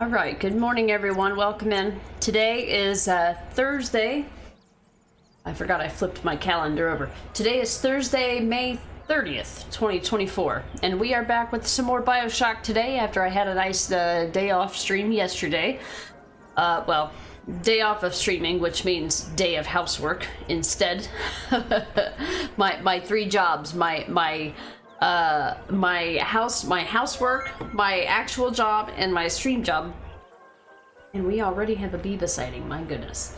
All right, good morning, everyone. Welcome in. Today is Thursday. I forgot I flipped my calendar over. Today is Thursday, May 30th, 2024, and we are back with some more Bioshock today after I had a nice day off stream yesterday. Well, day off of streaming, which means day of housework instead. my three jobs, my housework, my actual job, and my stream job. And we already have a Biba sighting, my goodness.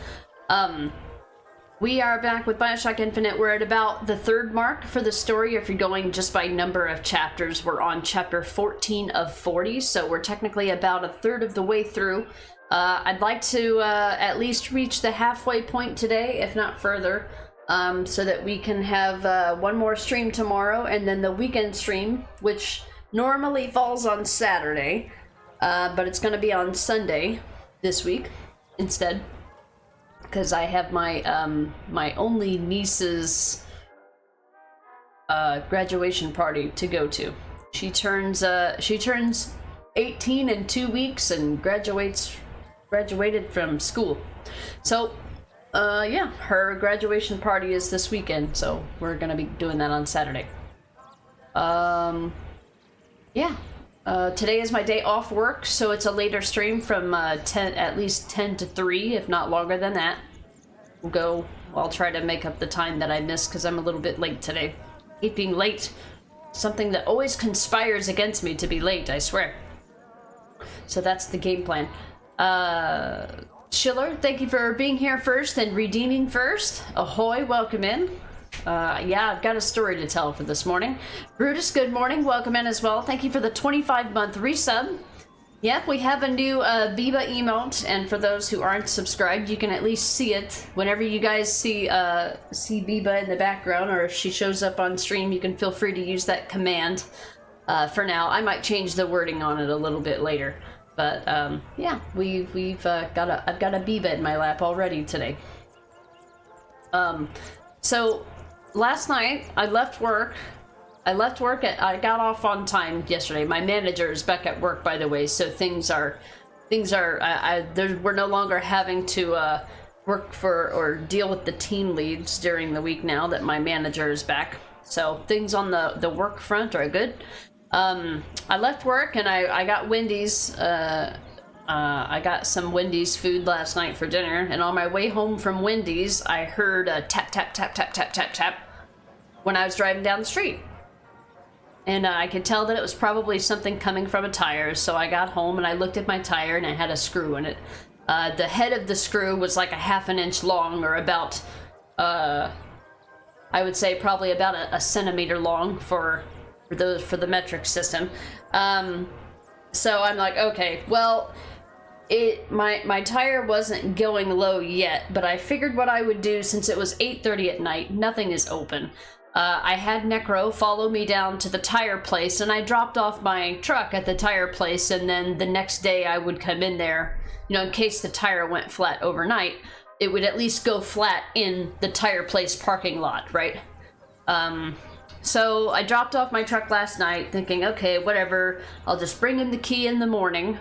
We are back with Bioshock Infinite. We're at about the third mark for the story. If you're going just by number of chapters, we're on chapter 14 of 40, so we're technically about a third of the way through. I'd like to at least reach the halfway point today, if not further. So that we can have one more stream tomorrow, and then the weekend stream, which normally falls on Saturday, but it's going to be on Sunday this week instead, because I have my my only niece's graduation party to go to. She turns 18 in 2 weeks and graduated from school, so. Yeah, her graduation party is this weekend, so we're gonna be doing that on Saturday. Yeah. Today is my day off work, so it's a later stream from at least 10 to 3, if not longer than that. I'll try to make up the time that I missed, because I'm a little bit late today. I hate being late. Something that always conspires against me to be late, I swear. So that's the game plan. Schiller, thank you for being here first and redeeming first. Ahoy, welcome in. Yeah, I've got a story to tell for this morning. Brutus, good morning, welcome in as well. Thank you for the 25-month resub. Yep, we have a new Biba emote, and for those who aren't subscribed, you can at least see it. Whenever you guys see Biba in the background, or if she shows up on stream, you can feel free to use that command. For now, I might change the wording on it a little bit later. But yeah, I've got a Biba in my lap already today. So last night I left work. I got off on time yesterday. My manager is back at work, by the way, so we're no longer having to work for or deal with the team leads during the week now that my manager is back. So things on the work front are good. I left work and I got Wendy's. I got some Wendy's food last night for dinner, and on my way home from Wendy's, I heard a tap, tap, tap, tap, tap, tap, tap when I was driving down the street. And I could tell that it was probably something coming from a tire, so I got home and I looked at my tire and it had a screw in it. The head of the screw was like a half an inch long, or about, I would say probably about a centimeter long for the metric system. So I'm like, okay, well, my tire wasn't going low yet, but I figured what I would do, since it was 8:30 at night, nothing is open. I had Necro follow me down to the tire place, and I dropped off my truck at the tire place, and then the next day I would come in there, in case the tire went flat overnight, it would at least go flat in the tire place parking lot, right? So I dropped off my truck last night thinking, okay, whatever, I'll just bring him the key in the morning.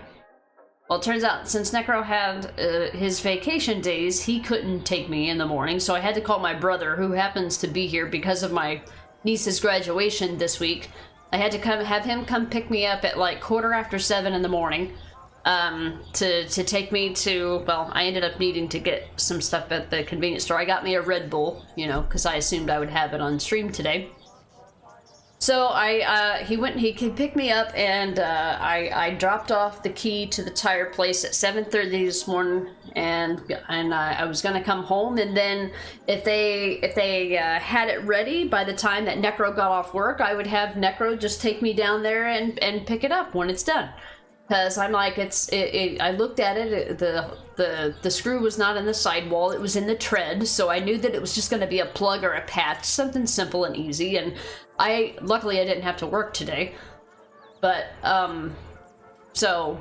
Well, it turns out since Necro had his vacation days, he couldn't take me in the morning, so I had to call my brother, who happens to be here because of my niece's graduation this week. I had to have him come pick me up at like 7:15 in the morning to take me to, well, I ended up needing to get some stuff at the convenience store. I got me a Red Bull, because I assumed I would have it on stream today. So he could pick me up, and I dropped off the key to the tire place at 7:30 this morning, and I was gonna come home, and then if they had it ready by the time that Necro got off work, I would have Necro just take me down there and pick it up when it's done. Because I'm like, I looked at it, the screw was not in the sidewall, it was in the tread, so I knew that it was just going to be a plug or a patch, something simple and easy, and luckily I didn't have to work today, but, so,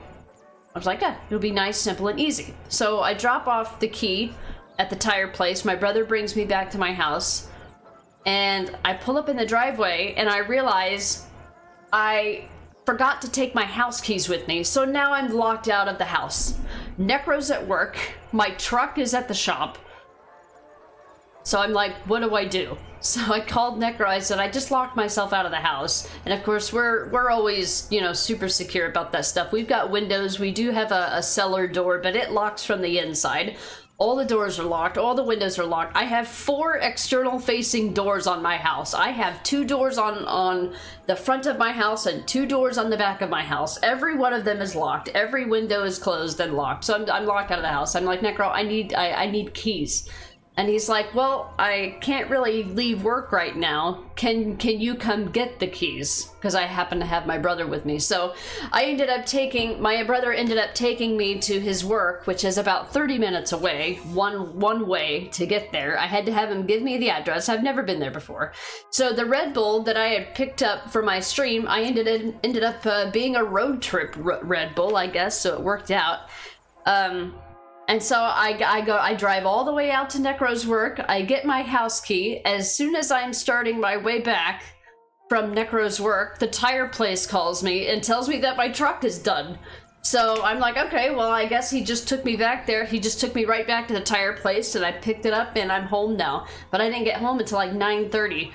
I was like, yeah, it'll be nice, simple, and easy. So I drop off the key at the tire place, my brother brings me back to my house, and I pull up in the driveway, and I realize I forgot to take my house keys with me, so now I'm locked out of the house. Necro's at work, my truck is at the shop. So I'm like, what do I do? So I called Necro, I said, I just locked myself out of the house. And of course, we're always, you know, super secure about that stuff. We've got windows, we do have a cellar door, but it locks from the inside. All the doors are locked, all the windows are locked. I have 4 external facing doors on my house. I have 2 doors on the front of my house and 2 doors on the back of my house. Every one of them is locked. Every window is closed and locked. So I'm locked out of the house. I'm like, Necro, I need keys. And he's like, well, I can't really leave work right now. Can you come get the keys? Because I happen to have my brother with me. So my brother ended up taking me to his work, which is about 30 minutes away, one way to get there. I had to have him give me the address. I've never been there before. So the Red Bull that I had picked up for my stream, I ended up being a road trip Red Bull, I guess. So it worked out. And so I drive all the way out to Necro's work. I get my house key. As soon as I'm starting my way back from Necro's work, the tire place calls me and tells me that my truck is done. So I'm like, okay, well, I guess he just took me back there. He just took me right back to the tire place, and I picked it up, and I'm home now. But I didn't get home until like 9:30.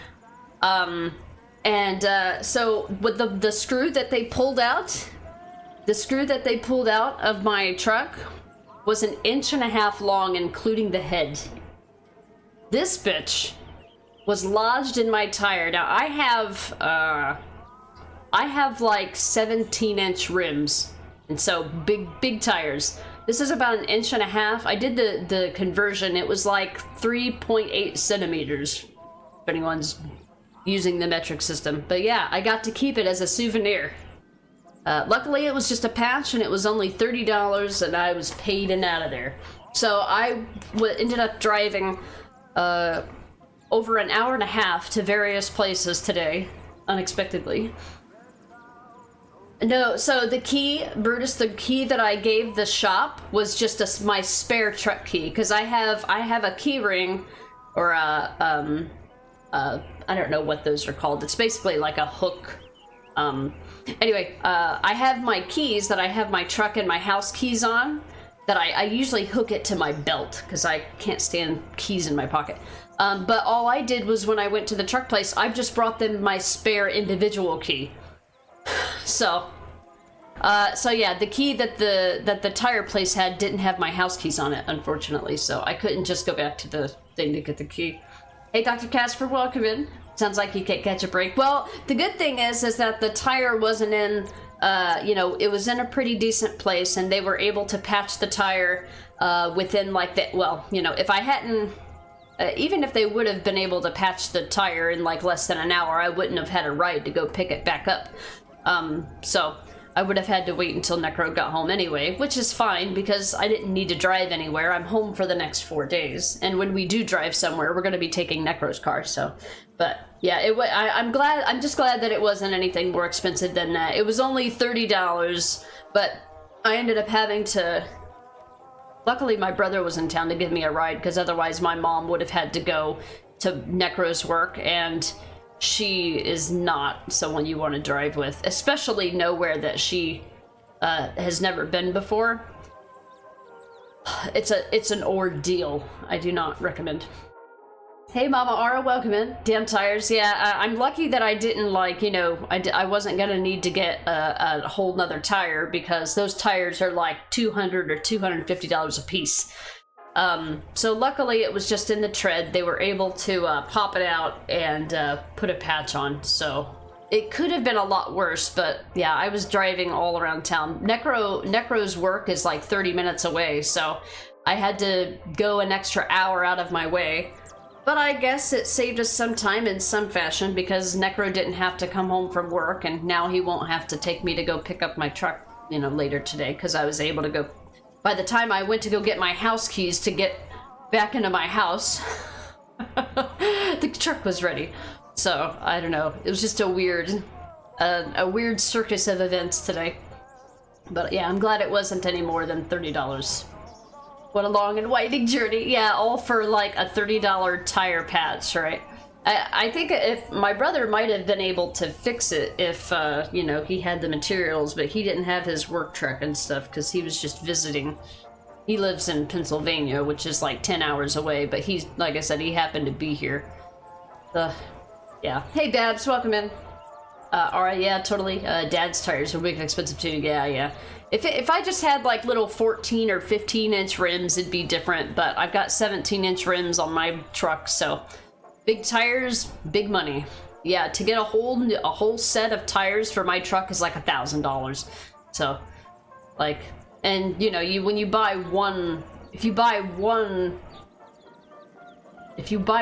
So with the screw that they pulled out, of my truck was 1.5 inches long, including the head. This bitch was lodged in my tire. Now I have like 17-inch rims, and so big tires. This is about 1.5 inches. I did the conversion. It was like 3.8 centimeters, if anyone's using the metric system. But yeah, I got to keep it as a souvenir. Luckily, it was just a patch, and it was only $30, and I was paid and out of there. So I ended up driving over 1.5 hours to various places today, unexpectedly. No, so the key, Brutus, the key that I gave the shop was just my spare truck key, because I have a key ring, or I don't know what those are called. It's basically like a hook. Anyway, I have my keys that I have my truck and my house keys on, that I usually hook it to my belt because I can't stand keys in my pocket. But all I did was, when I went to the truck place, I just brought them my spare individual key. So yeah, the key that the tire place had didn't have my house keys on it, unfortunately. So I couldn't just go back to the thing to get the key. Hey, Dr. Casper, welcome in. Sounds like you can't catch a break. Well, the good thing is that the tire wasn't in, it was in a pretty decent place, and they were able to patch the tire within if I hadn't, even if they would have been able to patch the tire in like less than an hour, I wouldn't have had a ride to go pick it back up. So I would have had to wait until Necro got home anyway, which is fine because I didn't need to drive anywhere. I'm home for the next 4 days, and when we do drive somewhere, we're going to be taking Necro's car. So, but yeah, I'm just glad that it wasn't anything more expensive than that. It was only $30, but I ended up having to. Luckily, my brother was in town to give me a ride, because otherwise my mom would have had to go to Necro's work, and she is not someone you want to drive with, especially nowhere that she has never been before. It's an ordeal. I do not recommend. Hey, Mama Ara, welcome in. Damn tires. Yeah, I'm lucky that I didn't, I wasn't gonna need to get a whole nother tire, because those tires are like $200 or $250 a piece. So luckily it was just in the tread. They were able to pop it out and put a patch on. So it could have been a lot worse, but yeah, I was driving all around town. Necro's work is like 30 minutes away, so I had to go an extra hour out of my way. But I guess it saved us some time in some fashion, because Necro didn't have to come home from work, and now he won't have to take me to go pick up my truck, later today, because I was able to go. By the time I went to go get my house keys to get back into my house, the truck was ready. So, I don't know. It was just a weird circus of events today. But yeah, I'm glad it wasn't any more than $30. What a long and winding journey. Yeah, all for like a $30 tire patch, right? I think if my brother might have been able to fix it if, you know, he had the materials, but he didn't have his work truck and stuff because he was just visiting. He lives in Pennsylvania, which is like 10 hours away, but he's, like I said, he happened to be here. Yeah. Hey, Babs, welcome in. Alright, yeah, totally. Dad's tires are big and expensive too. Yeah. If I just had like little 14 or 15-inch rims, it'd be different, but I've got 17-inch rims on my truck, so big tires, big money. Yeah, to get a whole set of tires for my truck is like $1,000. So, like, and you know, when you buy one, if you buy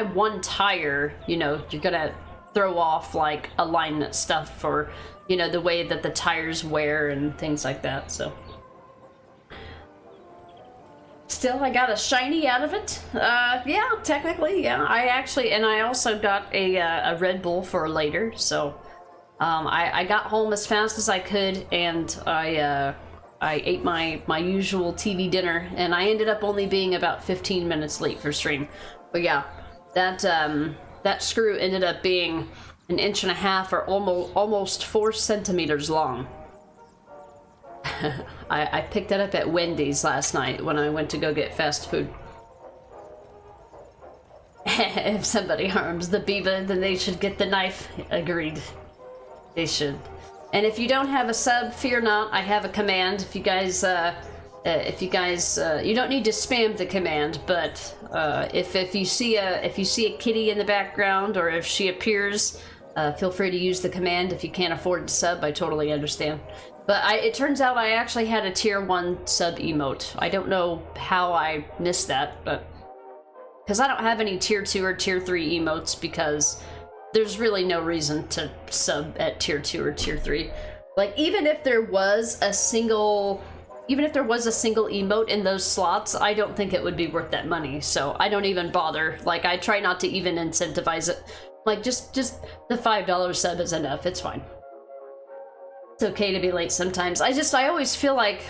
one tire, you know, you're gonna throw off like alignment stuff for, you know, the way that the tires wear and things like that. So still, I got a shiny out of it. Yeah, technically, yeah. I also got a Red Bull for later. So I got home as fast as I could, and I ate my usual TV dinner, and I ended up only being about 15 minutes late for stream. But yeah, that screw ended up being 1.5 inches or almost 4 centimeters long. I picked it up at Wendy's last night when I went to go get fast food. If somebody harms the beaver, then they should get the knife. Agreed. They should. And if you don't have a sub, fear not. I have a command. If you guys, you don't need to spam the command, but if you see a kitty in the background, or if she appears, feel free to use the command. If you can't afford to sub, I totally understand. But it turns out I actually had a tier 1 sub emote. I don't know how I missed that, but because I don't have any tier 2 or tier 3 emotes, because there's really no reason to sub at tier 2 or tier 3. Like, even if there was a single emote in those slots, I don't think it would be worth that money, so I don't even bother. Like, I try not to even incentivize it. Like, just the $5 sub is enough. It's fine. It's okay to be late sometimes. I always feel like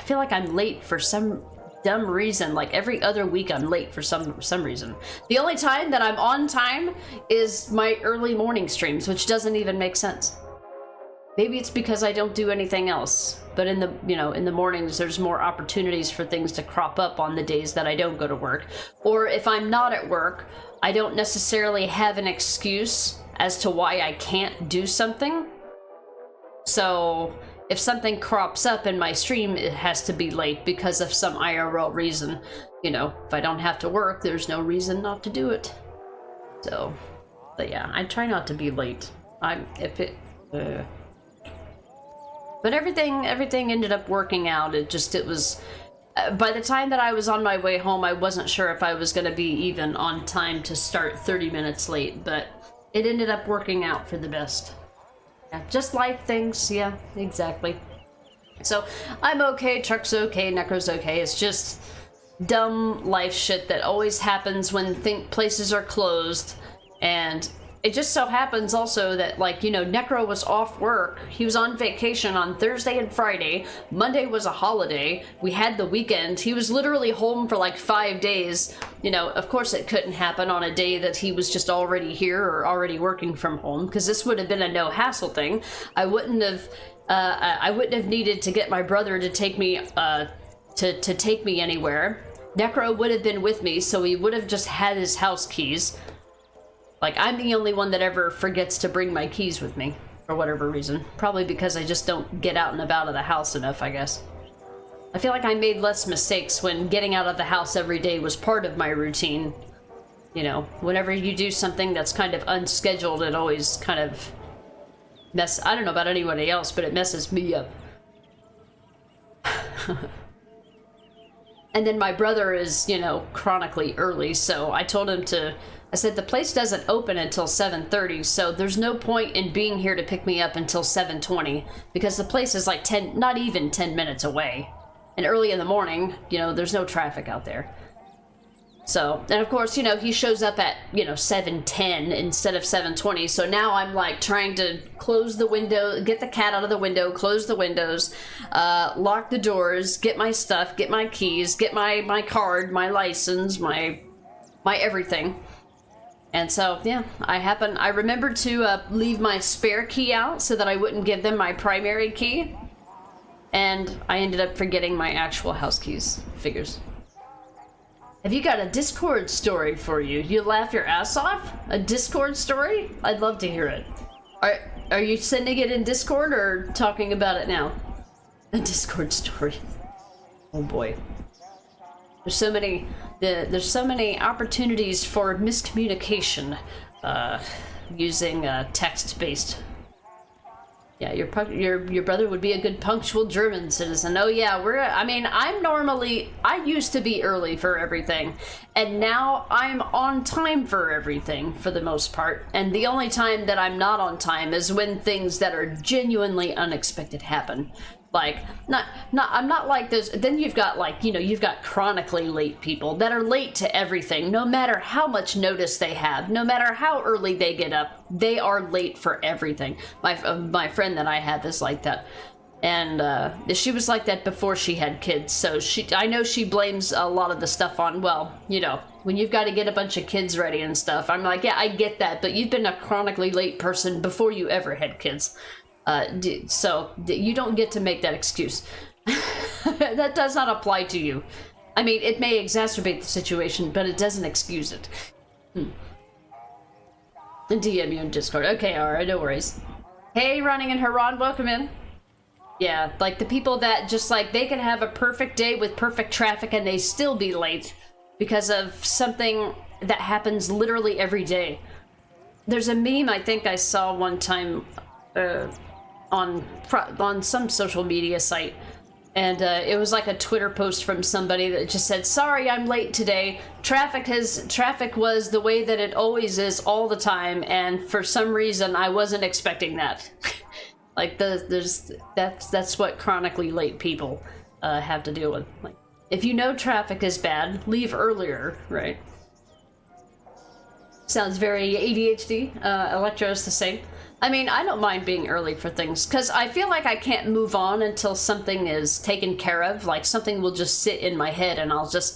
I'm late for some dumb reason. Like, every other week I'm late for some reason. The only time that I'm on time is my early morning streams, which doesn't even make sense. Maybe it's because I don't do anything else. But in the mornings, there's more opportunities for things to crop up on the days that I don't go to work. Or if I'm not at work, I don't necessarily have an excuse as to why I can't do something. So if something crops up in my stream, it has to be late because of some IRL reason. You know, if I don't have to work, there's no reason not to do it. So, but yeah, I try not to be late. But everything ended up working out. It was, by the time that I was on my way home, I wasn't sure if I was going to be even on time to start 30 minutes late, but it ended up working out for the best. Yeah, just life things, yeah, exactly. So, I'm okay, Truck's okay, Necro's okay. It's just dumb life shit that always happens when places are closed, and it just so happens also that, like, you know, Necro was off work. He was on vacation on Thursday and Friday. Monday was a holiday. We had the weekend. He was literally home for like 5 days. You know, of course it couldn't happen on a day that he was just already here or already working from home, because this would have been a no hassle thing. I wouldn't have needed to get my brother to take me to take me anywhere. Necro would have been with me, so he would have just had his house keys. Like, I'm the only one that ever forgets to bring my keys with me, for whatever reason. Probably because I just don't get out and about of the house enough, I guess. I feel like I made less mistakes when getting out of the house every day was part of my routine. You know, whenever you do something that's kind of unscheduled, it always kind of I don't know about anybody else, but it messes me up. And then my brother is, you know, chronically early, so I told him I said, the place doesn't open until 7:30, so there's no point in being here to pick me up until 7:20, because the place is like not even 10 minutes away. And early in the morning, you know, there's no traffic out there. So, and of course, you know, he shows up at, you know, 7:10 instead of 7:20, so now I'm like trying to close the window, get the cat out of the window, close the windows, lock the doors, get my stuff, get my keys, get my card, my license, my everything. And so, yeah, I remembered to leave my spare key out so that I wouldn't give them my primary key. And I ended up forgetting my actual house keys. Figures. Have you got a Discord story for you? You laugh your ass off? A Discord story? I'd love to hear it. Are you sending it in Discord or talking about it now? A Discord story. Oh boy. There's so many opportunities for miscommunication using text-based. Yeah, your brother would be a good punctual German citizen. Oh yeah, I used to be early for everything, and now I'm on time for everything for the most part. And the only time that I'm not on time is when things that are genuinely unexpected happen. Like, I'm not like those. Then you've got you've got chronically late people that are late to everything, no matter how much notice they have, no matter how early they get up, they are late for everything. My friend that I have is like that. And she was like that before she had kids, so I know she blames a lot of the stuff on, well, when you've got to get a bunch of kids ready and stuff. I'm like, yeah, I get that, but you've been a chronically late person before you ever had kids. So you don't get to make that excuse. That does not apply to you. I mean, it may exacerbate the situation, but it doesn't excuse it. DM you in Discord. Okay, alright, no worries. Hey, Running and Haran, welcome in. Yeah, like the people that just they can have a perfect day with perfect traffic and they still be late because of something that happens literally every day. There's a meme I think I saw one time on some social media site, and it was like a Twitter post from somebody that just said, "Sorry, I'm late today. Traffic was the way that it always is all the time, and for some reason I wasn't expecting that." Like that's what chronically late people have to deal with. Like, if you know traffic is bad, leave earlier, right? Sounds very ADHD. Electro's the same. I mean, I don't mind being early for things, because I feel like I can't move on until something is taken care of. Like, something will just sit in my head, and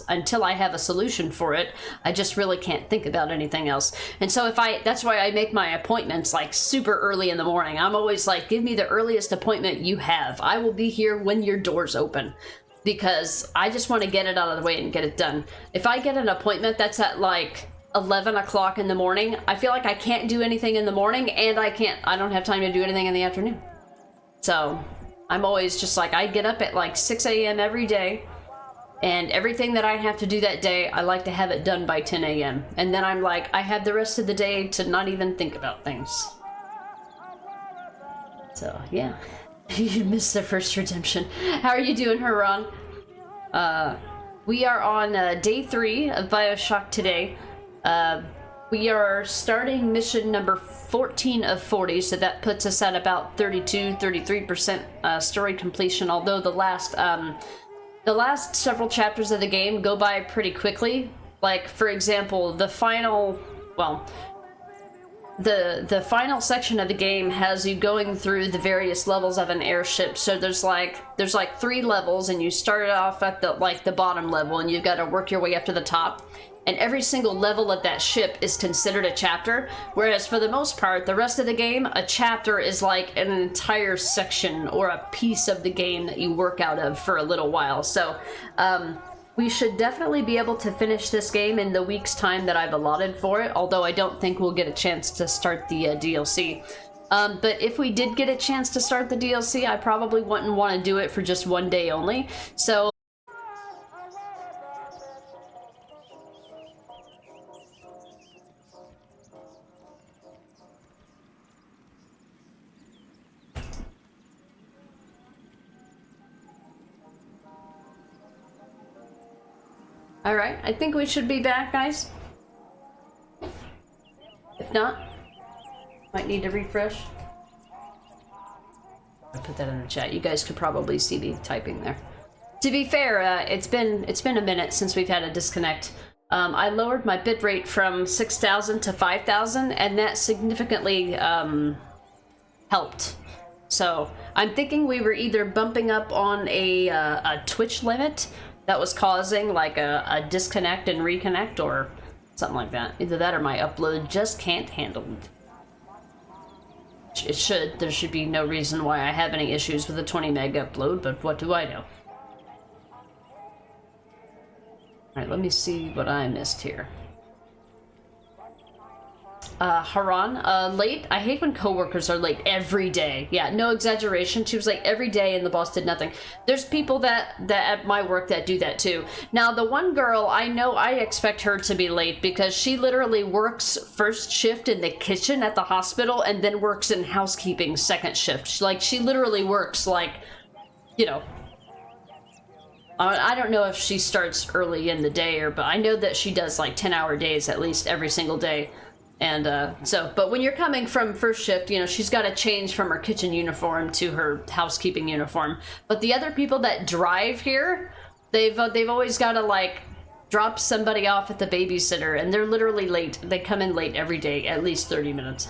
until I have a solution for it, I just really can't think about anything else. And so that's why I make my appointments, super early in the morning. I'm always like, give me the earliest appointment you have. I will be here when your doors open, because I just want to get it out of the way and get it done. If I get an appointment that's at, 11 o'clock in the morning, I feel like I can't do anything in the morning, and I don't have time to do anything in the afternoon. So I'm always just I get up at 6 a.m. every day, and everything that I have to do that day, I like to have it done by 10 a.m. And then I'm I have the rest of the day to not even think about things. So yeah, you missed the first redemption. How are you doing, Haran? We are on day 3 of Bioshock today. We are starting mission number 14 of 40, so that puts us at about 33% story completion, although the last several chapters of the game go by pretty quickly. For example, the final section of the game has you going through the various levels of an airship. So there's 3 levels, and you start off at the bottom level, and you've got to work your way up to the top. And every single level of that ship is considered a chapter, whereas for the most part, the rest of the game, a chapter is like an entire section or a piece of the game that you work out of for a little while. So we should definitely be able to finish this game in the week's time that I've allotted for it, although I don't think we'll get a chance to start the DLC. But if we did get a chance to start the DLC, I probably wouldn't want to do it for just one day only. So alright, I think we should be back, guys. If not, might need to refresh. I'll put that in the chat. You guys could probably see me typing there. To be fair, it's been a minute since we've had a disconnect. I lowered my bitrate from 6,000 to 5,000, and that significantly helped. So I'm thinking we were either bumping up on a Twitch limit that was causing a disconnect and reconnect, or Something like that. Either that or my upload just can't handle it. It should. There should be no reason why I have any issues with a 20 meg upload, but what do I know? Alright, let me see what I missed here. Haran, late? I hate when coworkers are late every day. Yeah, no exaggeration. She was late every day and the boss did nothing. There's people that at my work that do that too. Now, the one girl, I know I expect her to be late because she literally works first shift in the kitchen at the hospital and then works in housekeeping second shift. She literally works like, you know, I don't know if she starts early in the day but I know that she does like 10-hour days at least every single day. And but when you're coming from first shift, you know, she's got to change from her kitchen uniform to her housekeeping uniform. But the other people that drive here, they've always got to like drop somebody off at the babysitter, and they're literally late. They come in late every day, at least 30 minutes.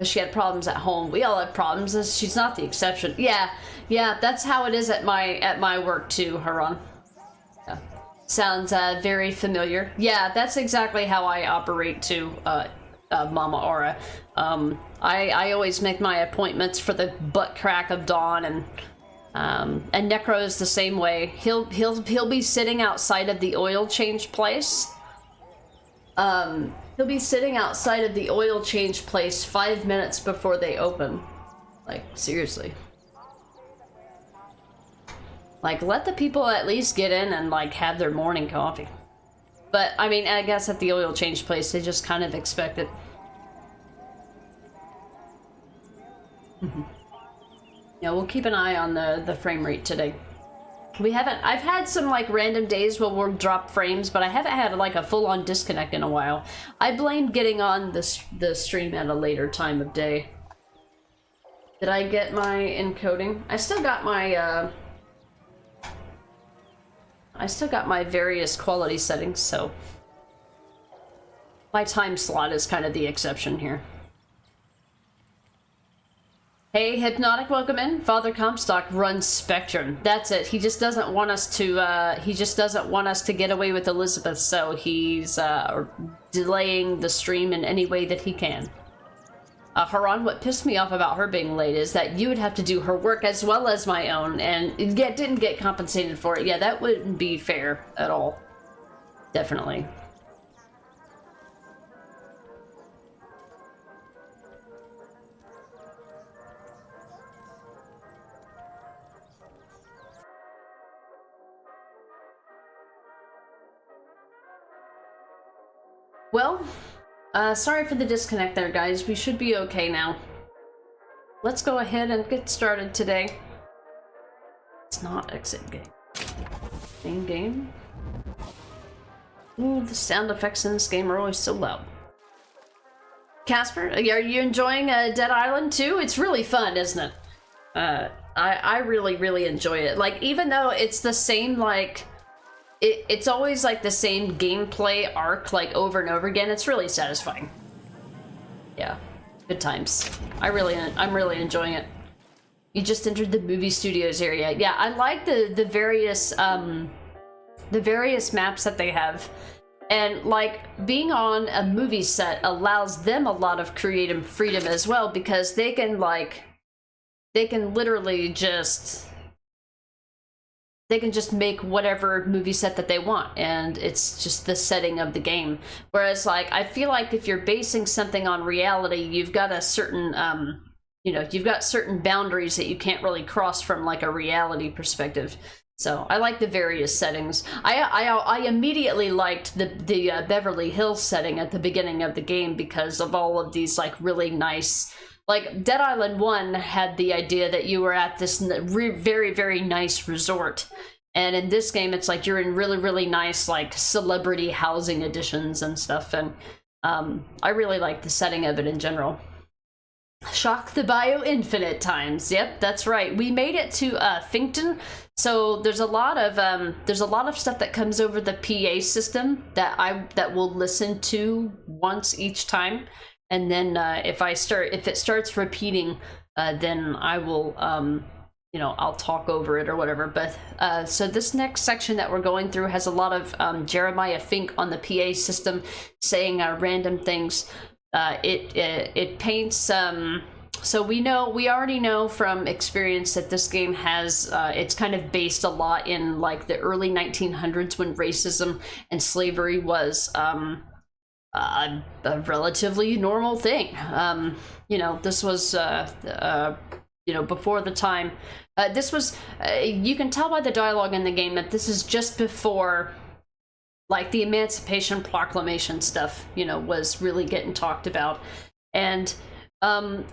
She had problems at home. We all have problems. She's not the exception. Yeah, that's how it is at my work too, Haran. Yeah. Sounds very familiar. Yeah, that's exactly how I operate too, Mama Aura. I always make my appointments for the butt crack of dawn, and Necro is the same way. He'll be sitting outside of the oil change place. He'll be sitting outside of the oil change place 5 minutes before they open. Like, seriously. Like, let the people at least get in and, like, have their morning coffee. But, I mean, I guess at the oil change place, they just kind of expect it. Yeah, we'll keep an eye on the frame rate today. I've had some, like, random days where we'll drop frames, but I haven't had, like, a full-on disconnect in a while. I blame getting on the stream at a later time of day. Did I get my encoding? I still got my various quality settings, so my time slot is kind of the exception here. Hey, Hypnotic, welcome in. Father Comstock runs Spectrum. That's it. He just doesn't want us to get away with Elizabeth, so he's delaying the stream in any way that he can. Haran, what pissed me off about her being late is that you would have to do her work as well as my own, and didn't get compensated for it. Yeah, that wouldn't be fair at all. Definitely. Well, sorry for the disconnect there, guys. We should be okay now. Let's go ahead and get started today. It's not exit game. Main game. Ooh, the sound effects in this game are always so loud. Casper, are you enjoying Dead Island 2? It's really fun, isn't it? I really, really enjoy it. Like, even though it's the same, like... It's always like the same gameplay arc, like over and over again. It's really satisfying. Yeah, good times. I'm really enjoying it. You just entered the movie studios area. Yeah, I like the various maps that they have, and like being on a movie set allows them a lot of creative freedom as well, because they can literally just. They can just make whatever movie set that they want, and it's just the setting of the game. Whereas, like, I feel like if you're basing something on reality, you've got a certain, you've got certain boundaries that you can't really cross from, like, a reality perspective. So, I like the various settings. I immediately liked the Beverly Hills setting at the beginning of the game because of all of these, like, really nice... Like, Dead Island 1 had the idea that you were at this very, very nice resort. And in this game, it's like you're in really, really nice, like, celebrity housing editions and stuff. And I really like the setting of it in general. Shock the Bio infinite times. Yep, that's right. We made it to Finkton. So there's a lot of stuff that comes over the PA system that we'll listen to once each time. And then if it starts repeating, then I will I'll talk over it or whatever. But so this next section that we're going through has a lot of Jeremiah Fink on the PA system saying random things. It paints. So we already know from experience that this game has. It's kind of based a lot in like the early 1900s when racism and slavery was a relatively normal thing. This was before the time. This was, you can tell by the dialogue in the game that this is just before, like, the Emancipation Proclamation stuff, was really getting talked about. And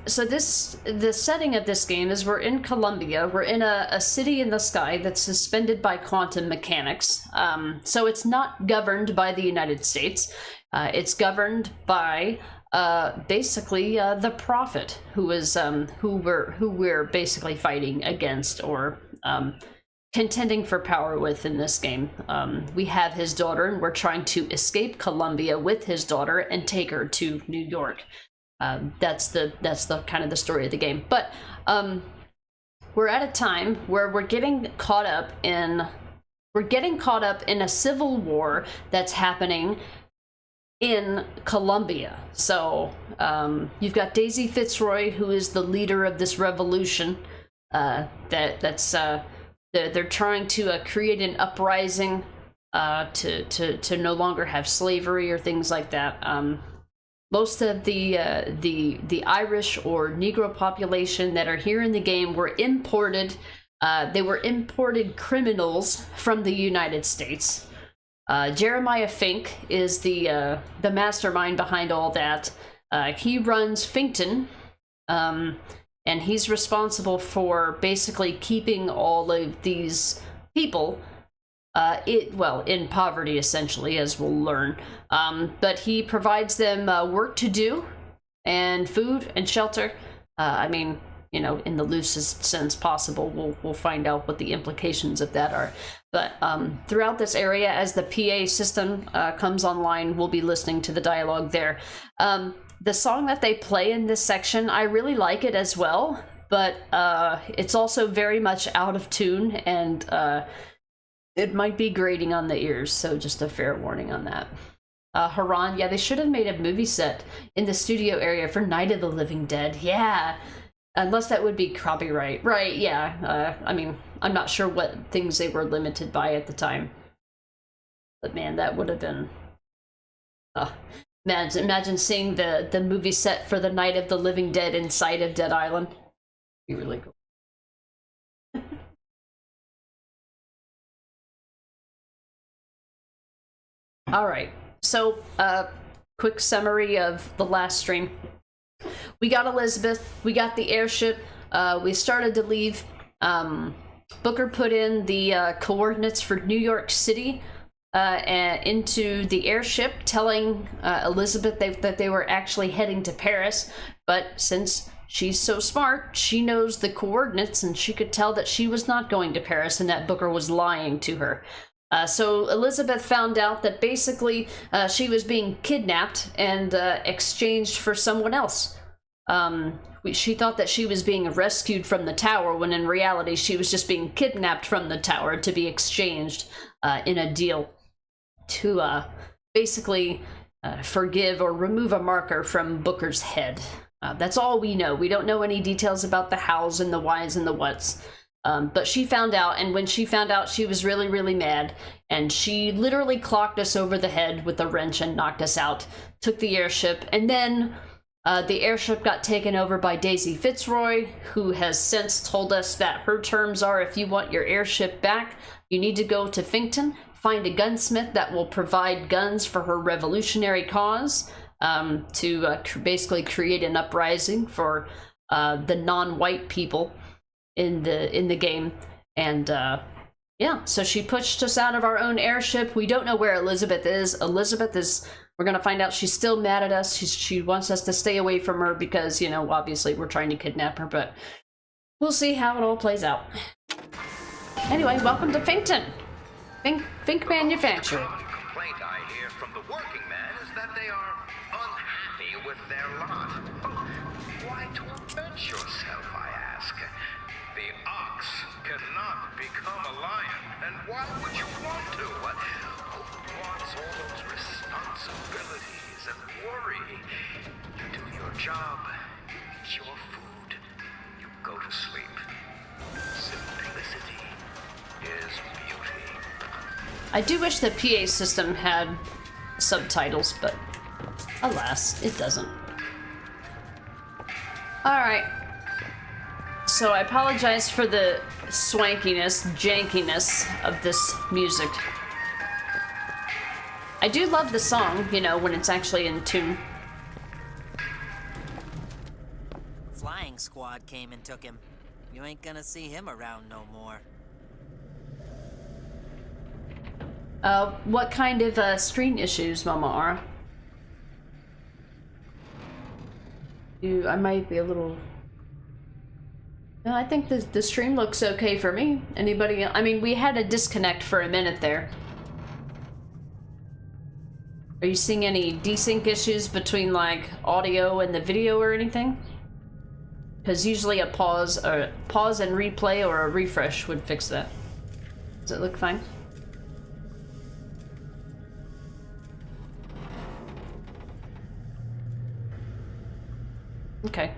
so the setting of this game is we're in Colombia. We're in a city in the sky that's suspended by quantum mechanics. So it's not governed by the United States. It's governed by basically the Prophet, who we're basically fighting against or contending for power with in this game. We have his daughter, and we're trying to escape Colombia with his daughter and take her to New York. That's the kind of the story of the game. But we're at a time where we're getting caught up in a civil war that's happening in Colombia. So you've got Daisy Fitzroy, who is the leader of this revolution. They're trying to create an uprising to no longer have slavery or things like that. Most of the Irish or Negro population that are here in the game were imported. They were imported criminals from the United States. Jeremiah Fink is the mastermind behind all that. He runs Finkton, and he's responsible for basically keeping all of these people in poverty, essentially, as we'll learn. But he provides them work to do and food and shelter. In the loosest sense possible. We'll find out what the implications of that are. But throughout this area, as the PA system comes online, we'll be listening to the dialogue there. The song that they play in this section, I really like it as well, but it's also very much out of tune, and it might be grating on the ears, so just a fair warning on that. Haran, yeah, they should have made a movie set in the studio area for Night of the Living Dead. Yeah. Unless that would be copyright. Right, yeah. I'm not sure what things they were limited by at the time. But man, that would have been... imagine seeing the movie set for the Night of the Living Dead inside of Dead Island. Be really cool. Alright, so quick summary of the last stream. We got Elizabeth, we got the airship, we started to leave. Booker put in the coordinates for New York City into the airship, telling Elizabeth that they were actually heading to Paris. But since she's so smart, she knows the coordinates, and she could tell that she was not going to Paris and that Booker was lying to her. So Elizabeth found out that basically she was being kidnapped and exchanged for someone else. She thought that she was being rescued from the tower, when in reality she was just being kidnapped from the tower to be exchanged in a deal to basically forgive or remove a marker from Booker's head. That's all we know. We don't know any details about the hows and the whys and the whats. But she found out, and when she found out, she was really, really mad, and she literally clocked us over the head with a wrench and knocked us out, took the airship, and then the airship got taken over by Daisy Fitzroy, who has since told us that her terms are, if you want your airship back, you need to go to Finkton, find a gunsmith that will provide guns for her revolutionary cause, to basically create an uprising for the non-white people in the game. And yeah, so she pushed us out of our own airship. We don't know where Elizabeth is. We're gonna find out she's still mad at us. She wants us to stay away from her because, obviously we're trying to kidnap her, but we'll see how it all plays out. Anyway, welcome to Finkton. Fink Manufacturing. The complaint I hear from the working men is that they are unhappy with their lot. Why torment yourself, I ask? The ox sleep. Simplicity is beauty. I do wish the PA system had subtitles, but alas, it doesn't. Alright. So I apologize for the swankiness, jankiness of this music. I do love the song, you know, when it's actually in tune. Flying squad came and took him. You ain't gonna see him around no more. What kind of screen issues, Mama Ara? I might be a little... No, I think the stream looks okay for me. Anybody else? I mean, we had a disconnect for a minute there. Are you seeing any desync issues between, like, audio and the video or anything? Because usually a pause and replay or a refresh would fix that. Does it look fine? Okay.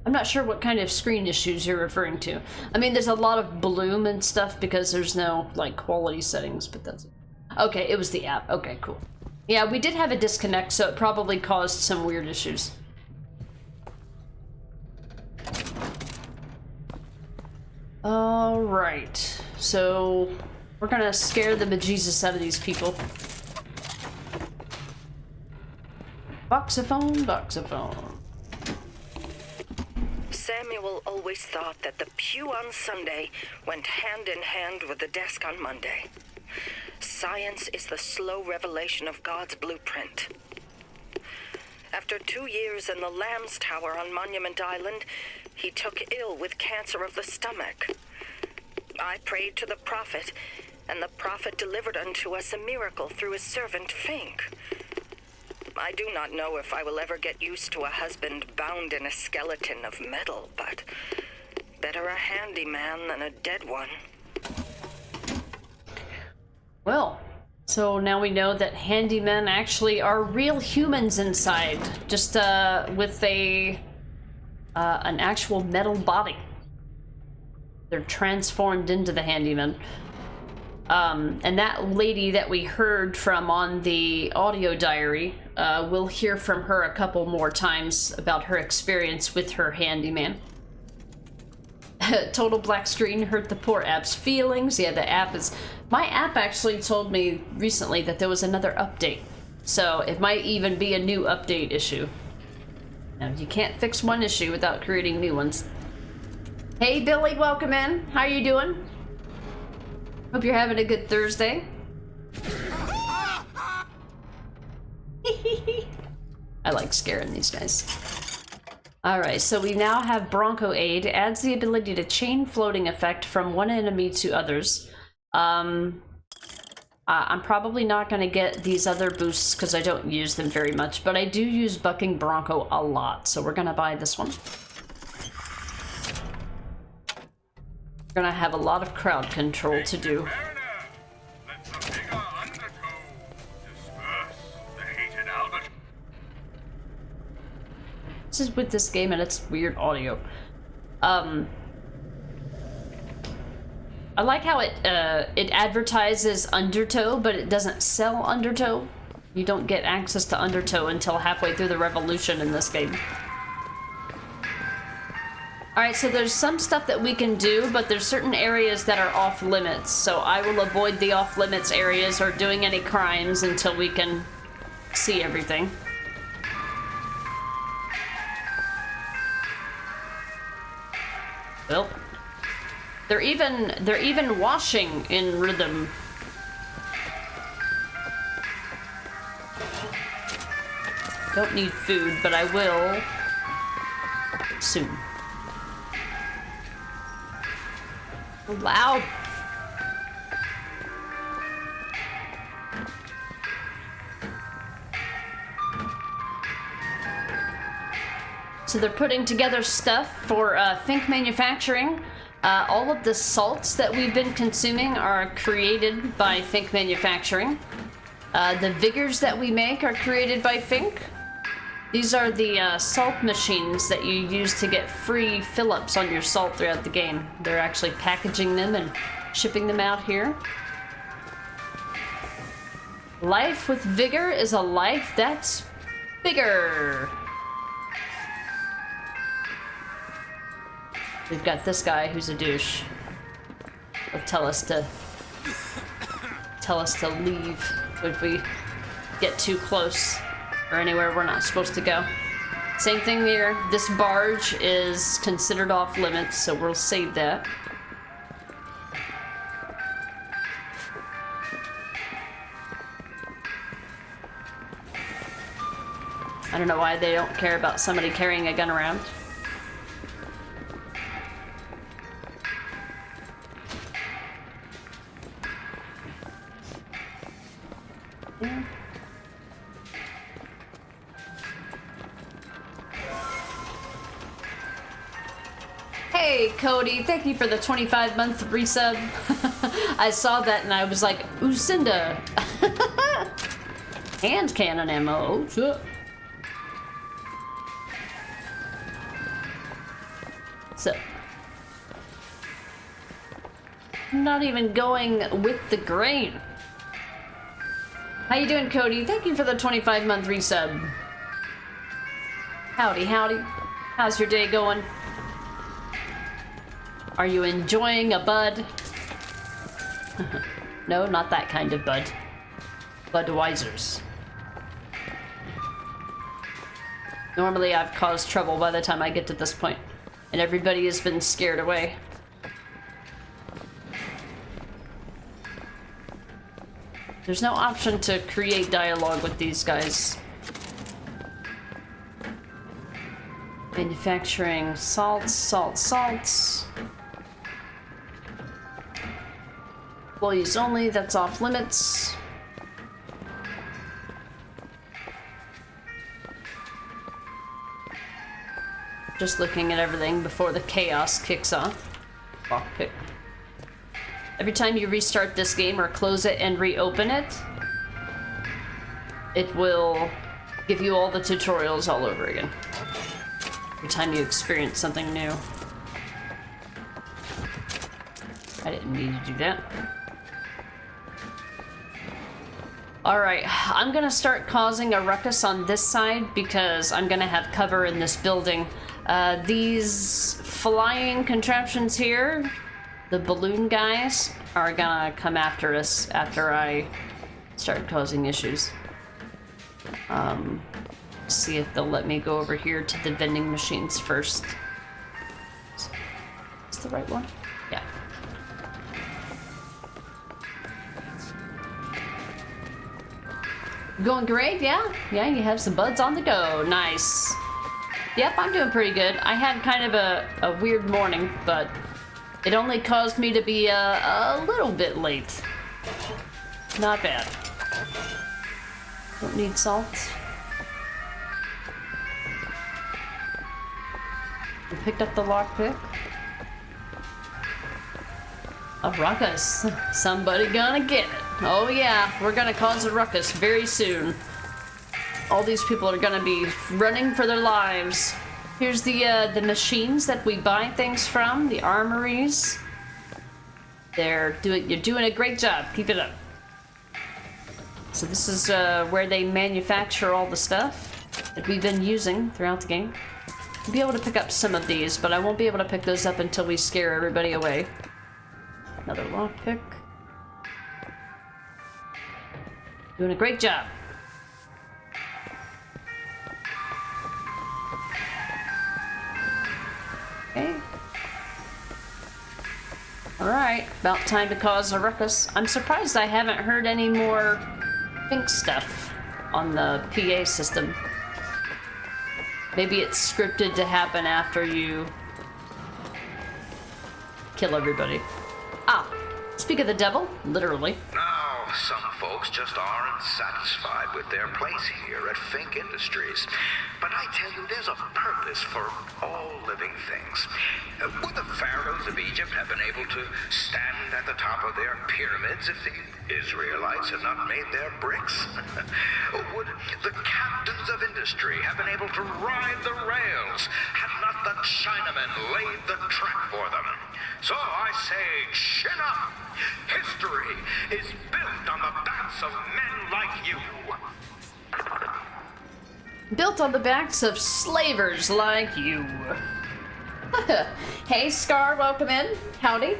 I'm not sure what kind of screen issues you're referring to. I mean, there's a lot of bloom and stuff because there's no, like, quality settings, but that's it. Okay, it was the app. Okay, cool. Yeah, we did have a disconnect, so it probably caused some weird issues. Alright. So, we're gonna scare the bejesus out of these people. Boxophone, boxophone. Samuel always thought that the pew on Sunday went hand in hand with the desk on Monday. Science is the slow revelation of God's blueprint. After 2 years in the Lamb's Tower on Monument Island, he took ill with cancer of the stomach. I prayed to the prophet, and the prophet delivered unto us a miracle through his servant Fink. I do not know if I will ever get used to a husband bound in a skeleton of metal, but better a handyman than a dead one. Well, so now we know that handymen actually are real humans inside, just with an actual metal body. They're transformed into the handyman. And that lady that we heard from on the audio diary, we'll hear from her a couple more times about her experience with her handyman. Total black screen hurt the poor app's feelings. Yeah, the app is... My app actually told me recently that there was another update. So it might even be a new update issue. Now, you can't fix one issue without creating new ones. Hey, Billy, welcome in. How you doing? Hope you're having a good Thursday. I like scaring these guys. Alright, so we now have Bronco Aid. Adds the ability to chain floating effect from one enemy to others. I'm probably not going to get these other boosts because I don't use them very much, but I do use Bucking Bronco a lot, so we're going to buy this one. We're going to have a lot of crowd control to do. This is with this game and it's weird audio. I like how it advertises Undertow, but it doesn't sell Undertow. You don't get access to Undertow until halfway through the revolution in this game. Alright, so there's some stuff that we can do, but there's certain areas that are off limits, so I will avoid the off limits areas or doing any crimes until we can see everything. Well, they're even washing in rhythm. Don't need food, but I will soon. Loud. So they're putting together stuff for Think Manufacturing. All of the salts that we've been consuming are created by Think Manufacturing. The vigors that we make are created by Think. These are the salt machines that you use to get free fill-ups on your salt throughout the game. They're actually packaging them and shipping them out here. Life with vigor is a life that's bigger. We've got this guy who's a douche. He'll tell us to leave if we get too close or anywhere we're not supposed to go. Same thing here. This barge is considered off limits, so we'll save that. I don't know why they don't care about somebody carrying a gun around. Yeah. Hey, Cody, thank you for the 25-month resub. I saw that and I was like, Ucinda. Hand cannon ammo. Oh, shit. So, I'm not even going with the grain. How you doing, Cody? Thank you for the 25-month resub. Howdy, howdy. How's your day going? Are you enjoying a bud? No, not that kind of bud. Budweisers. Normally I've caused trouble by the time I get to this point, and everybody has been scared away. There's no option to create dialogue with these guys. Manufacturing salts, salts. Employees only, that's off limits. Just looking at everything before the chaos kicks off. Lockpick. Every time you restart this game or close it and reopen it, it will give you all the tutorials all over again. Every time you experience something new. I didn't mean to do that. Alright, I'm gonna start causing a ruckus on this side because I'm gonna have cover in this building. These flying contraptions here, the balloon guys, are gonna come after us after I start causing issues. See if they'll let me go over here to the vending machines first. Is the right one? Yeah. Going great, yeah? Yeah, you have some buds on the go. Nice. Yep, I'm doing pretty good. I had kind of a weird morning, but it only caused me to be a little bit late. Not bad. Don't need salt. I picked up the lockpick. A ruckus. Somebody gonna get it. Oh yeah, we're gonna cause a ruckus very soon. All these people are gonna be running for their lives. Here's the machines that we buy things from, the armories. You're doing a great job. Keep it up. So this is where they manufacture all the stuff that we've been using throughout the game. I'll be able to pick up some of these, but I won't be able to pick those up until we scare everybody away. Another lockpick. Doing a great job. Okay. Alright, about time to cause a ruckus. I'm surprised I haven't heard any more pink stuff on the PA system. Maybe it's scripted to happen after you kill everybody. Ah, speak of the devil, literally. Now, some folks just aren't satisfied with their place here at Fink Industries. But I tell you, there's a purpose for all living things. We're the pharaohs of Egypt have been able to stand at the top of their pyramids if the Israelites had not made their bricks? Would the captains of industry have been able to ride the rails had not the Chinamen laid the track for them? So I say, chin up! History is built on the backs of men like you. Built on the backs of slavers like you. Hey, Scar, welcome in. Howdy.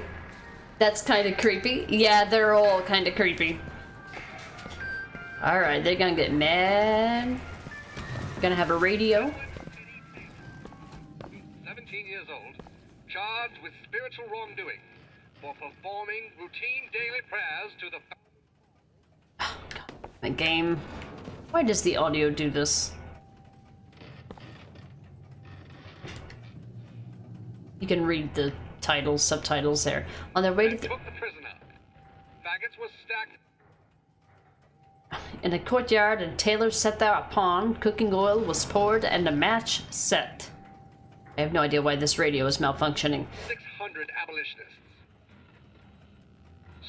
That's kind of creepy. Yeah, they're all kind of creepy. Alright, they're gonna get mad. Gonna have a radio. 17 years old, charged with spiritual wrongdoing for performing routine daily prayers to the... Oh, God. The game. Why does the audio do this? You can read the titles, subtitles there. On their way to took the prisoner. Faggots were stacked in a courtyard, and Taylor set there upon. Cooking oil was poured and a match set. I have no idea why this radio is malfunctioning. 600 abolitionists.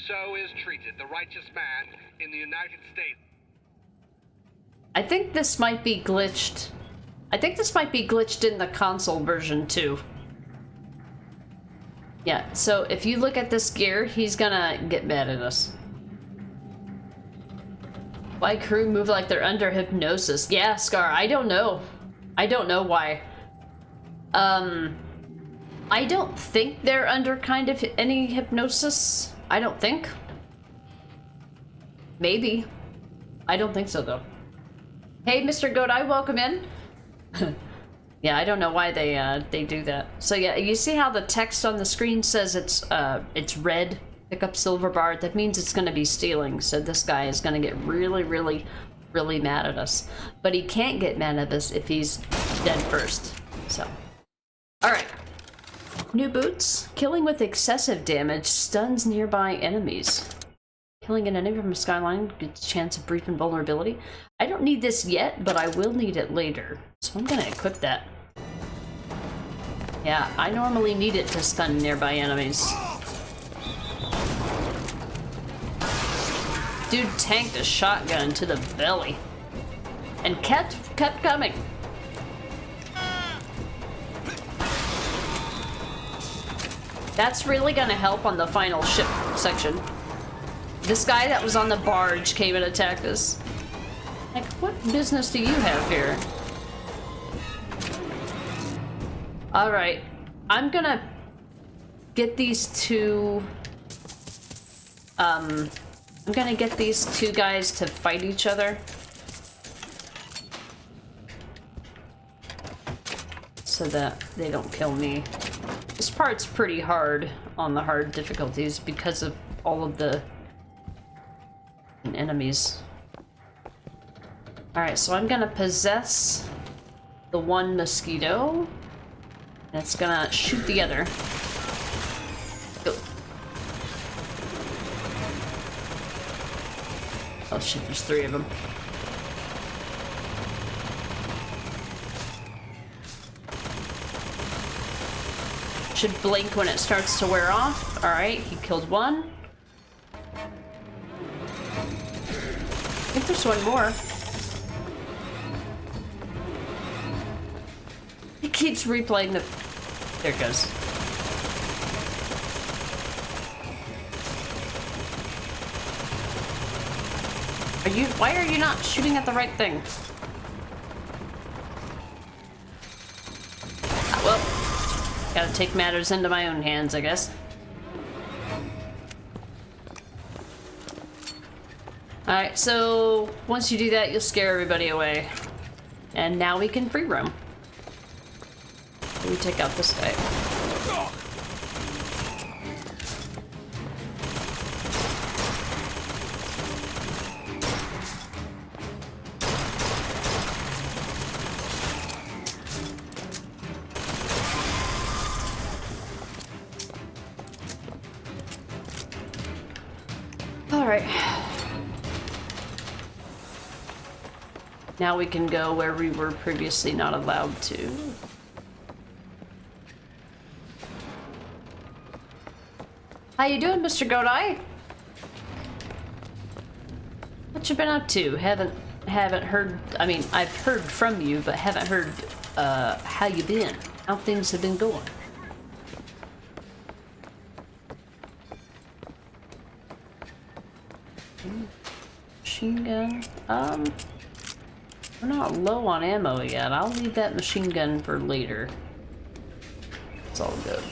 So is treated the righteous man in the United States. I think this might be glitched. I think this might be glitched in the console version too. Yeah, so if you look at this gear, he's gonna get mad at us. Why crew move like they're under hypnosis? Yeah, Scar, I don't know. I don't know why. I don't think they're under kind of any hypnosis. I don't think. Maybe. I don't think so, though. Hey, Mr. Godai, welcome in. Yeah, I don't know why they do that. So yeah, you see how the text on the screen says it's red, pick up silver bar. That means it's gonna be stealing. So this guy is gonna get really, really, really mad at us. But he can't get mad at us if he's dead first. So, all right. New boots. Killing with excessive damage stuns nearby enemies. Killing an enemy from a skyline gets a chance of brief invulnerability. I don't need this yet, but I will need it later. So I'm gonna equip that. Yeah, I normally need it to stun nearby enemies. Dude tanked a shotgun to the belly. And kept coming. That's really gonna help on the final ship section. This guy that was on the barge came and attacked us. Like, what business do you have here? Alright. I'm gonna get these two... I'm gonna get these two guys to fight each other. So that they don't kill me. This part's pretty hard on the hard difficulties because of all of the enemies. Alright, so I'm gonna possess the one mosquito. And it's gonna shoot the other. Go. Oh shit, there's three of them. Should blink when it starts to wear off. Alright, he killed one. I think there's one more. He keeps replaying the... There it goes. Why are you not shooting at the right thing? Ah, well, gotta take matters into my own hands, I guess. Alright, so once you do that, you'll scare everybody away. And now we can free roam. Let me take out this guy. Alright. Now we can go where we were previously not allowed to. How you doing, Mr. Godai? What you been up to? Haven't heard. I mean, I've heard from you, but haven't heard how you been. How things have been going. Machine gun. We're not low on ammo yet. I'll leave that machine gun for later. It's all good.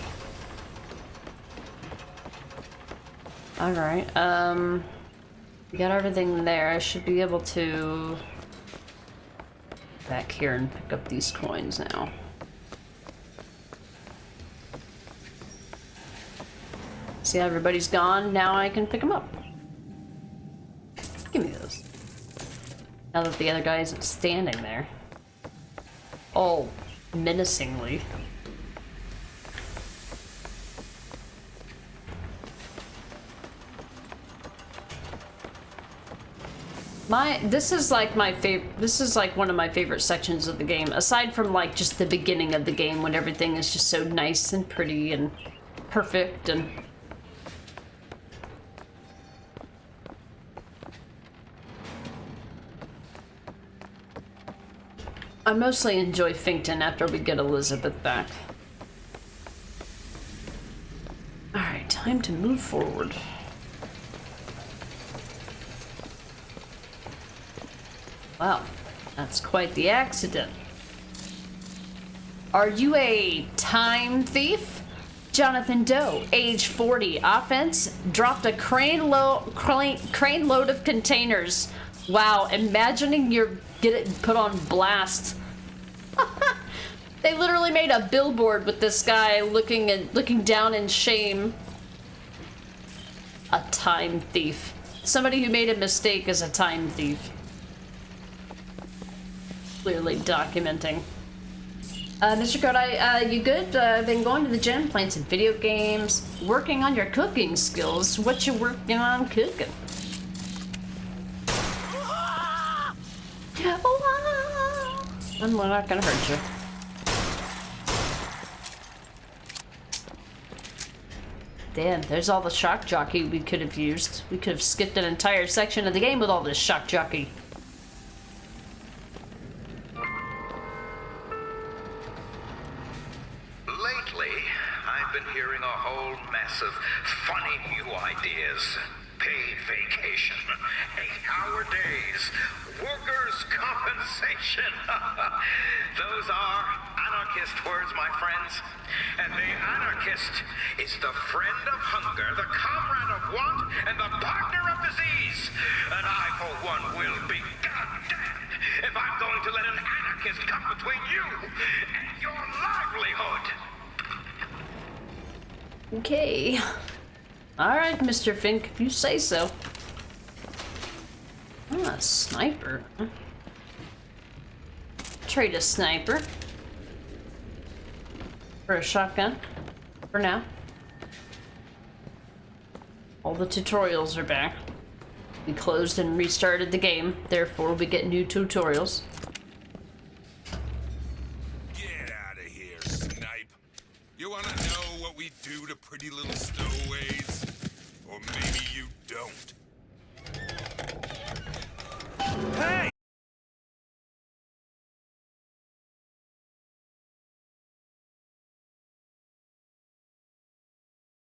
Alright, we got everything there. I should be able to back here and pick up these coins now. See how everybody's gone? Now I can pick them up. Give me those. Now that the other guy isn't standing there. All menacingly. This is like my favorite. This is like one of my favorite sections of the game, aside from like just the beginning of the game when everything is just so nice and pretty and perfect and. I mostly enjoy Finkton after we get Elizabeth back. Alright, time to move forward. Wow, that's quite the accident. Are you a time thief? Jonathan Doe, age 40, offense, dropped a crane load of containers. Wow, imagining you're getting put on blast. They literally made a billboard with this guy looking down in shame. A time thief. Somebody who made a mistake is a time thief. Clearly documenting. Mr. Kodai, you good? Been going to the gym, playing some video games, working on your cooking skills. What you working on cooking? I'm not gonna hurt you. Damn, there's all the shock jockey we could have used. We could have skipped an entire section of the game with all this shock jockey. Lately, I've been hearing a whole mess of funny new ideas. Paid vacation, 8-hour days, workers' compensation. Those are anarchist words, my friends. And the anarchist is the friend of hunger, the comrade of want, and the partner of disease. And I, for one, will be goddamned if I'm going to let an anarchist come between you and your livelihood. Okay. Alright, Mr. Fink, if you say so. Ah, a sniper. Trade a sniper. For a shotgun. For now. All the tutorials are back. We closed and restarted the game, therefore we get new tutorials. Get out of here, snipe. You wanna know what we do to pretty little stowaways? Or maybe you don't. Hey!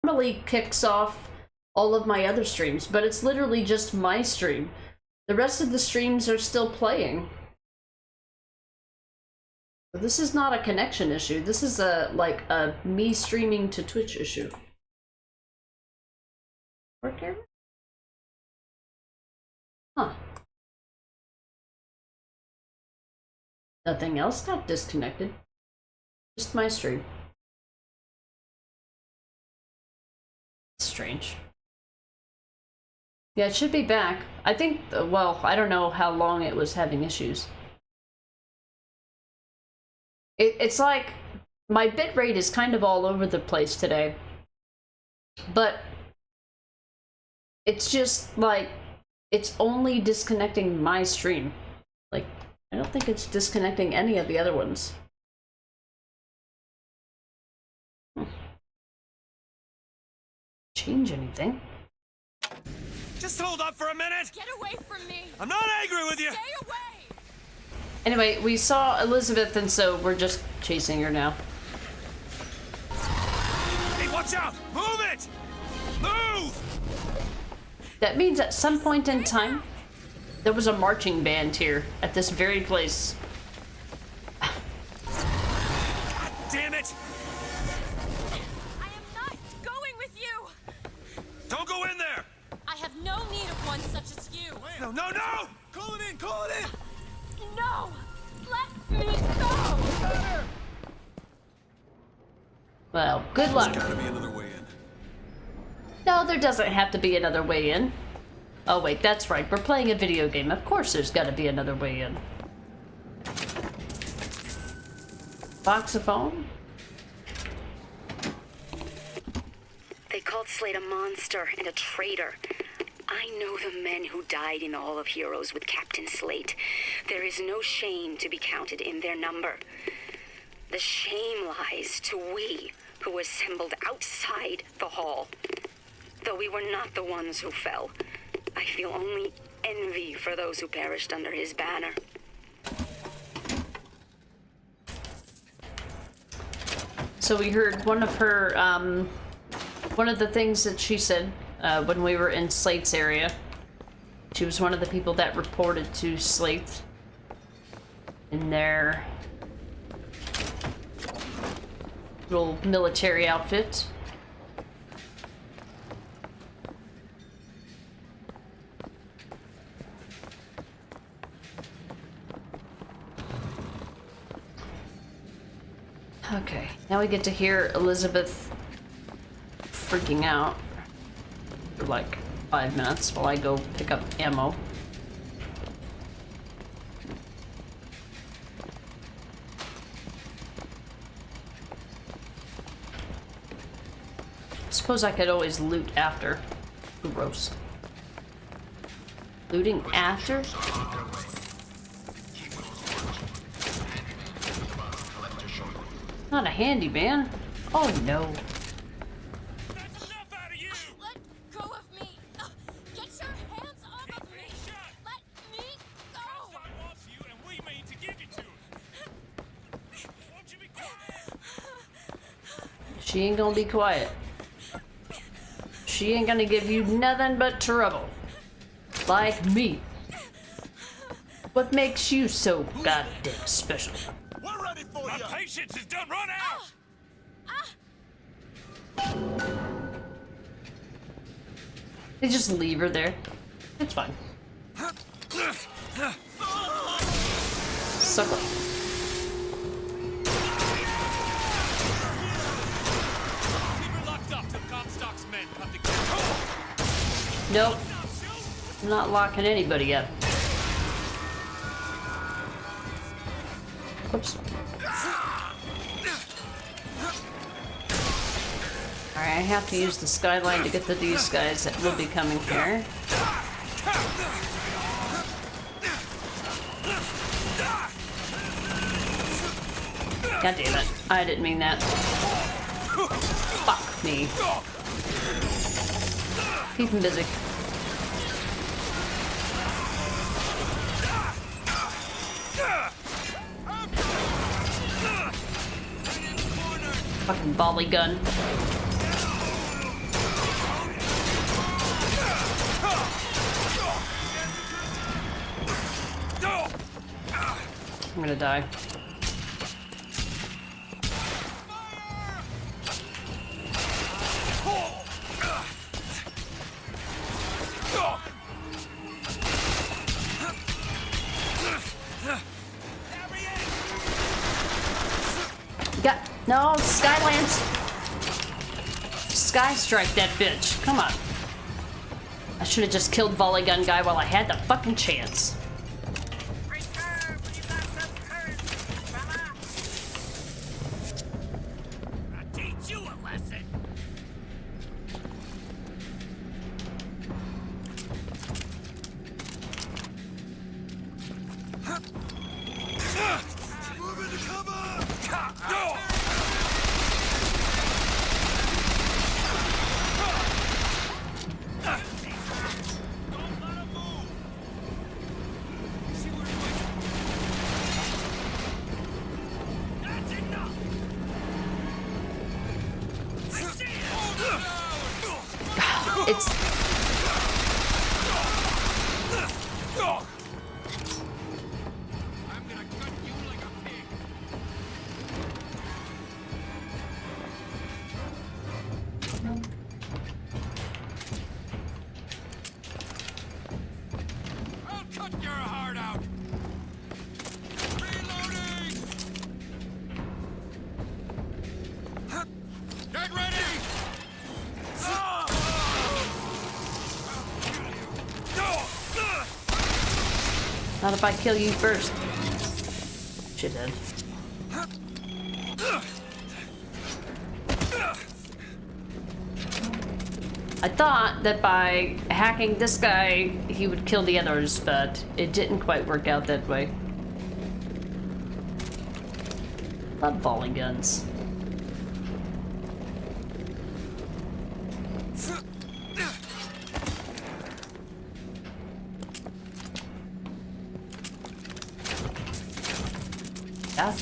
Normally kicks off all of my other streams, but it's literally just my stream. The rest of the streams are still playing. But this is not a connection issue. This is like a me streaming to Twitch issue. Work here? Huh. Nothing else got disconnected. Just my stream. Strange. Yeah, it should be back. I think, well, I don't know how long it was having issues. It's like, my bitrate is kind of all over the place today. But it's just like, it's only disconnecting my stream. Like, I don't think it's disconnecting any of the other ones. change anything. Just hold up for a minute! Get away from me! I'm not angry with you! Stay away! Anyway, we saw Elizabeth, and so we're just chasing her now. Hey, watch out! Move it! Move! That means at some point in time, there was a marching band here at this very place. God damn it! I am not going with you! Don't go in there! I have no need of one such as you! No, no, no! Call it in! Call it in! No! Let me go! Well, good luck. There's gotta be another way in. No, there doesn't have to be another way in. Oh wait, that's right. We're playing a video game. Of course there's gotta be another way in. Voxophone? They called Slade a monster and a traitor. I know the men who died in the Hall of Heroes with Captain Slate. There is no shame to be counted in their number. The shame lies to we who assembled outside the hall. Though we were not the ones who fell, I feel only envy for those who perished under his banner. So we heard one of her, one of the things that she said when we were in Slate's area. She was one of the people that reported to Slate in their little military outfit. Okay, now we get to hear Elizabeth freaking out for like 5 minutes while I go pick up ammo. Suppose I could always loot after. Gross. Looting after? Not a handyman. Oh no. That's enough out of you! Let go of me! Get your hands off of me! Let me go! I want you and we mean to give it to him. Won't you be quiet? She ain't gonna be quiet. She ain't gonna give you nothing but trouble. Like me. What makes you so goddamn special? We're ready for you! My patience is done run out! They just leave her there. It's fine. Sucker. Keep her locked up till Comstock's men come together. Nope. I'm not locking anybody up. Oops. Alright, I have to use the skyline to get to these guys that will be coming here. God damn it. I didn't mean that. Fuck me. Keep him busy. Fucking volley gun. I'm gonna die. Got no Skylance. Sky strike that bitch. Come on. I should have just killed volley gun guy while I had the fucking chance. I'll teach you a lesson. Move into cover! it's... I'm gonna cut you like a pig. I'll cut your heart out. Reloading. Get ready. Not if I kill you first. Shithead. I thought that by hacking this guy, he would kill the others, but it didn't quite work out that way. Love volley guns. Yeah.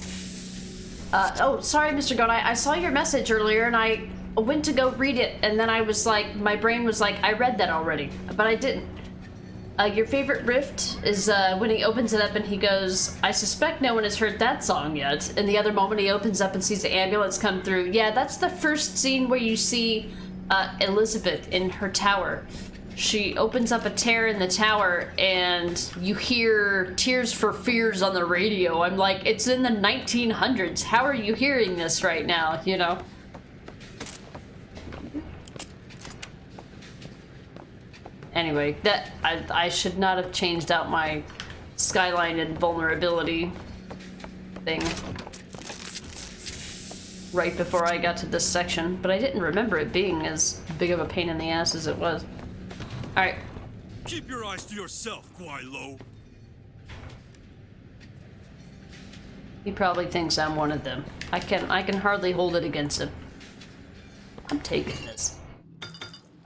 Oh, sorry, Mr. Goat. I saw your message earlier, and I went to go read it, and then I was like, my brain was like, I read that already, but I didn't. Your favorite rift is when he opens it up and he goes, I suspect no one has heard that song yet. And the other moment he opens up and sees the ambulance come through. Yeah, that's the first scene where you see Elizabeth in her tower. She opens up a tear in the tower and you hear Tears for Fears on the radio. I'm like, it's in the 1900s. How are you hearing this right now, you know? Anyway, that I should not have changed out my skyline and vulnerability thing right before I got to this section, but I didn't remember it being as big of a pain in the ass as it was. Alright. Keep your eyes to yourself, Guaylo. He probably thinks I'm one of them. I can hardly hold it against him. I'm taking this.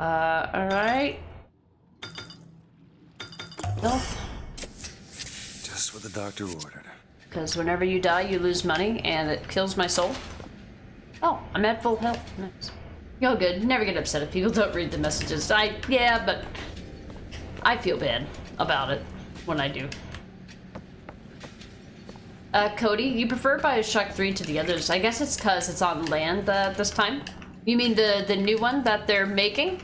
Alright. Nope. Just what the doctor ordered. Because whenever you die, you lose money, and it kills my soul. Oh, I'm at full health. Nice. You're good. Never get upset if people don't read the messages. Yeah, but I feel bad about it when I do. Cody, you prefer Bioshock 3 to the others. I guess it's because it's on land this time. You mean the new one that they're making?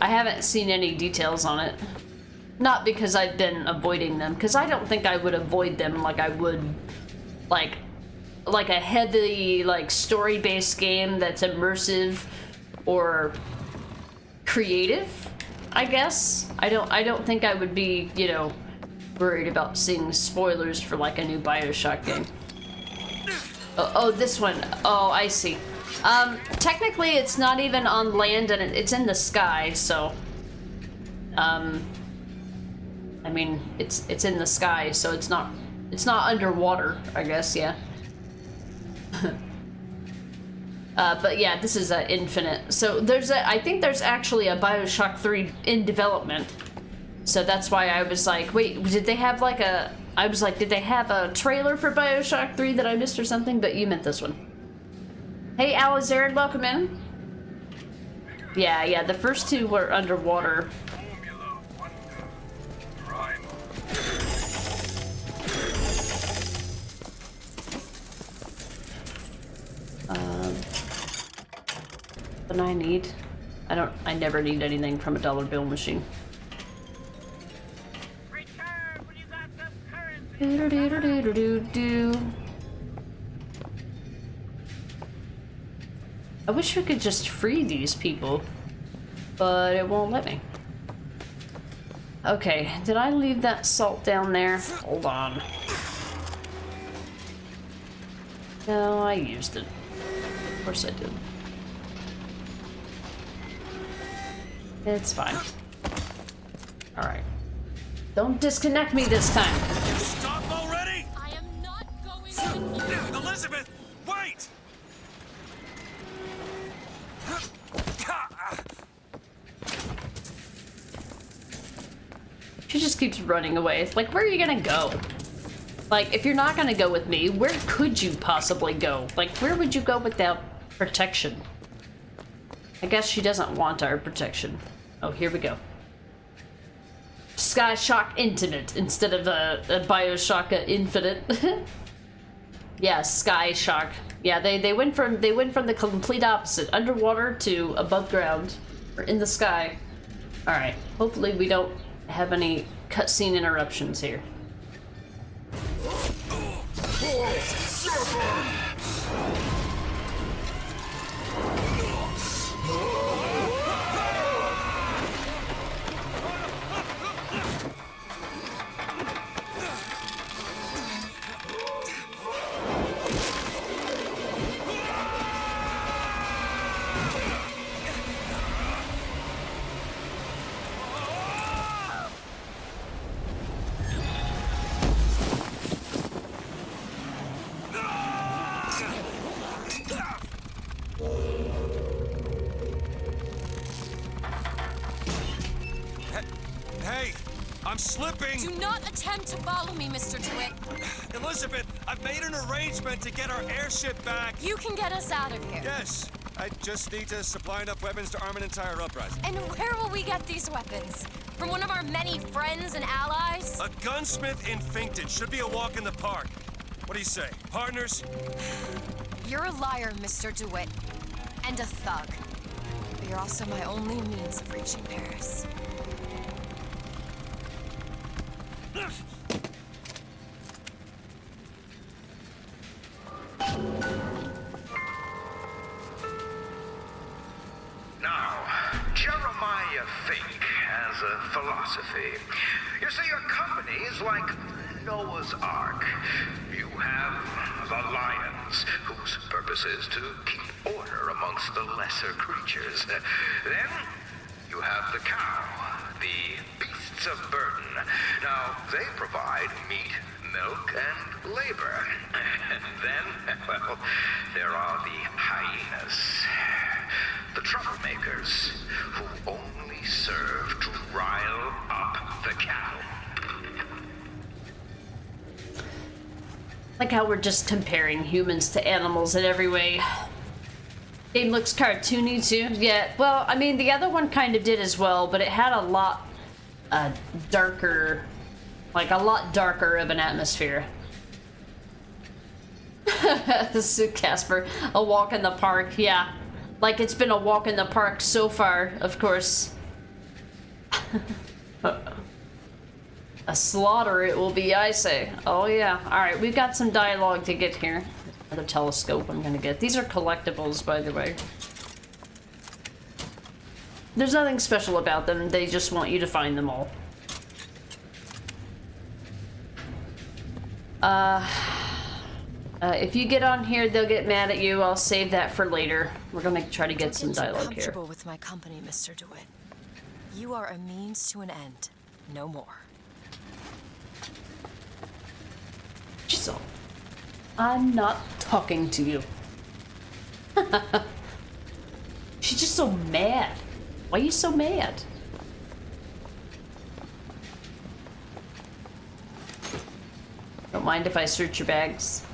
I haven't seen any details on it. Not because I've been avoiding them, because I don't think I would avoid them like I would, like a heavy, like, story-based game that's immersive or creative, I guess. I don't think I would be, you know, worried about seeing spoilers for, like, a new Bioshock game. Oh, this one. Oh, I see. Technically it's not even on land and it's in the sky, so I mean it's in the sky, so it's not underwater, I guess, yeah. But yeah, this is Infinite. So I think there's actually a Bioshock 3 in development. So that's why I was like, wait, did they have like did they have a trailer for Bioshock 3 that I missed or something? But you meant this one. Hey, Alizard, welcome in. Yeah, the first two were underwater. What I need? I never need anything from a dollar bill machine. I wish we could just free these people, but it won't let me. Okay, did I leave that salt down there? Hold on. No, I used it. Of course I did. It's fine. Alright. Don't disconnect me this time. Stop already! I am not going with you. Elizabeth, wait! She just keeps running away. It's like, where are you gonna go? Like, if you're not gonna go with me, where could you possibly go? Like, where would you go without protection? I guess she doesn't want our protection. Oh, here we go. Sky Shock Intimate instead of a Bioshock Infinite. Yeah, Sky Shock. Yeah, they went from the complete opposite, underwater to above ground, or in the sky. All right. Hopefully we don't have any cutscene interruptions here. Hey, I'm slipping! Do not attempt to follow me, Mr. DeWitt. Elizabeth, I've made an arrangement to get our airship back. You can get us out of here. Yes, I just need to supply enough weapons to arm an entire uprising. And where will we get these weapons? From one of our many friends and allies? A gunsmith in Finkton should be a walk in the park. What do you say, partners? You're a liar, Mr. DeWitt. And a thug. But you're also my only means of reaching Paris. Now, Jeremiah Fink has a philosophy. You see, your company is like Noah's Ark. You have the lions, whose purpose is to keep order amongst the lesser creatures. Then, you have the cow, the beasts of burden. Now, they provide meat, milk, and labor. And then, well, there are the hyenas. The troublemakers, who only serve to rile up the cattle. Like how we're just comparing humans to animals in every way. Game looks cartoony too. Yeah, well, I mean, the other one kind of did as well, but it had a lot darker, like a lot darker of an atmosphere. So Casper, a walk in the park, yeah. Like it's been a walk in the park so far, of course. A slaughter it will be, I say. Oh yeah. Alright, we've got some dialogue to get here. Another telescope I'm gonna get. These are collectibles, by the way. There's nothing special about them, they just want you to find them all. If you get on here, they'll get mad at you. I'll save that for later. We're gonna try to get some dialogue here. Comfortable with my company, Mr. DeWitt. You are a means to an end, no more. She's all, I'm not talking to you. She's just so mad. Why are you so mad? Don't mind if I search your bags.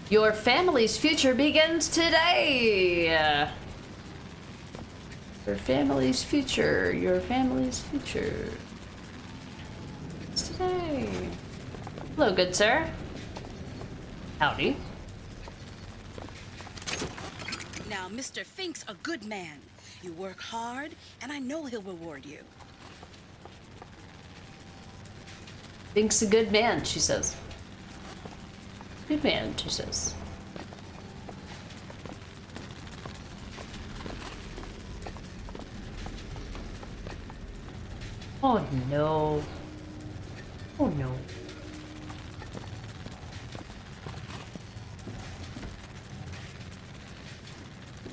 Your family's future begins today. Your family's future. Your family's future. It's today. Hello, good sir. Howdy. Now, Mr. Fink's a good man. You work hard, and I know he'll reward you. Fink's a good man, she says. Good man, she says. Oh no. Oh no.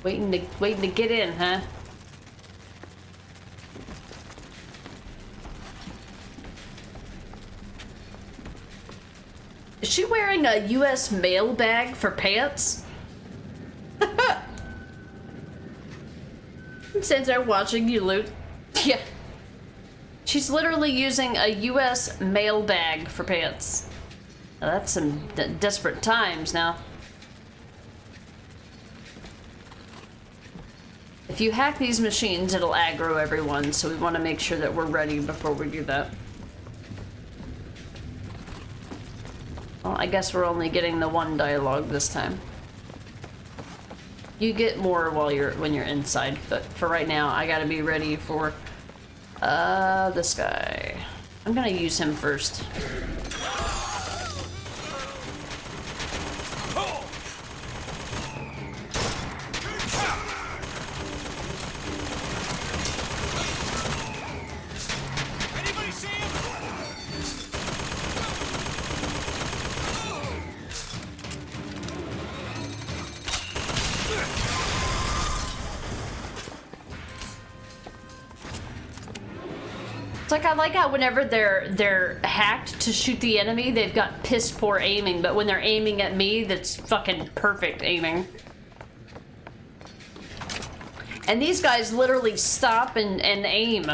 Waiting to get in, huh? Is she wearing a US mail bag for pants? Since they're watching you loot. Yeah. She's literally using a US mail bag for pants. Now that's some desperate times now. If you hack these machines, it'll aggro everyone, so we want to make sure that we're ready before we do that. Well, I guess we're only getting the one dialogue this time. You get more when you're inside, but for right now, I gotta be ready for this guy. I'm gonna use him first. Like, I like how whenever they're hacked to shoot the enemy, they've got piss poor aiming, but when they're aiming at me, that's fucking perfect aiming. And these guys literally stop and aim.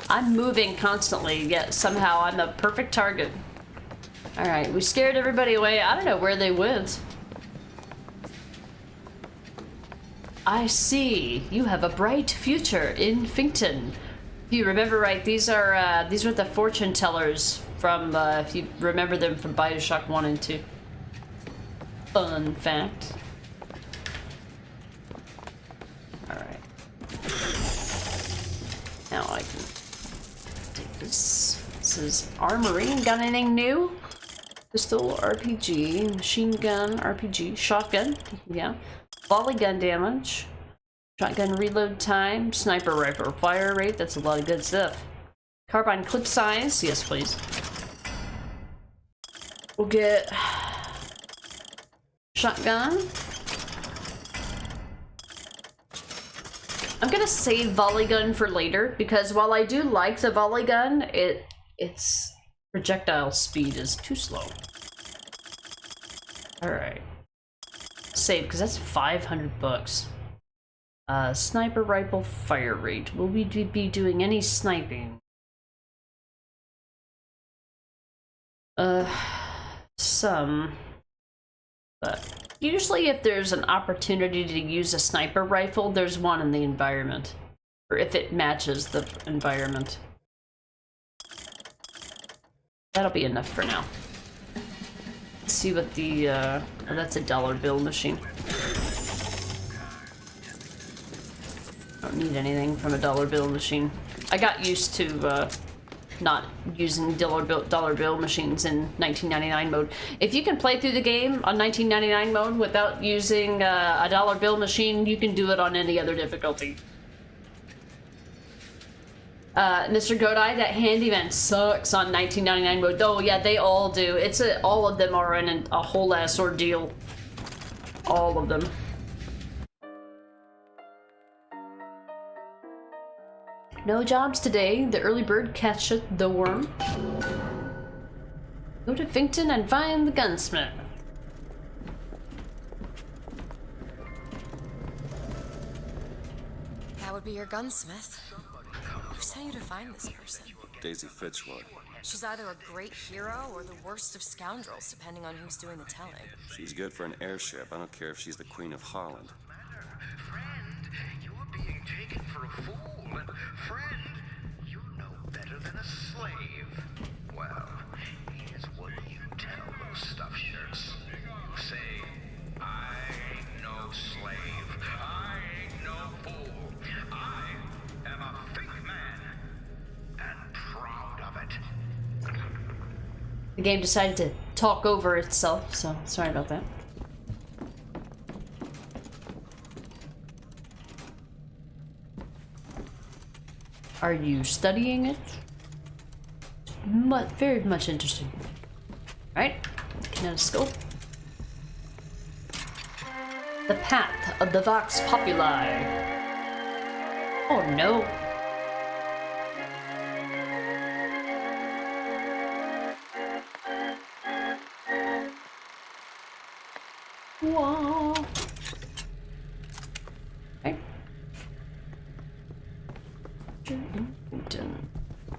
I'm moving constantly, yet somehow I'm a perfect target. Alright, we scared everybody away. I don't know where they went. I see. You have a bright future in Finkton. If you remember right, these were the fortune tellers from, if you remember them from Bioshock 1 and 2. Fun fact. Alright. Now I can take this. This is armory. Got anything new? Pistol, RPG, machine gun, RPG, shotgun, yeah. Volley gun damage. Shotgun reload time, sniper rifle fire rate, that's a lot of good stuff. Carbine clip size, yes please. We'll get shotgun. I'm gonna save volley gun for later because while I do like the volley gun, its projectile speed is too slow. Alright. Save, because that's 500 bucks. Sniper rifle fire rate. Will we be doing any sniping? Some. But usually if there's an opportunity to use a sniper rifle, there's one in the environment. Or if it matches the environment. That'll be enough for now. Let's see what the, oh, that's a dollar bill machine. Don't need anything from a dollar bill machine. I got used to not using dollar bill machines in 1999 mode. If you can play through the game on 1999 mode without using a dollar bill machine, you can do it on any other difficulty. Mr. Godai, that handyman sucks on 1999 mode. Oh yeah, they all do. All of them are in a whole ass ordeal. All of them. No jobs today. The early bird catcheth the worm. Go to Finkton and find the gunsmith. That would be your gunsmith. Who sent you to find this person? Daisy Fitzroy. She's either a great hero or the worst of scoundrels, depending on who's doing the telling. She's good for an airship. I don't care if she's the Queen of Holland. Friend, you are being taken for a fool. And friend, you know better than a slave. Well, here's what you tell those stuffed shirts. You say, I ain't no slave. I ain't no fool. I am a fake man. And proud of it. The game decided to talk over itself, so sorry about that. Are you studying it? Very much interesting. Alright, kinetoscope. The path of the Vox Populi. Oh no. Whoa. Okay.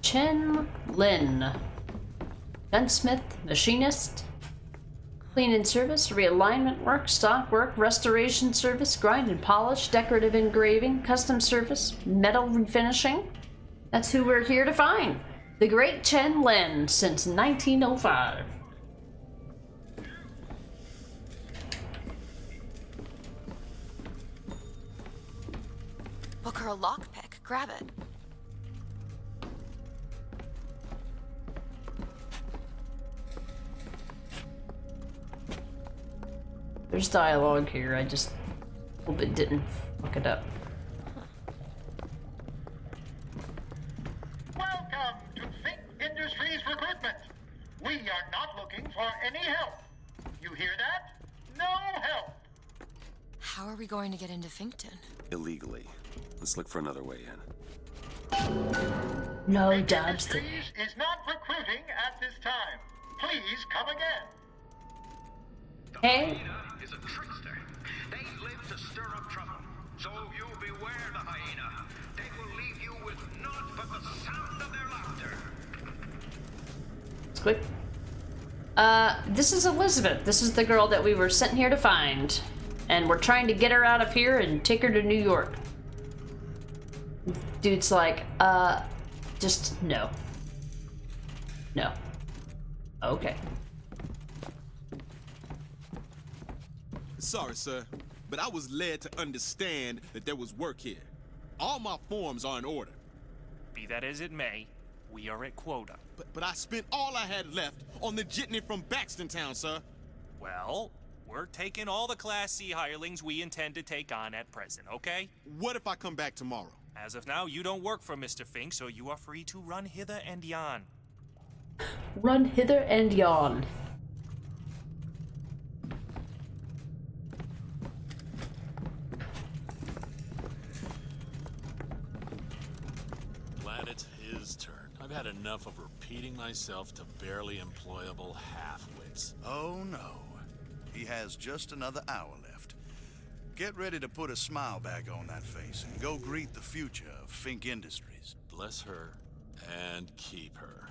Chen Lin. Gunsmith, machinist. Cleaning service, realignment work, stock work, restoration service, grind and polish, decorative engraving, custom service, metal refinishing. That's who we're here to find. The Great Chen Lin, since 1905. Book her a lockpick. Grab it. There's dialogue here, I just hope it didn't fuck it up. Welcome to Fink Industries Recruitment. We are not looking for any help. You hear that? No help. How are we going to get into Finkton? Illegally. Let's look for another way in. No Fink jobs there. Industries is not recruiting at this time. Please come again. Hey. Is a trickster. They live to stir up trouble. So you beware the hyena. They will leave you with naught but the sound of their laughter. It's quick. This is Elizabeth. This is the girl that we were sent here to find. And we're trying to get her out of here and take her to New York. Dude's like, just no. No. Okay. Sorry, sir, but I was led to understand that there was work here. All my forms are in order. Be that as it may, we are at quota. But I spent all I had left on the jitney from Baxton Town, sir. Well, we're taking all the Class C hirelings we intend to take on at present, okay? What if I come back tomorrow? As of now, you don't work for Mr. Fink, so you are free to run hither and yon. Run hither and yon. Glad it's his turn. I've had enough of repeating myself to barely employable half-wits. Oh no. He has just another hour left. Get ready to put a smile back on that face and go greet the future of Fink Industries. Bless her and keep her.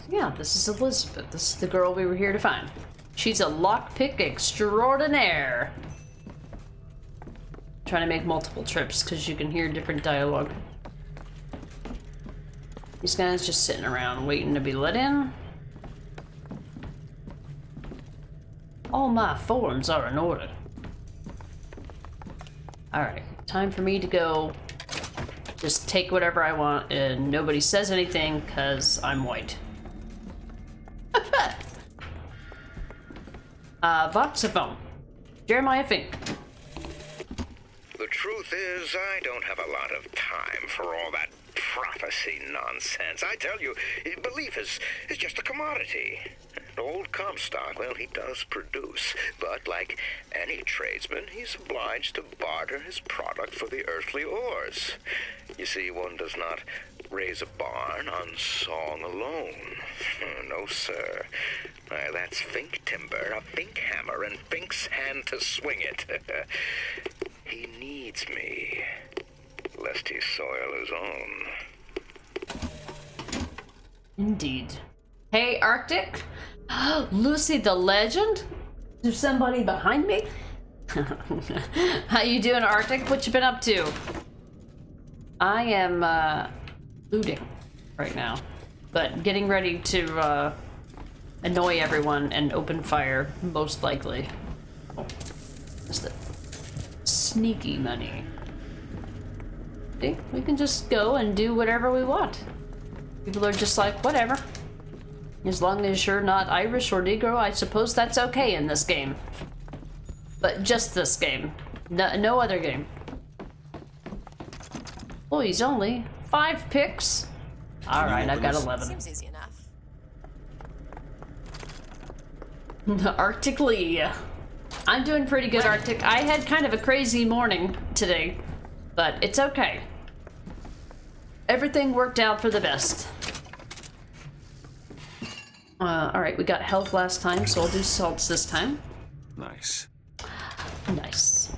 Yeah, this is Elizabeth. This is the girl we were here to find. She's a lockpick extraordinaire. Trying to make multiple trips because you can hear different dialogue. These guys just sitting around waiting to be let in. All my forms are in order. Alright, time for me to go just take whatever I want and nobody says anything because I'm white. Voxophone. Jeremiah Fink. The truth is, I don't have a lot of time for all that prophecy nonsense. I tell you, belief is just a commodity. Old Comstock, well, he does produce, but like any tradesman, he's obliged to barter his product for the earthly ores. You see, one does not raise a barn on song alone. No, sir. That's Fink timber, a Fink hammer, and Fink's hand to swing it. He needs me, lest he soil his own. Indeed. Hey, Arctic? Lucy the Legend? There's somebody behind me? How you doing, Arctic? What you been up to? I am, looting right now. But getting ready to, annoy everyone and open fire, most likely. Oh, what's the sneaky money? See, we can just go and do whatever we want. People are just like, whatever. As long as you're not Irish or Negro, I suppose that's okay in this game. But just this game. No other game. Boys only. 5 picks. Alright, I've got 11. Seems easy enough. Arctic Lee. I'm doing pretty good, Arctic. I had kind of a crazy morning today, but it's okay. Everything worked out for the best. Alright, we got health last time, so I'll do salts this time. Nice. Nice.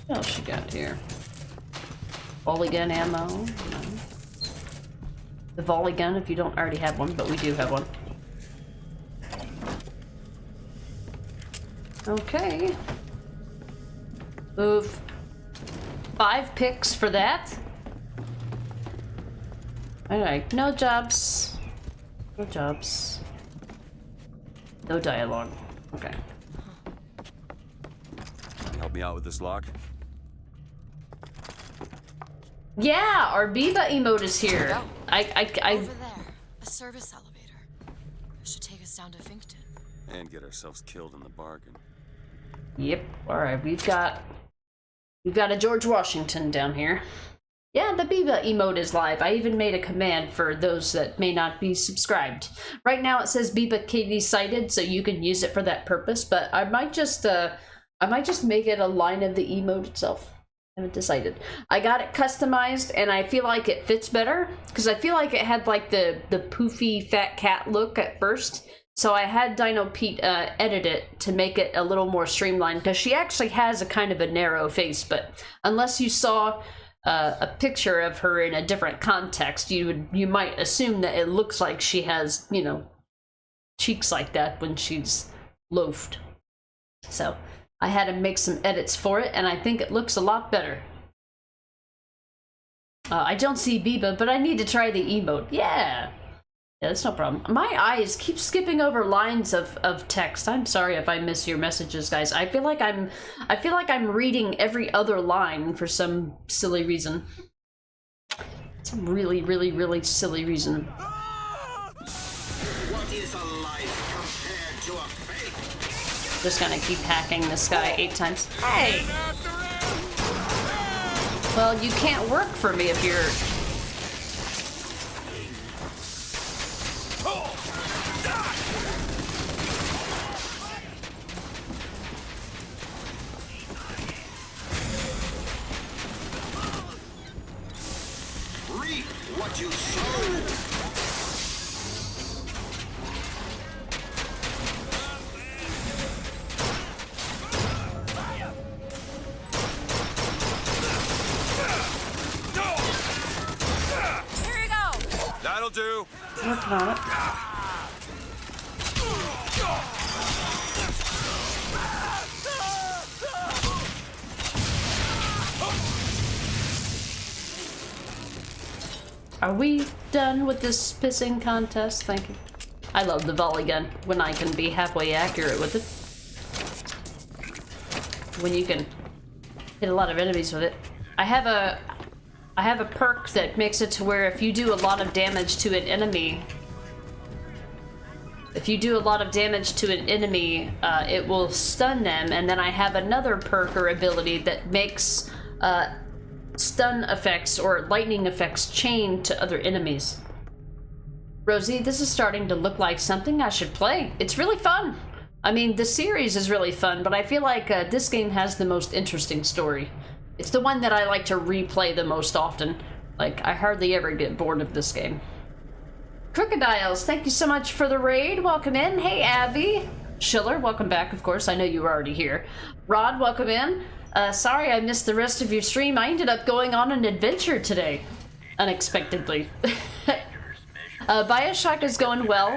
What else you got here? Volley gun ammo. No. The volley gun if you don't already have one, but we do have one. Okay. Move 5 picks for that. Alright, no jobs. No jobs. No dialogue. Okay. Can you help me out with this lock? Yeah, our Biba emote is here. I Over there, a service elevator. Should take us down to Finkton. And get ourselves killed in the bargain. Yep. Alright, we've got a George Washington down here. Yeah, the Biba emote is live. I even made a command for those that may not be subscribed. Right now it says Biba Katie cited, so you can use it for that purpose, but I might just make it a line of the emote itself. I haven't decided. I got it customized and I feel like it fits better because I feel like it had like the poofy fat cat look at first. So I had Dino Pete edit it to make it a little more streamlined because she actually has a kind of a narrow face, but unless you saw a picture of her in a different context, you might assume that it looks like she has, you know, cheeks like that when she's loafed. So I had to make some edits for it, and I think it looks a lot better. I don't see Biba, but I need to try the emote. Yeah, that's no problem. My eyes keep skipping over lines of text. I'm sorry if I miss your messages, guys. I feel like I'm reading every other line for some silly reason. Some really, really, really silly reason. What is a life compared to a fate? Just gonna keep hacking this guy 8 times. Hey! Well, you can't work for me if you're... Reap what you sow. Here you go. That'll do. Working on it. Are we done with this pissing contest? Thank you. I love the volley gun when I can be halfway accurate with it. When you can hit a lot of enemies with it. I have a perk that makes it to where if you do a lot of damage to an enemy, it will stun them, and then I have another perk or ability that makes stun effects or lightning effects chain to other enemies. Rosie, this is starting to look like something I should play. It's really fun. I mean, the series is really fun, but I feel like this game has the most interesting story. It's the one that I like to replay the most often. Like, I hardly ever get bored of this game. Crocodiles, thank you so much for the raid. Welcome in. Hey, Abby. Schiller, welcome back, of course. I know you were already here. Rod, welcome in. Sorry I missed the rest of your stream. I ended up going on an adventure today. Unexpectedly. Bioshock is going well.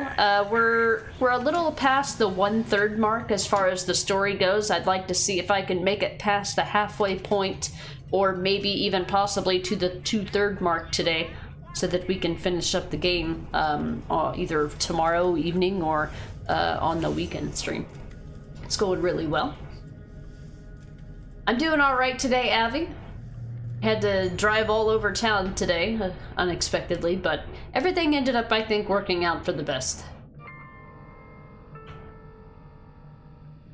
We're a little past the 1/3 mark as far as the story goes. I'd like to see if I can make it past the halfway point, or maybe even possibly to the 2/3 mark today, so that we can finish up the game either tomorrow evening or on the weekend stream. It's going really well. I'm doing all right today, Avi. Had to drive all over town today, unexpectedly, but everything ended up, I think, working out for the best.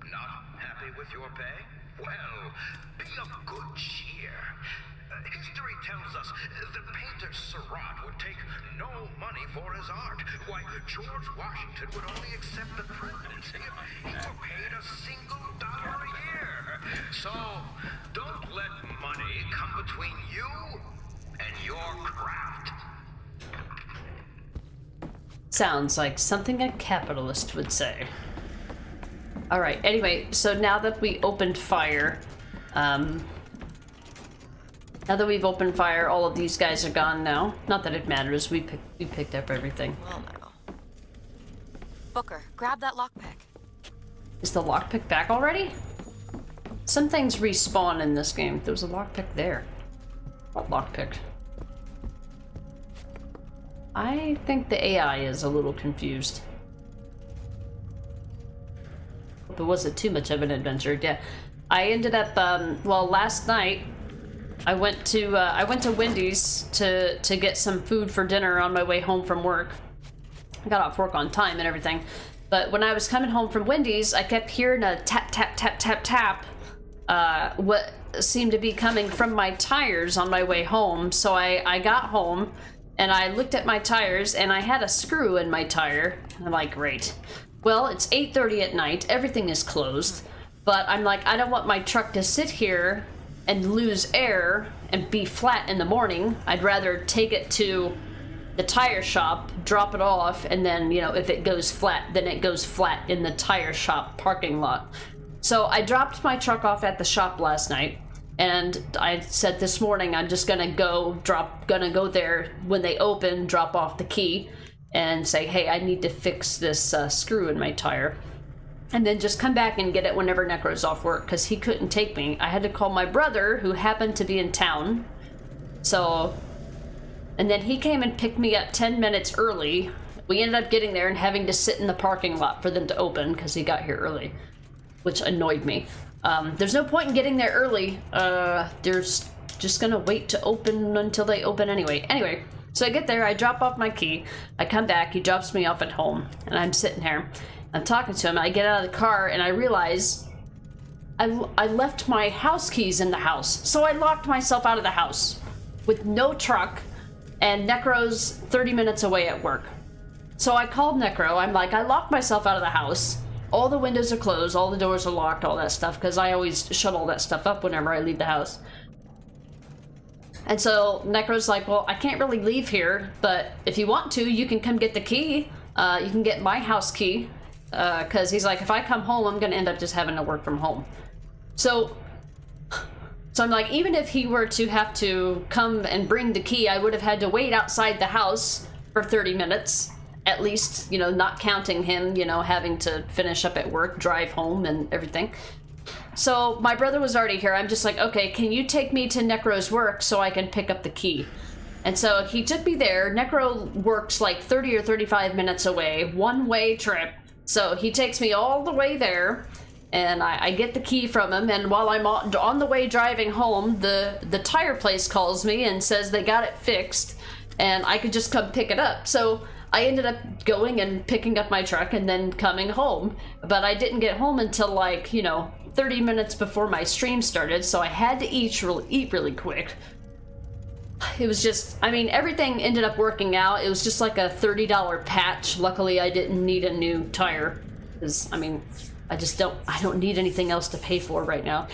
Not happy with your pay? Well, be of good cheer. History tells us the painter Surratt would take no money for his art. Why, George Washington would only accept the presidency if he were paid a single $1 a year. So, don't let money come between you and your craft. Sounds like something a capitalist would say. Alright, anyway, so now that we opened fire, Now that we've opened fire, all of these guys are gone now. Not that it matters. We picked up everything. Well, now. Booker, grab that lockpick. Is the lockpick back already? Some things respawn in this game. There was a lockpick there. What lockpick? I think the AI is a little confused. But was it too much of an adventure? Yeah. I ended up, well, last night, I went to Wendy's to get some food for dinner on my way home from work. I got off work on time and everything. But when I was coming home from Wendy's, I kept hearing a tap, tap, tap, tap, tap. What seemed to be coming from my tires on my way home. So I got home and I looked at my tires and I had a screw in my tire. I'm like, great. Well, it's 8:30 at night. Everything is closed. But I'm like, I don't want my truck to sit here and lose air and be flat in the morning. I'd rather take it to the tire shop, drop it off, and then, you know, if it goes flat, then it goes flat in the tire shop parking lot. So I dropped my truck off at the shop last night, and I said this morning I'm just gonna go there when they open, drop off the key, and say, hey, I need to fix this screw in my tire. And then just come back and get it whenever Necro's off work, because he couldn't take me. I had to call my brother, who happened to be in town. So, and then he came and picked me up 10 minutes early. We ended up getting there and having to sit in the parking lot for them to open, because he got here early, which annoyed me. There's no point in getting there early. There's just gonna wait to open until they open anyway. Anyway, so I get there, I drop off my key, I come back, he drops me off at home, and I'm sitting here. I'm talking to him, I get out of the car, and I realize I left my house keys in the house. So I locked myself out of the house with no truck, and Necro's 30 minutes away at work. So I called Necro, I'm like, I locked myself out of the house. All the windows are closed, all the doors are locked, all that stuff, because I always shut all that stuff up whenever I leave the house. And so Necro's like, well, I can't really leave here, but if you want to, you can come get the key. You can get my house key. Because he's like, if I come home, I'm going to end up just having to work from home. So I'm like, even if he were to have to come and bring the key, I would have had to wait outside the house for 30 minutes, at least, you know, not counting him, you know, having to finish up at work, drive home and everything. So my brother was already here. I'm just like, okay, can you take me to Necro's work so I can pick up the key? And so he took me there. Necro works like 30 or 35 minutes away, one-way trip. So he takes me all the way there, and I get the key from him, and while I'm on the way driving home, the tire place calls me and says they got it fixed, and I could just come pick it up. So I ended up going and picking up my truck and then coming home, but I didn't get home until, like, you know, 30 minutes before my stream started, so I had to eat really quick. It was just, I mean, everything ended up working out. It was just like a $30 patch. Luckily, I didn't need a new tire, because, I mean, I don't need anything else to pay for right now.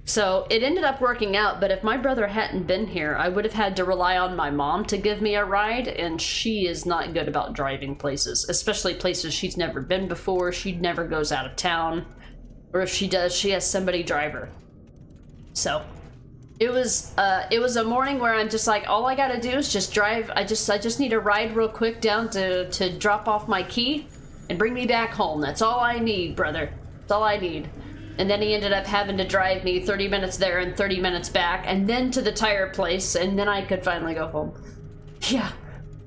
So it ended up working out, but if my brother hadn't been here, I would have had to rely on my mom to give me a ride, and she is not good about driving places, especially places she's never been before. She never goes out of town, or if she does, she has somebody drive her. So it was a morning where I'm just like, all I gotta do is just drive. I just need a ride real quick down to drop off my key and bring me back home. That's all I need, brother. That's all I need. And then he ended up having to drive me 30 minutes there and 30 minutes back, and then to the tire place, and then I could finally go home. Yeah,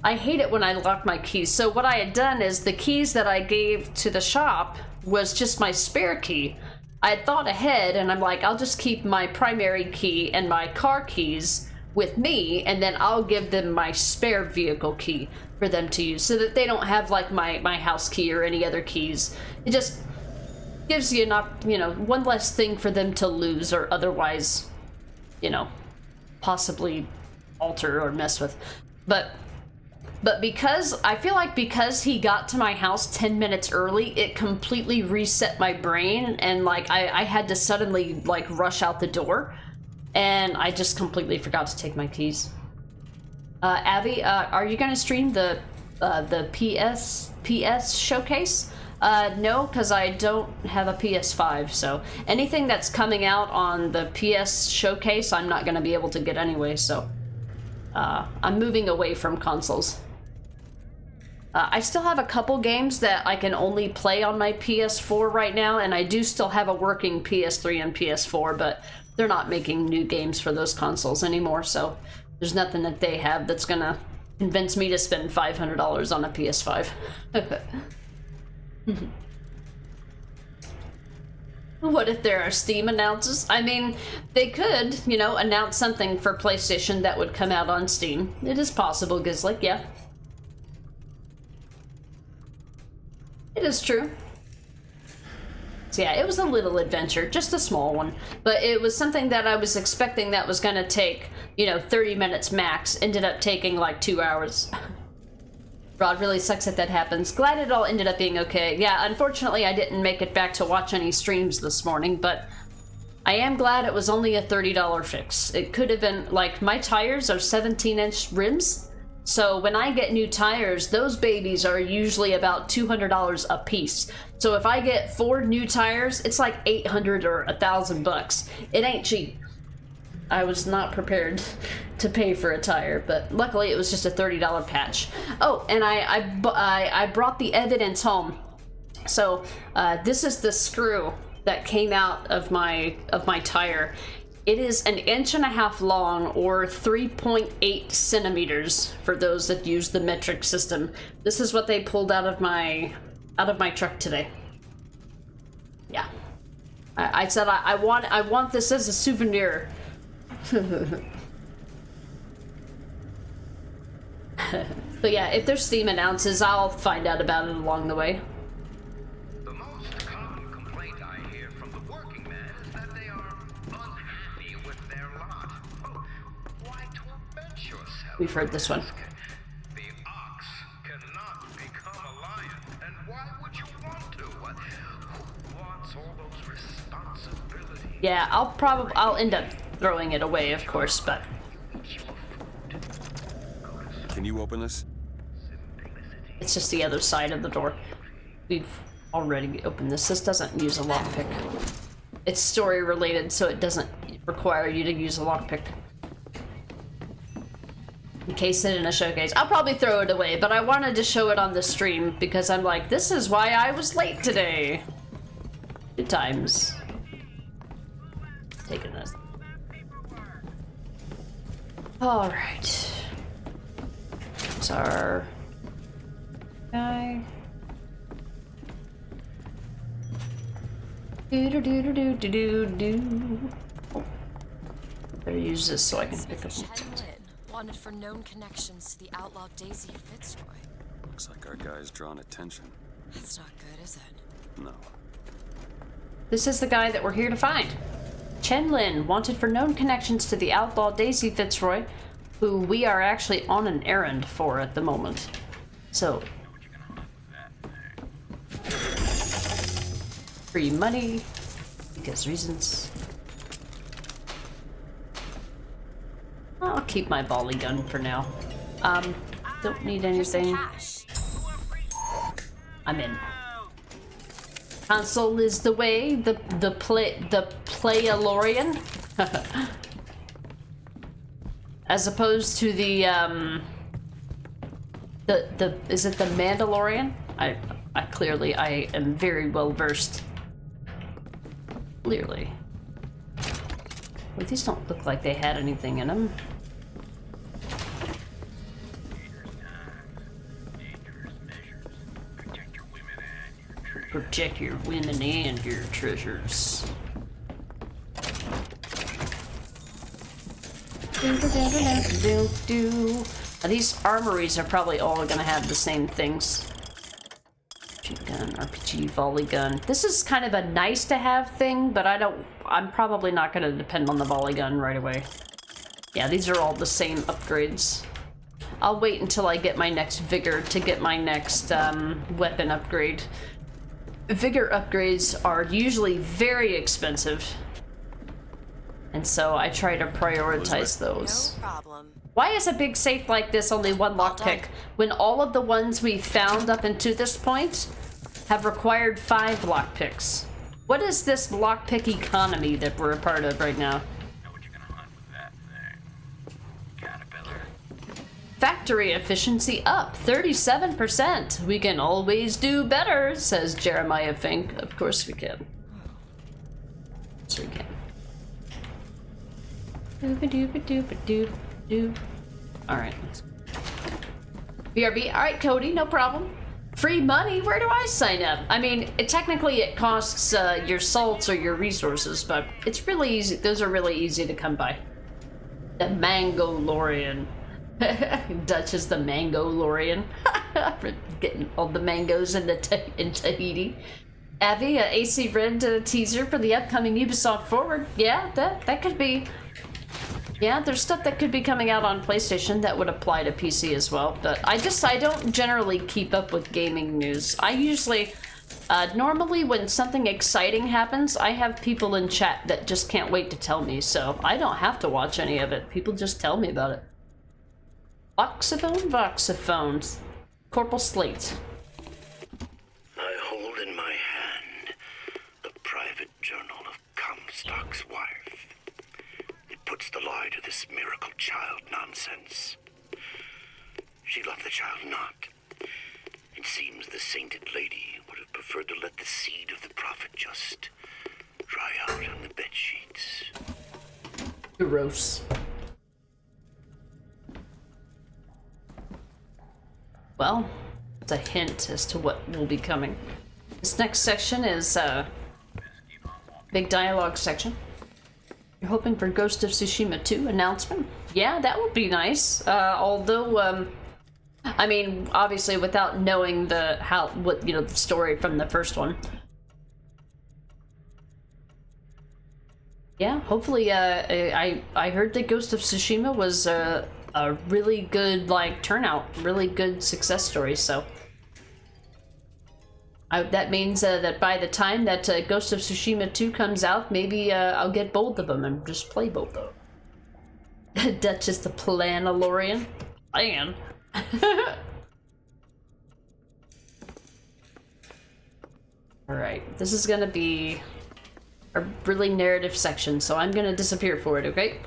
I hate it when I lock my keys. So what I had done is the keys that I gave to the shop was just my spare key. I had thought ahead, and I'm like, I'll just keep my primary key and my car keys with me, and then I'll give them my spare vehicle key for them to use, so that they don't have, like, my house key or any other keys. It just gives you one less thing for them to lose or otherwise, you know, possibly alter or mess with. But because I feel like because he got to my house 10 minutes early, it completely reset my brain, and like I had to suddenly like rush out the door, and I just completely forgot to take my keys. Abby, are you gonna stream the PS showcase? No, because I don't have a PS5, so anything that's coming out on the PS showcase, I'm not going to be able to get anyway, so I'm moving away from consoles. I still have a couple games that I can only play on my PS4 right now, and I do still have a working PS3 and PS4, but they're not making new games for those consoles anymore, so there's nothing that they have that's going to convince me to spend $500 on a PS5. What if there are Steam announces? I mean, they could, you know, announce something for PlayStation that would come out on Steam. It is possible, Gizlick, yeah. It is true. So yeah, it was a little adventure, just a small one. But it was something that I was expecting that was gonna take, you know, 30 minutes max. Ended up taking like 2 hours. Rod really sucks that that happens. Glad it all ended up being okay. Yeah, unfortunately I didn't make it back to watch any streams this morning, but I am glad it was only a $30 fix. It could have been, like, my tires are 17-inch rims, so when I get new tires, those babies are usually about $200 a piece. So if I get 4 new tires, it's like $800 or $1,000. It ain't cheap. I was not prepared to pay for a tire, but luckily it was just a $30 patch. Oh, and I brought the evidence home. So this is the screw that came out of my tire. It is 1.5 inches long, or 3.8 centimeters for those that use the metric system. This is what they pulled out of my truck today. Yeah, I said I want this as a souvenir. But yeah, if there's Steam announces, I'll find out about it along the way. The most common complaint I hear from the working men is that they are unhappy with their lot. Oh, why torment yourself? We've heard this one. The ox cannot become a lion, and why would you want to? Who wants all those responsibilities? Yeah, I'll end up throwing it away, of course, but... Can you open this? It's just the other side of the door. We've already opened this. This doesn't use a lockpick. It's story related, so it doesn't require you to use a lockpick. Encase it in a showcase. I'll probably throw it away, but I wanted to show it on the stream because I'm like, this is why I was late today. Good times. Taking this. Alright. It's our guy. Do. Oh. Better use this so I can pick up. Wanted for known connections to the outlaw Daisy Fitzroy. Looks like our guy's drawn attention. That's not good, is it? No. This is the guy that we're here to find. Chen Lin, wanted for known connections to the outlaw Daisy Fitzroy, who we are actually on an errand for at the moment. So, free money, because reasons. I'll keep my volley gun for now. Don't need anything. I'm in. Console is the way. The Playalorian, as opposed to the is it the Mandalorian? I clearly I am very well versed. Clearly. Well, these don't look like they had anything in them. Protect your women and your treasures. Now, these armories are probably all gonna have the same things. Gun, RPG, volley gun. This is kind of a nice to have thing, but I'm probably not gonna depend on the volley gun right away. Yeah, these are all the same upgrades. I'll wait until I get my next vigor to get my next weapon upgrade. Vigor upgrades are usually very expensive, and so I try to prioritize those. No problem. Why is a big safe like this only one lockpick when all of the ones we found up until this point have required 5 lockpicks. What is this lockpick economy that we're a part of right now? Factory efficiency up 37%. We can always do better, says Jeremiah Fink. Of course we can. Yes, we can. Dooba-dooba-dooba-doo-doo. Alright. BRB. Alright, Cody, no problem. Free money? Where do I sign up? I mean, technically it costs your salts or your resources, but it's really easy. Those are really easy to come by. The Mango Lorian. Dutch is the Mango Lorian. For getting all the mangoes in Tahiti. Avi, AC Red teaser for the upcoming Ubisoft Forward. Yeah, that could be. Yeah, there's stuff that could be coming out on PlayStation that would apply to PC as well. But I don't generally keep up with gaming news. I usually, normally when something exciting happens, I have people in chat that just can't wait to tell me. So I don't have to watch any of it. People just tell me about it. Voxophones. Corporal Slate. I hold in my hand the private journal of Comstock's wife. It puts the lie to this miracle child nonsense. She loved the child not. It seems the sainted lady would have preferred to let the seed of the prophet just dry out on the bed sheets. Gross. Well, it's a hint as to what will be coming. This next section is big dialogue section. You're hoping for Ghost of Tsushima 2 announcement? Yeah, that would be nice. Although, I mean, obviously, without knowing the story from the first one. Yeah, hopefully. I heard that Ghost of Tsushima was a really good turnout, really good success story. So that means that by the time that Ghost of Tsushima 2 comes out, maybe I'll get both of them and just play both of them. Dutch is the Planalorian. Plan. Alright, this is gonna be a really narrative section, so I'm gonna disappear for it, okay?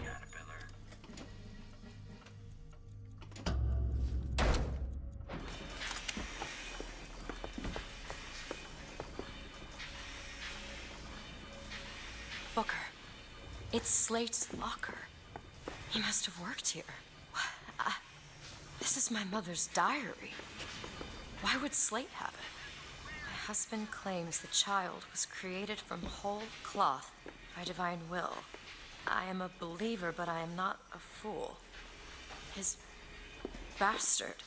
Booker, it's Slate's locker. He must have worked here. This is my mother's diary. Why would Slate have it? My husband claims the child was created from whole cloth by divine will. I am a believer, but I am not a fool. His bastard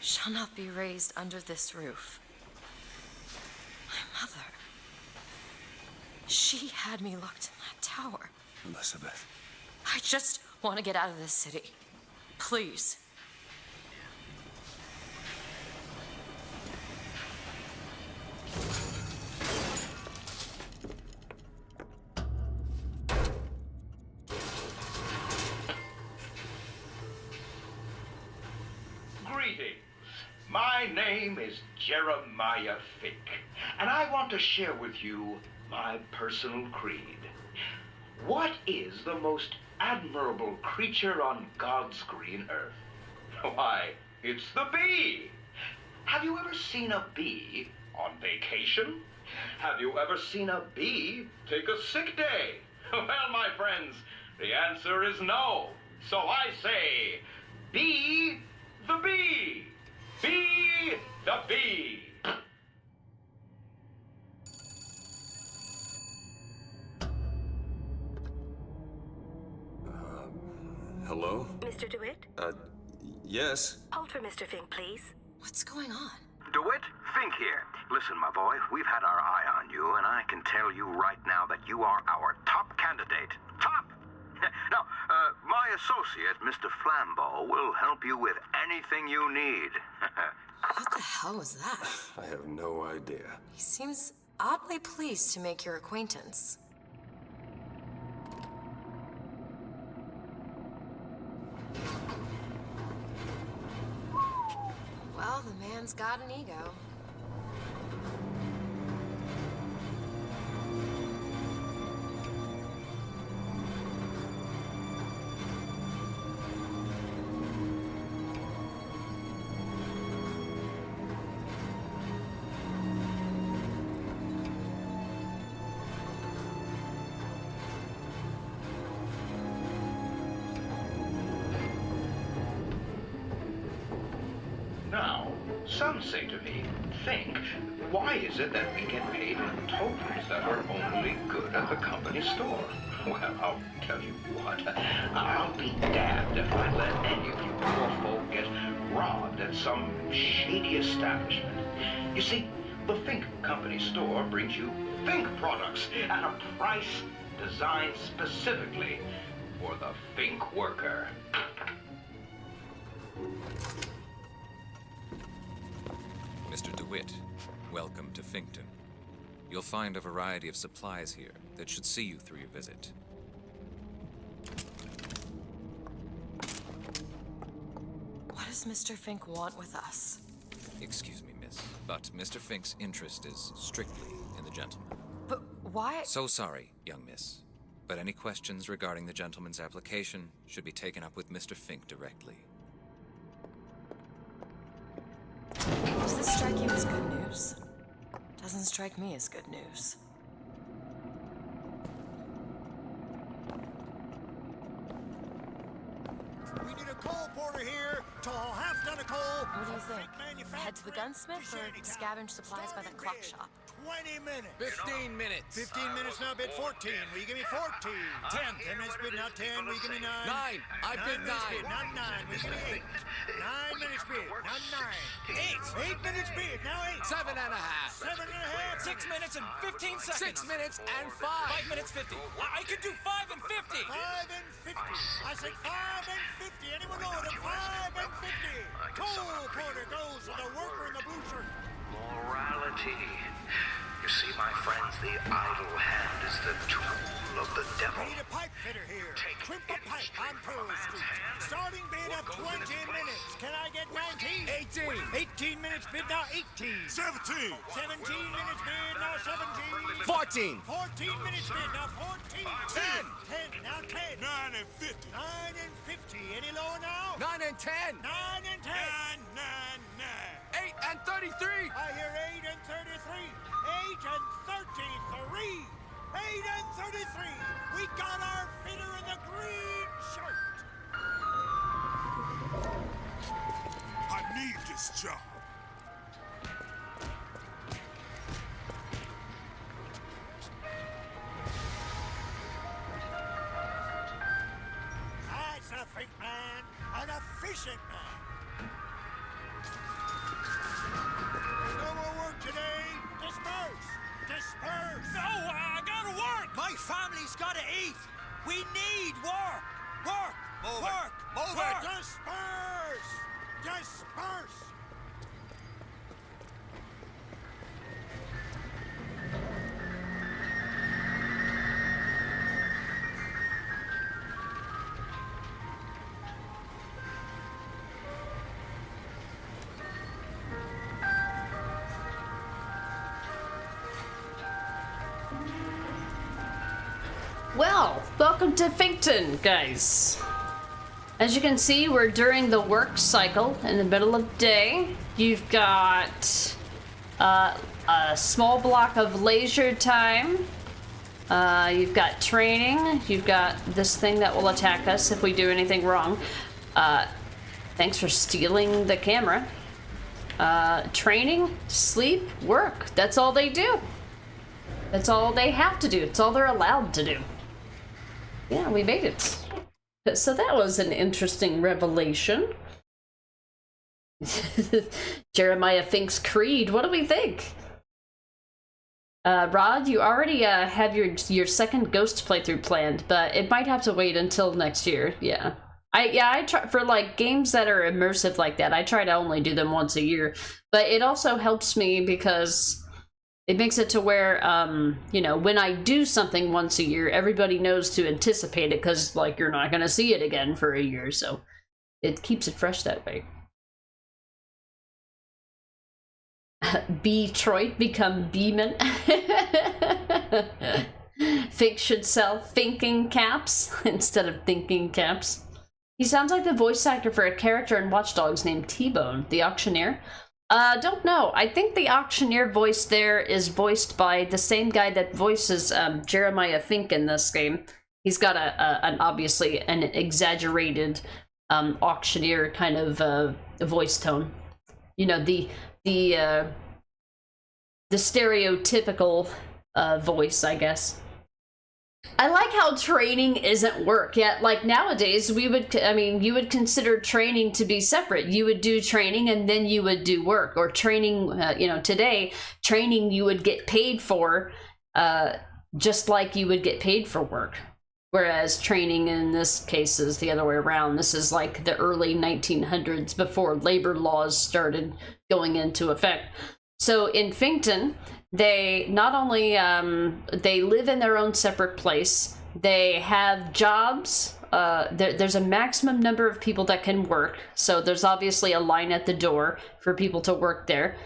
shall not be raised under this roof. My mother. She had me locked in that tower. Elizabeth. I just want to get out of this city. Please. Greetings. My name is Jeremiah Fink, and I want to share with you my personal creed. What is the most admirable creature on God's green earth? Why, it's the bee. Have you ever seen a bee on vacation? Have you ever seen a bee take a sick day? Well, my friends, the answer is no. So I say, be the bee. Be the bee. Hello? Mr. DeWitt? Yes? Hold for Mr. Fink, please. What's going on? DeWitt, Fink here. Listen, my boy, we've had our eye on you, and I can tell you right now that you are our top candidate. Top! Now, my associate, Mr. Flambeau, will help you with anything you need. What the hell was that? I have no idea. He seems oddly pleased to make your acquaintance. Well, the man's got an ego. Some say to me, think, why is it that we get paid in tokens that are only good at the company store? Well, I'll tell you what, I'll be damned if I let any of you poor folk get robbed at some shady establishment. You see, the Fink Company store brings you Fink products at a price designed specifically for the Fink worker. Mr. DeWitt, welcome to Finkton. You'll find a variety of supplies here that should see you through your visit. What does Mr. Fink want with us? Excuse me, miss, but Mr. Fink's interest is strictly in the gentleman. But why? So sorry, young miss, but any questions regarding the gentleman's application should be taken up with Mr. Fink directly. Does this strike you as good news? Doesn't strike me as good news. We need a coal porter here to haul half ton of coal. What do you think? Head to the gunsmith or scavenge supplies by the clock shop? 20 minutes. 15 minutes. 15 minutes now, bid 14. Will you give me 14? 10. 10 minutes bid, now 10. Will you give me 9? 9. I bid 9. Bid, not 9. Will you give me 8? 9 minutes bid, not 9. 8. 8 minutes bid, now 8. 7 and a half. 7 and a half. 6 minutes and 15 seconds. 6 minutes and 5. 5 minutes 50. I could do 5 and 50. 5 and 50. I said 5 and 50. Anyone know them? 5 and 50. Coal porter goes to the worker in the blue shirt. Morality. You see, my friends, the idle hand is the tool of the devil. We need a pipe fitter here. Crimp a pipe on Pearl Street. Starting bid of 20 minutes. Can I get 19? 18. 18 minutes bid, now 18. 17. 17 minutes bid, now 17. 14. 14 minutes bid, now 14. 10. 10, now 10. 9 and 50. 9 and 50. Any lower now? 9 and 10. 9 and 10. 9. 8 and 33. I hear 8 and 33. 8 and 33. 8 and 33. We got our fitter in the green shirt. I need this job. That's a Fink man, an efficient man. No more work today. Disperse. Disperse. No, I gotta work. My family's gotta eat. We need work. Work. Move work. it. Move work. it. Disperse. Disperse. Well, welcome to Finkton, guys. As you can see, we're during the work cycle in the middle of day. You've got a small block of leisure time. You've got training. You've got this thing that will attack us if we do anything wrong. Thanks for stealing the camera. Training, sleep, work. That's all they do. That's all they have to do. It's all they're allowed to do. Yeah, we made it. So that was an interesting revelation. Jeremiah Fink's Creed. What do we think? Rod, you already have your second Ghost playthrough planned, but it might have to wait until next year. Yeah. I try for like games that are immersive like that. I try to only do them once a year, but it also helps me because it makes it to where, you know, when I do something once a year, everybody knows to anticipate it because, like, you're not going to see it again for a year, so it keeps it fresh that way. Detroit become Beeman. Fink should sell thinking caps instead of thinking caps. He sounds like the voice actor for a character in Watch Dogs named T-Bone, the auctioneer. Don't know. I think the auctioneer voice there is voiced by the same guy that voices Jeremiah Fink in this game. He's got an obviously an exaggerated auctioneer kind of voice tone. you know, the stereotypical voice, I guess. I like how training isn't work yet. Like nowadays, you would consider training to be separate. You would do training and then you would do work, or training, today, training you would get paid for, just like you would get paid for work. Whereas training in this case is the other way around. This is like the early 1900s, before labor laws started going into effect. So in Finkton, they not only they live in their own separate place, they have jobs. There's a maximum number of people that can work, so there's obviously a line at the door for people to work there.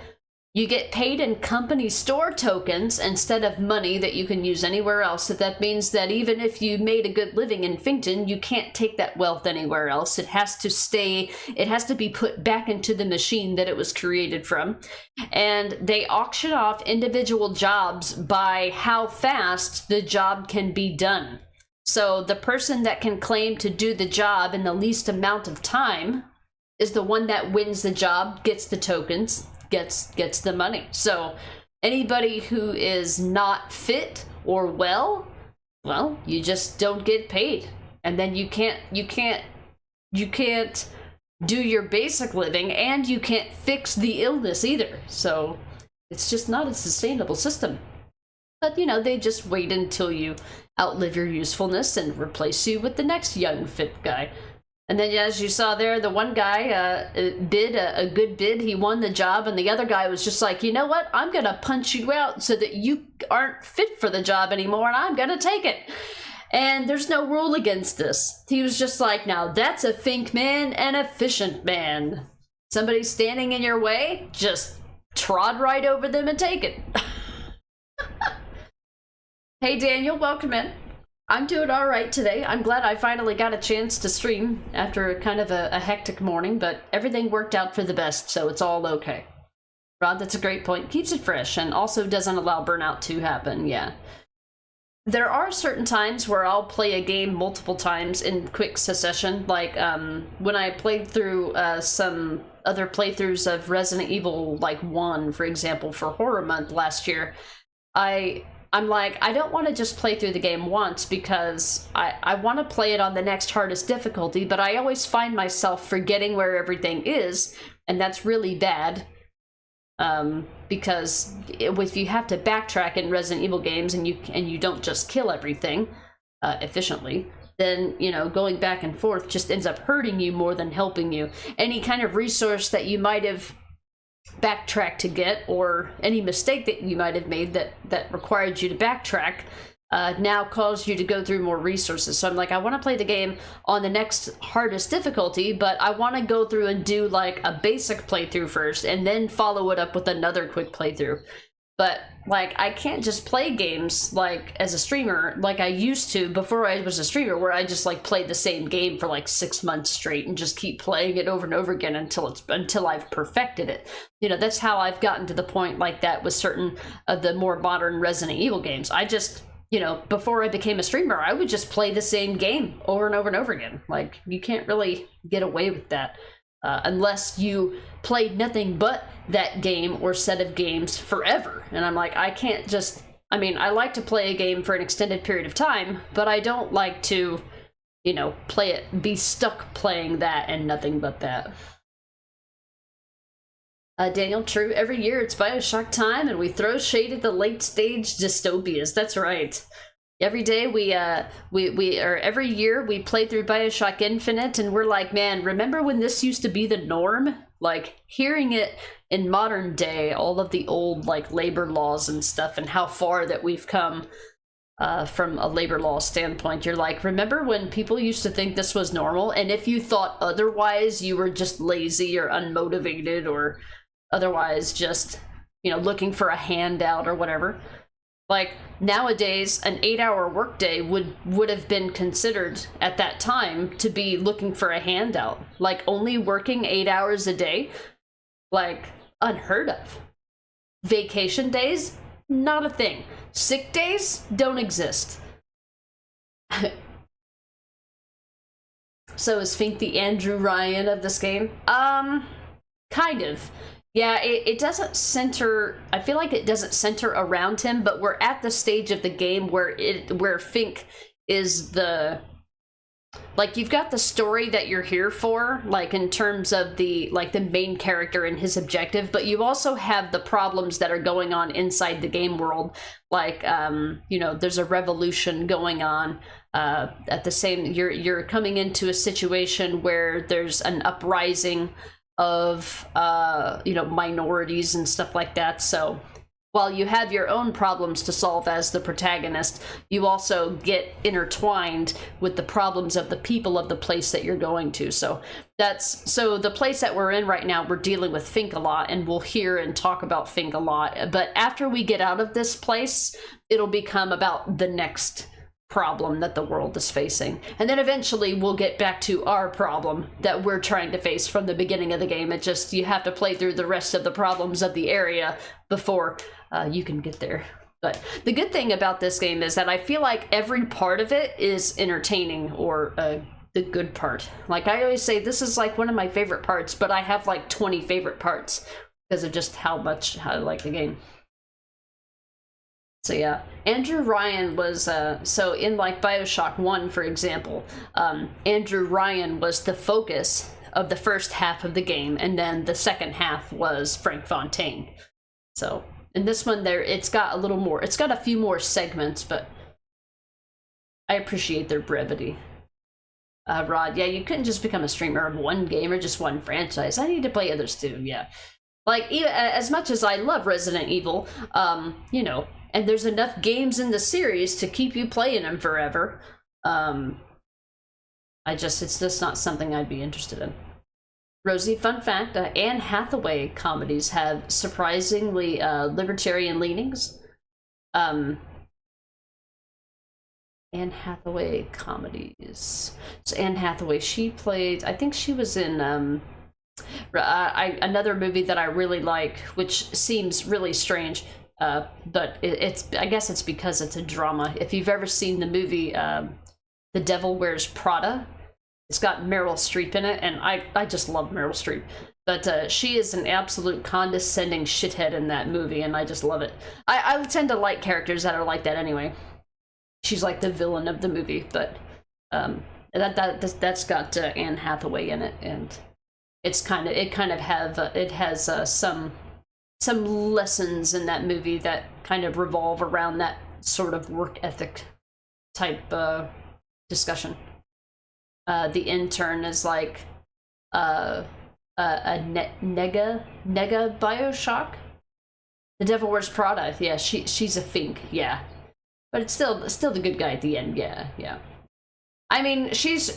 You get paid in company store tokens instead of money that you can use anywhere else. So that means that even if you made a good living in Finkton, you can't take that wealth anywhere else. It has to be put back into the machine that it was created from. And they auction off individual jobs by how fast the job can be done. So the person that can claim to do the job in the least amount of time is the one that wins the job, gets the tokens, gets the money. So anybody who is not fit or well, you just don't get paid, and then you can't do your basic living, and you can't fix the illness either. So it's just not a sustainable system. But they just wait until you outlive your usefulness and replace you with the next young fit guy. And then, as you saw there, the one guy bid a good bid. He won the job, and the other guy was just like, you know what? I'm going to punch you out so that you aren't fit for the job anymore, and I'm going to take it. And there's no rule against this. He was just like, now that's a Fink man, an efficient man. Somebody standing in your way, just trod right over them and take it. Hey, Daniel, welcome in. I'm doing all right today. I'm glad I finally got a chance to stream after kind of a hectic morning, but everything worked out for the best, so it's all okay. Rod, that's a great point. Keeps it fresh and also doesn't allow burnout to happen, yeah. There are certain times where I'll play a game multiple times in quick succession, like when I played through some other playthroughs of Resident Evil, like 1, for example, for Horror Month last year. I'm like, I don't want to just play through the game once, because I want to play it on the next hardest difficulty, but I always find myself forgetting where everything is, and that's really bad. Because if you have to backtrack in Resident Evil games and you don't just kill everything efficiently, then going back and forth just ends up hurting you more than helping you. Any kind of resource that you might have backtrack to get, or any mistake that you might have made that required you to backtrack, now caused you to go through more resources. So I'm like, I want to play the game on the next hardest difficulty, but I want to go through and do like a basic playthrough first and then follow it up with another quick playthrough. But like, I can't just play games like as a streamer like I used to before I was a streamer, where I just like played the same game for like 6 months straight and just keep playing it over and over again until I've perfected it. That's how I've gotten to the point like that with certain of the more modern Resident Evil games. I just, before I became a streamer, I would just play the same game over and over and over again. Like, you can't really get away with that unless you played nothing but that game or set of games forever. And I'm like, I can't just, I like to play a game for an extended period of time, but I don't like to, play it, be stuck playing that and nothing but that. Daniel, true. Every year it's Bioshock time, and we throw shade at the late stage dystopias. That's right. Every day every year we play through Bioshock Infinite, and we're like, man, remember when this used to be the norm? Like, hearing it in modern day, all of the old like labor laws and stuff, and how far that we've come from a labor law standpoint. You're like, remember when people used to think this was normal, and if you thought otherwise, you were just lazy or unmotivated or otherwise just, looking for a handout or whatever. Like, nowadays, an 8-hour workday would have been considered at that time to be looking for a handout. Like, only working 8 hours a day, like, unheard of. Vacation days, not a thing. Sick days don't exist. So is Fink the Andrew Ryan of this game? Kind of. Yeah, it doesn't center. I feel like it doesn't center around him, but we're at the stage of the game where Fink is the, like, you've got the story that you're here for, like in terms of the main character and his objective, but you also have the problems that are going on inside the game world. Like, you know, there's a revolution going on. At the same, you're coming into a situation where there's an uprising of you know, minorities and stuff like that. So while you have your own problems to solve as the protagonist, you also get intertwined with the problems of the people of the place that you're going to. So the place that we're in right now, we're dealing with Fink a lot, and we'll hear and talk about Fink a lot. But after we get out of this place, it'll become about the next problem that the world is facing, and then eventually we'll get back to our problem that we're trying to face from the beginning of the game. It just, you have to play through the rest of the problems of the area before you can get there. But the good thing about this game is that I feel like every part of it is entertaining, or the good part. Like, I always say this is like one of my favorite parts, but I have like 20 favorite parts because of just how much I like the game. So yeah, Andrew Ryan was, so in like Bioshock 1, for example, Andrew Ryan was the focus of the first half of the game, and then the second half was Frank Fontaine. So in this one there, it's got a little more, it's got a few more segments, but I appreciate their brevity. Rod, yeah, you couldn't just become a streamer of one game or just one franchise. I need to play others too, yeah. Like, even as much as I love Resident Evil, you know, and there's enough games in the series to keep you playing them forever. It's just not something I'd be interested in. Rosie, fun fact, Anne Hathaway comedies have surprisingly libertarian leanings. Anne Hathaway comedies. So Anne Hathaway, she played, I think she was in another movie that I really like, which seems really strange. But it's, I guess it's because it's a drama. If you've ever seen the movie The Devil Wears Prada, it's got Meryl Streep in it, and I just love Meryl Streep. But she is an absolute condescending shithead in that movie, and I just love it. I tend to like characters that are like that anyway. She's like the villain of the movie, but that's got Anne Hathaway in it, and it has some lessons in that movie that kind of revolve around that sort of work ethic type discussion. The Intern is like a nega Bioshock. The Devil Wears Prada, yeah, she's a Fink, yeah, but it's still the good guy at the end, yeah. I mean, she's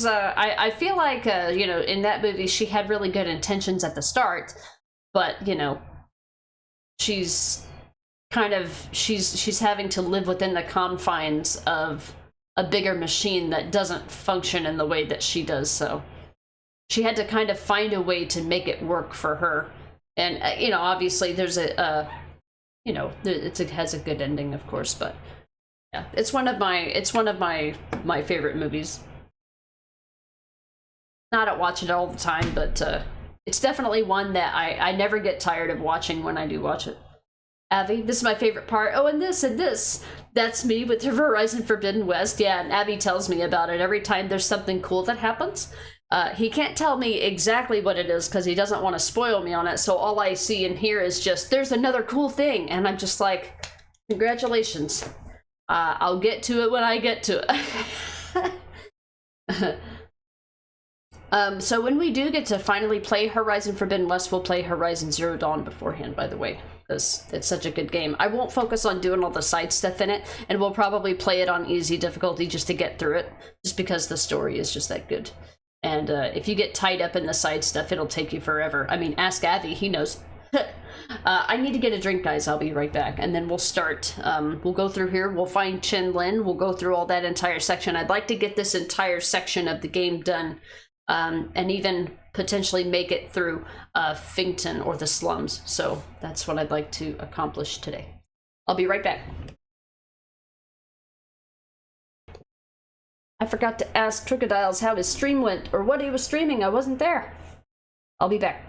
I feel like you know, in that movie she had really good intentions at the start, but you know, she's having to live within the confines of a bigger machine that doesn't function in the way that she does, so she had to kind of find a way to make it work for her. And you know, obviously there's you know, it has a good ending, of course, but yeah, it's one of my favorite movies. Not at watch it all the time, but it's definitely one that I never get tired of watching when I do watch it. Abby, this is my favorite part. Oh, and this. That's me with Horizon Forbidden West. Yeah, and Abby tells me about it every time there's something cool that happens. He can't tell me exactly what it is because he doesn't want to spoil me on it, so all I see and hear is just, there's another cool thing, and I'm just like, congratulations. I'll get to it when I get to it. So when we do get to finally play Horizon Forbidden West, we'll play Horizon Zero Dawn beforehand, by the way, because it's such a good game. I won't focus on doing all the side stuff in it, and we'll probably play it on easy difficulty just to get through it, just because the story is just that good. And if you get tied up in the side stuff, it'll take you forever. I mean, ask Avi, he knows. I need to get a drink, guys. I'll be right back. And then we'll start. We'll go through here. We'll find Chen Lin. We'll go through all that entire section. I'd like to get this entire section of the game done. And even potentially make it through Finkton or the slums. So that's what I'd like to accomplish today. I'll be right back. I forgot to ask Crocodiles how his stream went or what he was streaming. I wasn't there. I'll be back.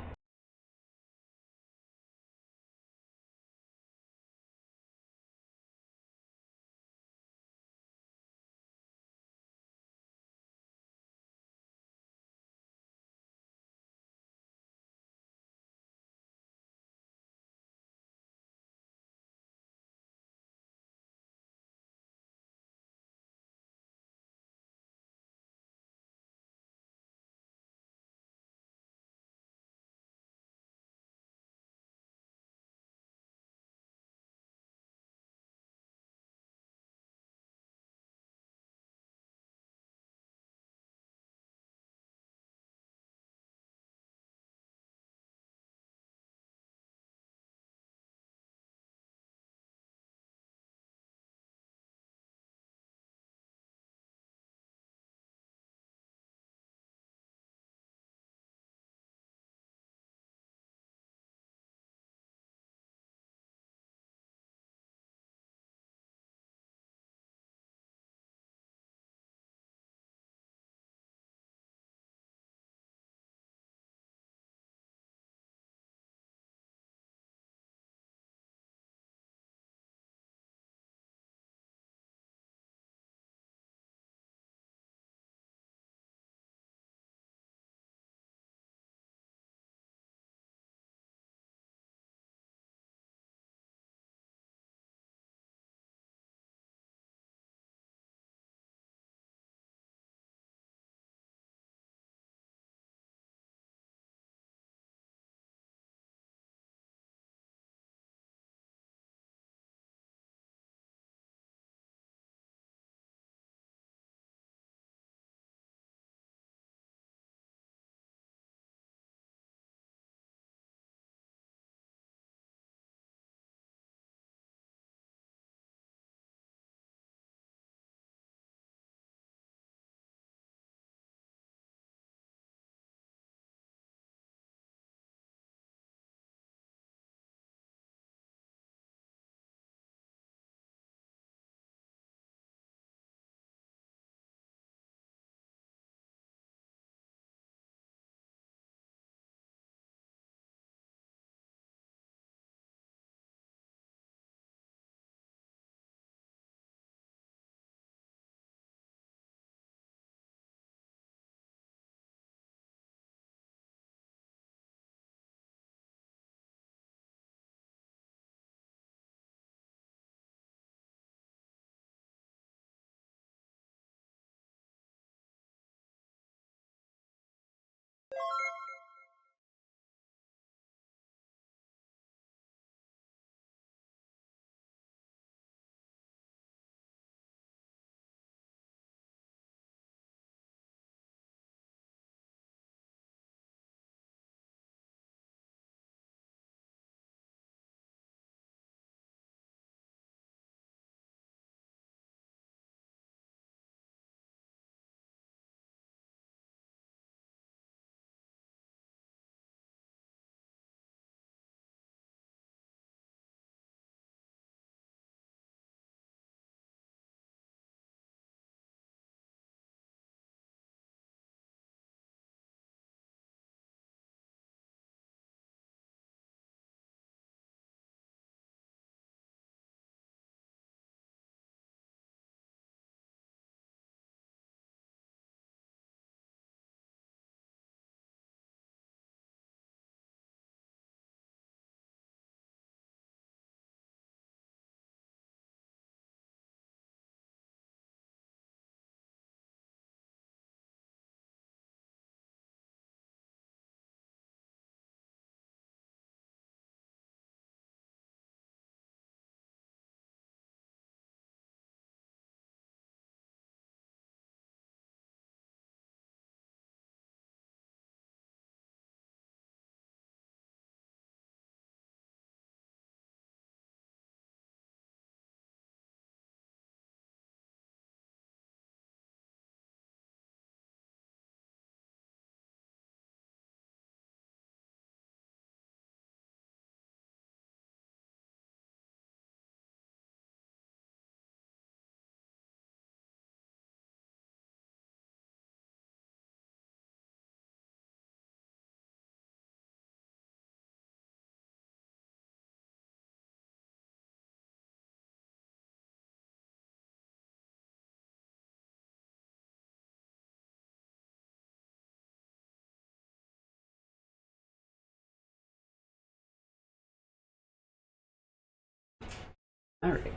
Alright.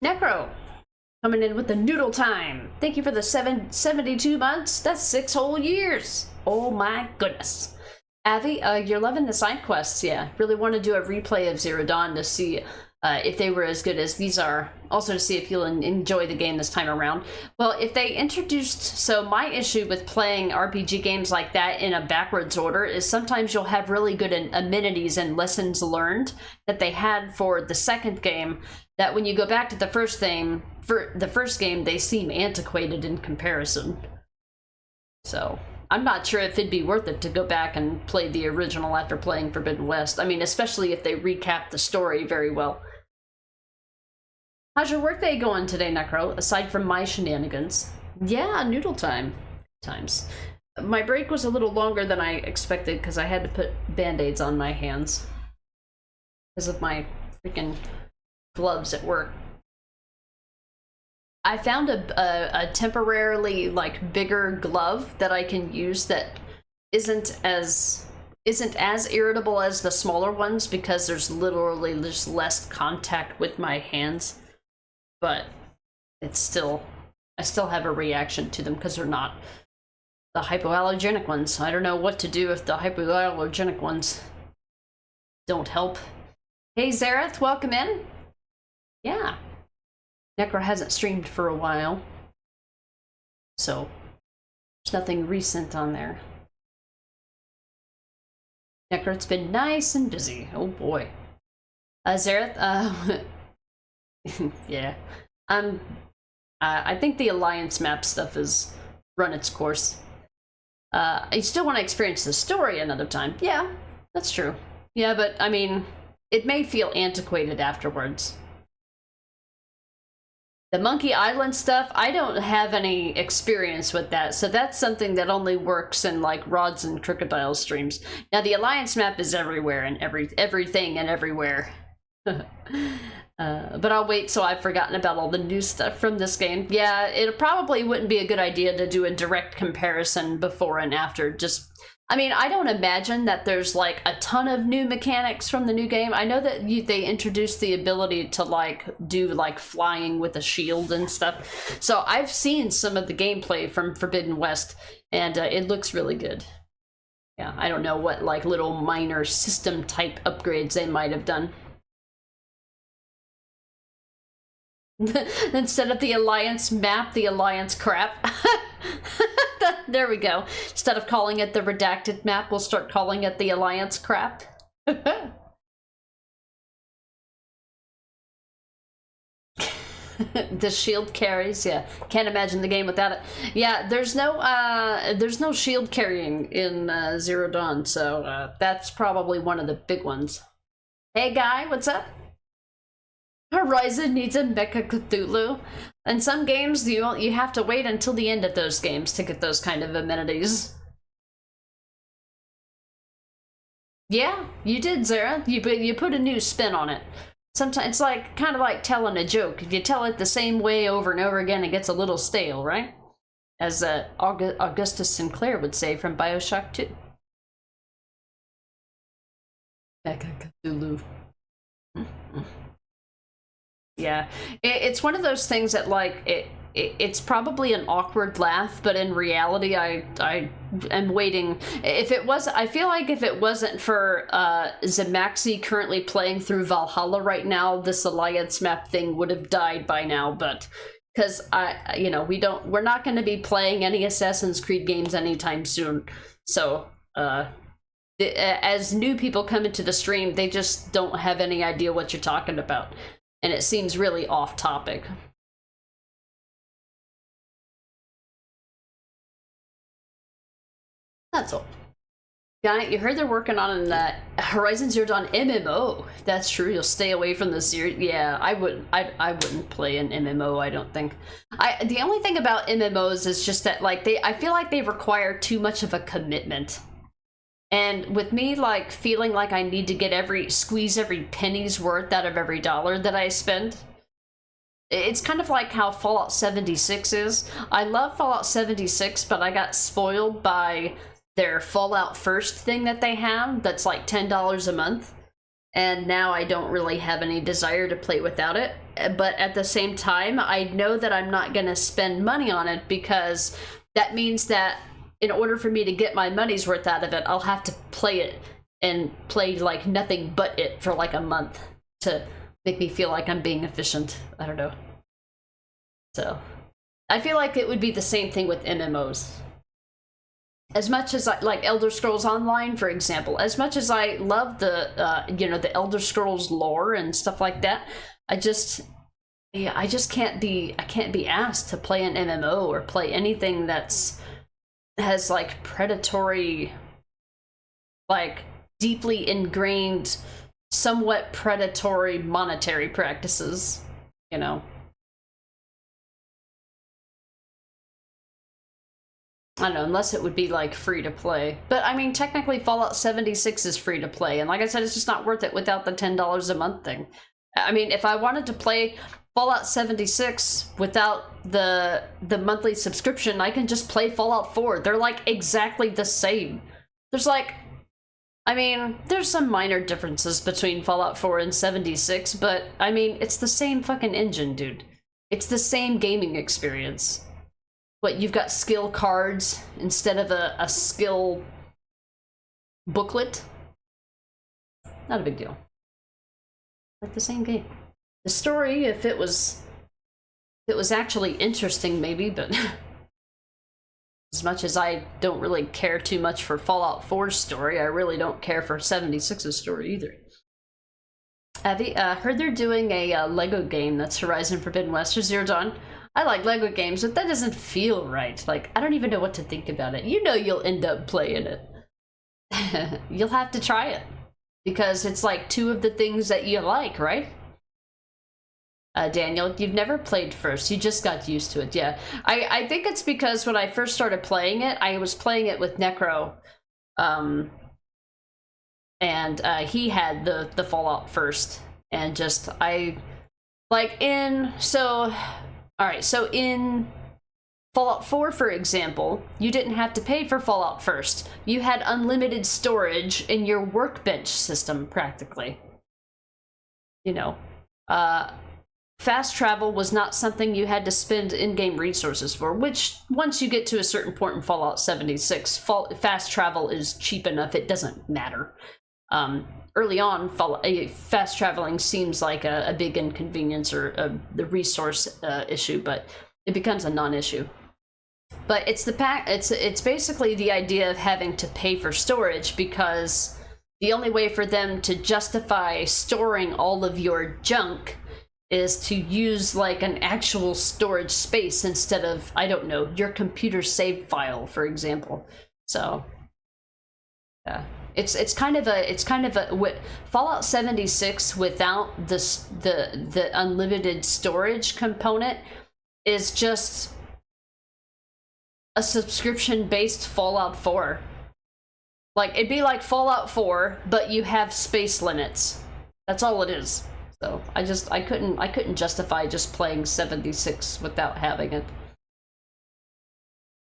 Necro, coming in with the noodle time. Thank you for the 72 months. That's 6 whole years. Oh my goodness. Avi, you're loving the side quests, yeah. Really want to do a replay of Zero Dawn to see if they were as good as these are. Also to see if you'll enjoy the game this time around. Well, if they introduced... So my issue with playing RPG games like that in a backwards order is sometimes you'll have really good amenities and lessons learned that they had for the second game, that when you go back to the first game, they seem antiquated in comparison. So... I'm not sure if it'd be worth it to go back and play the original after playing Forbidden West. I mean, especially if they recap the story very well. How's your workday going today, Necro, aside from my shenanigans? Yeah, noodle time. Times. My break was a little longer than I expected because I had to put band-aids on my hands because of my freaking gloves at work. I found a temporarily like bigger glove that I can use that isn't as irritable as the smaller ones because there's literally just less contact with my hands, but it's still, I still have a reaction to them because they're not the hypoallergenic ones. I don't know what to do if the hypoallergenic ones don't help. Hey Zareth, welcome in. Yeah. Necro hasn't streamed for a while, so there's nothing recent on there. Necro's been nice and busy. Oh boy. Zareth, yeah. I think the Alliance map stuff has run its course. I still want to experience the story another time. Yeah, that's true. Yeah, but I mean, it may feel antiquated afterwards. The Monkey Island stuff, I don't have any experience with that, so that's something that only works in like Rods and Crocodile streams. Now the Alliance map is everywhere and everything and everywhere. But I'll wait till I've forgotten about all the new stuff from this game. Yeah, it probably wouldn't be a good idea to do a direct comparison before and after. Just, I mean, I don't imagine that there's like a ton of new mechanics from the new game. I know that they introduced the ability to like do like flying with a shield and stuff. So I've seen some of the gameplay from Forbidden West and it looks really good. Yeah, I don't know what like little minor system type upgrades they might have done. Instead of the Alliance map, the Alliance crap. There we go. Instead of calling it the redacted map, we'll start calling it the Alliance crap. The shield carries, yeah. Can't imagine the game without it. Yeah, there's no shield carrying in Zero Dawn, so that's probably one of the big ones. Hey guy, what's up? Horizon needs a Mecha Cthulhu. In some games, you have to wait until the end of those games to get those kind of amenities. Yeah, you did, Zara. You put a new spin on it. Sometimes it's like kind of like telling a joke. If you tell it the same way over and over again, it gets a little stale, right? As Augustus Sinclair would say from Bioshock 2. Mecha Cthulhu. Yeah, it's one of those things that like it's probably an awkward laugh, but in reality, I am waiting. If it was, I feel like if it wasn't for Zemaxi currently playing through Valhalla right now, this Alliance map thing would have died by now. But because we're not going to be playing any Assassin's Creed games anytime soon, so as new people come into the stream, they just don't have any idea what you're talking about. And it seems really off topic. That's all. Got it. You heard they're working on Horizon Zero Dawn MMO. That's true. You'll stay away from the series. Yeah, I wouldn't play an MMO. I don't think. The only thing about MMOs is just that like I feel like they require too much of a commitment. And with me, like, feeling like I need to squeeze every penny's worth out of every dollar that I spend, it's kind of like how Fallout 76 is. I love Fallout 76, but I got spoiled by their Fallout First thing that they have that's like $10 a month. and now I don't really have any desire to play without it. But at the same time, I know that I'm not going to spend money on it, because that means that in order for me to get my money's worth out of it, I'll have to play it and play like nothing but it for like a month to make me feel like I'm being efficient. I don't know. So I feel like it would be the same thing with MMOs. As much as I like Elder Scrolls Online, for example, as much as I love the the Elder Scrolls lore and stuff like that, I can't be asked to play an MMO or play anything has like predatory, like deeply ingrained, somewhat predatory monetary practices, you know. I don't know, unless it would be like free to play. But I mean, technically Fallout 76 is free to play, and like I said, it's just not worth it without the $10 a month thing. I mean, if I wanted to play Fallout 76 without the monthly subscription, I can just play Fallout 4. They're like exactly the same. There's like, I mean, there's some minor differences between Fallout 4 and 76, but I mean, it's the same fucking engine, dude. It's the same gaming experience. What, you've got skill cards instead of a skill booklet? Not a big deal. Like the same game. The story, if it was actually interesting, maybe, but as much as I don't really care too much for Fallout 4's story, I really don't care for 76's story either. Have you heard they're doing a Lego game that's Horizon Forbidden West or Zero Dawn? I like Lego games, but that doesn't feel right. Like, I don't even know what to think about it. You know you'll end up playing it. You'll have to try it. Because it's like two of the things that you like, right? Daniel, you've never played first. You just got used to it, yeah. I think it's because when I first started playing it, I was playing it with Necro. And he had the Fallout first. And just, Alright, so in Fallout 4, for example, you didn't have to pay for Fallout first. You had unlimited storage in your workbench system, practically. You know, fast travel was not something you had to spend in-game resources for, which, once you get to a certain point in Fallout 76, fast travel is cheap enough, it doesn't matter. Early on, fast traveling seems like a big inconvenience or the resource issue, but it becomes a non-issue. But it's basically the idea of having to pay for storage, because the only way for them to justify storing all of your junk is to use like an actual storage space instead of, I don't know, your computer save file, for example. So yeah. It's kind of a Fallout 76 without the unlimited storage component is just a subscription-based Fallout 4. Like, it'd be like Fallout 4, but you have space limits. That's all it is. So I couldn't justify just playing 76 without having it.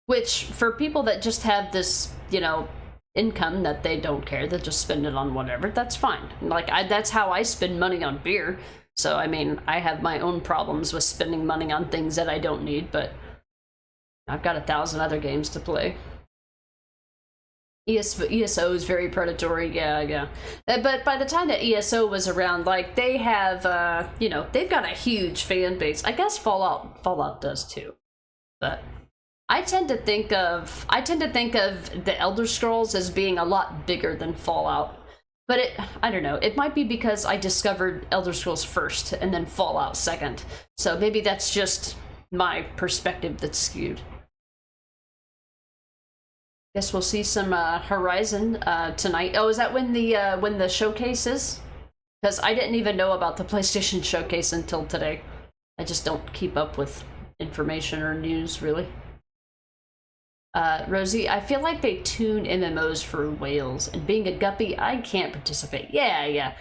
Which, for people that just have this, you know, income that they don't care, they'll just spend it on whatever, that's fine. Like, that's how I spend money on beer. So, I mean, I have my own problems with spending money on things that I don't need, but I've got 1,000 other games to play. ESO is very predatory, yeah. But by the time that ESO was around, like, they have, you know, they've got a huge fan base. I guess Fallout does too. But I tend to think of the Elder Scrolls as being a lot bigger than Fallout. But I don't know, it might be because I discovered Elder Scrolls first and then Fallout second. So maybe that's just my perspective that's skewed. Guess we'll see some Horizon tonight. Oh, is that when the showcase is? Because I didn't even know about the PlayStation showcase until today. I just don't keep up with information or news, really. Rosie, I feel like they tune MMOs for whales, and being a guppy, I can't participate. Yeah.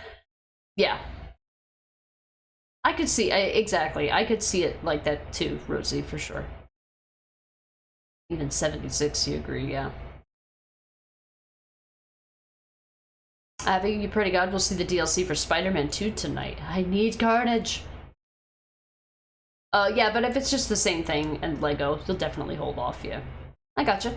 I could see, exactly, I could see it like that too, Rosie, for sure. Even 76, you agree, yeah. Abby, you pray to God we'll see the DLC for Spider-Man 2 tonight. I need Carnage. Yeah, but if it's just the same thing and Lego, you'll definitely hold off, yeah. I gotcha.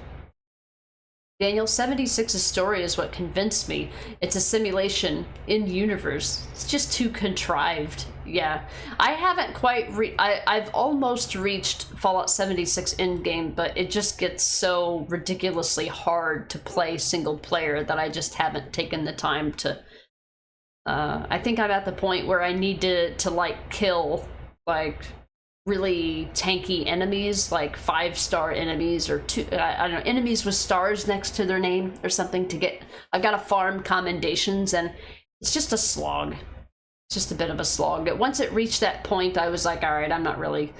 Daniel, 76's story is what convinced me. It's a simulation in universe. It's just too contrived. Yeah. I haven't quite I've almost reached Fallout 76 in-game, but it just gets so ridiculously hard to play single player that I just haven't taken the time to... I think I'm at the point where I need to like, kill, like... really tanky enemies, like 5-star enemies or I don't know, enemies with stars next to their name or something to get... I've got to farm commendations and it's just a slog. It's just a bit of a slog. Once it reached that point, I was like, all right, I'm not really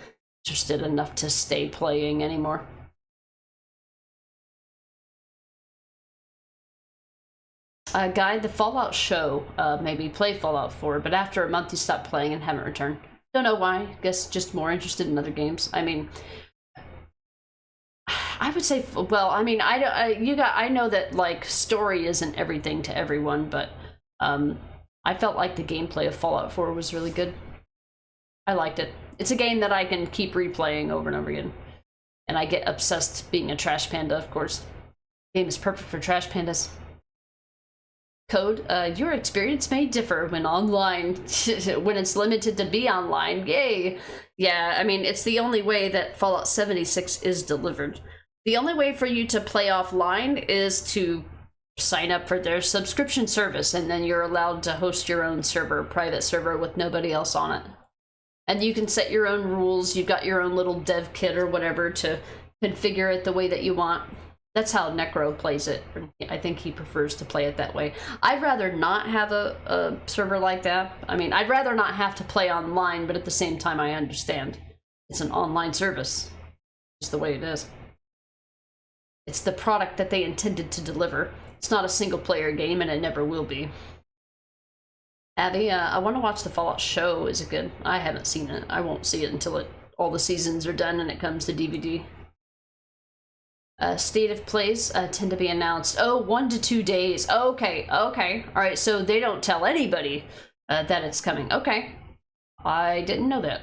interested enough to stay playing anymore. Guy, the Fallout show, maybe play Fallout 4, but after a month you stopped playing and haven't returned. Don't know why. Guess just more interested in other games. I mean, I would say, well, I mean, I know that like story isn't everything to everyone, but I felt like the gameplay of Fallout 4 was really good. I liked it. It's a game that I can keep replaying over and over again, and I get obsessed being a trash panda. Of course, the game is perfect for trash pandas. Code, your experience may differ when online, when it's limited to be online. Yay! Yeah, I mean, it's the only way that Fallout 76 is delivered. The only way for you to play offline is to sign up for their subscription service, and then you're allowed to host your own server, private server with nobody else on it. And you can set your own rules. You've got your own little dev kit or whatever to configure it the way that you want. That's how Necro plays it. I think he prefers to play it that way. I'd rather not have a server like that. I mean, I'd rather not have to play online, but at the same time, I understand. It's an online service. It's the way it is. It's the product that they intended to deliver. It's not a single-player game, and it never will be. Abby, I want to watch the Fallout show. Is it good? I haven't seen it. I won't see it until all the seasons are done and it comes to DVD. State of plays tend to be announced. Oh, 1 to 2 days. Okay. All right, so they don't tell anybody that it's coming. Okay. I didn't know that.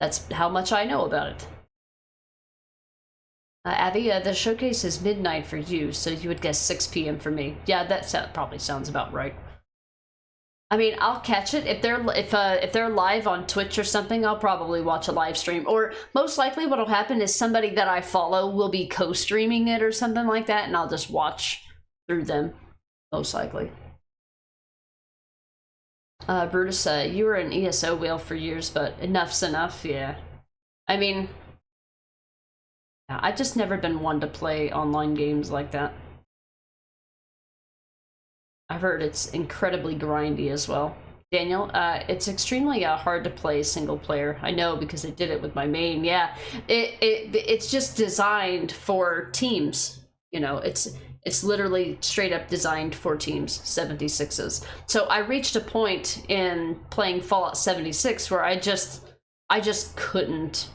That's how much I know about it. Abby, the showcase is midnight for you, so you would guess 6 p.m. for me. Yeah, that probably sounds about right. I mean, I'll catch it if they're live on Twitch or something. I'll probably watch a live stream, or most likely what'll happen is somebody that I follow will be co-streaming it or something like that, and I'll just watch through them, most likely. Brutus, you were an ESO whale for years, but enough's enough. Yeah, I mean, I've just never been one to play online games like that. I've heard it's incredibly grindy as well. Daniel, it's extremely hard to play single player. I know because I did it with my main. Yeah, it's just designed for teams. You know, it's literally straight up designed for teams, 76s. So I reached a point in playing Fallout 76 where I just couldn't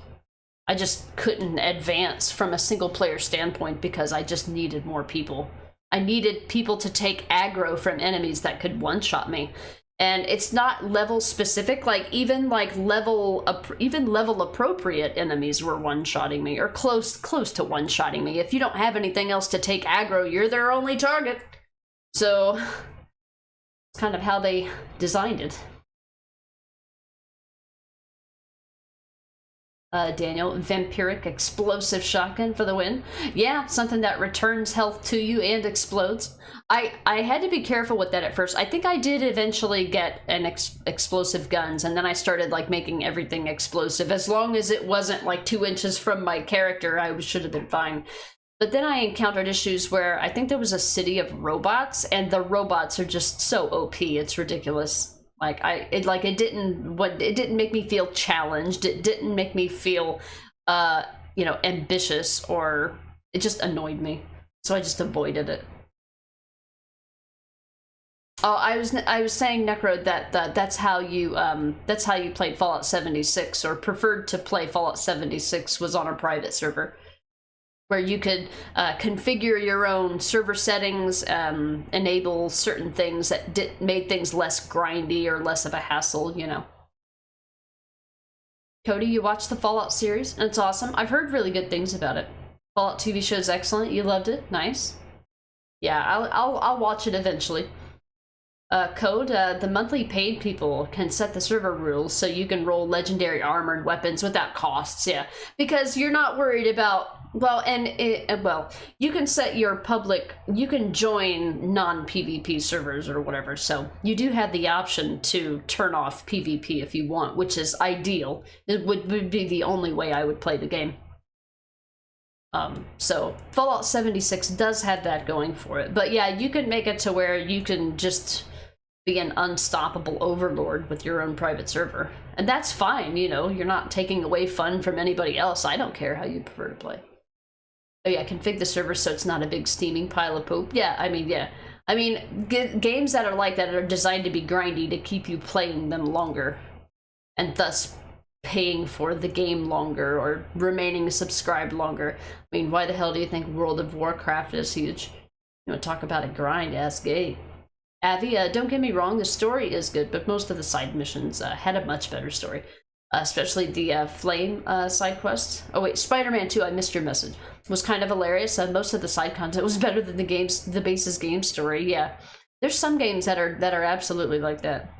advance from a single player standpoint because I just needed more people. I needed people to take aggro from enemies that could one-shot me. And it's not level specific, like even level appropriate enemies were one-shotting me, or close to one-shotting me. If you don't have anything else to take aggro, you're their only target. So it's kind of how they designed it. Daniel, vampiric explosive shotgun for the win. Yeah, something that returns health to you and explodes. I had to be careful with that at first. I think I did eventually get an explosive guns, and then I started like making everything explosive. As long as it wasn't like 2 inches from my character, I should have been fine. But then I encountered issues where I think there was a city of robots, and the robots are just so OP, it's ridiculous. It didn't make me feel challenged. It didn't make me feel, ambitious, or it just annoyed me. So I just avoided it. Oh, I was saying, Necro, that that's how you played Fallout 76, or preferred to play Fallout 76, was on a private server. where you could configure your own server settings, enable certain things that made things less grindy or less of a hassle, you know. Cody, you watched the Fallout series, and it's awesome. I've heard really good things about it. Fallout TV show is excellent. You loved it. Nice. Yeah, I'll watch it eventually. Code, the monthly paid people can set the server rules so you can roll legendary armor and weapons without costs, yeah. Because you're not worried about, well, you can set your public, you can join non-PvP servers or whatever, so you do have the option to turn off PvP if you want, which is ideal. It would be the only way I would play the game. So Fallout 76 does have that going for it, but yeah, you can make it to where you can just be an unstoppable overlord with your own private server. And that's fine, you know, you're not taking away fun from anybody else. I don't care how you prefer to play. Oh yeah, config the server so it's not a big steaming pile of poop. Yeah, I mean, yeah. I mean, games that are like that are designed to be grindy to keep you playing them longer. And thus paying for the game longer or remaining subscribed longer. I mean, why the hell do you think World of Warcraft is huge? You know, talk about a grind-ass game. Avi, don't get me wrong, the story is good, but most of the side missions had a much better story. Especially the Flame side quest. Oh wait, Spider-Man 2, I missed your message. Was kind of hilarious. Most of the side content was better than the base's game story, yeah. There's some games that are absolutely like that.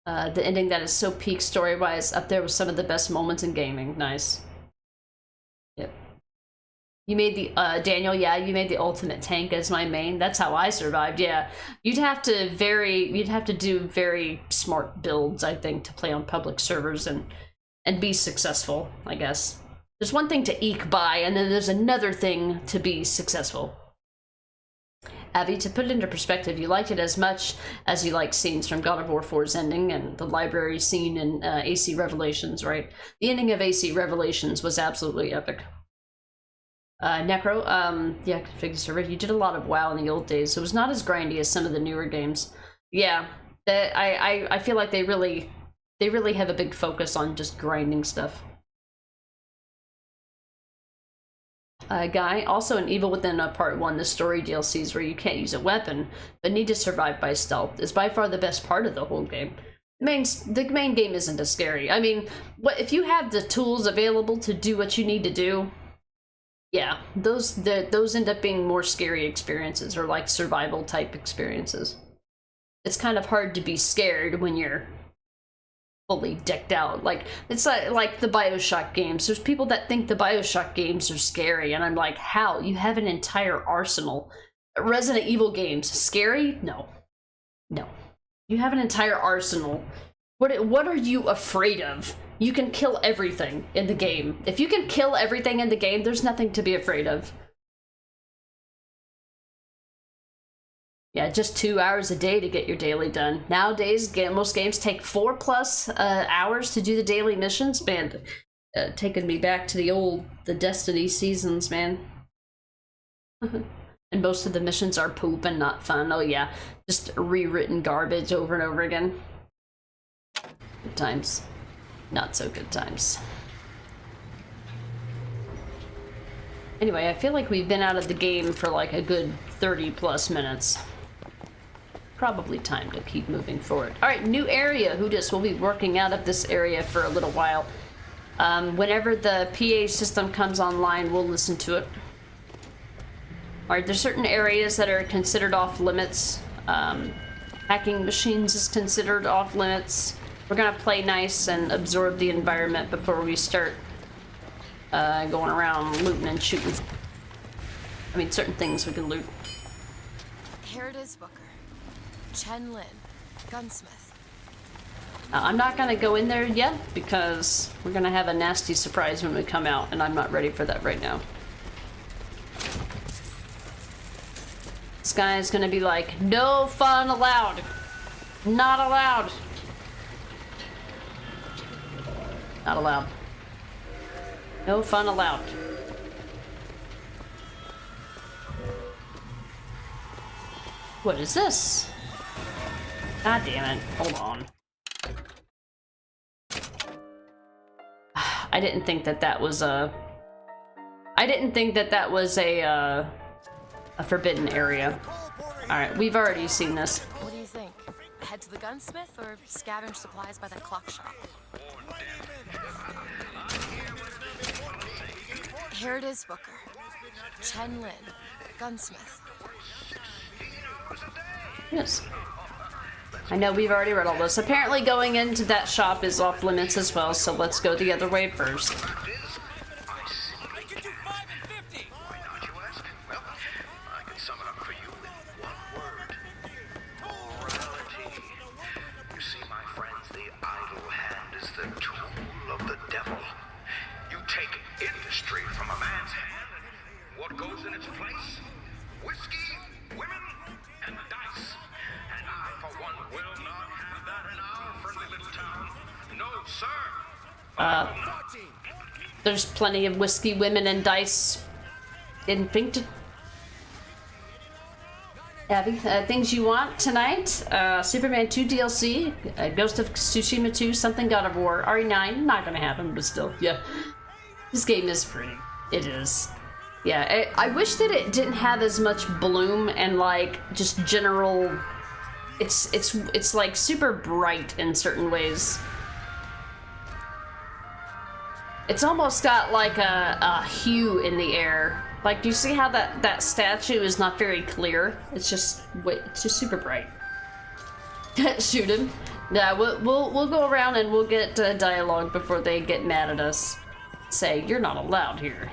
The ending that is so peak story-wise, up there with some of the best moments in gaming. Nice. Yep. You made the, Daniel, yeah, you made the ultimate tank as my main. That's how I survived, yeah. You'd have to do very smart builds, I think, to play on public servers and be successful, I guess. There's one thing to eke by, and then there's another thing to be successful. Avi, to put it into perspective, you liked it as much as you like scenes from God of War 4's ending and the library scene in AC Revelations, right? The ending of AC Revelations was absolutely epic. Necro, yeah, config the server. You did a lot of WoW in the old days, so it was not as grindy as some of the newer games. Yeah, I feel like they really have a big focus on just grinding stuff. Guy, also in Evil Within Part 1, the story DLCs where you can't use a weapon, but need to survive by stealth, is by far the best part of the whole game. The main game isn't as scary. I mean, if you have the tools available to do what you need to do, yeah, those end up being more scary experiences, or like survival type experiences. It's kind of hard to be scared when you're fully decked out. Like, it's like the Bioshock games. There's people that think the Bioshock games are scary, and I'm like, how? You have an entire arsenal. Resident Evil games, scary? No. No. You have an entire arsenal. What are you afraid of? You can kill everything in the game. If you can kill everything in the game, there's nothing to be afraid of. Yeah, just 2 hours a day to get your daily done. Nowadays, most games take 4+ hours to do the daily missions. Man, taking me back to the Destiny seasons, man. And most of the missions are poop and not fun. Oh yeah, just rewritten garbage over and over again. Good times. Not so good times. Anyway, I feel like we've been out of the game for like a good 30+ minutes. Probably time to keep moving forward. Alright, new area. Hoodus will be working out of this area for a little while. Whenever the PA system comes online, we'll listen to it. Alright, there's certain areas that are considered off limits. Hacking machines is considered off limits. We're gonna play nice and absorb the environment before we start going around looting and shooting. I mean, certain things we can loot. Here it is, Booker. Chen Lin, gunsmith. I'm not gonna go in there yet because we're gonna have a nasty surprise when we come out, and I'm not ready for that right now. This guy is gonna be like, no fun allowed. Not allowed. Not allowed. No fun allowed. What is this? God damn it. Hold on. I didn't think that was a I didn't think that that was a forbidden area. Alright, we've already seen this. What do you think? Head to the gunsmith or scavenge supplies by the clock shop? Here it is, Booker. Chen Lin, gunsmith. Yes. I know we've already read all this. Apparently going into that shop is off limits as well, so let's go the other way first. There's plenty of whiskey, women, and dice in Finkton. Abby, things you want tonight? Superman 2 DLC, Ghost of Tsushima 2, something God of War, RE9, not gonna happen, but still, yeah. This game is free. It is. Yeah, I wish that it didn't have as much bloom and like just general. It's like super bright in certain ways. It's almost got like a hue in the air. Like, do you see how that statue is not very clear? It's just super bright. Shoot him. Yeah, we'll go around and we'll get dialogue before they get mad at us. Say you're not allowed here.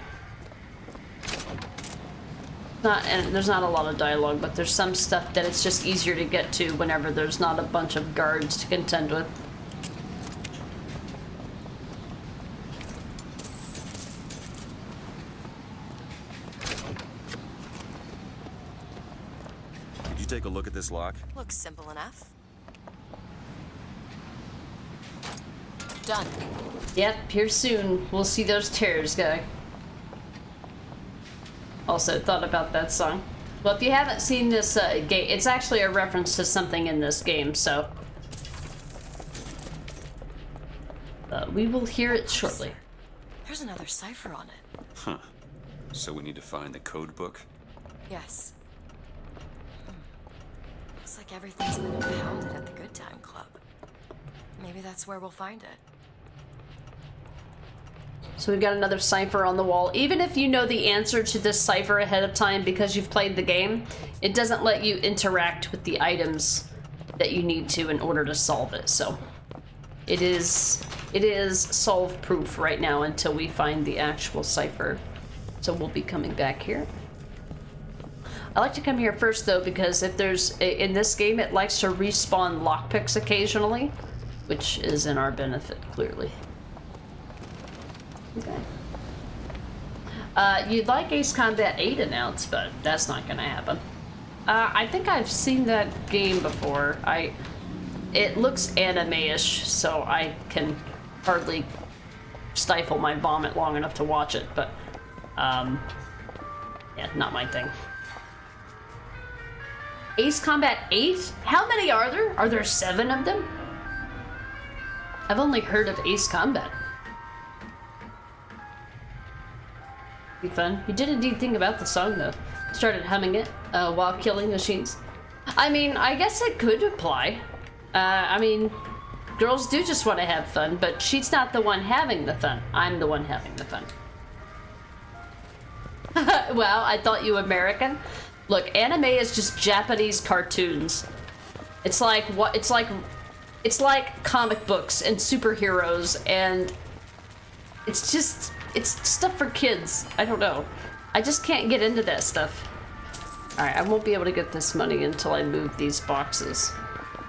And there's not a lot of dialogue, but there's some stuff that it's just easier to get to whenever there's not a bunch of guards to contend with. Take a look at this lock. Looks simple enough. Done. Yep, here soon. We'll see those tears, guy. Also, thought about that song. Well, if you haven't seen this game, it's actually a reference to something in this game, so we will hear it shortly. There's another cipher on it. Huh. So we need to find the code book? Yes. Looks like everything's been impounded at the Good Time Club. Maybe that's where we'll find it. So we've got another cipher on the wall. Even if you know the answer to this cipher ahead of time because you've played the game, it doesn't let you interact with the items that you need to in order to solve it. So it is solve proof right now until we find the actual cipher. So we'll be coming back here. I like to come here first though because if there's in this game it likes to respawn lockpicks occasionally, which is in our benefit clearly. Okay. You'd like Ace Combat 8 announced, but that's not gonna happen. I think I've seen that game before. It looks anime-ish, so I can hardly stifle my vomit long enough to watch it, but yeah, not my thing. Ace Combat 8? How many are there? Are there 7 of them? I've only heard of Ace Combat. Be fun. You did indeed think about the song though. Started humming it while killing machines. I mean, I guess it could apply. I mean, girls do just want to have fun, but she's not the one having the fun. I'm the one having the fun. Wow, I thought you American. Look, anime is just Japanese cartoons. It's like what? It's like comic books and superheroes, and it's stuff for kids. I don't know. I just can't get into that stuff. All right, I won't be able to get this money until I move these boxes.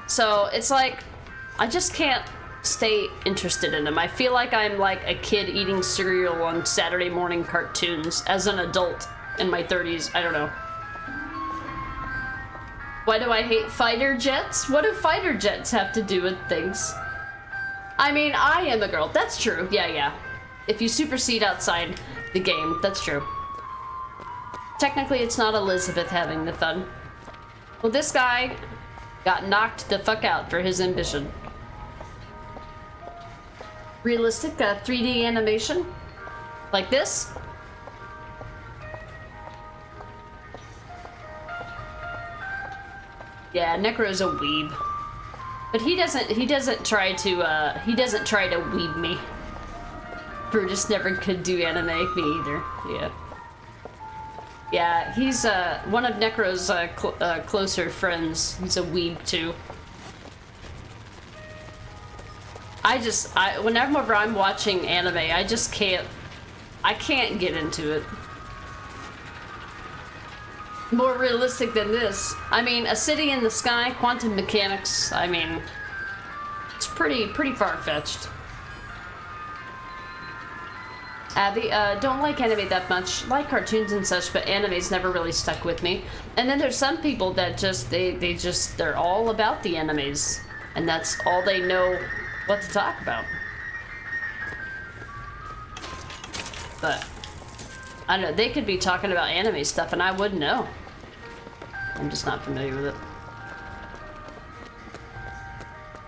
So it's like I just can't stay interested in them. I feel like I'm like a kid eating cereal on Saturday morning cartoons as an adult in my 30s. I don't know. Why do I hate fighter jets? What do fighter jets have to do with things? I mean, I am a girl. That's true. Yeah. If you supersede outside the game, that's true. Technically, it's not Elizabeth having the fun. Well, this guy got knocked the fuck out for his ambition. Realistic 3D animation? Like this? Yeah, Necro's a weeb. But he doesn't try to weeb me. Brutus never could do anime, me either. Yeah. Yeah, he's one of Necro's closer friends. He's a weeb too. Whenever I'm watching anime, I can't get into it. More realistic than this. I mean, a city in the sky, quantum mechanics, I mean, it's pretty far-fetched. Abby, don't like anime that much. Like cartoons and such, but anime's never really stuck with me. And then there's some people that they're all about the animes. And that's all they know what to talk about. But, I don't know, they could be talking about anime stuff and I wouldn't know. I'm just not familiar with it.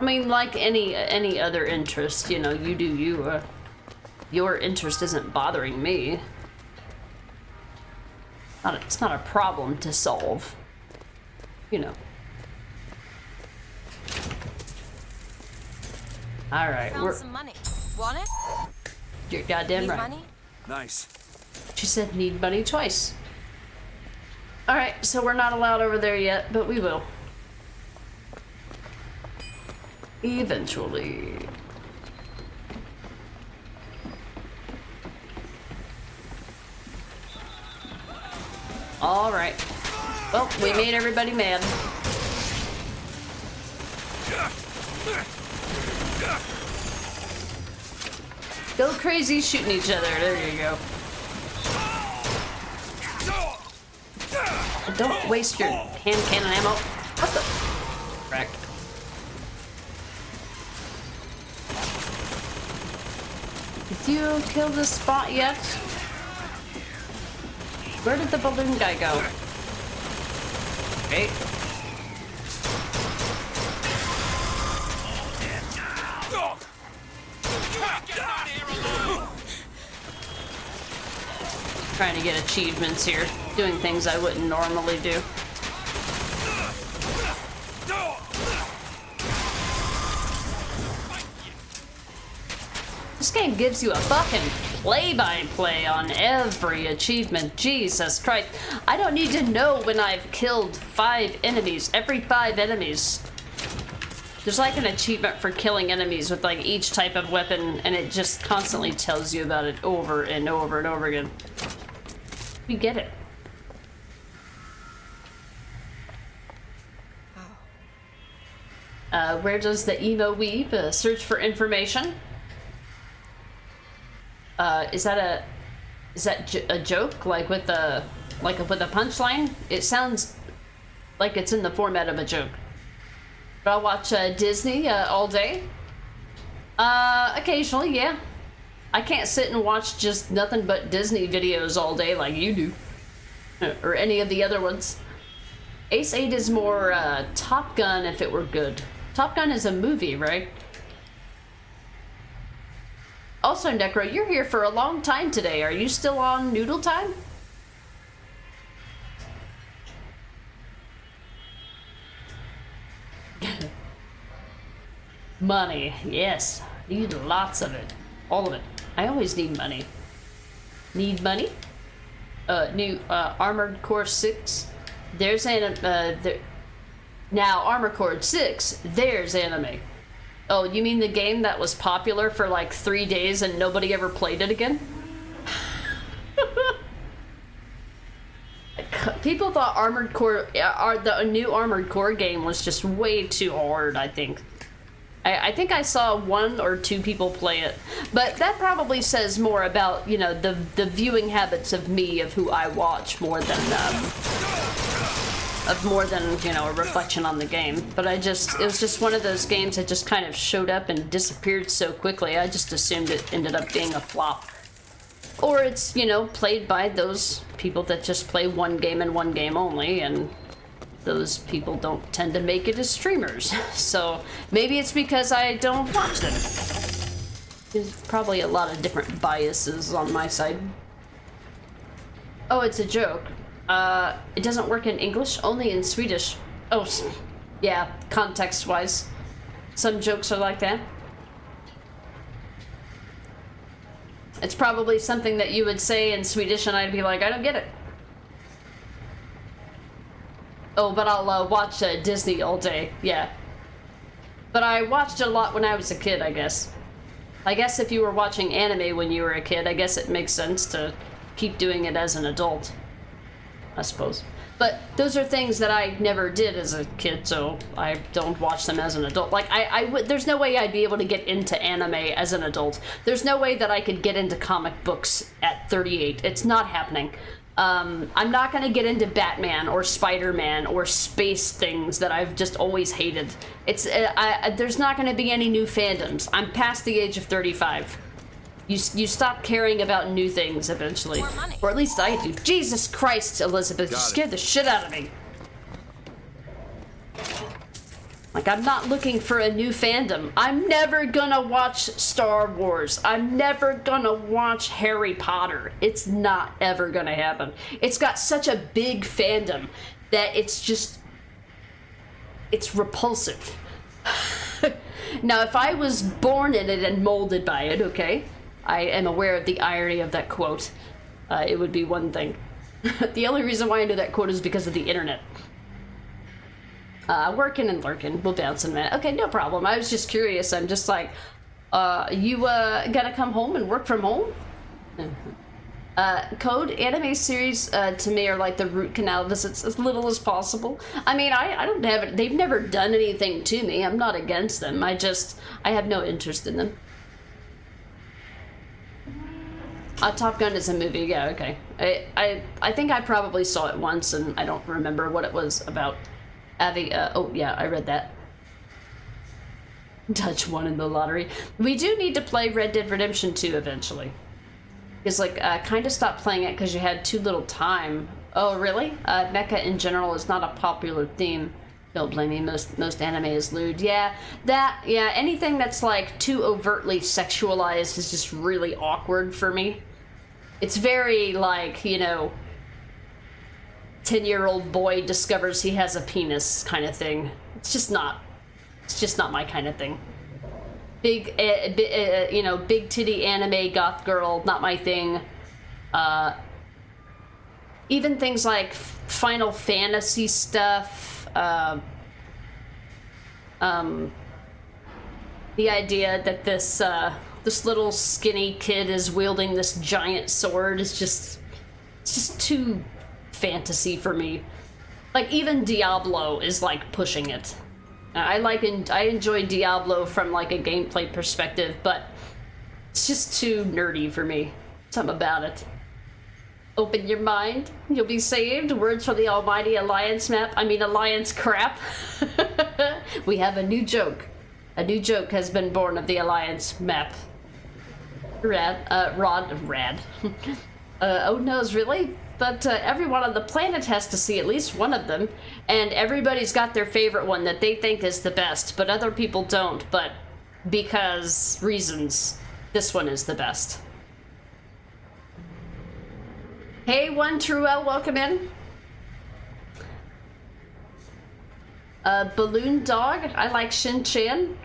I mean, like any other interest, you know, you do you. Your interest isn't bothering me. It's not a problem to solve. You know. Alright, Found some money. Want it? You're goddamn Need right. money? Nice. She said need money twice. Alright, so we're not allowed over there yet, but we will. Eventually. Alright. Well, we made everybody mad. Go crazy shooting each other. There you go. Don't waste your hand cannon ammo. What the? Crack. Did you kill the spot yet? Where did the balloon guy go? Okay. Trying to get achievements here. Doing things I wouldn't normally do. This game gives you a fucking play-by-play on every achievement. Jesus Christ. I don't need to know when I've killed 5 enemies. Every 5 enemies. There's like an achievement for killing enemies with like each type of weapon, and it just constantly tells you about it over and over and over again. We get it. Where does the emo weeb search for information? Is that a joke? Like with a punchline? It sounds like it's in the format of a joke. But I'll watch Disney all day. Occasionally, yeah. I can't sit and watch just nothing but Disney videos all day like you do. Or any of the other ones. Ace 8 is more Top Gun if it were good. Top Gun is a movie, right? Also, Necro, you're here for a long time today. Are you still on noodle time? Money, yes. Need lots of it. All of it. I always need money. Need money? New Armored Core 6. There's now Armored Core 6. There's anime. Oh, you mean the game that was popular for like 3 days and nobody ever played it again? People thought Armored Core, the new Armored Core game was just way too hard, I think. I think I saw 1 or 2 people play it, but that probably says more about, you know, the viewing habits of me, of who I watch, more than you know, a reflection on the game. But it was just one of those games that just kind of showed up and disappeared so quickly. I just assumed it ended up being a flop. Or it's, you know, played by those people that just play one game and one game only, and those people don't tend to make it as streamers. So maybe it's because I don't watch them. There's probably a lot of different biases on my side. Oh, it's a joke. It doesn't work in English, only in Swedish. Oh, Yeah, context-wise. Some jokes are like that. It's probably something that you would say in Swedish and I'd be like, I don't get it. Oh, but I'll watch Disney all day. Yeah. But I watched it a lot when I was a kid, I guess. I guess if you were watching anime when you were a kid, I guess it makes sense to keep doing it as an adult. I suppose. But those are things that I never did as a kid, so I don't watch them as an adult. Like, there's no way I'd be able to get into anime as an adult. There's no way that I could get into comic books at 38. It's not happening. I'm not gonna get into Batman or Spider-Man or space things that I've just always hated. There's not gonna be any new fandoms. I'm past the age of 35. You stop caring about new things eventually. Or at least I do. Jesus Christ, Elizabeth, you scared the shit out of me. Like, I'm not looking for a new fandom. I'm never gonna watch Star Wars. I'm never gonna watch Harry Potter. It's not ever gonna happen. It's got such a big fandom that it's repulsive. Now, if I was born in it and molded by it, okay? I am aware of the irony of that quote. It would be one thing. The only reason why I know that quote is because of the internet. Working and lurking. We'll bounce in a minute. Okay, no problem. I was just curious. I'm just like, you gonna come home and work from home? Code anime series to me are like the root canal visits as little as possible. I mean, I don't have it. They've never done anything to me. I'm not against them. I have no interest in them. Top Gun is a movie. Yeah, okay. I think I probably saw it once and I don't remember what it was about. Oh yeah, I read that. Dutch won in the lottery. We do need to play Red Dead Redemption 2 eventually. Because, like, kind of stopped playing it because you had too little time. Oh, really? Mecha in general is not a popular theme. Don't blame me, most anime is lewd. Yeah, anything that's, like, too overtly sexualized is just really awkward for me. It's very, like, you know, 10-year-old boy discovers he has a penis kind of thing. It's just not my kind of thing. Big titty anime goth girl, not my thing. Even things like Final Fantasy stuff. The idea that this little skinny kid is wielding this giant sword is it's just too fantasy for me. Like, even Diablo is like pushing it. I enjoy Diablo from like a gameplay perspective, but it's just too nerdy for me. Something about it. Open your mind, you'll be saved. Words from the almighty Alliance Alliance crap. We have a new joke. A new joke has been born of the Alliance map. Rad. Oh noes, really? But everyone on the planet has to see at least one of them, and everybody's got their favorite one that they think is the best, but other people don't, but because reasons, this one is the best. Hey, One Truel, welcome in. Balloon Dog, I like Shin-Chan.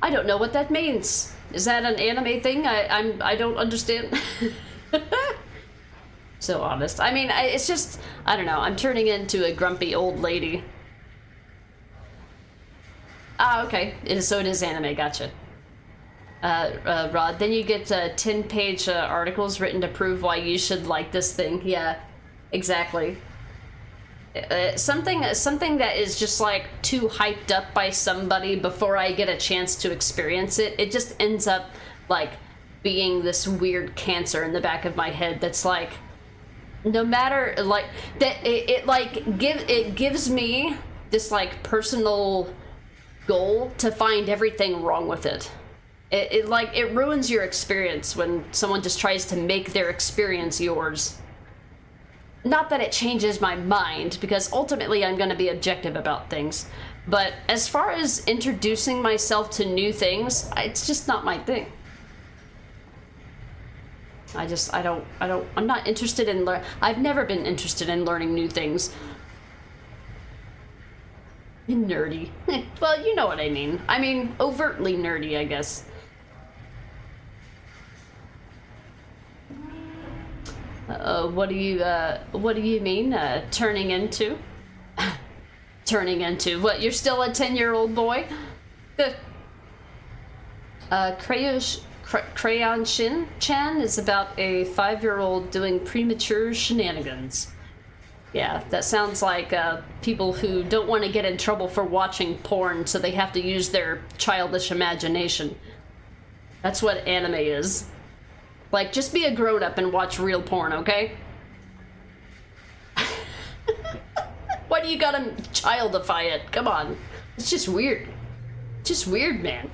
I don't know what that means. Is that an anime thing? I don't understand. So honest. I mean, it's just, I don't know. I'm turning into a grumpy old lady. Ah, okay. So it is anime. Gotcha. Rod, then you get 10-page articles written to prove why you should like this thing. Yeah, exactly. Something that is just like too hyped up by somebody before I get a chance to experience it. It just ends up like being this weird cancer in the back of my head that's like, no matter like that, it gives me this like personal goal to find everything wrong with it. It ruins your experience when someone just tries to make their experience yours. Not that it changes my mind, because ultimately I'm going to be objective about things. But as far as introducing myself to new things, it's just not my thing. I'm not interested in I've never been interested in learning new things. Nerdy. Well, you know what I mean. I mean, overtly nerdy, I guess. What do you mean, turning into? Turning into? What, you're still a 10-year-old boy? Crayon Shin-chan is about a 5-year-old doing premature shenanigans. Yeah, that sounds like people who don't want to get in trouble for watching porn, so they have to use their childish imagination. That's what anime is. Like, just be a grown-up and watch real porn, okay? Why do you gotta childify it? Come on. It's just weird. Just weird, man.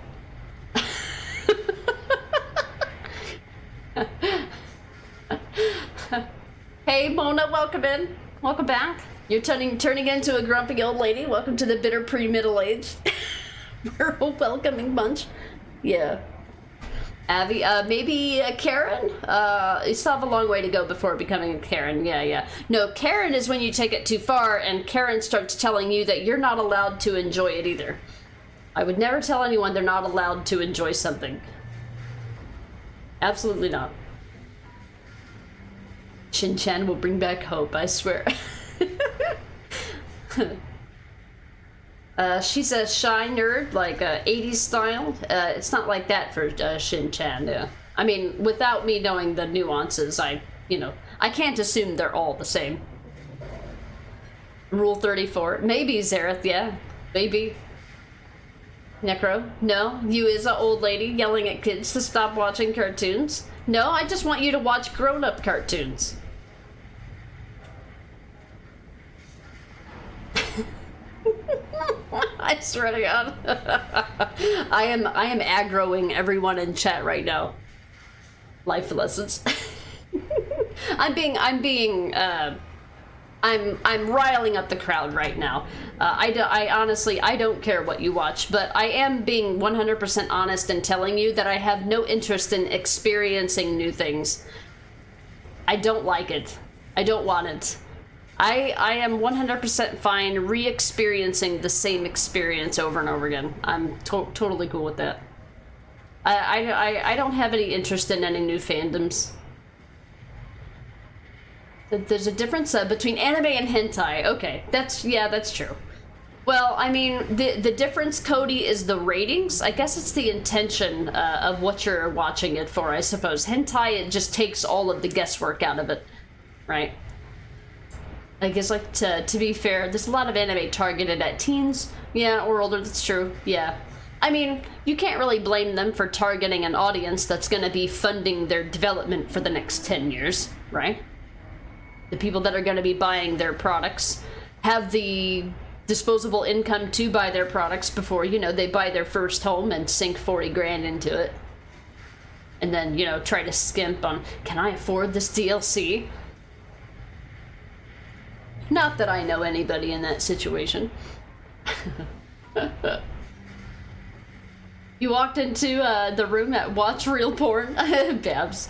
Hey, Mona, welcome in. Welcome back. You're turning into a grumpy old lady. Welcome to the bitter pre-middle age. We're a welcoming bunch. Yeah. Abby, maybe Karen? You still have a long way to go before becoming a Karen. Yeah. No, Karen is when you take it too far and Karen starts telling you that you're not allowed to enjoy it either. I would never tell anyone they're not allowed to enjoy something. Absolutely not. Shin-chan will bring back hope, I swear. She's a shy nerd, like 80s style. It's not like that for Shin-chan. Yeah. I mean, without me knowing the nuances, I can't assume they're all the same. Rule 34. Maybe, Zareth, yeah. Maybe. Necro? No? You is an old lady yelling at kids to stop watching cartoons? No, I just want you to watch grown-up cartoons. I swear to God. I am aggroing everyone in chat right now. Life lessons. I'm riling up the crowd right now. I honestly, I don't care what you watch, but I am being 100% honest and telling you that I have no interest in experiencing new things. I don't like it. I don't want it. I am 100% fine re-experiencing the same experience over and over again. I'm totally cool with that. I don't have any interest in any new fandoms. There's a difference between anime and hentai. Okay, that's true. Well, I mean, the difference, Cody, is the ratings. I guess it's the intention of what you're watching it for, I suppose. Hentai, it just takes all of the guesswork out of it, right? I guess, like, to be fair, there's a lot of anime targeted at teens, yeah, or older, that's true, yeah. I mean, you can't really blame them for targeting an audience that's gonna be funding their development for the next 10 years, right? The people that are gonna be buying their products have the disposable income to buy their products before, they buy their first home and sink 40 grand into it. And then, try to skimp on, can I afford this DLC? Not that I know anybody in that situation. You walked into the room at Watch Real Porn? Babs.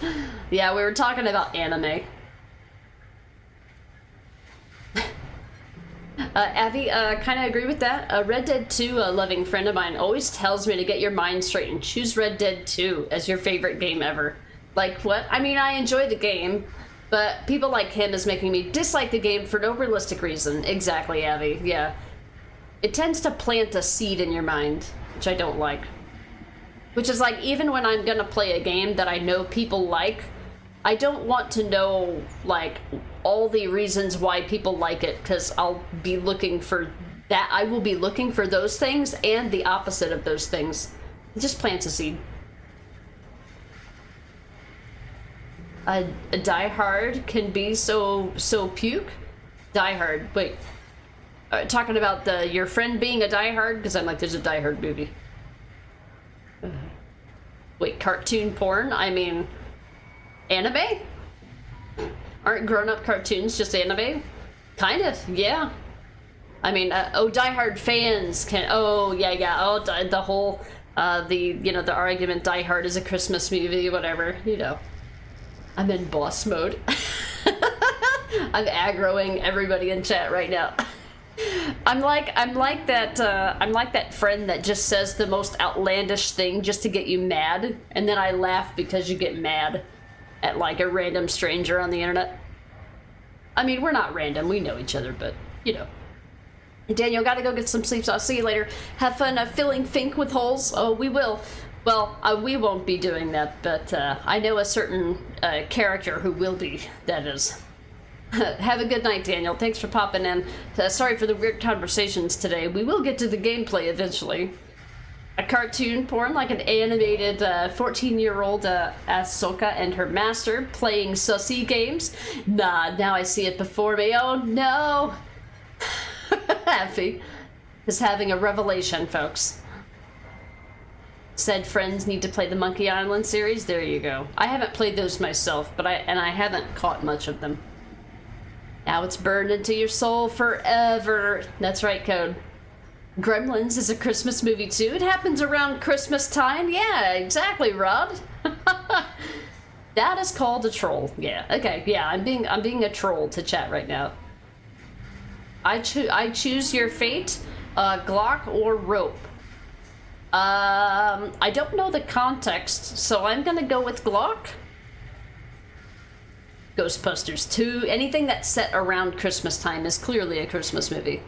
Yeah, we were talking about anime. Avi, kind of agree with that. Red Dead 2, a loving friend of mine, always tells me to get your mind straight and choose Red Dead 2 as your favorite game ever. Like, what? I mean, I enjoy the game, but people like him is making me dislike the game for no realistic reason. Exactly, Avi, yeah. It tends to plant a seed in your mind, which I don't like. Which is like, even when I'm gonna play a game that I know people like, I don't want to know, like, all the reasons why people like it, because I'll be looking for that. I will be looking for those things and the opposite of those things. It just plants a seed. A Die Hard can be so puke? Die Hard, wait. Talking about your friend being a Die Hard? Because I'm like, there's a Die Hard movie. Wait, cartoon porn? I mean, anime? Aren't grown-up cartoons just anime? Kind of, yeah. I mean, Die Hard fans can, the whole, the argument Die Hard is a Christmas movie, whatever, I'm in boss mode. I'm aggroing everybody in chat right now. I'm like that friend that just says the most outlandish thing just to get you mad, and then I laugh because you get mad at like a random stranger on the internet. I mean, we're not random, we know each other, but you know. Daniel, gotta go get some sleep, so I'll see you later. Have fun filling Fink with holes. Oh, we will. Well, we won't be doing that, but I know a certain character who will be, that is. Have a good night, Daniel. Thanks for popping in. Sorry for the weird conversations today. We will get to the gameplay eventually. A cartoon porn, like an animated 14-year-old Ahsoka and her master playing sussy games. Nah, now I see it before me. Oh no! Happy is having a revelation, folks. Said friends need to play the Monkey Island series. There you go. I haven't played those myself, but I haven't caught much of them. Now it's burned into your soul forever. That's right, Code. Gremlins is a Christmas movie too. It happens around Christmas time. Yeah, exactly, Rod. That is called a troll. Yeah. Okay. Yeah, I'm being a troll to chat right now. I choose your fate, Glock or rope. I don't know the context, so I'm gonna go with Glock. Ghostbusters 2. Anything that's set around Christmas time is clearly a Christmas movie.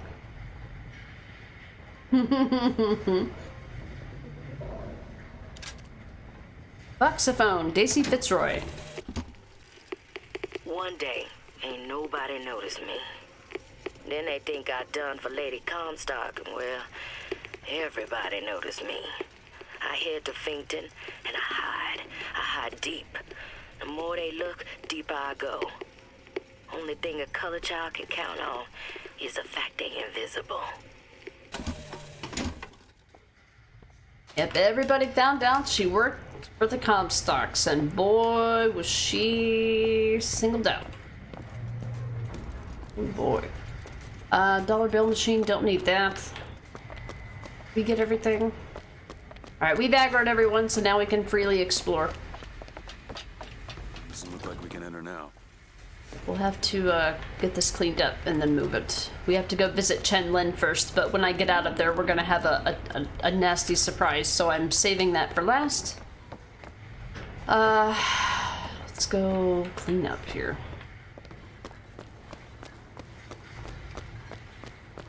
Voxophone, Daisy Fitzroy. One day, ain't nobody noticed me. Then they think I done for Lady Comstock, and well, everybody noticed me. I head to Finkton, and I hide deep. The more they look, deeper I go. Only thing a color child can count on is the fact they invisible. Yep, everybody found out she worked for the Comstocks, and boy, was she singled out. Oh boy. Dollar bill machine, don't need that. We get everything. Alright, we've aggroed everyone, so now we can freely explore. Doesn't look like we can enter now. We'll have to get this cleaned up and then move it. We have to go visit Chen Lin first, but when I get out of there, we're gonna have a nasty surprise, so I'm saving that for last. Let's go clean up here.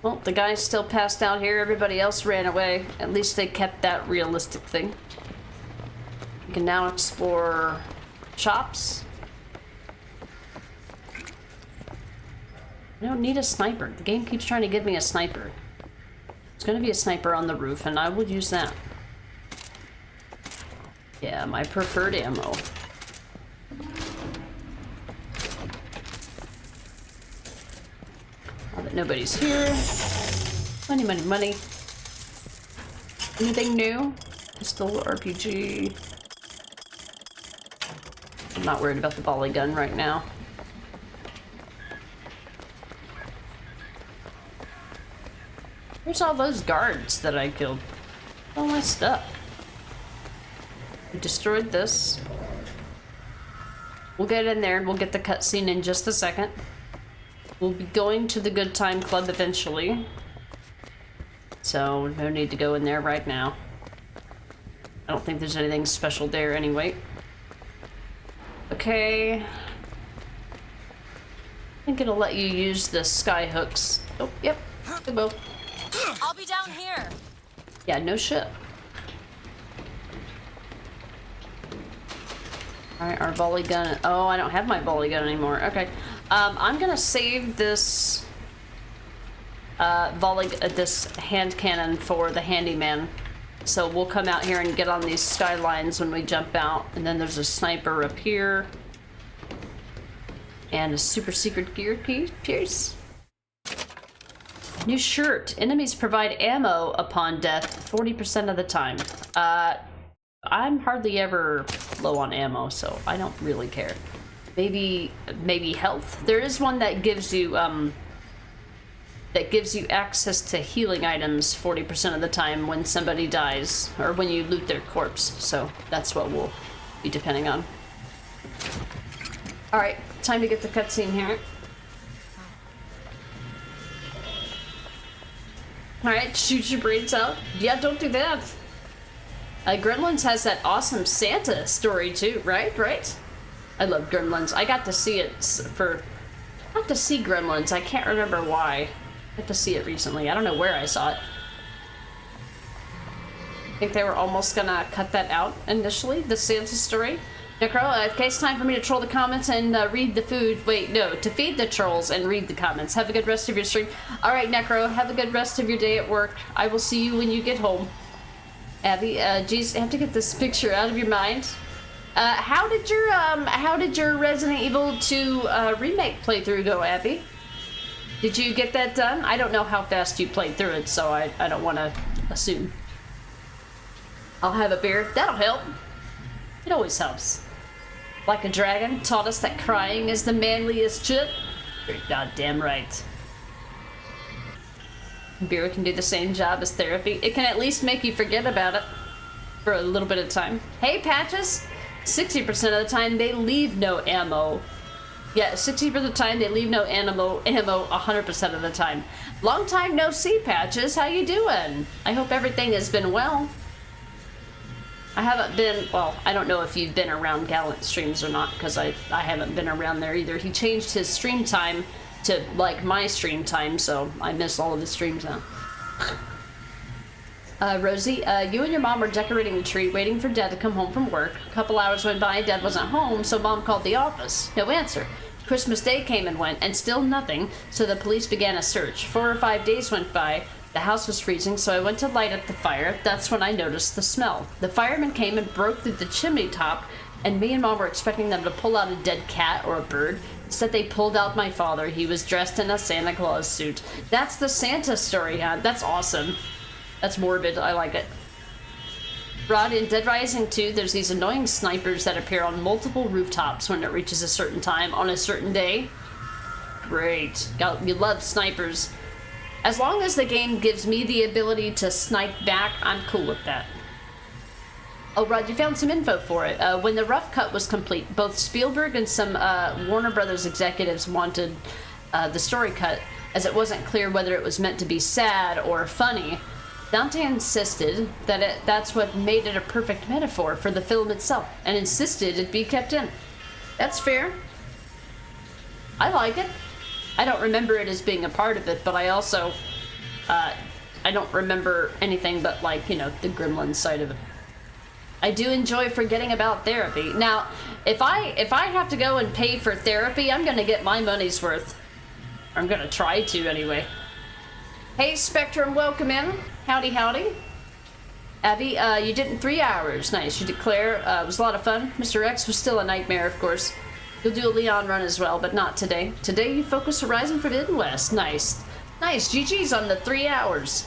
Well, the guy's still passed out here. Everybody else ran away. At least they kept that realistic thing. We can now explore shops. I don't need a sniper. The game keeps trying to give me a sniper. There's gonna be a sniper on the roof, and I will use that. Yeah, my preferred ammo. Now that nobody's here. Money, money, money. Anything new? Pistol, RPG. I'm not worried about the volley gun right now. Where's all those guards that I killed? All my stuff. We destroyed this. We'll get in there and we'll get the cutscene in just a second. We'll be going to the Good Time Club eventually. So, no need to go in there right now. I don't think there's anything special there anyway. Okay. I think it'll let you use the sky hooks. Oh, yep. Good bow. I'll be down here. Yeah, no shit. Alright, our volley gun. Oh, I don't have my volley gun anymore. Okay. I'm gonna save this this hand cannon for the handyman. So we'll come out here and get on these skylines when we jump out. And then there's a sniper up here. And a super secret gear pierce. New shirt. Enemies provide ammo upon death 40% of the time. I'm hardly ever low on ammo, so I don't really care. Maybe health. There is one that gives you access to healing items 40% of the time when somebody dies or when you loot their corpse. So that's what we'll be depending on. All right, time to get the cutscene here. Alright, shoot your brains out. Yeah, don't do that. Gremlins has that awesome Santa story too, right? Right? I love Gremlins. I got to see it I got to see Gremlins. I can't remember why. I got to see it recently. I don't know where I saw it. I think they were almost gonna cut that out initially, the Santa story. Necro, okay, it's time for me to troll the comments and read the food. Wait, no, to feed the trolls and read the comments. Have a good rest of your stream. All right, Necro, have a good rest of your day at work. I will see you when you get home. Abby, geez, I have to get this picture out of your mind. How did your Resident Evil 2 remake playthrough go, Abby? Did you get that done? I don't know how fast you played through it, so I don't want to assume. I'll have a beer. That'll help. It always helps. Like a Dragon taught us that crying is the manliest shit. You're goddamn right. Beer can do the same job as therapy. It can at least make you forget about it for a little bit of time. Hey, Patches! 60% of the time they leave no ammo. Yeah, 60% of the time they leave no ammo 100% of the time. Long time no see, Patches. How you doing? I hope everything has been well. I haven't been, well, I don't know if you've been around Gallant streams or not, because I haven't been around there either. He changed his stream time to, like, my stream time, so I miss all of his streams now. Rosie, you and your mom were decorating the tree, waiting for Dad to come home from work. A couple hours went by, Dad wasn't home, so Mom called the office. No answer. Christmas Day came and went, and still nothing, so the police began a search. 4 or 5 days went by. The house was freezing, so I went to light up the fire. That's when I noticed the smell. The firemen came and broke through the chimney top, and me and Mom were expecting them to pull out a dead cat or a bird. Instead, they pulled out my father. He was dressed in a Santa Claus suit. That's the Santa story, huh? That's awesome. That's morbid. I like it. Rod, in Dead Rising 2, there's these annoying snipers that appear on multiple rooftops when it reaches a certain time on a certain day. Great. You love snipers. As long as the game gives me the ability to snipe back, I'm cool with that. Oh, Rod, you found some info for it. When the rough cut was complete, both Spielberg and some Warner Brothers executives wanted the story cut, as it wasn't clear whether it was meant to be sad or funny. Dante insisted that that's what made it a perfect metaphor for the film itself, and insisted it be kept in. That's fair. I like it. I don't remember it as being a part of it, but I also, I don't remember anything but, like, you know, the gremlin side of it. I do enjoy forgetting about therapy. Now, if I have to go and pay for therapy, I'm gonna get my money's worth. I'm gonna try to, anyway. Hey, Spectrum, welcome in. Howdy, howdy. Abby, you did it in 3 hours. Nice. You declare, it was a lot of fun. Mr. X was still a nightmare, of course. You'll do a Leon run as well, but not today. Today you focus Horizon Forbidden West. Nice. Nice. GG's on the 3 hours.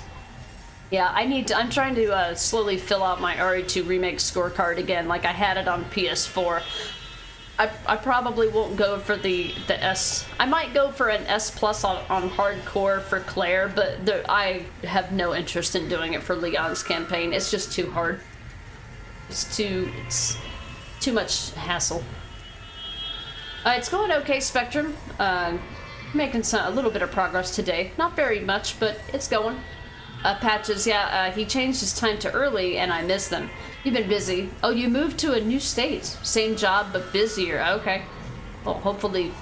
Yeah, I'm trying to slowly fill out my RE2 Remake scorecard again, like I had it on PS4. I probably won't go for the S. I might go for an S plus on hardcore for Claire, but I have no interest in doing it for Leon's campaign. It's just too hard. It's too much hassle. It's going okay, Spectrum. Making a little bit of progress today. Not very much, but it's going. Patches, yeah, he changed his time to early, and I miss them. You've been busy. Oh, you moved to a new state. Same job, but busier. Okay. Well, hopefully,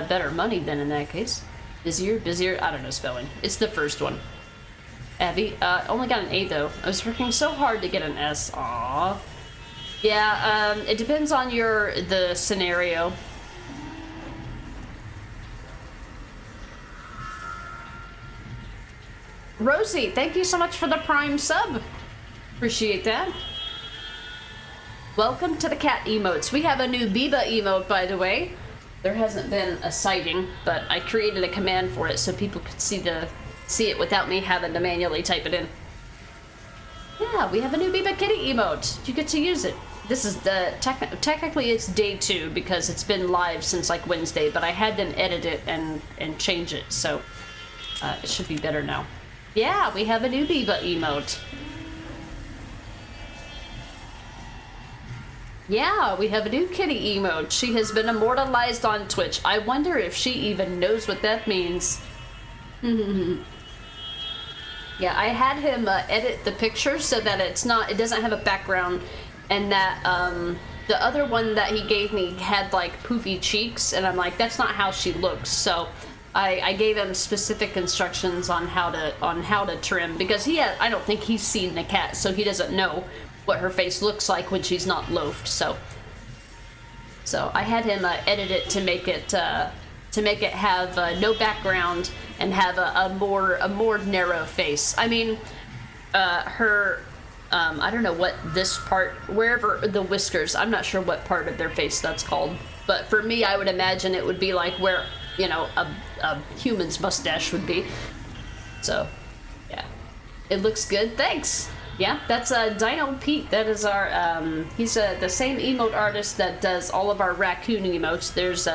better money then in that case. Busier? I don't know spelling. It's the first one. Abby, only got an A though. I was working so hard to get an S. Aww. Yeah, it depends on the scenario. Rosie, thank you so much for the Prime sub. Appreciate that. Welcome to the cat emotes. We have a new Biba emote, by the way. There hasn't been a sighting, but I created a command for it so people could see it without me having to manually type it in. Yeah, we have a new Biba Kitty emote. You get to use it. This is technically it's day 2 because it's been live since like Wednesday, but I had them edit it and change it, so it should be better now. Yeah, we have a new Biba emote. Yeah, we have a new kitty emote. She has been immortalized on Twitch. I wonder if she even knows what that means. Yeah, I had him edit the picture so that it doesn't have a background, and that the other one that he gave me had like poofy cheeks, and I'm like, that's not how she looks. So I gave him specific instructions on how to trim, because I don't think he's seen the cat, so he doesn't know what her face looks like when she's not loafed. So I had him edit it to make it have no background and have a more narrow face. I mean, her I don't know what this part, wherever the whiskers, I'm not sure what part of their face that's called, but for me, I would imagine it would be like where, you know, a human's mustache would be. So yeah, it looks good. Thanks. Yeah, that's Dino Pete. That is our he's the same emote artist that does all of our raccoon emotes. There's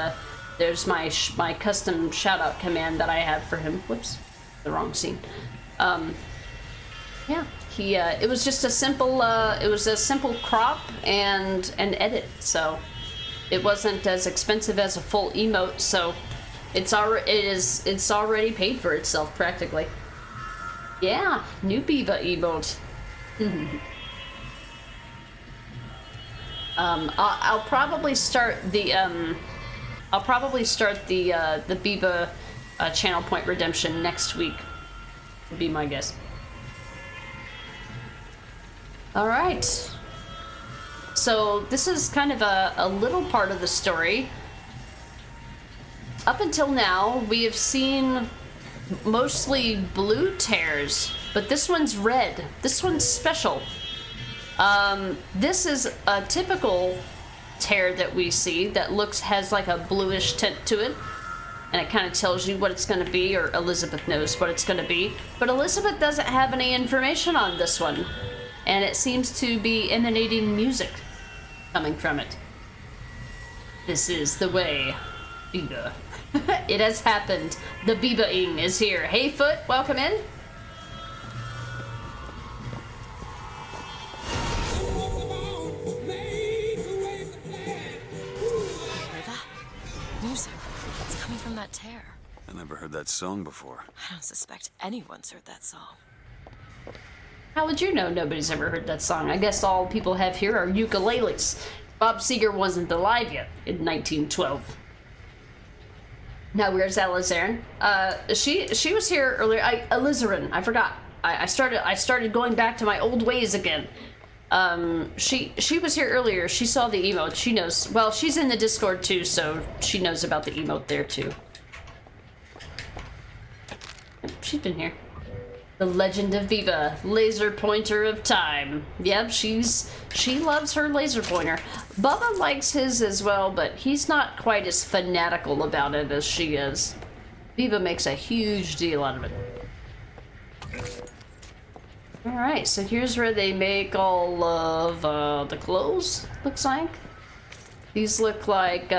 my custom shout out command that I have for him. Whoops, the wrong scene. Yeah, it was just a simple crop and an edit, so it wasn't as expensive as a full emote, so it's already paid for itself practically. Yeah, new Biba emote. I'll probably start the Biba channel point redemption next week, would be my guess. All right, so this is kind of a little part of the story. Up until now, we have seen mostly blue tears, but this one's red. This one's special. This is a typical tear that we see that has like a bluish tint to it, and it kind of tells you what it's going to be, or Elizabeth knows what it's going to be, but Elizabeth doesn't have any information on this one, and it seems to be emanating music coming from it. This is the way, Biba. It has happened. The Biba-ing is here. Hey Foot, welcome in. Music. It's coming from that tear. I never heard that song before. I don't suspect anyone's heard that song. How would you know nobody's ever heard that song? I guess all people have here are ukuleles. Bob Seger wasn't alive yet in 1912. Now where's Alizarin? She was here earlier. Alizarin, I forgot. I started going back to my old ways again. She was here earlier. She saw the emote. She knows. Well, she's in the Discord too, so she knows about the emote there too. She's been here. The Legend of Biba, laser pointer of time. Yep, she loves her laser pointer. Bubba likes his as well, but he's not quite as fanatical about it as she is. Biba makes a huge deal out of it. Alright, so here's where they make all of the clothes, looks like. These look like,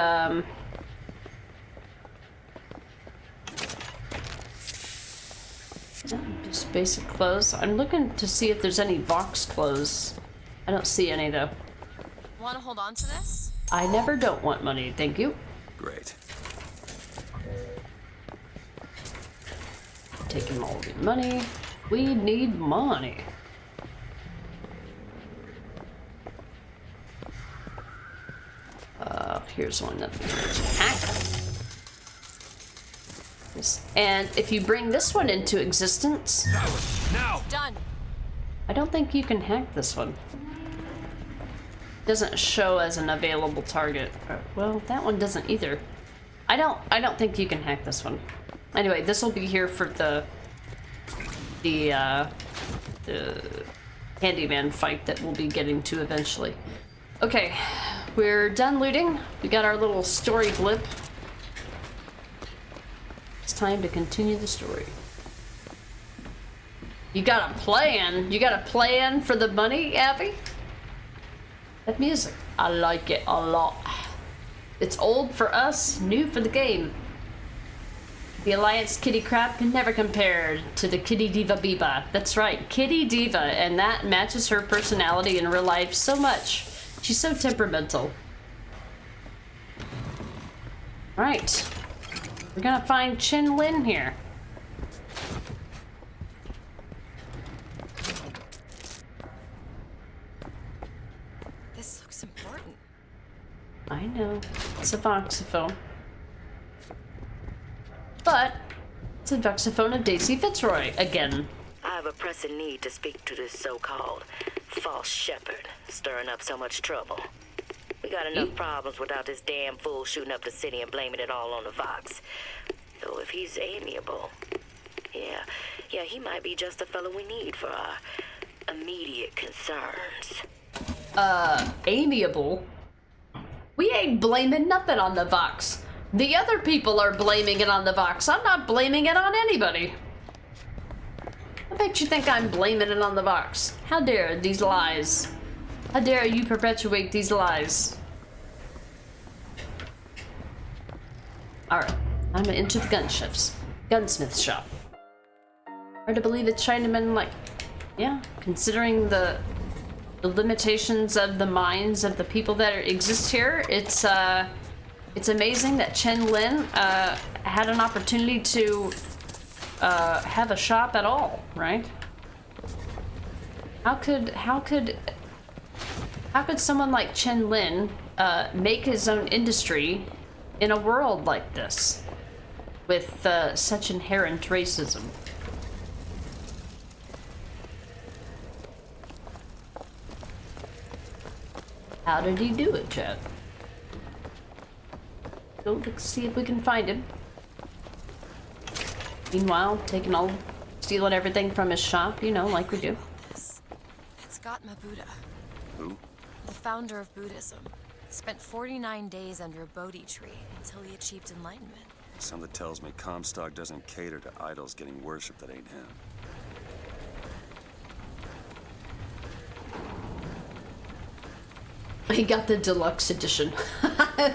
just basic clothes. I'm looking to see if there's any Vox clothes. I don't see any, though. Want to hold on to this? I never don't want money, thank you. Great. Taking all the money. We need money. Here's one that we can hack. And if you bring this one into existence... Now! Done! I don't think you can hack this one. Doesn't show as an available target. Well, that one doesn't either. I don't think you can hack this one. Anyway, this will be here for the Candyman fight that we'll be getting to eventually. Okay, we're done looting. We got our little story blip. It's time to continue the story. You got a plan? You got a plan for the money, Abby? That music, I like it a lot. It's old for us, new for the game. The Alliance Kitty Crab can never compare to the Kitty Diva Biba. That's right, Kitty Diva, and that matches her personality in real life so much. She's so temperamental. Right. We're gonna find Chin Lin here. This looks important. I know. It's a voxophone. But it's a voxophone of Daisy Fitzroy again. I have a pressing need to speak to this so-called false shepherd, stirring up so much trouble. We got enough problems without this damn fool shooting up the city and blaming it all on the Vox. Though if he's amiable, yeah, he might be just the fellow we need for our immediate concerns. Amiable? We ain't blaming nothing on the Vox. The other people are blaming it on the Vox. I'm not blaming it on anybody. I bet you think I'm blaming it on the Vox. How dare these lies? How dare you perpetuate these lies? Alright, I'm gonna enter the gunsmith shop. Hard to believe it's Chinaman, like, yeah, considering the limitations of the minds of the people that exist here, it's amazing that Chen Lin had an opportunity to have a shop at all, right? How could someone like Chen Lin make his own industry in a world like this with such inherent racism? How did he do it, Chad? Go see if we can find him. Meanwhile, stealing everything from his shop, you know, like we do. It's Gautama Buddha. Who? The founder of Buddhism. Spent 49 days under a Bodhi tree until he achieved enlightenment. Something tells me Comstock doesn't cater to idols getting worship that ain't him. He got the deluxe edition.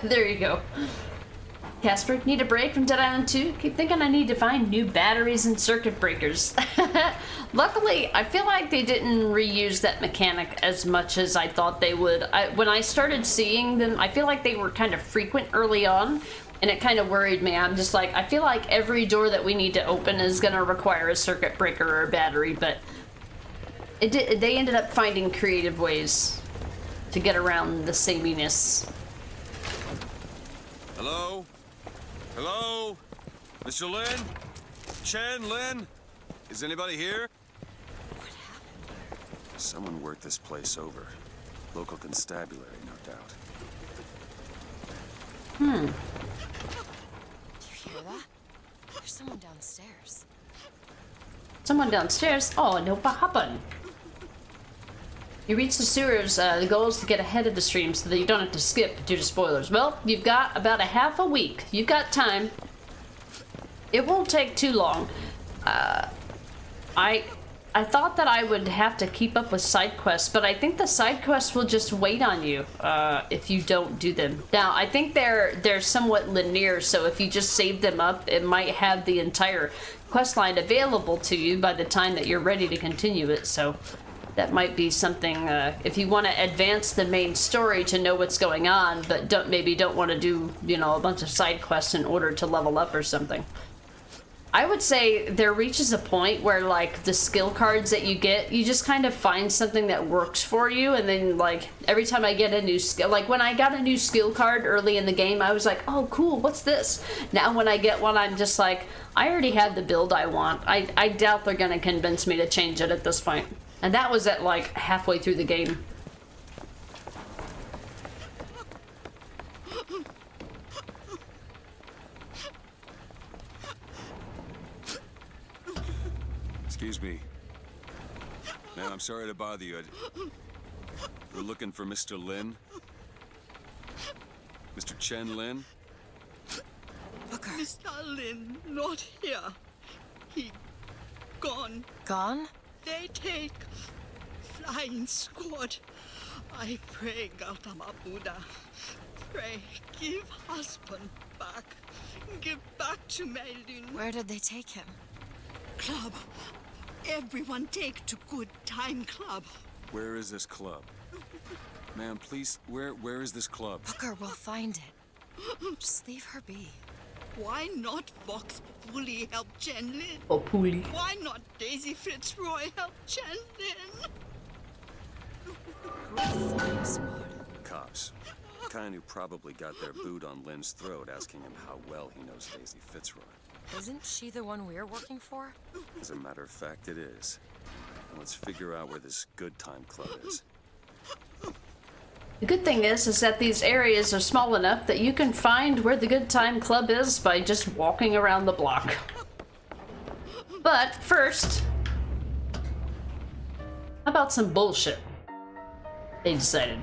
There you go. Casper, need a break from Dead Island 2? Keep thinking I need to find new batteries and circuit breakers. Luckily, I feel like they didn't reuse that mechanic as much as I thought they would. When I started seeing them, I feel like they were kind of frequent early on, and it kind of worried me. I'm just like, I feel like every door that we need to open is going to require a circuit breaker or a battery, but they ended up finding creative ways to get around the sameness. Hello? Hello? Mr. Lin? Chen Lin? Is anybody here? Someone worked this place over. Local constabulary, no doubt. Do you hear that? There's someone downstairs. Someone downstairs? Oh, no happen. You reach the sewers, the goal is to get ahead of the stream so that you don't have to skip due to spoilers. Well, you've got about a half a week. You've got time. It won't take too long. I thought that I would have to keep up with side quests, but I think the side quests will just wait on you if you don't do them. Now, I think they're somewhat linear, so if you just save them up, it might have the entire quest line available to you by the time that you're ready to continue it, so that might be something if you want to advance the main story to know what's going on, but don't want to do, you know, a bunch of side quests in order to level up or something. I would say there reaches a point where, like, the skill cards that you get, you just kind of find something that works for you, and then, like, every time I get a new skill, like, when I got a new skill card early in the game, I was like, oh, cool, what's this? Now when I get one, I'm just like, I already have the build I want. I doubt they're gonna convince me to change it at this point. And that was at, like, halfway through the game. Excuse me. Ma'am, I'm sorry to bother you. We're looking for Mr. Lin. Mr. Chen Lin? Mr. Lin, not here. He gone. Gone? They take flying squad. I pray, Gautama Buddha. Pray, give husband back. Give back to Meilun. Where did they take him? Club. Everyone take to Good Time Club. Where is this club? Ma'am, please, where is this club? Booker, we'll find it. Just leave her be. Why not Vox Populi help Chen Lin? Populi. Why not Daisy Fitzroy help Chen Lin? Flying squad. types. The kind who probably got their boot on Lynn's throat asking him how well he knows Daisy Fitzroy. Isn't she the one we're working for? As a matter of fact, it is. Now let's figure out where this Good Time Club is. The good thing is that these areas are small enough that you can find where the Good Time Club is by just walking around the block. But first, how about some bullshit? They decided.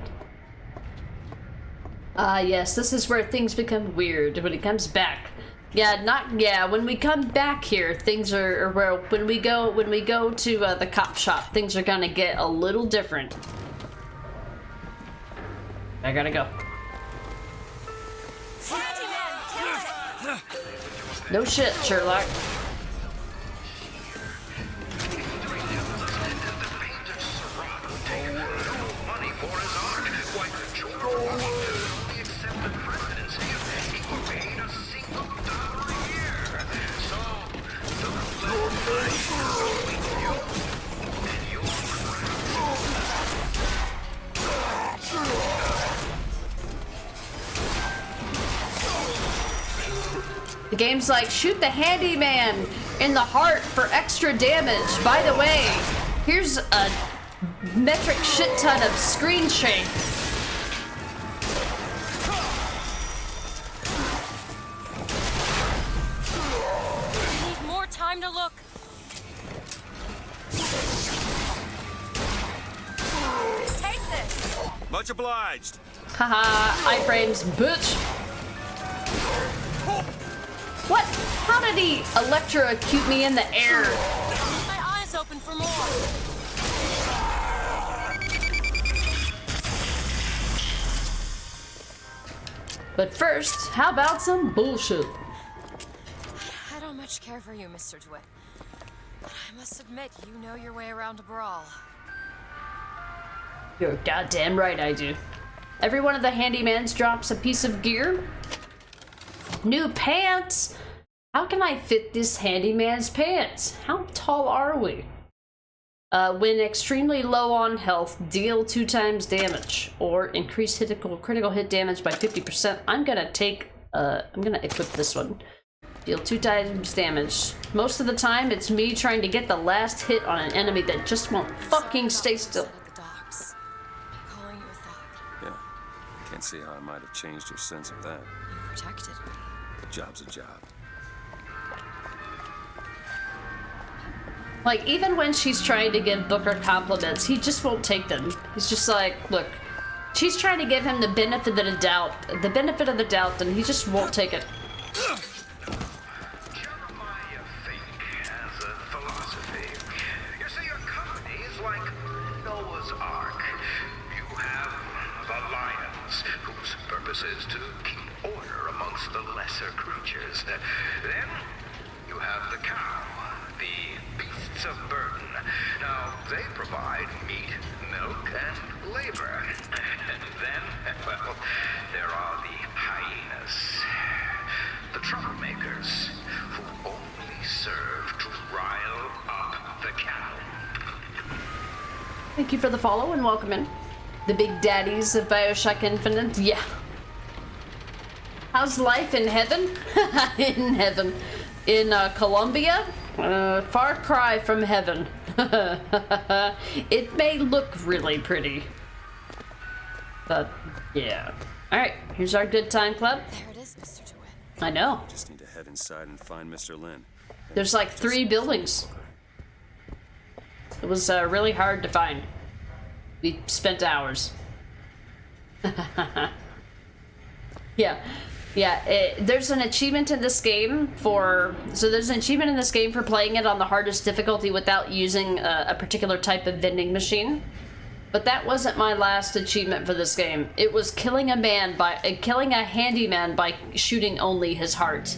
Ah, yes, this is where things become weird when it comes back. When we come back here, things are, well, when we go to the cop shop, things are gonna get a little different. I gotta go. No shit, Sherlock. The game's like, shoot the handyman in the heart for extra damage. By the way, here's a metric shit ton of screen shank. We need more time to look. Take this. Much obliged. Haha, iframes, bitch. What? How did he electrocute me in the air? My eyes open for more. But first, how about some bullshit? I don't much care for you, Mr. DeWitt. But I must admit, you know your way around a brawl. You're goddamn right I do. Every one of the handymans drops a piece of gear. New pants? How can I fit this handyman's pants? How tall are we? When extremely low on health, deal 2 times damage or increase critical hit damage by 50%. I'm gonna equip this one. Deal 2 times damage. Most of the time, it's me trying to get the last hit on an enemy that just won't fucking stay still. Yeah, can't see how I might have changed your sense of that. You protected me. Job's a job. Like, even when she's trying to give Booker compliments, he just won't take them. He's just like, look, she's trying to give him the benefit of the doubt, and he just won't take it. Jeremiah Fink has a philosophy. You see, your company is like Noah's Ark. You have the lions, whose purpose is to keep order amongst the lesser creatures. Then you have the cow, the beasts of burden. Now, they provide meat, milk, and labor. And then, well, there are the hyenas, the troublemakers, who only serve to rile up the cattle. Thank you for the follow and welcome in. The big daddies of Bioshock Infinite, yeah. How's life in heaven? In heaven. In Colombia? Far cry from heaven. It may look really pretty. But, yeah. Alright, here's our Good Time Club. There it is, Mr. DeWitt. I know. Just need to head inside and find Mr. Lynn. There's like 3 buildings. It was really hard to find. We spent hours. Yeah. There's an achievement in this game for playing it on the hardest difficulty without using a particular type of vending machine. But that wasn't my last achievement for this game. It was killing a handyman by shooting only his heart.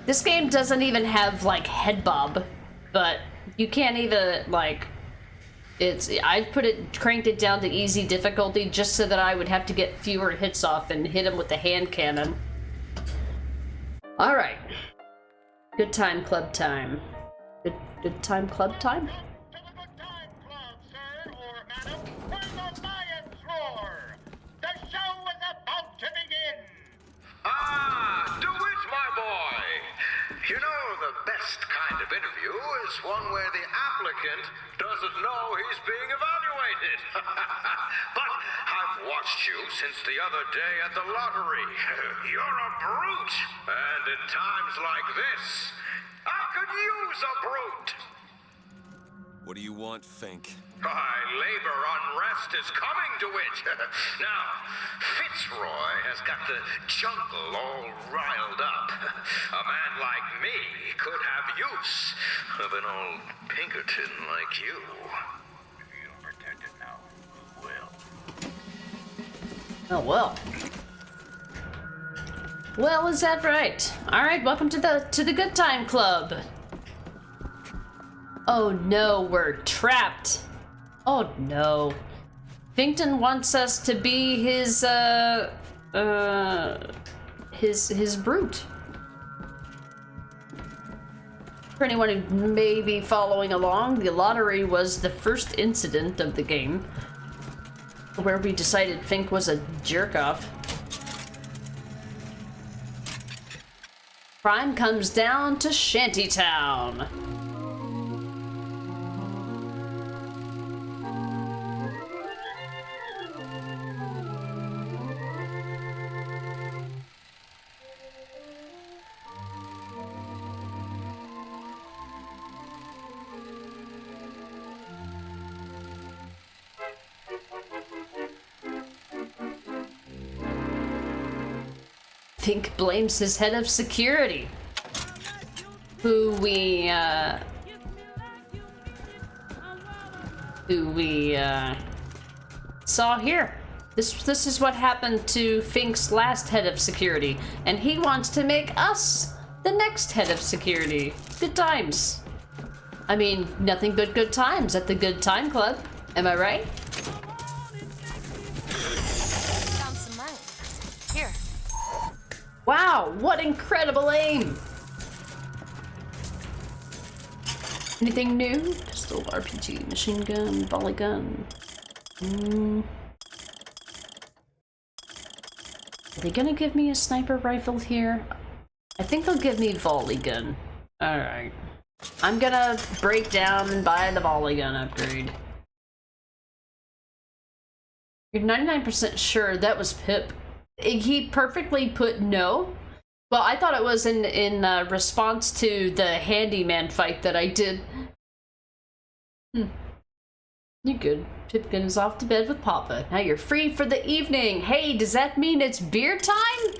This game doesn't even have like head bob, but you can't even like. I cranked it down to easy difficulty just so that I would have to get fewer hits off and hit him with the hand cannon. All right, Good Time Club time. Good Time Club time. The lions roar. The applicant doesn't know he's being evaluated. But I've watched you since the other day at the lottery. You're a brute. And in times like this, I could use a brute. What do you want, Fink? Labor unrest is coming to it. Now, Fitzroy has got the jungle all riled up. A man like me could have use of an old Pinkerton like you. If you don't protect it now, who will? Oh, well. Well, is that right? Alright, welcome to the Good Time Club. Oh no, we're trapped. Oh no. Finkton wants us to be his brute. For anyone who may be following along, the lottery was the first incident of the game where we decided Fink was a jerk-off. Crime comes down to Shantytown. Fink blames his head of security, who we saw here. This is what happened to Fink's last head of security, and he wants to make us the next head of security. Good times. I mean, nothing but good times at the Good Time Club. Am I right? Found some money. Here. Wow, what incredible aim! Anything new? Pistol, RPG, machine gun, volley gun. Are they gonna give me a sniper rifle here? I think they'll give me volley gun. Alright. I'm gonna break down and buy the volley gun upgrade. You're 99% sure that was Pip. He perfectly put no. Well, I thought it was in response to the handyman fight that I did. You good. Pipkin is off to bed with Papa. Now you're free for the evening. Hey, does that mean it's beer time?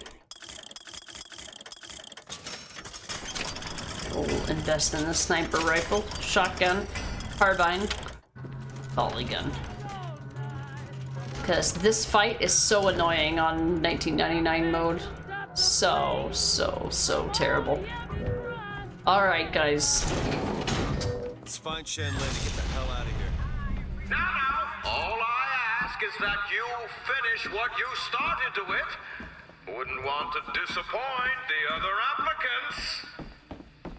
We'll invest in the sniper rifle, shotgun, carbine, volley gun. Because this fight is so annoying on 1999 mode. So terrible. Alright, guys. Let's find Shen Lin and get the hell out of here. Now, all I ask is that you finish what you started to it. Wouldn't want to disappoint the other applicants.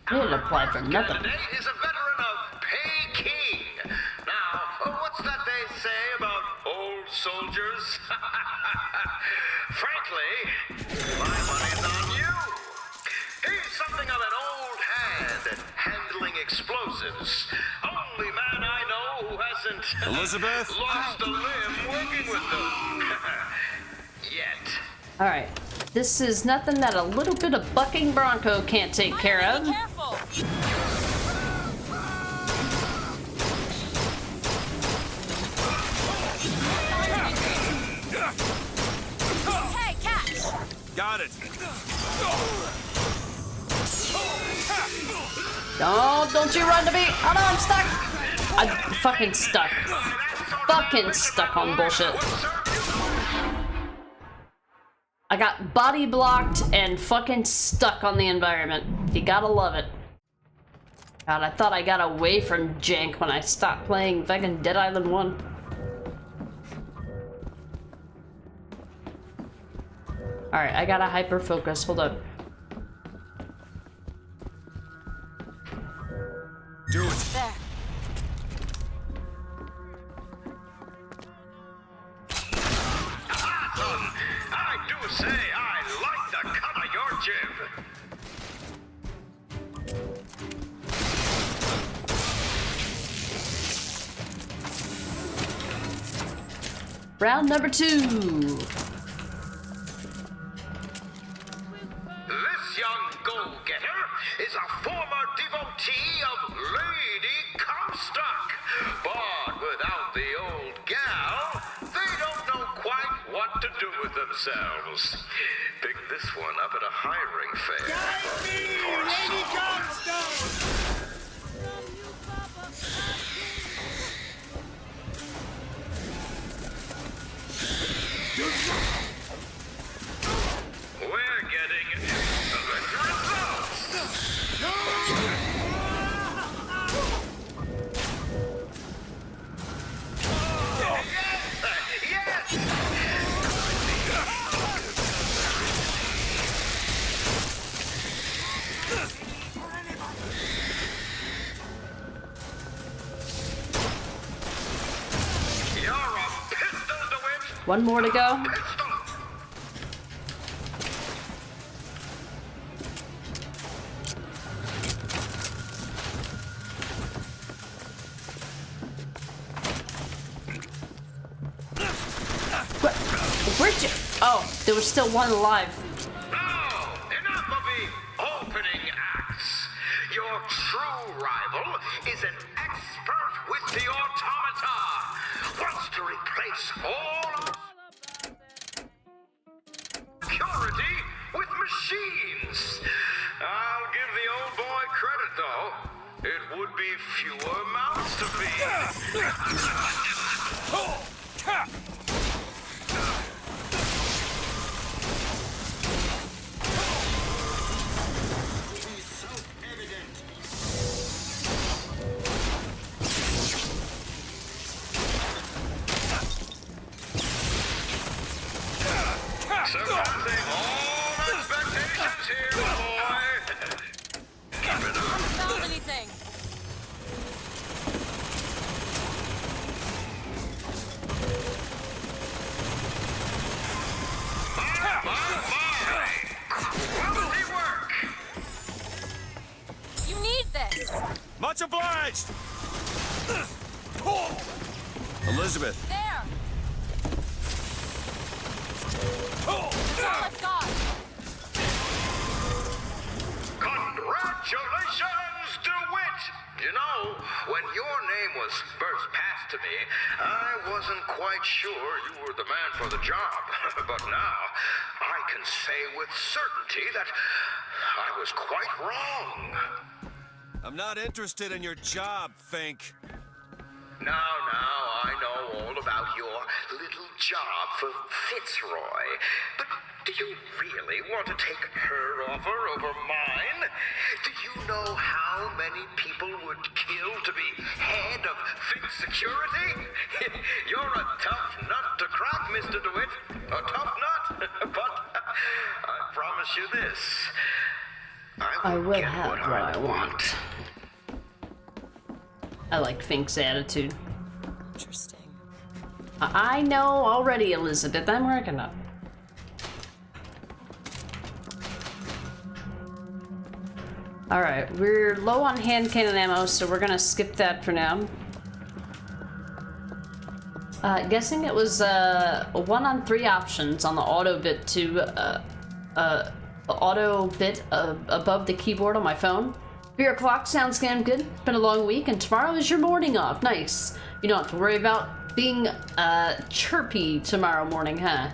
I didn't apply for nothing. Candidate is a veteran of Peking. Now, what's that they say about old soldiers? Frankly, my money's on you. He's something of an old hand at handling explosives. Only man I know who hasn't Elizabeth? lost a limb working with them. Yet. Alright. This is nothing that a little bit of bucking bronco can't take care of. Be careful. Hey, catch! Got it. No, don't you run to me! Oh no, I'm stuck! I'm fucking stuck. Fucking stuck on bullshit. I got body blocked and fucking stuck on the environment. You gotta love it. God, I thought I got away from jank when I stopped playing fucking Dead Island 1. Alright, I gotta hyper focus. Hold up. Do it. There. I do say I like the cut of your jib. Round number 2. This young go-getter is a former devotee of Lady Comstock. But without the old gal, they don't know quite what to do with themselves. Picked this one up at a hiring fair. Guide me, Lady Comstock! We're getting excellent results. You're a pistol, DeWitt. One more to go. Where'd you? Oh, there was still one alive. Now, enough of the opening acts. Your true rival is an expert with the automata. Wants to replace all our security with machines. I'll give the old boy credit, though. It would be fewer mouths to feed. Surpassing all expectations here, boy. Keep it up. Haven't found anything. Quality work. You need this. Much obliged! Elizabeth. There. That's all I've got. Congratulations, DeWitt! You know, when your name was first passed to me, I wasn't quite sure you were the man for the job. But now, I can say with certainty that I was quite wrong. I'm not interested in your job, Fink. Now, I know all about your little job for Fitzroy. But do you really want to take her offer over mine? Do you know how many people would kill to be head of Fink Security? You're a tough nut to crack, Mr. DeWitt. A tough nut. But I promise you this. I will have what I want. I like Fink's attitude. Interesting. I know already, Elizabeth. I'm working up. Alright, we're low on hand cannon ammo, so we're gonna skip that for now. Guessing it was 1 on 3 options on the auto bit to auto bit above the keyboard on my phone. 3 o'clock sounds damn good. It's been a long week, and tomorrow is your morning off. Nice. You don't have to worry about being chirpy tomorrow morning, huh?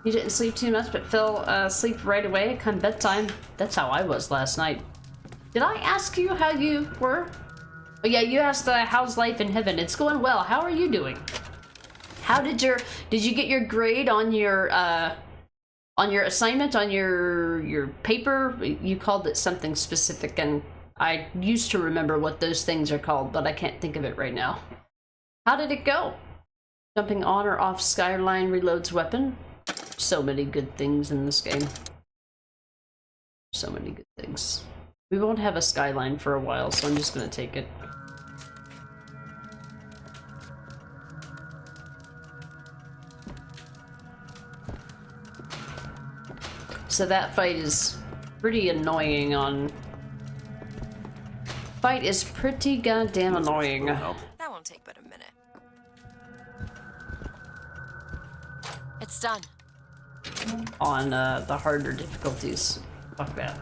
You didn't sleep too much, but fell asleep right away. Come bedtime. That's how I was last night. Did I ask you how you were? Oh yeah, you asked how's life in heaven. It's going well. How are you doing? How did you get your grade on your assignment, on your paper? You called it something specific, and I used to remember what those things are called, but I can't think of it right now. How did it go? Jumping on or off skyline reloads weapon. So many good things in this game. So many good things. We won't have a skyline for a while, so I'm just gonna take it. So that fight is pretty annoying on... Fight is pretty goddamn annoying. That won't take but a minute. It's done. On the harder difficulties. Fuck that.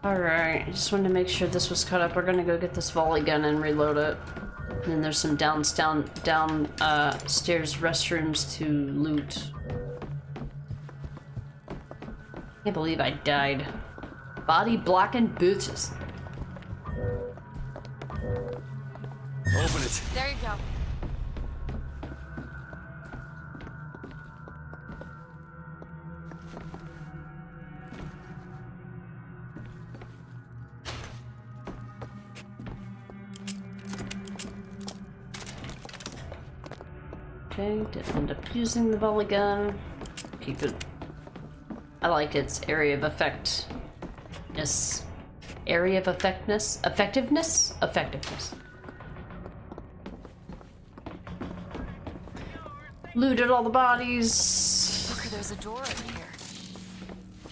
Alright, I just wanted to make sure this was caught up. We're gonna go get this volley gun and reload it. And then there's some downstairs restrooms to loot. Can't believe I died. Body blocking bitches. Open it. There you go. Okay, didn't end up using the volley gun. Keep it. I like its area of effectiveness. Area of effectiveness? Effectiveness? Effectiveness. Looted all the bodies. Look, there's a door in here.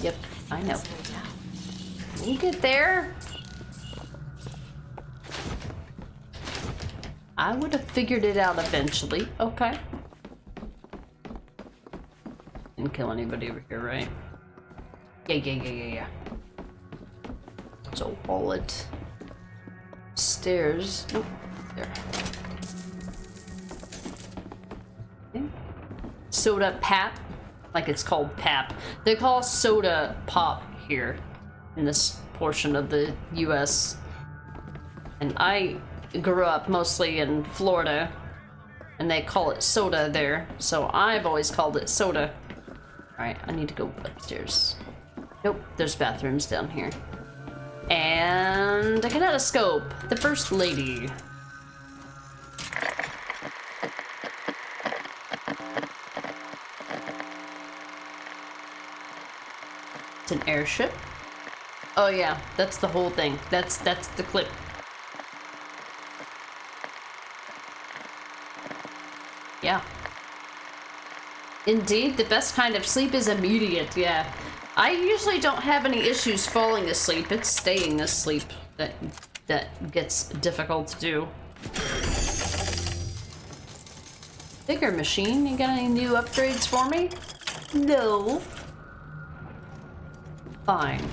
Yep, I know. We'll get there. I would have figured it out eventually. Okay. Didn't kill anybody over here, right? Yeah. So wallet. Stairs. Nope. There. Okay. Soda pap. Like it's called pap. They call soda pop here in this portion of the US. And I grew up mostly in Florida, and they call it soda there, so I've always called it soda. Alright, I need to go upstairs. Nope, there's bathrooms down here. And a kinetoscope, the first lady. It's an airship. Oh yeah, that's the whole thing. That's the clip. Yeah. Indeed, the best kind of sleep is immediate, yeah. I usually don't have any issues falling asleep. It's staying asleep that gets difficult to do. Bigger machine, you got any new upgrades for me? No. Fine.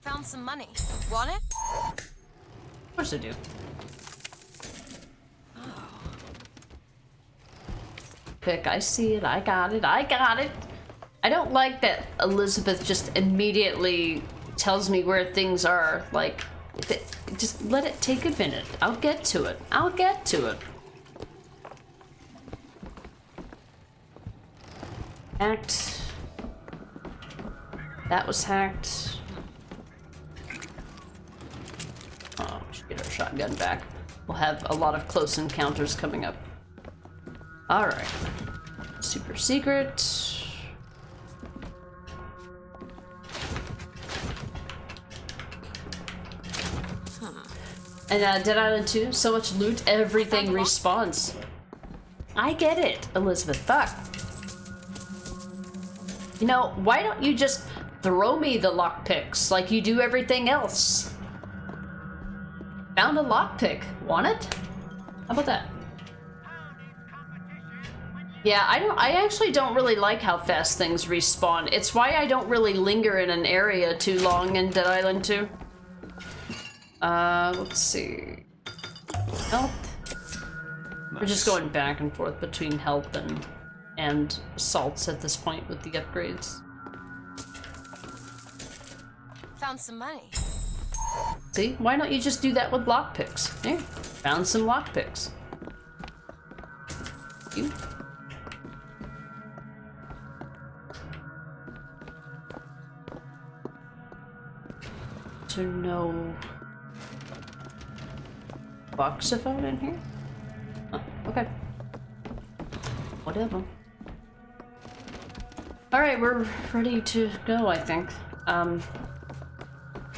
Found some money. Want it? Of course I do. Pick, I see it, I got it. I don't like that Elizabeth just immediately tells me where things are. Like, just let it take a minute. I'll get to it. Hacked. That was hacked. Oh, we should get our shotgun back. We'll have a lot of close encounters coming up. Alright. Super secret. And Dead Island 2, so much loot, everything respawns. I get it, Elizabeth. Fuck. You know, why don't you just throw me the lockpicks like you do everything else? Found a lockpick. Want it? How about that? Yeah, I actually don't really like how fast things respawn. It's why I don't really linger in an area too long in Dead Island 2. Let's see. Health. Nice. We're just going back and forth between health and assaults at this point with the upgrades. Found some money. See? Why don't you just do that with lockpicks? There. Found some lockpicks. You. To no voxophone in here? Oh, okay. Whatever. Alright, we're ready to go, I think. I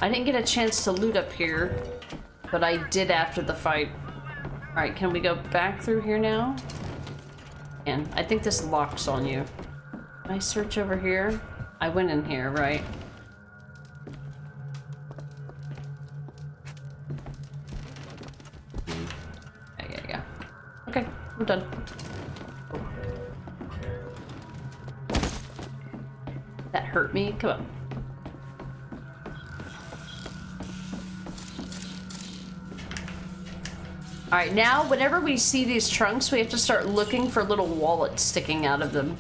didn't get a chance to loot up here, but I did after the fight. Alright, can we go back through here now? And I think this locks on you. Can I search over here? I went in here, right? we're done. That hurt me. Come on. Alright, now whenever we see these trunks, we have to start looking for little wallets sticking out of them.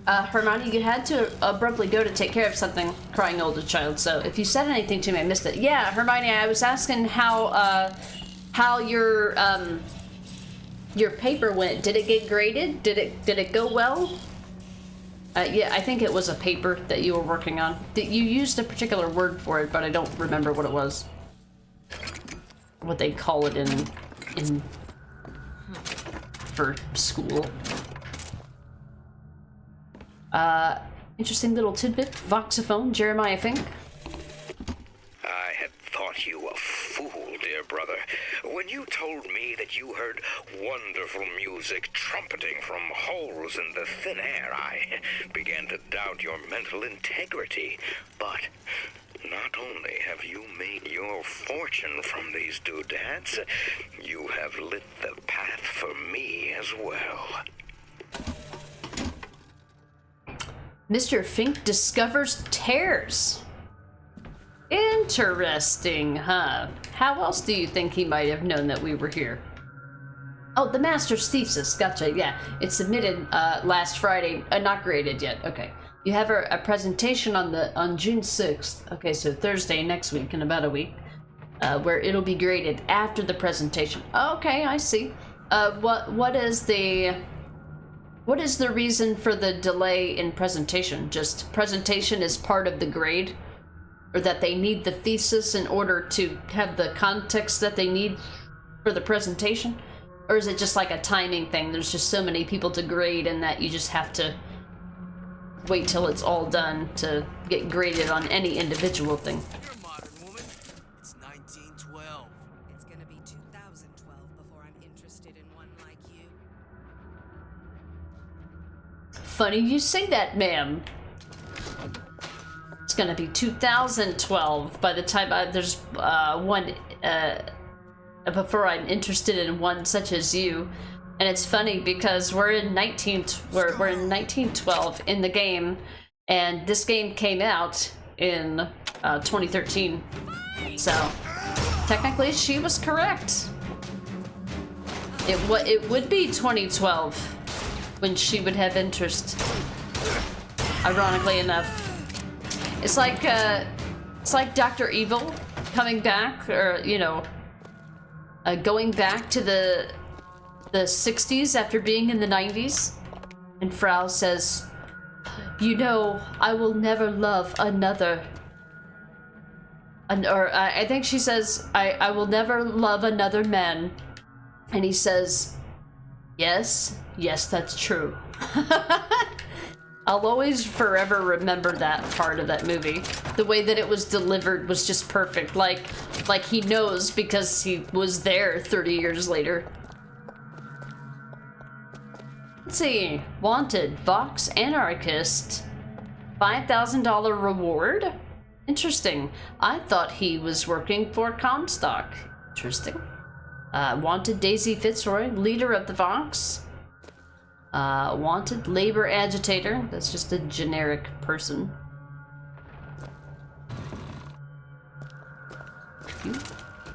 Hermione, you had to abruptly go to take care of something, crying older child, so if you said anything to me, I missed it. Yeah, Hermione, I was asking how your paper went. Did it get graded? Did it go well? Yeah, I think it was a paper that you were working on. You used a particular word for it, but I don't remember what it was. What they call it in for school. Interesting little tidbit. Voxophone, Jeremiah Fink. I had thought you a fool, dear brother, when you told me that you heard wonderful music trumpeting from holes in the thin air. I began to doubt your mental integrity, but not only have you made your fortune from these doodads, you have lit the path for me as well. Mr. Fink discovers tears. Interesting, huh? How else do you think he might have known that we were here? Oh, the master's thesis. Gotcha, yeah. It's submitted last Friday. Not graded yet. Okay. You have a presentation on June 6th. Okay, so Thursday next week, in about a week, where it'll be graded after the presentation. Okay, I see. What is the reason for the delay in presentation? Just presentation is part of the grade? Or that they need the thesis in order to have the context that they need for the presentation? Or is it just like a timing thing? There's just so many people to grade and that you just have to wait till it's all done to get graded on any individual thing. You're a modern woman. It's 1912. It's gonna be 2012 before I'm interested in one like you. Funny you say that, ma'am. It's gonna be 2012 by the time there's one before I'm interested in one such as you. And it's funny because we're in 1912 in the game, and this game came out in 2013. So technically she was correct. It would be 2012 when she would have interest. Ironically enough. It's like Dr. Evil coming back, or going back to the 60s after being in the 90s, and Frau says, I will never love another. I think she says, I will never love another man. And he says, yes, that's true. I'll always forever remember that part of that movie. The way that it was delivered was just perfect. Like he knows because he was there 30 years later. Let's see. Wanted. Vox Anarchist. $5,000 reward? Interesting. I thought he was working for Comstock. Interesting. Wanted Daisy Fitzroy, leader of the Vox. Wanted labor agitator. That's just a generic person.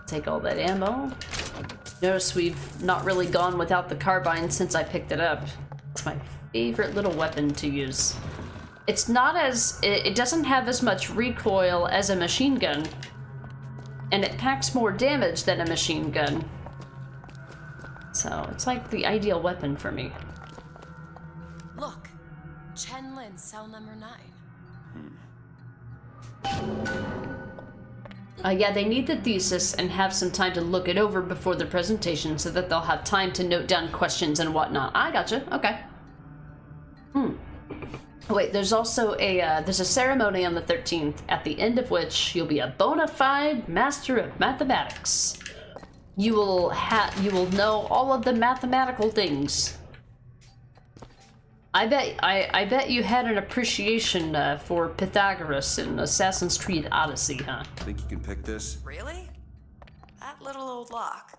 Take all that ammo. Notice we've not really gone without the carbine since I picked it up. It's my favorite little weapon to use. It's not as... It doesn't have as much recoil as a machine gun. And it packs more damage than a machine gun. So it's like the ideal weapon for me. Look, Chen Lin, cell number 9. Yeah, they need the thesis and have some time to look it over before the presentation so that they'll have time to note down questions and whatnot. I gotcha. Okay. Wait, there's also there's a ceremony on the 13th, at the end of which you'll be a bona fide master of mathematics. You will know all of the mathematical things. I bet you had an appreciation for Pythagoras in Assassin's Creed Odyssey, huh? Think you can pick this? Really? That little old lock.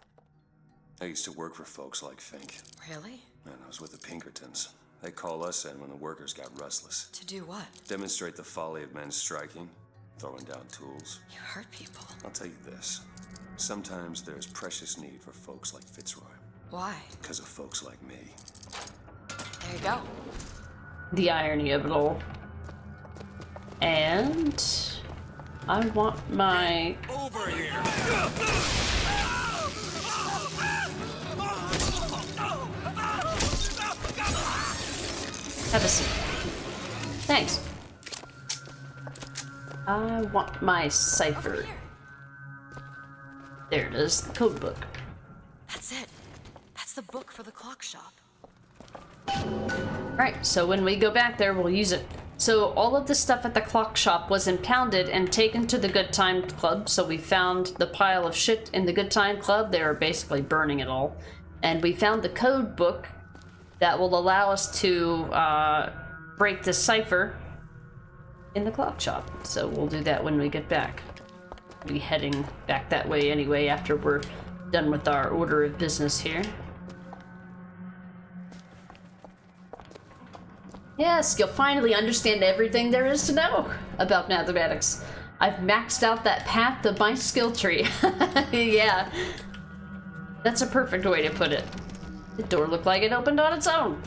I used to work for folks like Fink. Really? And I was with the Pinkertons. They call us in when the workers got restless. To do what? Demonstrate the folly of men striking, throwing down tools. You hurt people. I'll tell you this. Sometimes there's precious need for folks like Fitzroy. Why? Because of folks like me. There you go. The irony of it all. And I want my... Over here! Have a seat. Thanks. I want my cipher. There it is, the code book. That's it. That's the book for the clock shop. Right, so when we go back there, we'll use it. So all of the stuff at the clock shop was impounded and taken to the Good Time Club. So we found the pile of shit in the Good Time Club. They were basically burning it all. And we found the code book that will allow us to break the cipher in the clock shop. So we'll do that when we get back. We'll be heading back that way anyway after we're done with our order of business here. Yes, you'll finally understand everything there is to know about mathematics. I've maxed out that path of my skill tree. Yeah, that's a perfect way to put it. The door looked like it opened on its own.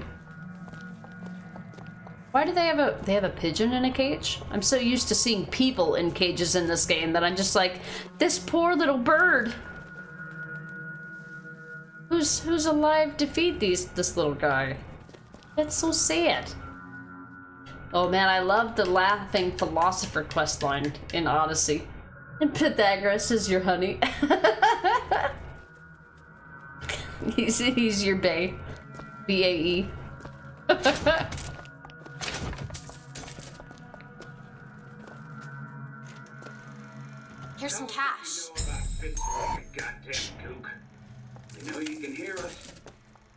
Why do they have a pigeon in a cage? I'm so used to seeing people in cages in this game that I'm just like, this poor little bird. Who's alive to feed this little guy? That's so sad. Oh man, I love the laughing philosopher questline in Odyssey. And Pythagoras is your honey. he's your bae. B-A-E. Here's some cash. Goddamn kook. You know you can hear us.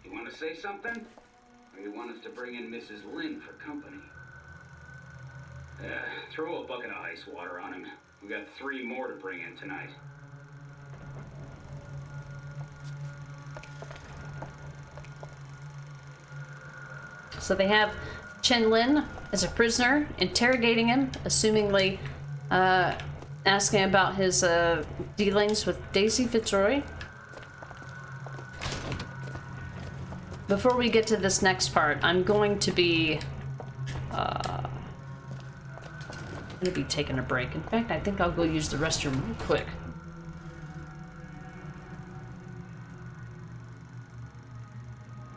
You want to say something? Or you want us to bring in Mrs. Lynn for company? Throw a bucket of ice water on him. We got 3 more to bring in tonight. So they have Chen Lin as a prisoner, interrogating him, assumingly asking about his dealings with Daisy Fitzroy. Before we get to this next part, I'm going to be taking a break. In fact, I think I'll go use the restroom real quick.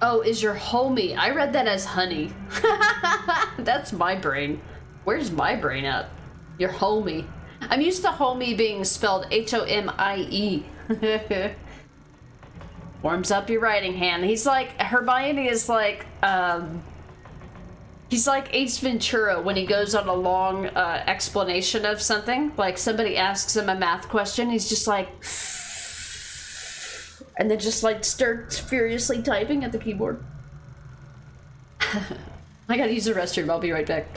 Oh, is your homie? I read that as honey. That's my brain. Where's my brain at? Your homie. I'm used to homie being spelled H-O-M-I-E. Warms up your writing hand. He's like, Hermione is like, he's like Ace Ventura when he goes on a long explanation of something. Like somebody asks him a math question, he's just like, and then just like starts furiously typing at the keyboard. I gotta use the restroom, I'll be right back.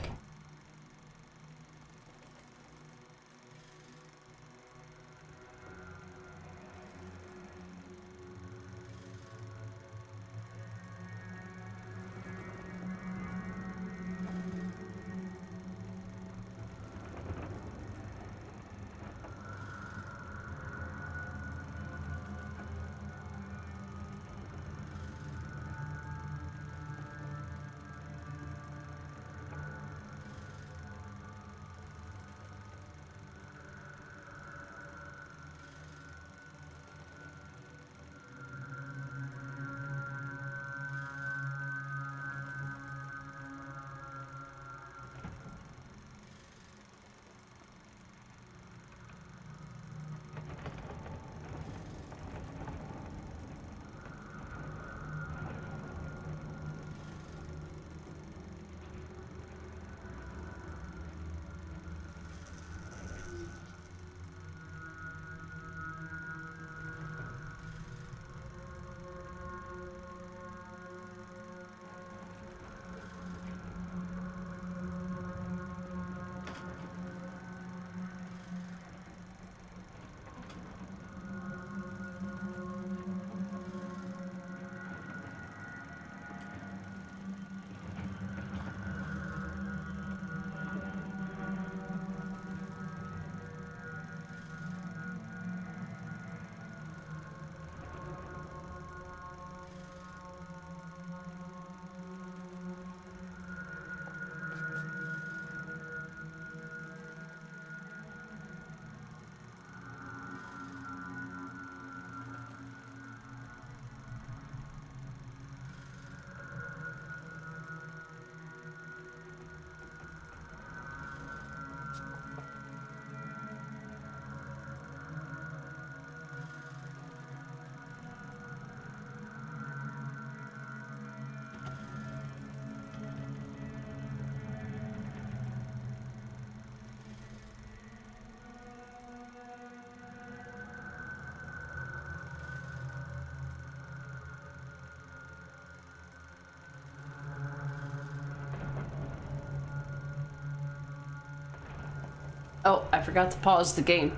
Oh, I forgot to pause the game.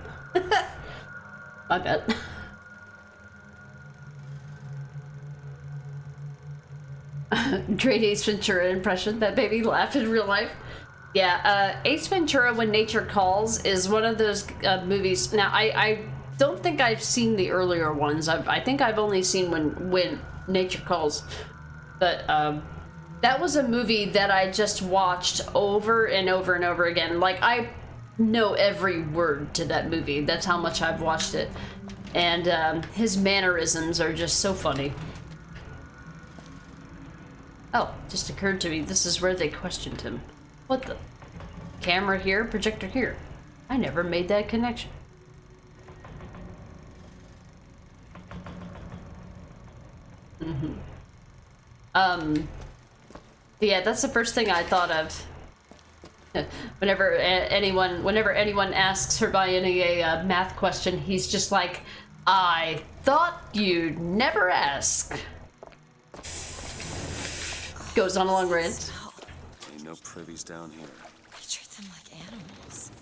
My bad. Great Ace Ventura impression. That made me laugh in real life. Yeah, Ace Ventura: When Nature Calls is one of those movies. Now, I don't think I've seen the earlier ones. I think I've only seen when Nature Calls. But that was a movie that I just watched over and over and over again. Like, I know every word to that movie. That's how much I've watched it. And his mannerisms are just so funny. Oh, just occurred to me, this is where they questioned him. What the? Camera here, projector here. I never made that connection. Yeah, that's the first thing I thought of. Whenever anyone asks Hermione a math question, he's just like, I thought you'd never ask. Goes on a long rant. Ain't no privies down here. I treat them like animals.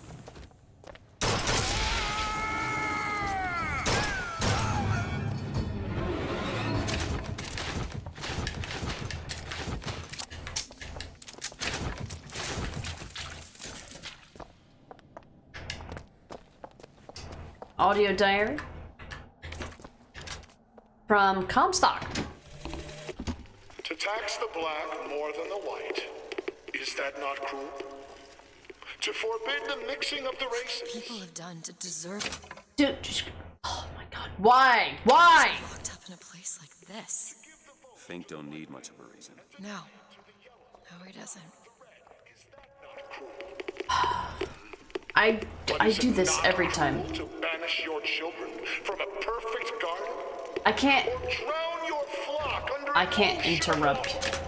Audio diary from Comstock. To tax the black more than the white, is that not cruel? To forbid the mixing of the races. People have done to deserve it. Dude, just, oh my god, why? Why? Locked up in a place like this. Fink don't need much of a reason. No. No, he doesn't. I do this every time. To banish your children from a perfect garden. I can't. Or drown your flock under I can't interrupt.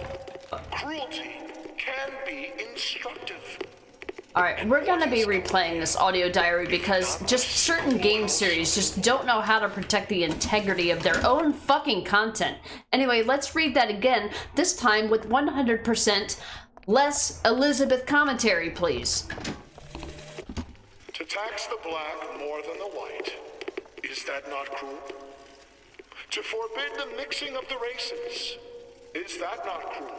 Cruelty can be instructive. Alright, we're gonna be replaying this audio diary because just certain game series just don't know how to protect the integrity of their own fucking content. Anyway, let's read that again, this time with 100% less Elizabeth commentary, please. To tax the black more than the white, is that not cruel? To forbid the mixing of the races, is that not cruel?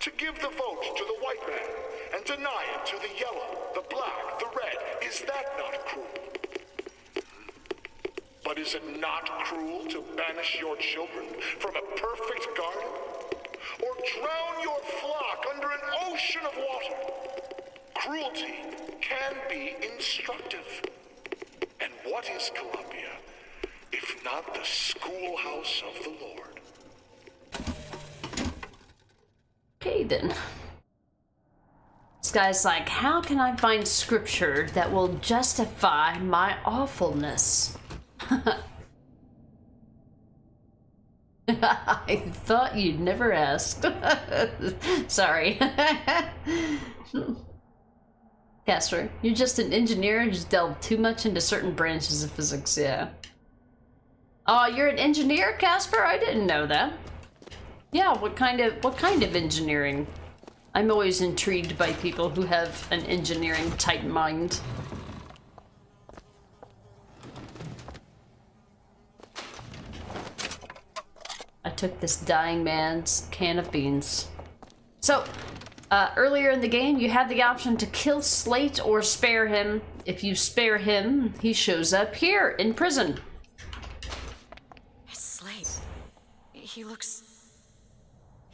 To give the vote to the white man and deny it to the yellow, the black, the red, is that not cruel? But is it not cruel to banish your children from a perfect garden? Or drown your flock under an ocean of water? Cruelty can be instructive. And what is Columbia, if not the schoolhouse of the Lord? Okay then. This guy's like, how can I find scripture that will justify my awfulness? I thought you'd never asked. Sorry. Casper, you're just an engineer who's delved too much into certain branches of physics, yeah. Oh, you're an engineer, Casper? I didn't know that. Yeah, what kind of engineering? I'm always intrigued by people who have an engineering type mind. I took this dying man's can of beans. So, earlier in the game, you had the option to kill Slate or spare him. If you spare him, he shows up here in prison. It's Slate. He looks...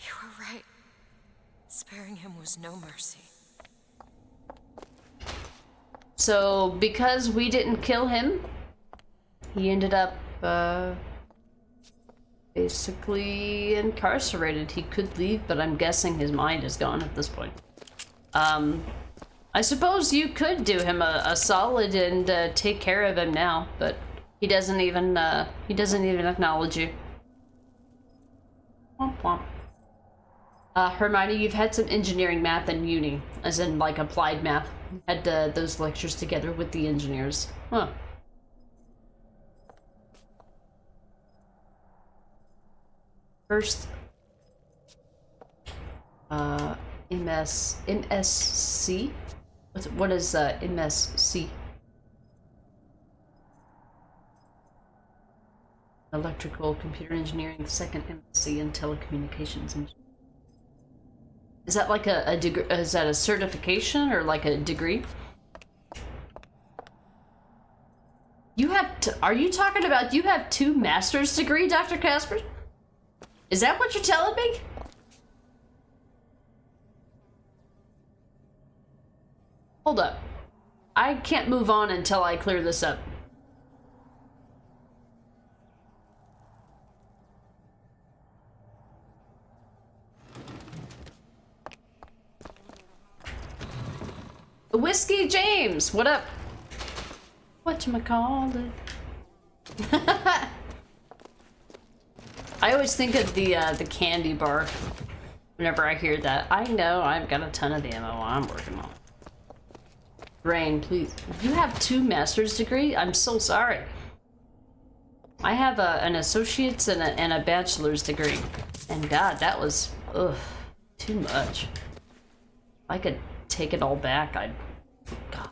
You were right. Sparing him was no mercy. So, because we didn't kill him, he ended up, basically incarcerated. He could leave, but I'm guessing his mind is gone at this point. I suppose you could do him a solid and take care of him now, but he doesn't even acknowledge you. Womp womp. Hermione, you've had some engineering math in uni, as in like applied math. Had those lectures together with the engineers. Huh. First, MSC? What is MSc? Electrical Computer Engineering, the second MSc in Telecommunications Engineering. Is that like a degree? Is that a certification or like a degree? You have. Are you talking about you have 2 master's degree, Dr. Casper? Is that what you're telling me? Hold up. I can't move on until I clear this up. Whiskey James, what up? Whatchamacallit? I always think of the candy bar whenever I hear that. I know I've got a ton of ammo I'm working on. Rain, please. You have 2 master's degree? I'm so sorry. I have an associate's and a bachelor's degree. And God, that was, ugh, too much. If I could take it all back, God,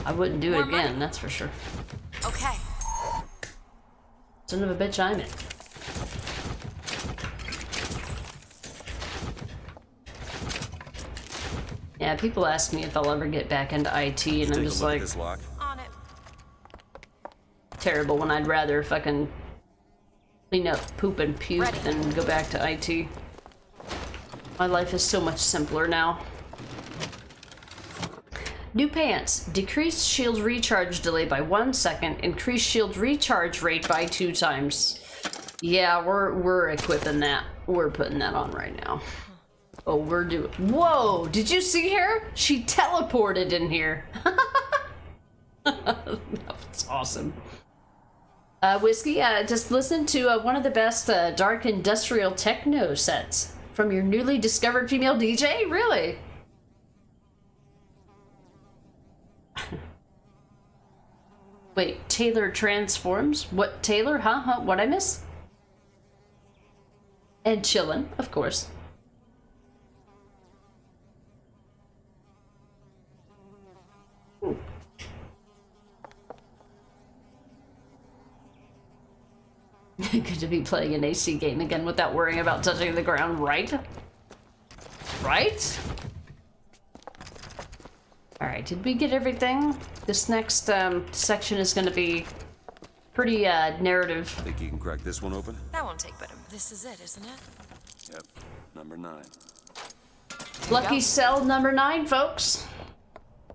I wouldn't do it again, that's for sure. Okay. Son of a bitch, I'm in. Yeah, people ask me if I'll ever get back into IT, and I'm just like, On it. terrible when I'd rather fucking clean up poop and puke than go back to IT. My life is so much simpler now. New pants. Decreased shield recharge delay by 1 second. Increased shield recharge rate by 2 times. Yeah, we're equipping that. We're putting that on right now. Oh, we're doing. Whoa! Did you see her? She teleported in here. That's awesome. Whiskey, just listen to one of the best dark industrial techno sets from your newly discovered female DJ. Really? Wait, Taylor transforms? What, Taylor? Huh? What'd I miss? And chillin', of course. Good to be playing an AC game again without worrying about touching the ground, right? Right? Alright, did we get everything? This next section is going to be pretty narrative. Think you can crack this one open? That won't take but this is it, isn't it? Yep, number 9. Lucky cell number 9, folks.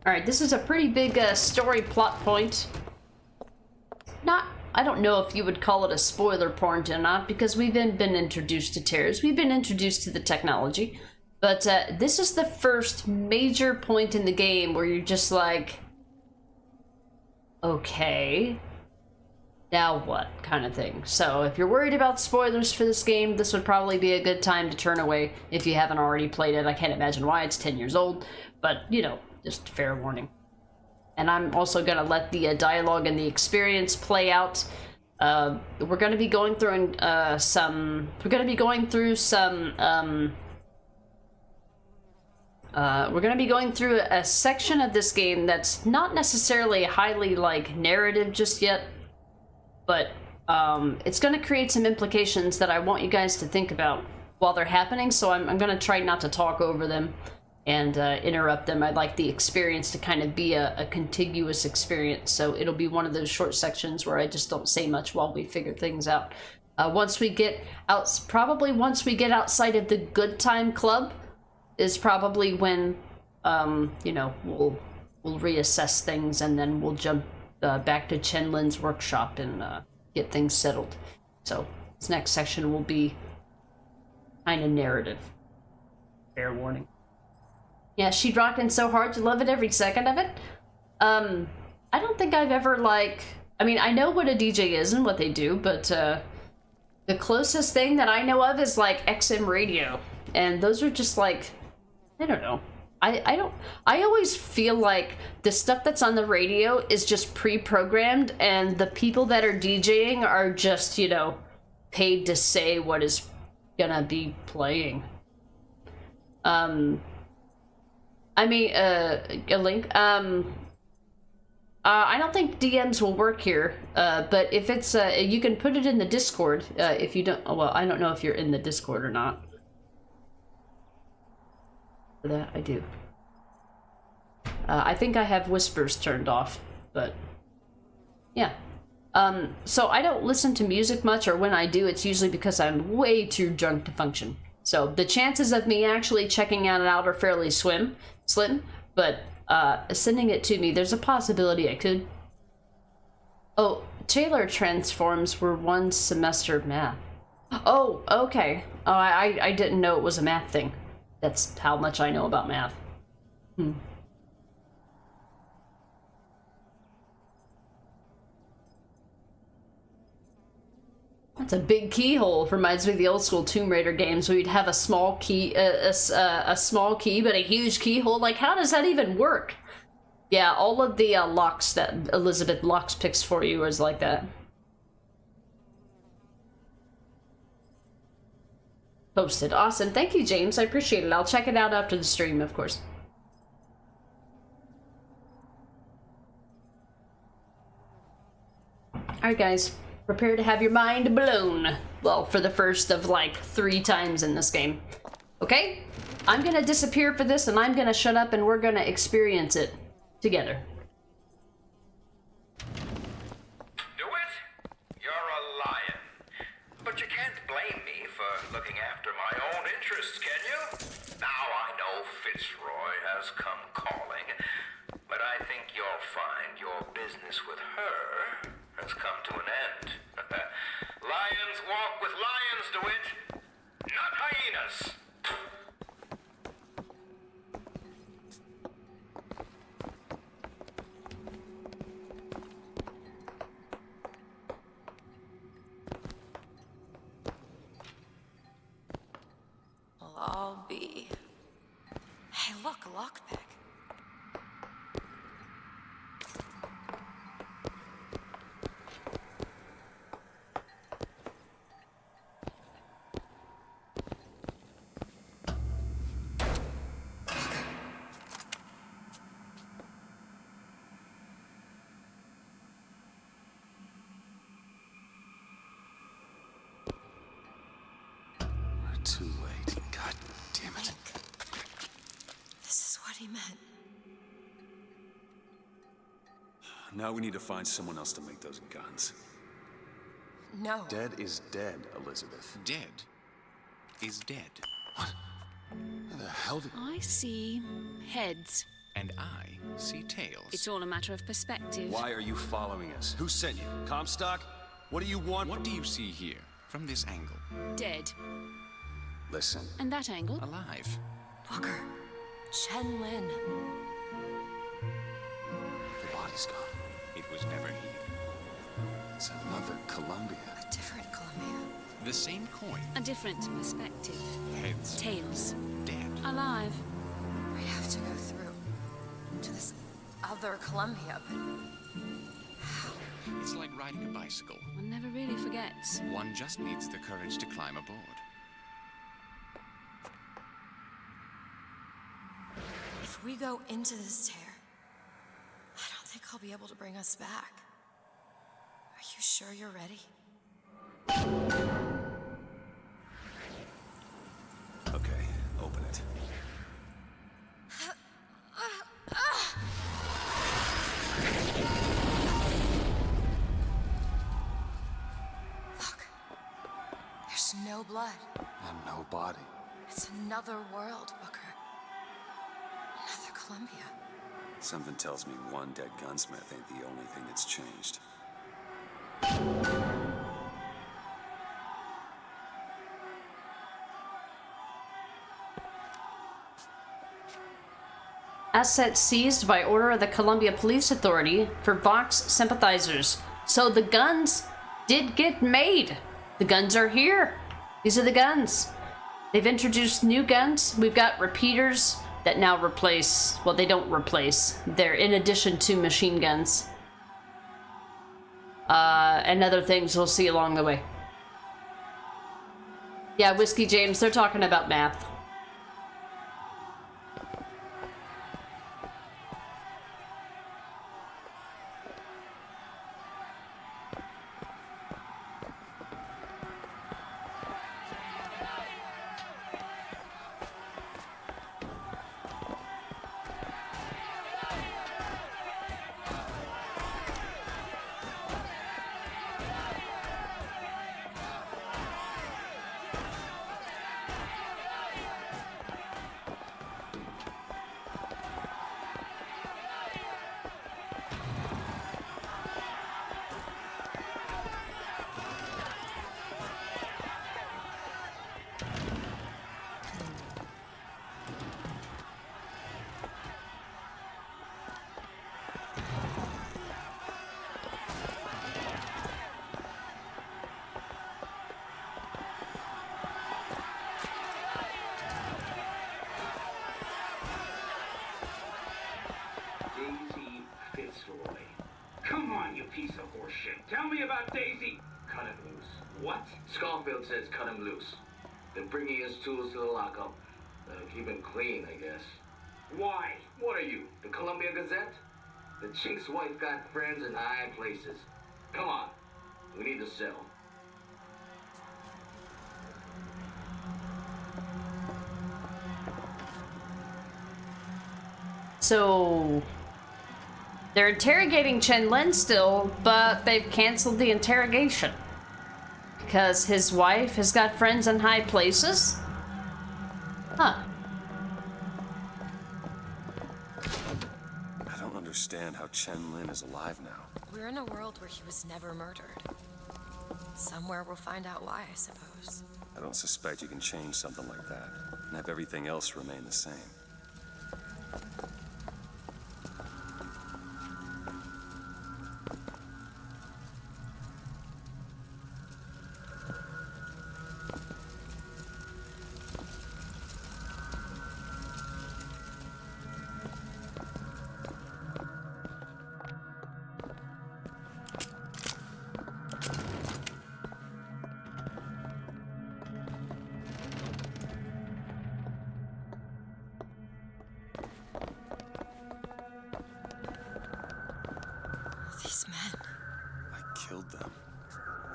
Alright, this is a pretty big story plot point. I don't know if you would call it a spoiler point or not, because we've been introduced to terrors. We've been introduced to the technology. But this is the first major point in the game where you're just like, okay, now what kind of thing. So if you're worried about spoilers for this game, this would probably be a good time to turn away if you haven't already played it. I can't imagine why, it's 10 years old, but you know, just fair warning. And I'm also gonna let the dialogue and the experience play out. We're gonna be going through some we're going to be going through a section of this game that's not necessarily highly, like, narrative just yet, but it's going to create some implications that I want you guys to think about while they're happening, so I'm going to try not to talk over them and interrupt them. I'd like the experience to kind of be a contiguous experience, so it'll be one of those short sections where I just don't say much while we figure things out. Once we get outside of the Good Time Club, is probably when, you know, we'll reassess things, and then we'll jump back to Chenlin's workshop and get things settled. So this next section will be kind of narrative. Fair warning. Yeah, she'd rockin' so hard, you love it every second of it. I don't think I've ever, like, I mean, I know what a DJ is and what they do, but the closest thing that I know of is like XM radio, and those are just like, I don't know. I always feel like the stuff that's on the radio is just pre-programmed, and the people that are DJing are just, you know, paid to say what is gonna be playing. I mean, a link. I don't think DMs will work here, but if it's, you can put it in the Discord, if you don't, well, I don't know if you're in the Discord or not. For that, I do. I think I have whispers turned off, but yeah. So I don't listen to music much, or when I do, it's usually because I'm way too drunk to function. So the chances of me actually checking it out are fairly slim, but sending it to me, there's a possibility I could. Oh, Taylor transforms were one semester of math. Oh, okay. Oh, I didn't know it was a math thing. That's how much I know about math. That's a big keyhole. Reminds me of the old school Tomb Raider games where you'd have a small key, a small key, but a huge keyhole. Like, how does that even work? Yeah, all of the locks that Elizabeth locks picks for you is like that. Posted. Awesome. Thank you, James. I appreciate it. I'll check it out after the stream, of course. Alright, guys. Prepare to have your mind blown. Well, for the first of like 3 times in this game. Okay? I'm gonna disappear for this and I'm gonna shut up and we're gonna experience it together. Do it? You're a lion. But you can't blame me for looking after my own interests, can you? Now I know Fitzroy has come calling, but I think you'll find your business with her has come to an end. Lions walk with lions, DeWitt, not hyenas. Well, I'll be. Hey, look, a lockpick. Too late. God damn it. This is what he meant. Now we need to find someone else to make those guns. No. Dead is dead, Elizabeth. Dead is dead. What? Where the hell did... I see heads. And I see tails. It's all a matter of perspective. Why are you following us? Who sent you? Comstock? What do you want? What do you see here, from this angle? Dead. Listen. And that angle? Alive. Booker. Chen Lin. The body's gone. It was never here. It's another Columbia. A different Columbia. The same coin. A different perspective. Heads. Tails. Dead. Alive. We have to go through to this other Columbia, but how? It's like riding a bicycle. One never really forgets. One just needs the courage to climb aboard. If we go into this tear, I don't think I'll be able to bring us back. Are you sure you're ready? Okay, open it. Look. There's no blood. And no body. It's another world, Booker. Another Columbia. Something tells me one dead gunsmith ain't the only thing that's changed. Assets seized by order of the Columbia Police Authority for Vox sympathizers. So the guns did get made. The guns are here. These are the guns. They've introduced new guns. We've got repeaters that now replace, well, they don't replace. They're in addition to machine guns. And other things we'll see along the way. Yeah, Whiskey James, they're talking about math. of horseshit. Tell me about Daisy. Cut him loose. What? Schofield says cut him loose. Then bringing his tools to the lockup. That'll keep him clean, I guess. Why? What are you, the Columbia Gazette? The chink's wife got friends in high places. Come on. We need to sell. So they're interrogating Chen Lin still, but they've canceled the interrogation because his wife has got friends in high places. Huh. I don't understand how Chen Lin is alive now. We're in a world where he was never murdered. Somewhere we'll find out why, I suppose. I don't suspect you can change something like that and have everything else remain the same. These men. I killed them.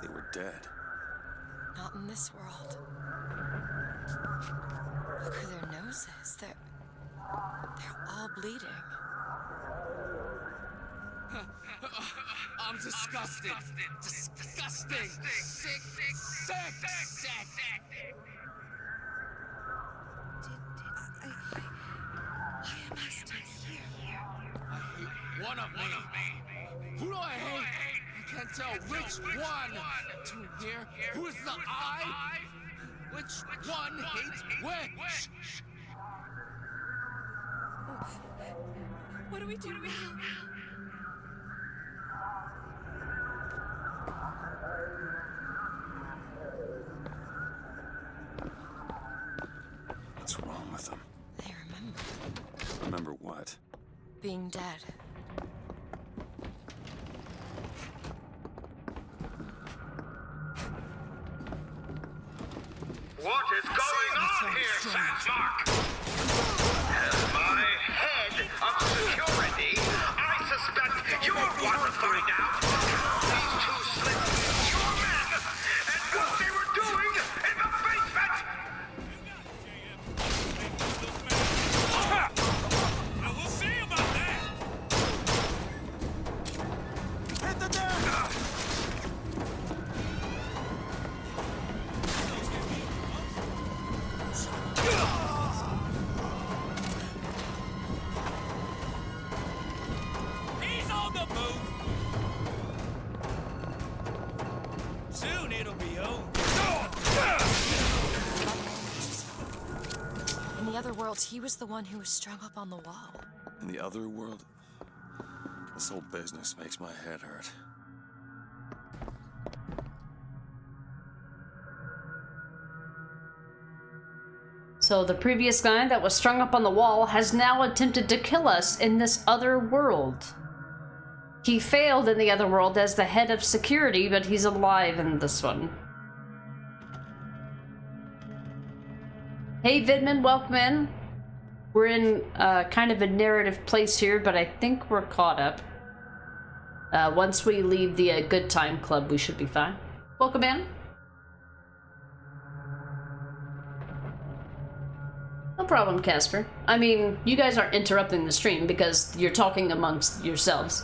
They were dead. Not in this world. Look at their noses. They're all bleeding. I'm disgusted. Disgusting. Sick. Why am I still here? I hate one of me. Who do I hate? I can't tell which one. To here. Who is the I? Which one hates which? What do we do now? What's wrong with them? They remember. Remember what? Being dead. What is going on here, Sandmark? As my head of security, I suspect you want to find out how these two slipped your men and what they were doing in the basement! Now we'll see about that. Hit the deck! He's on the move. Soon it'll be over. In the other world, he was the one who was strung up on the wall. In the other world, this whole business makes my head hurt. So the previous guy that was strung up on the wall has now attempted to kill us in this other world. He failed in the other world as the head of security, but he's alive in this one. Hey Vidman, welcome in. We're in kind of a narrative place here, but I think we're caught up. Once we leave the Good Time Club, we should be fine. Welcome in. No problem, Casper. I mean, you guys aren't interrupting the stream because you're talking amongst yourselves.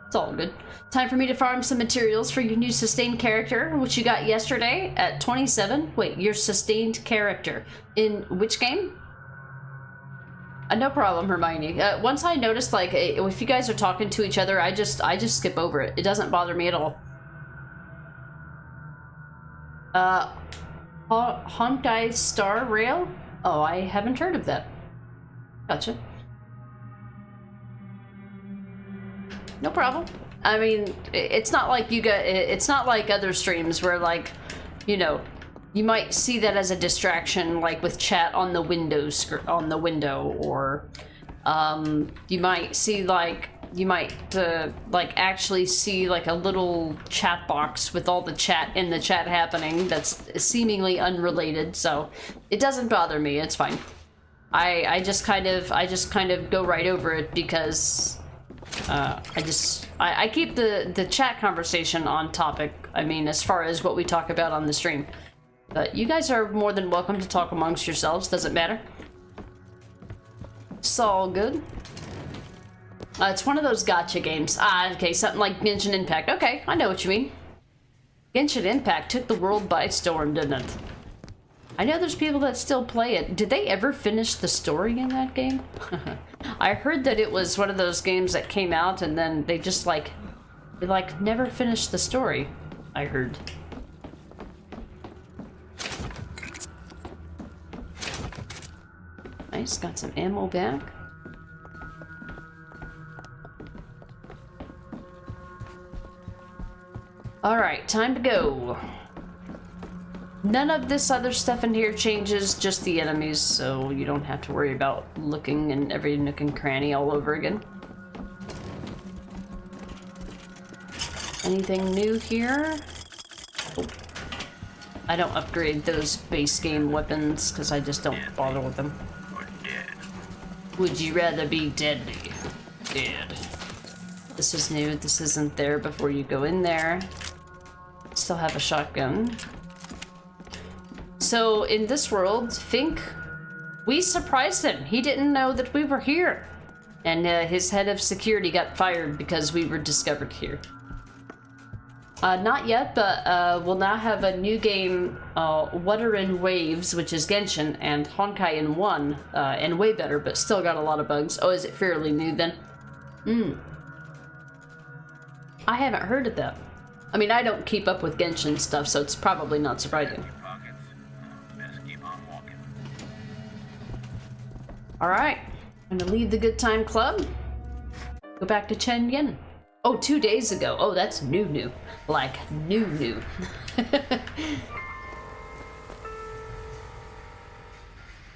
It's all good. Time for me to farm some materials for your new sustained character, which you got yesterday at 27. Wait, your sustained character. In which game? No problem, Hermione. Once I noticed, like, if you guys are talking to each other, I just skip over it. It doesn't bother me at all. Honkai Star Rail? Oh, I haven't heard of that. Gotcha. No problem. I mean, it's not like you got. It's not like other streams where, like, you know, you might see that as a distraction, like with chat on the window or you might see like you might like actually see like a little chat box with all the chat in the chat happening that's seemingly unrelated, so it doesn't bother me. It's fine. I just kind of go right over it because I keep the chat conversation on topic. I mean, as far as what we talk about on the stream. But you guys are more than welcome to talk amongst yourselves. Doesn't matter. It's all good. It's one of those gotcha games. Okay, something like Genshin Impact. Okay, I know what you mean. Genshin Impact took the world by storm, didn't it? I know there's people that still play it. Did they ever finish the story in that game? I heard that it was one of those games that came out and then they just they never finished the story, I heard. Nice, got some ammo back. Alright, time to go. None of this other stuff in here changes, just the enemies, so you don't have to worry about looking in every nook and cranny all over again. Anything new here? Oh. I don't upgrade those base game weapons, because I just don't bother with them. Would you rather be deadly? Dead. This is new, this isn't there before you go in there. Still have a shotgun. So in this world, Fink, we surprised him. He didn't know that we were here. And his head of security got fired because we were discovered here. Not yet, but we'll now have a new game, Water in Waves, which is Genshin, and Honkai in 1, and way better, but still got a lot of bugs. Oh, is it fairly new then? I haven't heard of that. I mean, I don't keep up with Genshin stuff, so it's probably not surprising. Alright, I'm gonna leave the Good Time Club. Go back to Chen Yin. Oh, 2 days ago. Oh, that's new. Like, new.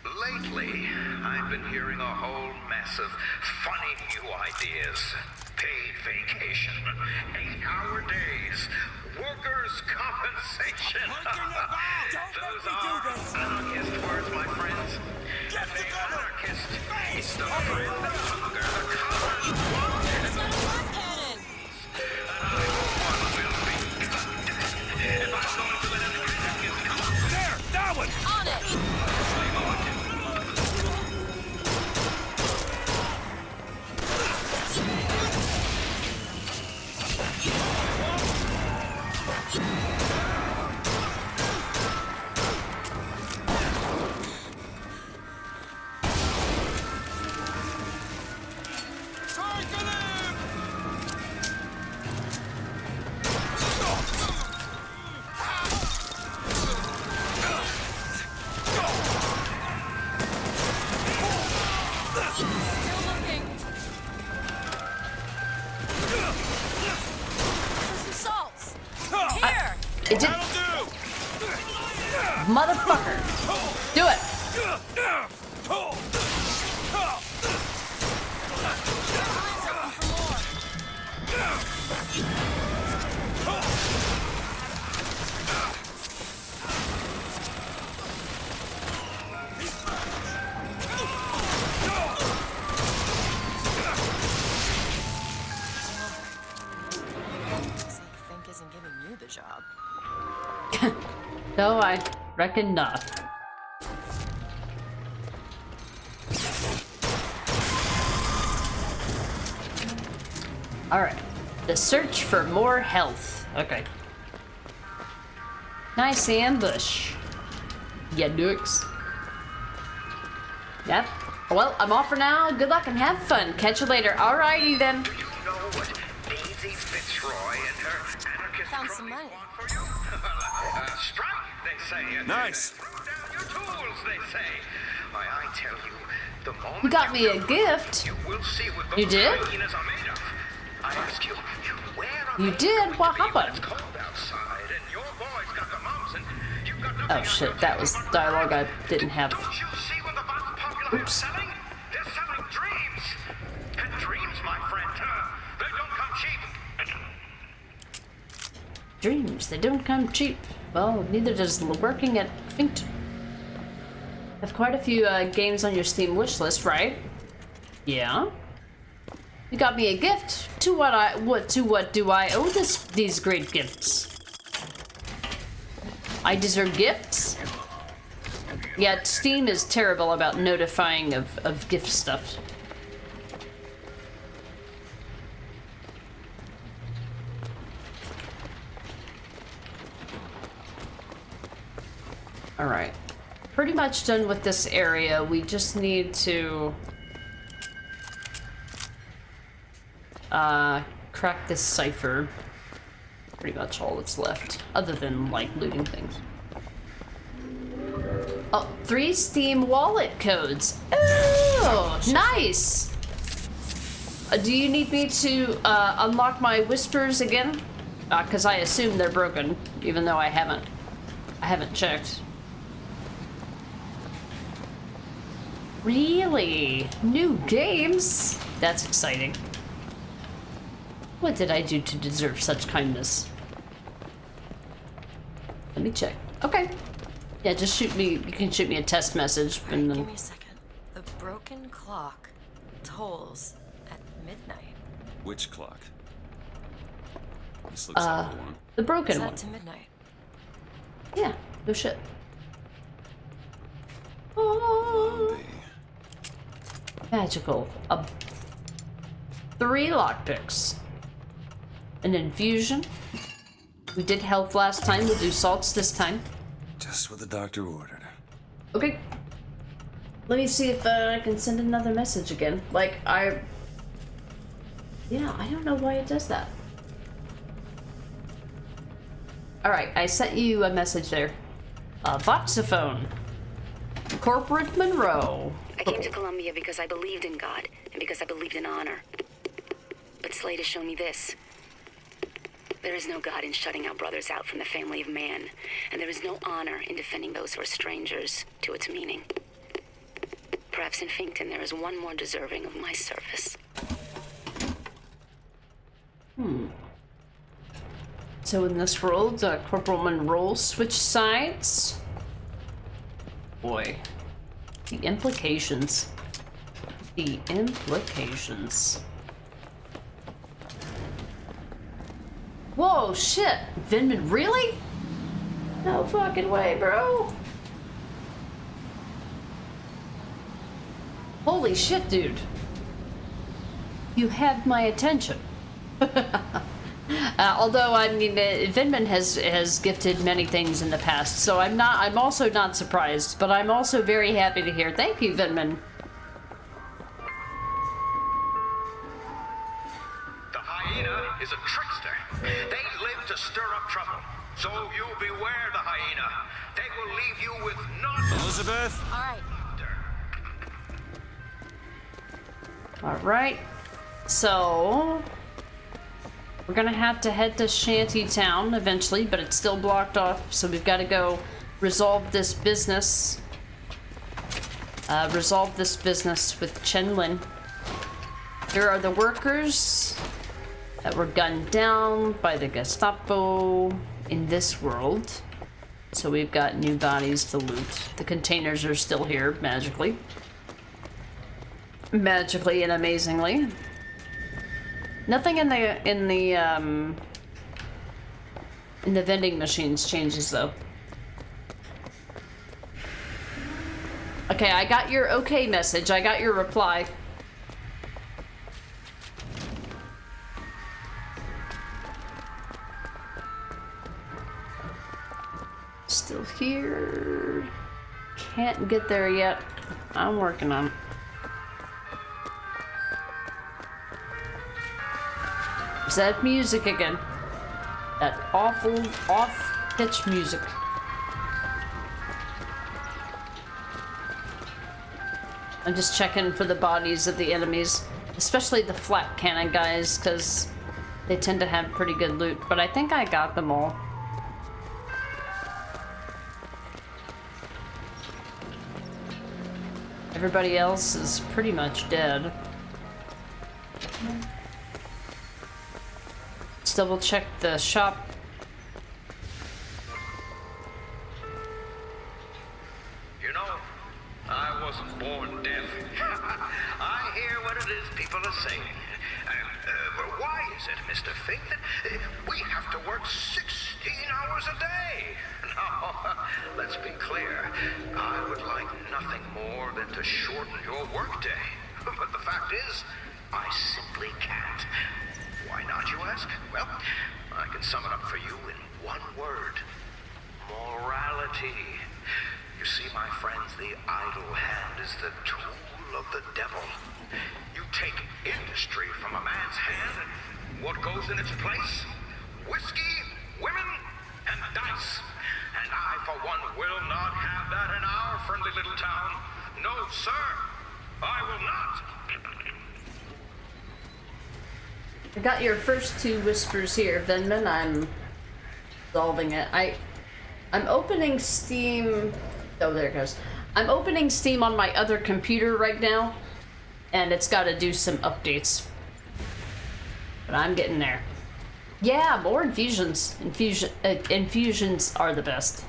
Lately, I've been hearing a whole mess of funny new ideas. Paid vacation, 8-hour days, workers' compensation. Those are anarchist words, my friends. And the anarchist is the friend of hunger, the common one, and the cannon. And I, for one, will be cut. If I'm going to let an anarchist come. There! That one! On it! It did. Motherfucker. Do it. Fink isn't giving you the job. No, I reckon not. Alright. The search for more health. Okay. Nice ambush. Yeah, dukes. Yep. Well, I'm off for now. Good luck and have fun. Catch you later. Alrighty then. Do you know what Daisy Fitzroy and her anarchist Found some money. want for you? Strike, they say. And nice. Throw down your tools, they say. Why, I tell you, the moment You got me a gift. you will see what those You did? hyenas are made of. I ask you, where are You they did? going What to be when happened? it's cold outside and your boy's got the mumps and you've got nothing Oh shit, that was dialogue I didn't have. Don't you see what the vast popular are Oops. selling? They're selling dreams. And dreams, my friend, Dreams, they don't come cheap. Well, neither does working at Finkton. Have quite a few games on your Steam wish list, right? Yeah. You got me a gift. To what do I owe these great gifts? I deserve gifts? Yet Steam is terrible about notifying of gift stuff. Alright. Pretty much done with this area. We just need to crack this cipher. Pretty much all that's left, other than like looting things. Oh, 3 Steam wallet codes. Oh, nice. Do you need me to unlock my whispers again? Because I assume they're broken, even though I haven't checked. Really? New games? That's exciting. What did I do to deserve such kindness? Let me check. Okay. Yeah, just shoot me. You can shoot me a test message. Right, and then... Give me a second. The broken clock tolls at midnight. Which clock? This looks like the one. The broken Set one. to midnight. Yeah, no shit. Oh. Magical. 3 lockpicks. An infusion. We did health last time. We'll do salts this time. Just what the doctor ordered. Okay. Let me see if I can send another message again. Like, yeah, I don't know why it does that. Alright, I sent you a message there. Voxophone. Corporate Monroe. I came to Columbia because I believed in God, and because I believed in honor. But Slade has shown me this. There is no God in shutting our brothers out from the family of man, and there is no honor in defending those who are strangers to its meaning. Perhaps in Finkton there is one more deserving of my service. So in this world, Corporal Monroe switched sides? Boy. The implications. The implications. Whoa, shit! Vinman, really? No fucking way, bro. Holy shit, dude. You had my attention. Although, I mean, Vinman has gifted many things in the past, so I'm also not surprised, but I'm also very happy to hear. Thank you, Vinman. The hyena is a trickster. They live to stir up trouble. So you beware the hyena. They will leave you with none. Elizabeth? Alright. So... we're gonna have to head to Shantytown eventually, but it's still blocked off, so we've got to go resolve this business. Resolve this business with Chen Lin. Here are the workers that were gunned down by the Gestapo in this world. So we've got new bodies to loot. The containers are still here, magically. Magically and amazingly. Nothing in the vending machines changes though. Okay, I got your okay message. I got your reply. Still here. Can't get there yet. I'm working on it. Is that music again? That awful off-pitch music. I'm just checking for the bodies of the enemies, especially the flat cannon guys, because they tend to have pretty good loot, but I think I got them all. Everybody else is pretty much dead. Let's double check the shop. wasn't born deaf. I hear what it is people are saying. Why is it, Mr. Fink, that we have to work 16 hours a day? Now, let's be clear. I would like nothing more than to shorten your workday. But the fact is, I simply can't. Why not, you ask? Well, I can sum it up for you in one word. Morality. You see, my friends, the idle hand is the tool of the devil. You take industry from a man's hand, and what goes in its place? Whiskey, women, and dice. And I, for one, will not have that in our friendly little town. No, sir, I will not. I got your first two whispers here, Venman. I'm solving it. I'm opening Steam. Oh, there it goes. I'm opening Steam on my other computer right now, and it's got to do some updates. But I'm getting there. Yeah, more infusions. Infusions are the best.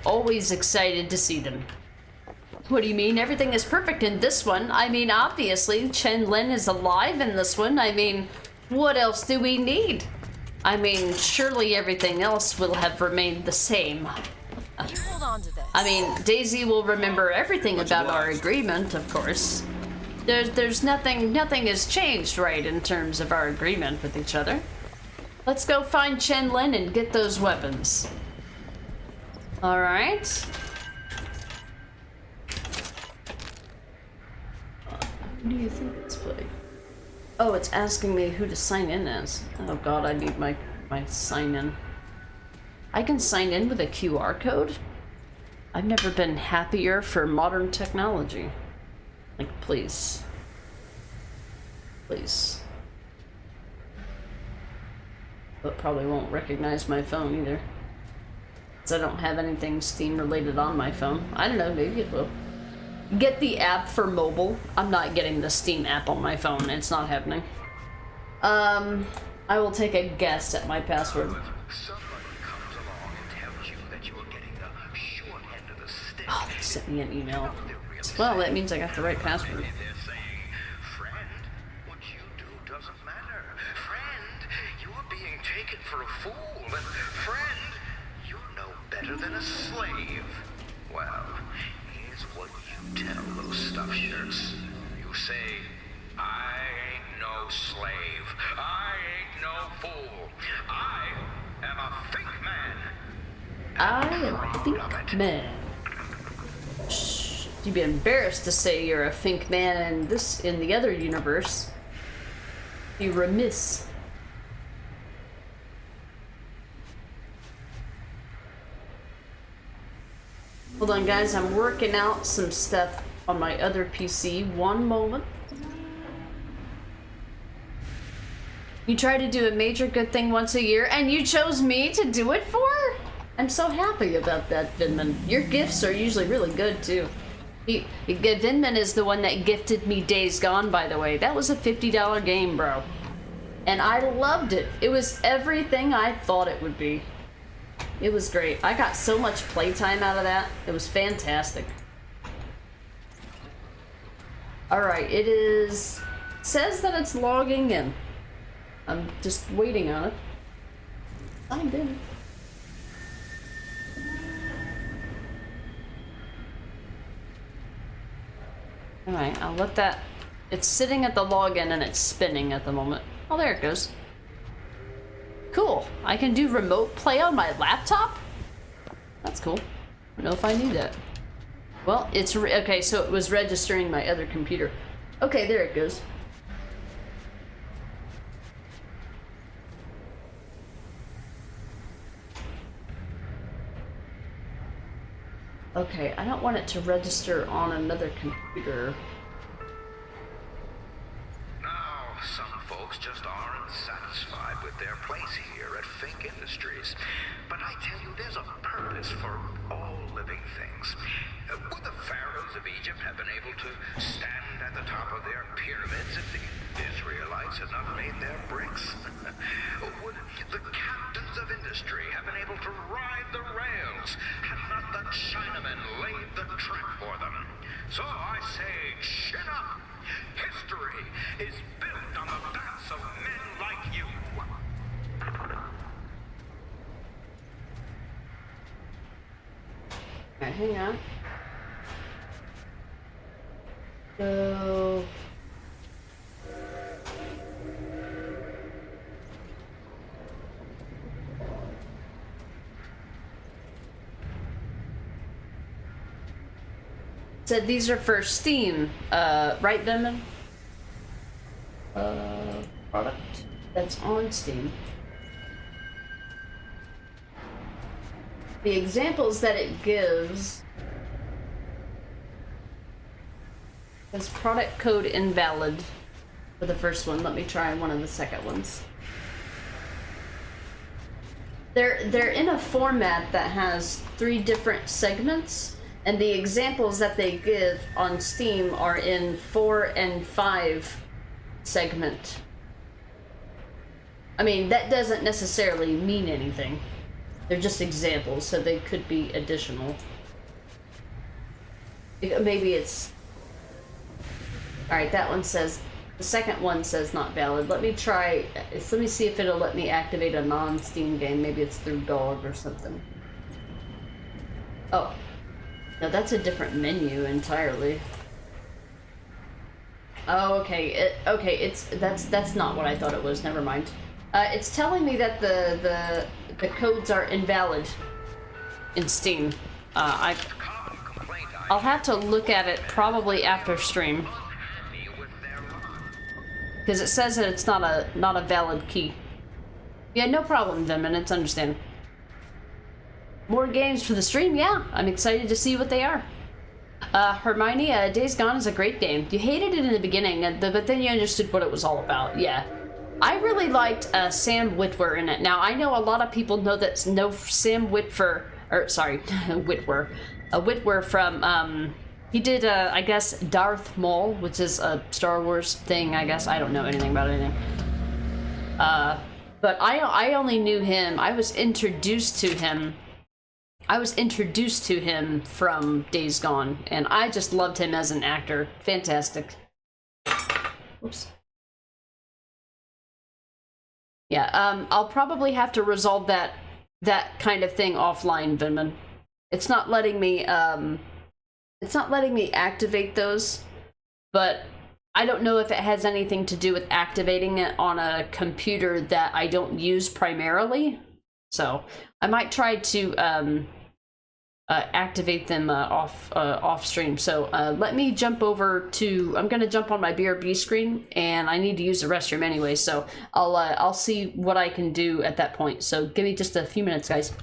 Always excited to see them. What do you mean? Everything is perfect in this one. I mean, obviously, Chen Lin is alive in this one. I mean, what else do we need? I mean, surely everything else will have remained the same. You hold on to this. I mean, Daisy will remember everything about our agreement, of course. There's nothing has changed, right, in terms of our agreement with each other. Let's go find Chen Lin and get those weapons. Alright. Who do you think it's playing? Oh, it's asking me who to sign in as. Oh god, I need my sign in. I can sign in with a QR code? I've never been happier for modern technology. Like, please. Please. But probably won't recognize my phone either. Because I don't have anything Steam related on my phone. I don't know, maybe it will. Get the app for mobile. I'm not getting the Steam app on my phone. It's not happening. I will take a guess at my password. Oh, they sent me an email. Well, that means I got the right password. Friend, what you do doesn't matter. Friend, you are being taken for a fool. And friend, you know better than a slave. Well, here's what you tell those stuffed shirts. You say, I ain't no slave. I ain't no fool. I am a Fink man. I am a Fink man. You'd be embarrassed to say you're a Fink man in the other universe. Be remiss. Hold on, guys. I'm working out some stuff on my other PC. One moment. You try to do a major good thing once a year, and you chose me to do it for? I'm so happy about that, Vinman. Your gifts are usually really good, too. Vinman is the one that gifted me Days Gone, by the way. That was a $50 game, bro. And I loved it. It was everything I thought it would be. It was great. I got so much playtime out of that. It was fantastic. Alright, it says that it's logging in. I'm just waiting on it. Signed in. Alright, I'll let that... It's sitting at the login and it's spinning at the moment. Oh, there it goes. Cool. I can do remote play on my laptop? That's cool. I don't know if I need that. Well, it's... okay, so it was registering my other computer. Okay, there it goes. Okay, I don't want it to register on another computer. Now, some folks just aren't satisfied with their place here at Fink Industries. But I tell you, there's a purpose for all living things. Would the pharaohs of Egypt have been able to stand at the top of their pyramids if the Israelites had not made their bricks? Would the captains of industry have been able to ride the rails had not the Chinamen laid the track for Alright, hang on. So... Said these are for Steam, right, Denman? Product that's on Steam. The examples that it gives is product code invalid for the first one. Let me try one of the second ones. They're in a format that has 3 different segments, and the examples that they give on Steam are in 4 and 5 segment. I mean, that doesn't necessarily mean anything. They're just examples, so they could be additional. Maybe it's... Alright, that one says... The second one says not valid. Let me try... Let me see if it'll let me activate a non-Steam game. Maybe it's through GOG or something. Oh. No, that's a different menu entirely. Oh, okay. That's not what I thought it was. Never mind. It's telling me that the codes are invalid in Steam. I'll have to look at it probably after stream, because it says that it's not a valid key. Yeah, no problem, Denman. It's understandable. More games for the stream, yeah. I'm excited to see what they are. Hermione, Days Gone is a great game. You hated it in the beginning, but then you understood what it was all about. Yeah. I really liked Sam Witwer in it. Now, I know a lot of people know Sam Witwer, or sorry, Witwer from, he did, I guess, Darth Maul, which is a Star Wars thing, I guess. I don't know anything about anything. But I only knew him, I was introduced to him from Days Gone, and I just loved him as an actor. Fantastic. Oops. Yeah, I'll probably have to resolve that kind of thing offline, Vinman. It's not letting me activate those, but I don't know if it has anything to do with activating it on a computer that I don't use primarily. So I might try to activate them off stream. So let me jump over to, I'm gonna jump on my BRB screen, and I need to use the restroom anyway, so I'll see what I can do at that point. So give me just a few minutes, guys.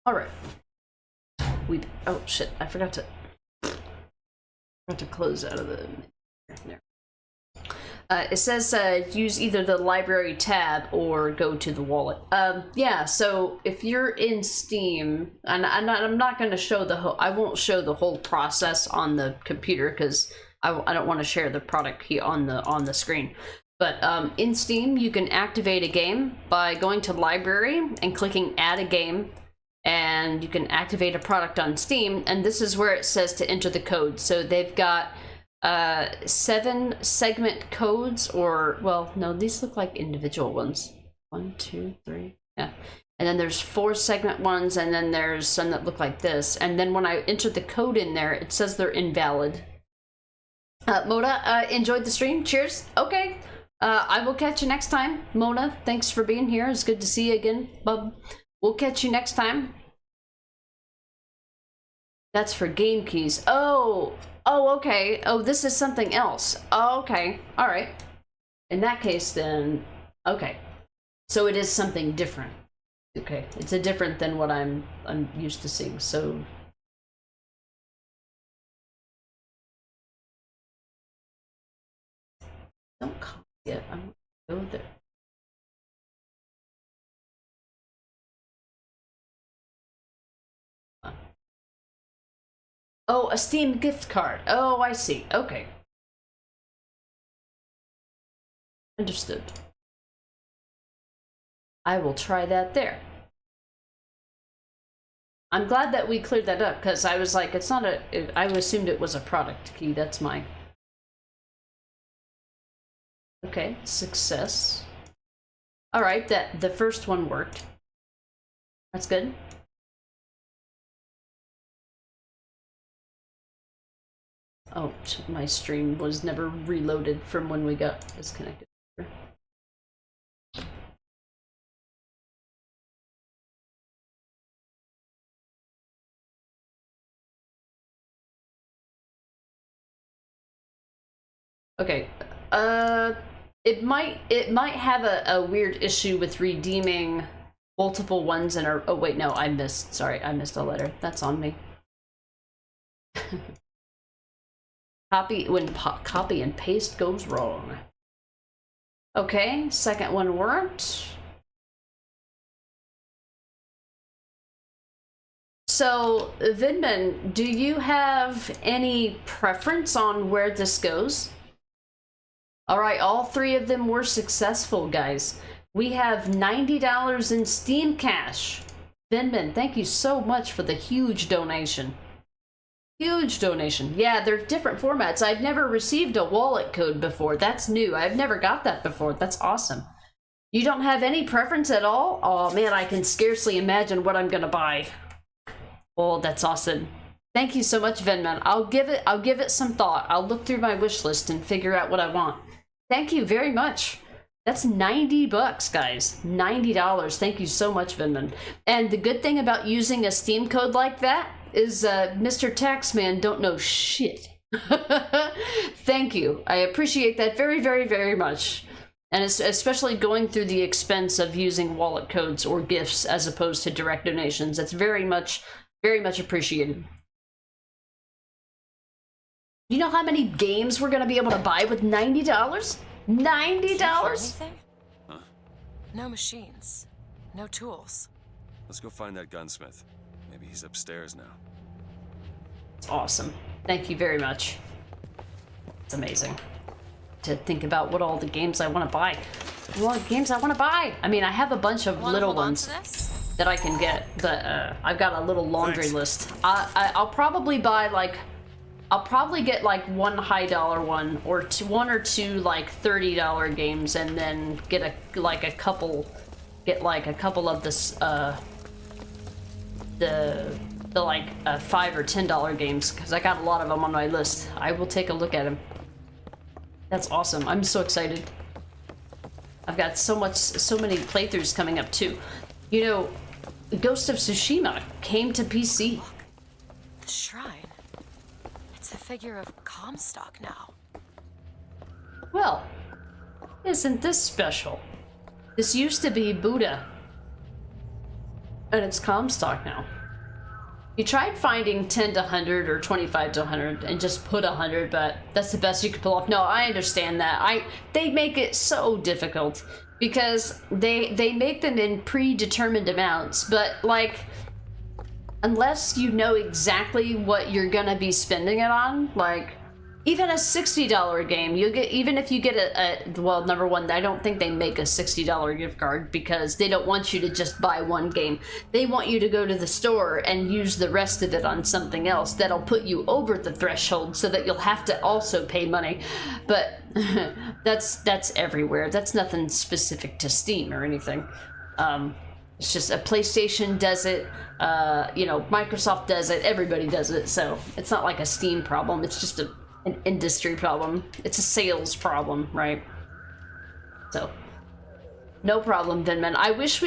Alright. Oh shit, I forgot to close out of the... There. It says use either the library tab or go to the wallet. Yeah, so if you're in Steam, and I'm not going to show I won't show the whole process on the computer because I don't want to share the product key on the screen. But in Steam, you can activate a game by going to library and clicking add a game, and you can activate a product on Steam, and this is where it says to enter the code. So they've got 7 segment codes, or well, no, these look like individual ones. 1, 2, 3, yeah. And then there's 4 segment ones, and then there's some that look like this. And then when I enter the code in there, it says they're invalid. Mona, enjoyed the stream. Cheers. Okay. I will catch you next time. Mona, thanks for being here. It's good to see you again, bub. We'll catch you next time. That's for game keys. Oh, okay. Oh, this is something else. Oh, okay. All right. In that case, then, okay. So it is something different. Okay, it's a different than what I'm used to seeing. So. Don't copy it. I'm gonna go there. Oh, a Steam gift card. Oh, I see. Okay. Understood. I will try that there. I'm glad that we cleared that up, because I was like, it's not I assumed it was a product key. That's my... Okay, success. Alright, the first one worked. That's good. Oh, my stream was never reloaded from when we got disconnected. Okay, it might have a weird issue with redeeming multiple ones in a... Oh wait, no, I missed a letter. That's on me. Copy and paste goes wrong. Okay, second one worked. So, Vidman, do you have any preference on where this goes? Alright, all 3 of them were successful, guys. We have $90 in Steam cash. Vidman, thank you so much for the huge donation. Huge donation. Yeah, they're different formats. I've never received a wallet code before. That's new. I've never got that before. That's awesome. You don't have any preference at all? Oh man, I can scarcely imagine what I'm gonna buy. Oh, that's awesome. Thank you so much, Venman. I'll give it some thought. I'll look through my wish list and figure out what I want. Thank you very much. That's $90, guys. $90. Thank you so much, Venman. And the good thing about using a Steam code like that is Mr. Taxman don't know shit. Thank you. I appreciate that very, very, very much. And especially going through the expense of using wallet codes or gifts as opposed to direct donations. That's very much appreciated. You know how many games we're going to be able to buy with $90? $90? Huh? No machines. No tools. Let's go find that gunsmith. Maybe he's upstairs now. It's awesome. Thank you very much. It's amazing to think about what all the games I want to buy. What games I want to buy? I mean, I have a bunch of little ones that I can get, but I've got a little laundry list. I'll probably buy like... I'll probably get like one high dollar one or one or two like $30 games, and then get a couple of this the like $5 or $10 games, because I got a lot of them on my list. I will take a look at them. That's awesome. I'm so excited. I've got so many playthroughs coming up too. You know, Ghost of Tsushima came to PC. Look, the shrine. It's a figure of Comstock now. Well, isn't this special? This used to be Buddha, and it's Comstock now. You tried finding 10 to 100 or 25 to 100 and just put 100, but that's the best you could pull off. No, I understand that. They make it so difficult because they make them in predetermined amounts, but like unless you know exactly what you're gonna be spending it on, like even a $60 game, you get, even if you get well, number one, I don't think they make a $60 gift card because they don't want you to just buy one game. They want you to go to the store and use the rest of it on something else that'll put you over the threshold so that you'll have to also pay money. But that's everywhere. That's nothing specific to Steam or anything. It's just a PlayStation does it, you know, Microsoft does it, everybody does it, so it's not like a Steam problem, it's just an industry problem. It's a sales problem, right? So, no problem, Vinman. I wish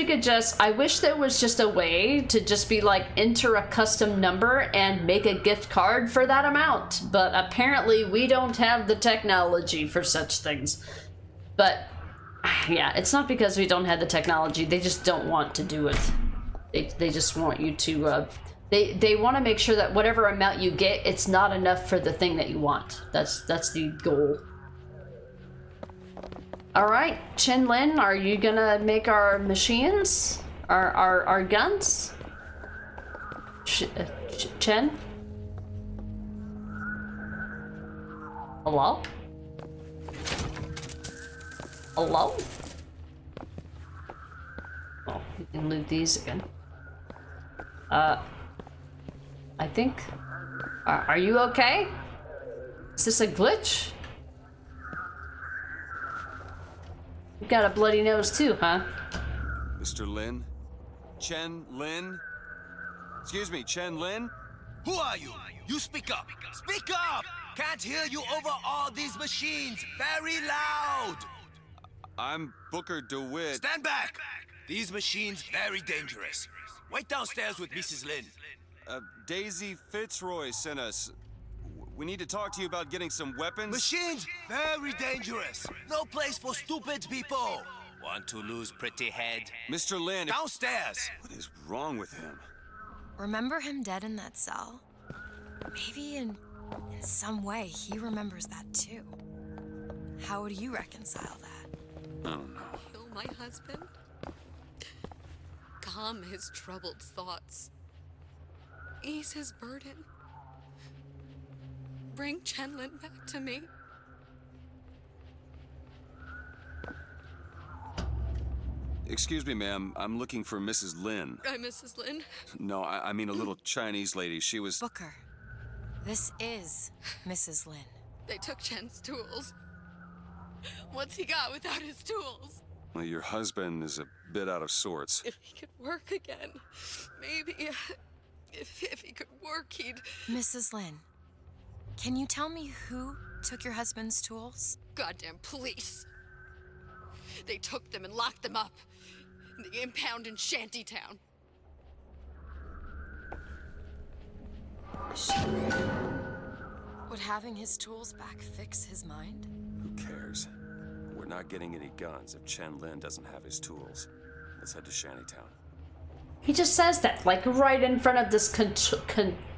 there was just a way to just be like, enter a custom number and make a gift card for that amount, but apparently we don't have the technology for such things. But yeah, it's not because we don't have the technology, they just don't want to do it. They just want you to, they want to make sure that whatever amount you get, it's not enough for the thing that you want. That's the goal. Alright, Chen Lin, are you gonna make our machines? Our guns? Chen? Hello? Hello? Oh, we can loot these again. I think... Are you okay? Is this a glitch? You got a bloody nose too, huh? Mr. Lin? Chen Lin? Excuse me, Chen Lin? Who are you? You speak up. Speak up! Can't hear you over all these machines. Very loud. I'm Booker DeWitt. Stand back! These machines very dangerous. Wait downstairs with Mrs. Lin. Daisy Fitzroy sent us. We need to talk to you about getting some weapons. Machines very dangerous. No place for stupid people. Want to lose pretty head? Mr. Lin. Downstairs. What is wrong with him? Remember him dead in that cell? Maybe in some way he remembers that too. How would you reconcile that? I don't know. Kill my husband? Calm his troubled thoughts. Ease his burden. Bring Chenlin back to me. Excuse me, ma'am. I'm looking for Mrs. Lin. I'm Mrs. Lin. No, I mean a little Chinese lady. She was... Booker, this is Mrs. Lin. They took Chen's tools. What's he got without his tools? Well, your husband is a bit out of sorts. If he could work again, maybe... If he could work, he'd... Mrs. Lin, can you tell me who took your husband's tools? Goddamn police. They took them and locked them up in the impound in Shantytown. Would having his tools back fix his mind? Who cares? We're not getting any guns if Chen Lin doesn't have his tools. Let's head to Shantytown. He just says that, like, right in front of this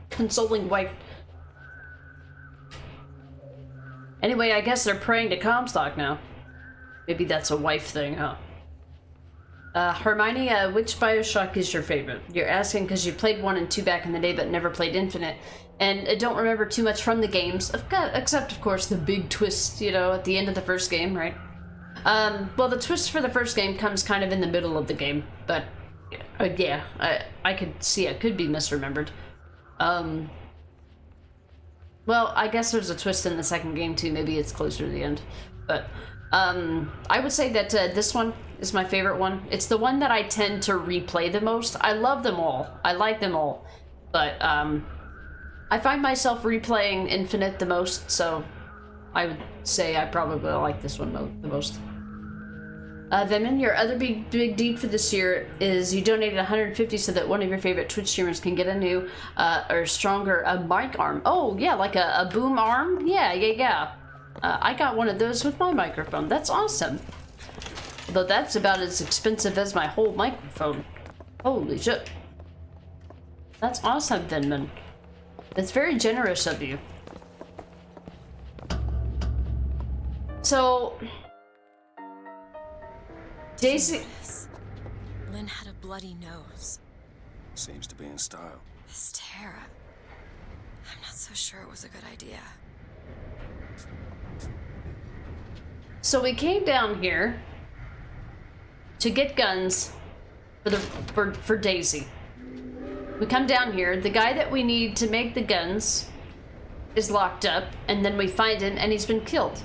consoling wife. Anyway, I guess they're praying to Comstock now. Maybe that's a wife thing, huh? Hermione, which Bioshock is your favorite? You're asking because you played 1 and 2 back in the day, but never played Infinite. And I don't remember too much from the games, except, of course, the big twist, you know, at the end of the first game, right? Well, the twist for the first game comes kind of in the middle of the game, but... yeah, I could see it could be misremembered. Well, I guess there's a twist in the second game too. Maybe it's closer to the end. But I would say that this one is my favorite one. It's the one that I tend to replay the most. I love them all. I like them all. But I find myself replaying Infinite the most, so I would say I probably like this one the most. Vemin, your other big deed for this year is you donated 150 so that one of your favorite Twitch streamers can get a new or stronger mic arm. Oh, yeah, like a boom arm? Yeah. I got one of those with my microphone. That's awesome. Though that's about as expensive as my whole microphone. Holy shit. That's awesome, Vinman. It's very generous of you. So... Daisy... Lynn had a bloody nose. Seems to be in style. This tear, I'm not so sure it was a good idea. So we came down here to get guns for Daisy. We come down here, the guy that we need to make the guns is locked up, and then we find him and he's been killed.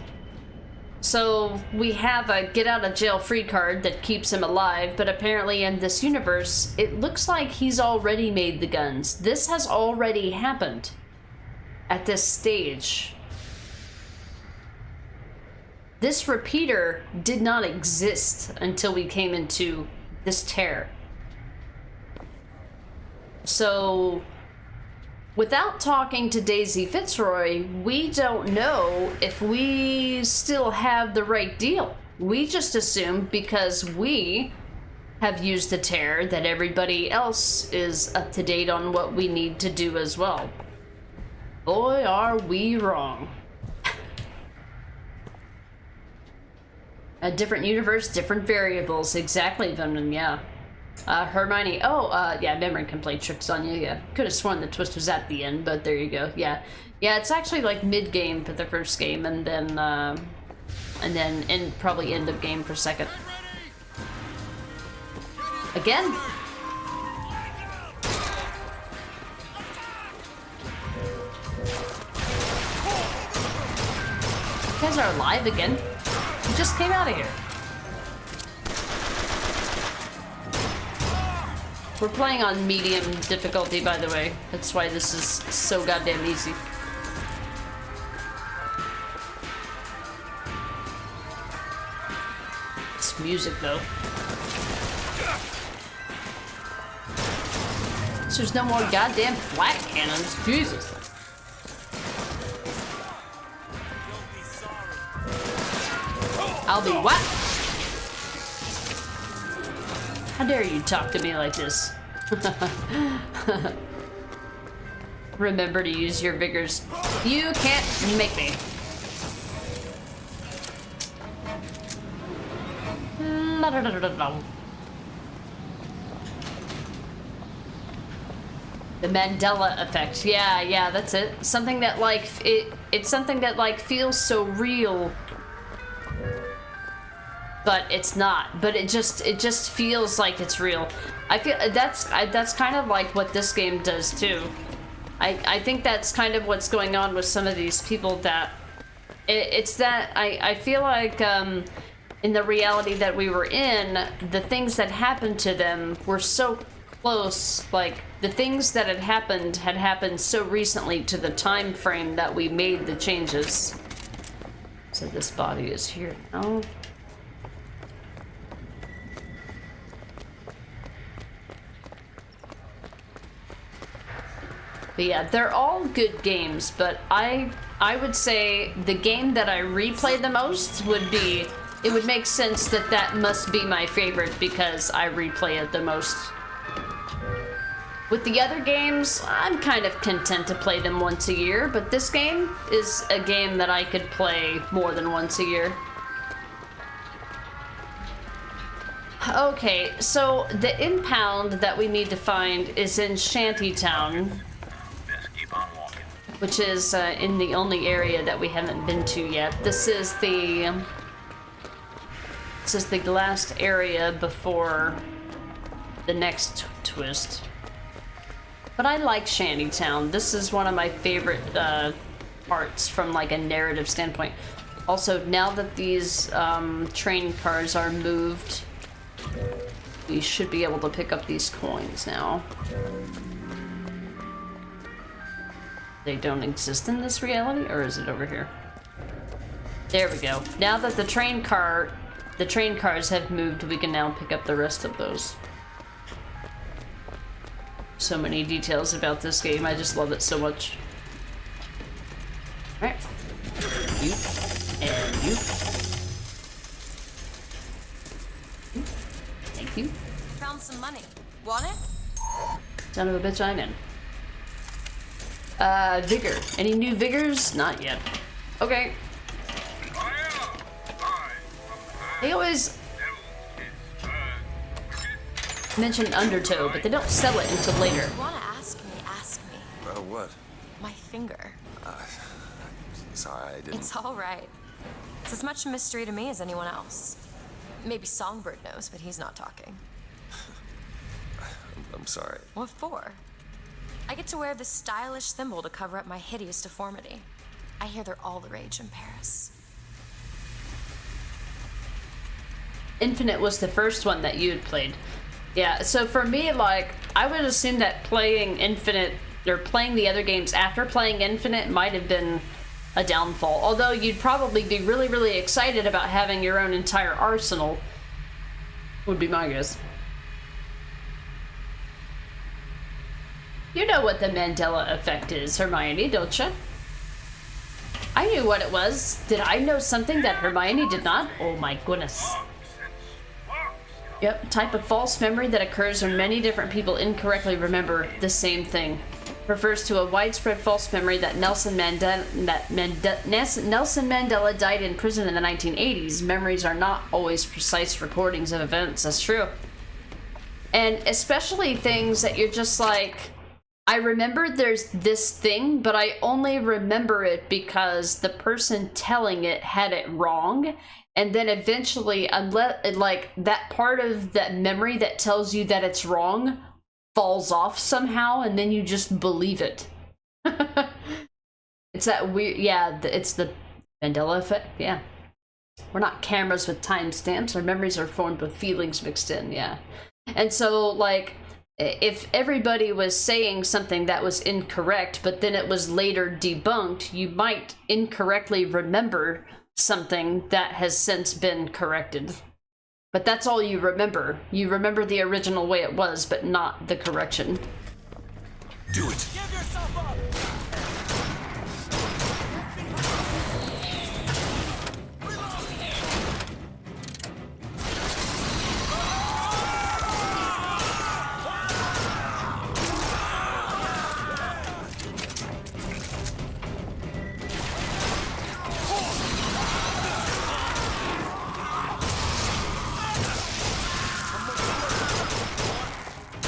So we have a get out of jail free card that keeps him alive, but apparently in this universe, it looks like he's already made the guns. This has already happened at this stage. This repeater did not exist until we came into this tear. So, without talking to Daisy Fitzroy, we don't know if we still have the right deal. We just assume because we have used the tear that everybody else is up to date on what we need to do as well. Boy, are we wrong. A different universe, different variables. Exactly, Venom, yeah. Hermione, yeah, memory can play tricks on you, yeah. Could have sworn the twist was at the end, but there you go, yeah. Yeah, it's actually like mid-game for the first game, and then probably end of game for second. Again? You guys are alive again? You just came out of here. We're playing on medium difficulty, by the way. That's why this is so goddamn easy. It's music, though. So there's no more goddamn flat cannons. Jesus. I'll be what? How dare you talk to me like this? Remember to use your vigors. You can't make me. The Mandela effect. Yeah, that's it. Something that like it's something that like feels so real, but it's not. But it just feels like it's real. I feel that's kind of like what this game does too. I think that's kind of what's going on with some of these people, that it's that I feel like in the reality that we were in, the things that happened to them were so close. Like the things that had happened so recently to the time frame that we made the changes. So this body is here now. But yeah, they're all good games, but I would say the game that I replay the most would be, it would make sense that that must be my favorite because I replay it the most. With the other games, I'm kind of content to play them once a year, but this game is a game that I could play more than once a year. Okay, so the impound that we need to find is in Shantytown, which is in the only area that we haven't been to yet. This is the last area before the next twist. But I like Shantytown. This is one of my favorite parts from like a narrative standpoint. Also, now that these train cars are moved, we should be able to pick up these coins now. They don't exist in this reality, or is it over here? There we go. Now that the train cars have moved, we can now pick up the rest of those. So many details about this game. I just love it so much. Alright. You. And you. Thank you. Found some money. Want it? Son of a bitch, I'm in. Vigor. Any new vigors? Not yet. Okay. They always mention Undertow, but they don't sell it until later. If you want to ask me. What? My finger. Sorry, I didn't... It's all right. It's as much a mystery to me as anyone else. Maybe Songbird knows, but he's not talking. I'm sorry. What for? I get to wear this stylish symbol to cover up my hideous deformity. I hear they're all the rage in Paris. Infinite was the first one that you had played. Yeah, so for me, like, I would assume that playing Infinite, or playing the other games after playing Infinite might have been a downfall. Although you'd probably be really, really excited about having your own entire arsenal, would be my guess. You know what the Mandela effect is, Hermione, don't you? I knew what it was. Did I know something that Hermione did not? Oh my goodness. Yep, type of false memory that occurs when many different people incorrectly remember the same thing. Refers to a widespread false memory that Nelson Mandela died in prison in the 1980s. Memories are not always precise recordings of events. That's true. And especially things that you're just like, I remember there's this thing, but I only remember it because the person telling it had it wrong. And then eventually, unless, like, that part of that memory that tells you that it's wrong falls off somehow, and then you just believe it. It's that weird, yeah, it's the Mandela effect, yeah. We're not cameras with timestamps. Our memories are formed with feelings mixed in, yeah. And so, like, if everybody was saying something that was incorrect, but then it was later debunked, you might incorrectly remember something that has since been corrected. But that's all you remember. You remember the original way it was, but not the correction. Do it! Give yourself up!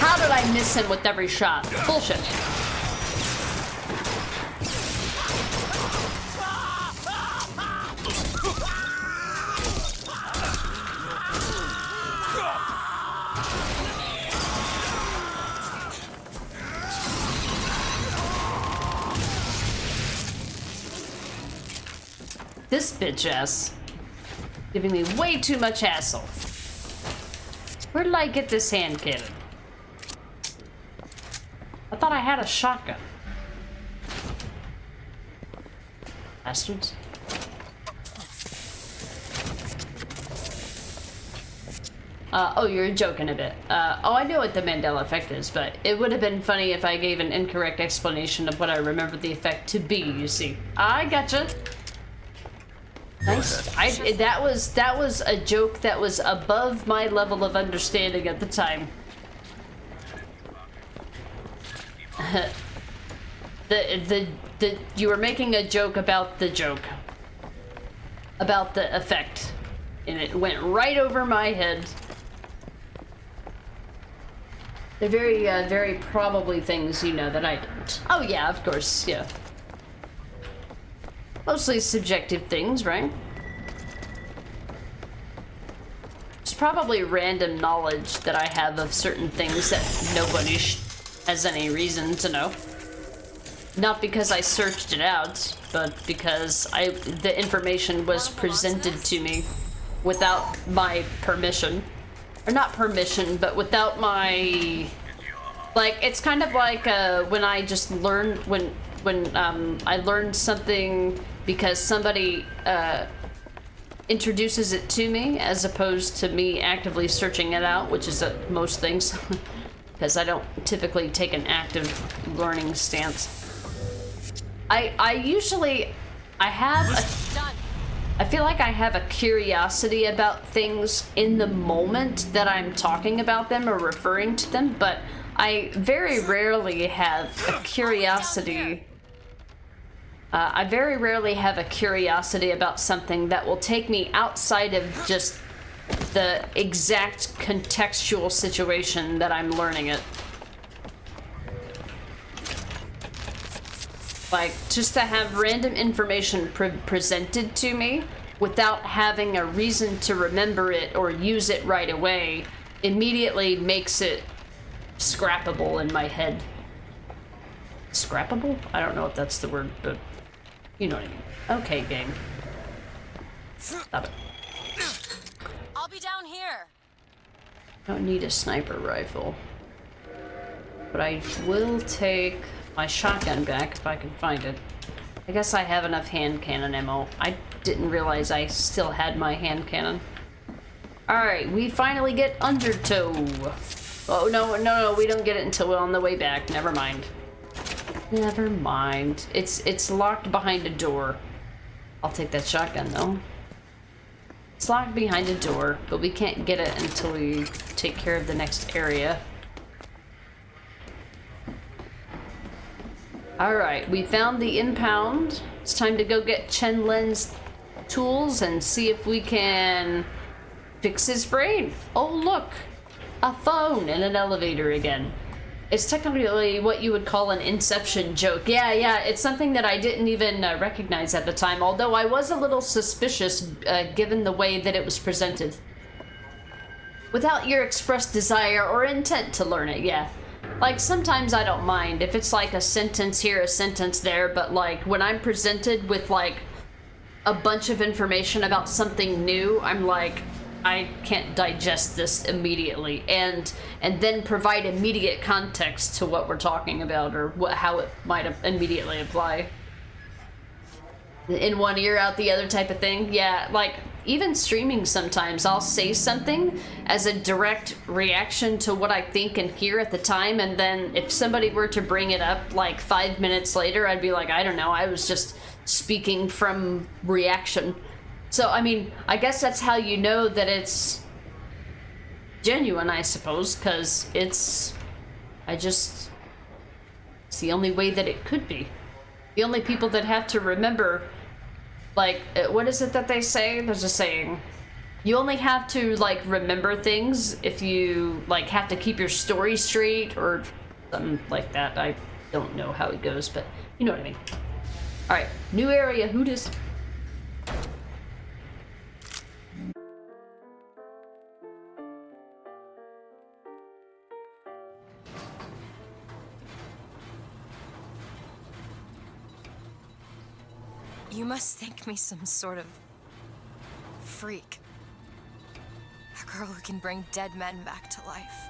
How did I miss him with every shot? Bullshit. This bitch ass. Giving me way too much hassle. Where did I get this hand cannon? I thought I had a shotgun. Bastards. Oh, you're joking a bit. Oh, I know what the Mandela effect is, but it would have been funny if I gave an incorrect explanation of what I remember the effect to be, you see. I gotcha. Nice. That was a joke that was above my level of understanding at the time. You were making a joke about the joke. About the effect. And it went right over my head. They're very, very probably things you know that I don't. Oh yeah, of course, yeah. Mostly subjective things, right? It's probably random knowledge that I have of certain things that nobody has any reason to know. Not because I searched it out, but because the information was presented to me without my permission. Or not permission, but without my... Like, it's kind of like when I just learned... When I learned something because somebody introduces it to me, as opposed to me actively searching it out, which is most things, because I don't typically take an active learning stance. I feel like I have a curiosity about things in the moment that I'm talking about them or referring to them, but I very rarely have a curiosity I very rarely have a curiosity about something that will take me outside of just the exact contextual situation that I'm learning it. Like, just to have random information presented to me without having a reason to remember it or use it right away immediately makes it scrappable in my head. Scrappable? I don't know if that's the word, but you know what I mean. Okay, gang. Stop it. I'll be down here. I don't need a sniper rifle. But I will take my shotgun back if I can find it. I guess I have enough hand cannon ammo. I didn't realize I still had my hand cannon. Alright, we finally get Undertow. Oh, no, we don't get it until we're on the way back. Never mind. Never mind. It's locked behind a door. I'll take that shotgun, though. It's locked behind a door, but we can't get it until we take care of the next area. Alright, we found the impound. It's time to go get Chen Lin's tools and see if we can fix his brain. Oh, look! A phone and an elevator again. It's technically what you would call an Inception joke. Yeah, it's something that I didn't even recognize at the time, although I was a little suspicious given the way that it was presented. Without your expressed desire or intent to learn it, yeah. Like, sometimes I don't mind if it's like a sentence here, a sentence there, but like when I'm presented with like a bunch of information about something new, I'm like, I can't digest this immediately, and then provide immediate context to what we're talking about or how it might immediately apply. In one ear, out the other type of thing. Yeah, like even streaming sometimes I'll say something as a direct reaction to what I think and hear at the time, and then if somebody were to bring it up like 5 minutes later, I'd be like, I don't know, I was just speaking from reaction. So, I mean, I guess that's how you know that it's genuine, I suppose, because it's the only way that it could be. The only people that have to remember, like, what is it that they say? There's a saying. You only have to, like, remember things if you, like, have to keep your story straight or something like that. I don't know how it goes, but you know what I mean. Alright, new area, who dis? You must think me some sort of freak. A girl who can bring dead men back to life.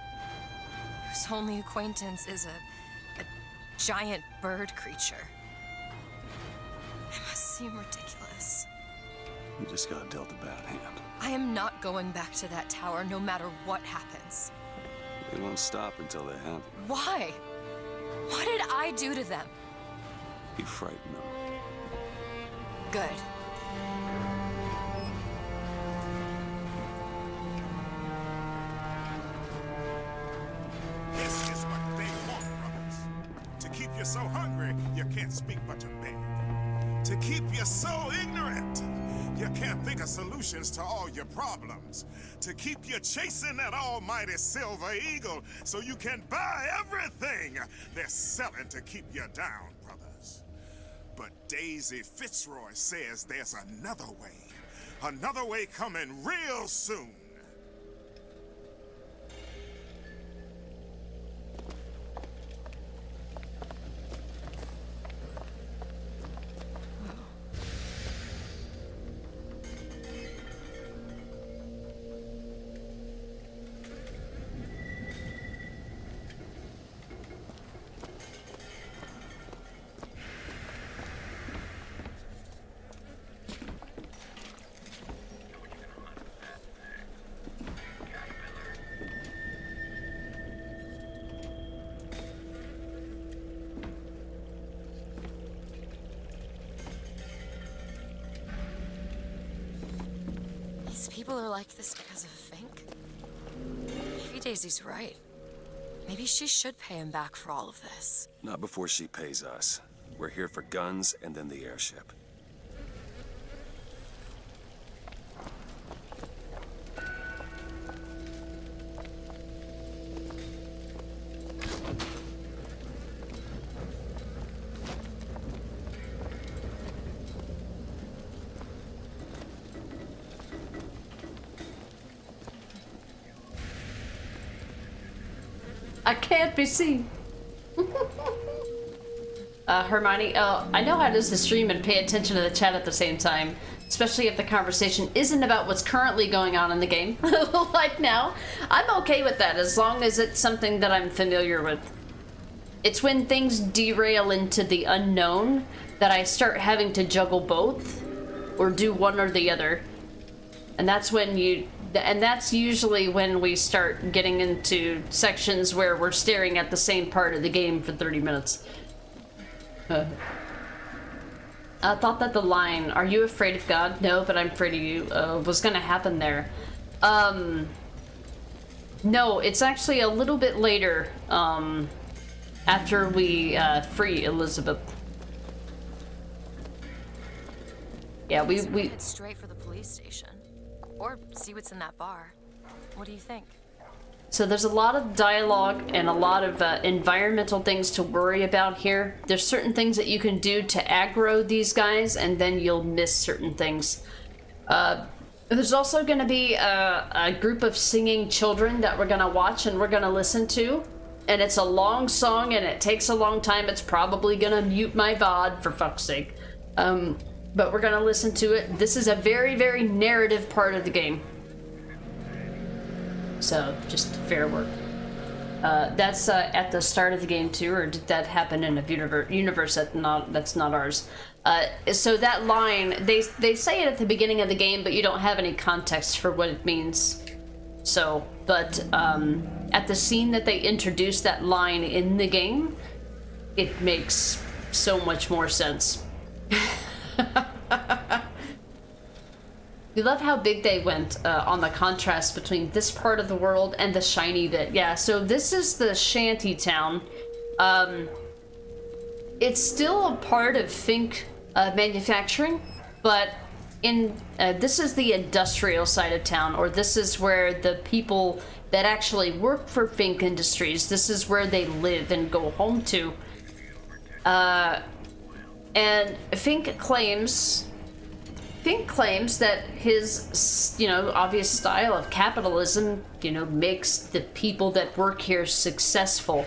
Whose only acquaintance is a giant bird creature. It must seem ridiculous. You just got dealt a bad hand. I am not going back to that tower no matter what happens. They won't stop until they have you. Why? What did I do to them? You frighten them. Good. This is what they want, brothers. To keep you so hungry, you can't speak but to beg. To keep you so ignorant, you can't think of solutions to all your problems. To keep you chasing that almighty silver eagle so you can buy everything they're selling to keep you down, brothers. But Daisy Fitzroy says there's another way coming real soon. These people are like this because of Fink? Maybe Daisy's right. Maybe she should pay him back for all of this. Not before she pays us. We're here for guns and then the airship. I can't be seen. Hermione, I know how it is to stream and pay attention to the chat at the same time, especially if the conversation isn't about what's currently going on in the game. Like now, I'm okay with that as long as it's something that I'm familiar with. It's when things derail into the unknown that I start having to juggle both or do one or the other. And that's when that's usually when we start getting into sections where we're staring at the same part of the game for 30 minutes. I thought that the line, "Are you afraid of God?" "No, but I'm afraid of you," was gonna happen there. No, it's actually a little bit later, after we free Elizabeth. Yeah, we head straight for the police station. Or see what's in that bar. What do you think? So there's a lot of dialogue and a lot of environmental things to worry about here. There's certain things that you can do to aggro these guys, and then you'll miss certain things. There's also going to be a group of singing children that we're going to watch and we're going to listen to. And it's a long song and it takes a long time. It's probably going to mute my VOD, for fuck's sake. But we're going to listen to it. This is a very, very narrative part of the game. So, just fair work. That's at the start of the game too, or did that happen in a universe that's not ours? So that line, they say it at the beginning of the game, but you don't have any context for what it means. So, but at the scene that they introduce that line in the game, it makes so much more sense. We love how big they went on the contrast between this part of the world and the shiny bit. Yeah, so this is the shanty town. It's still a part of Fink manufacturing, but this is the industrial side of town, or this is where the people that actually work for Fink Industries, this is where they live and go home to. And Fink claims that his, obvious style of capitalism, makes the people that work here successful.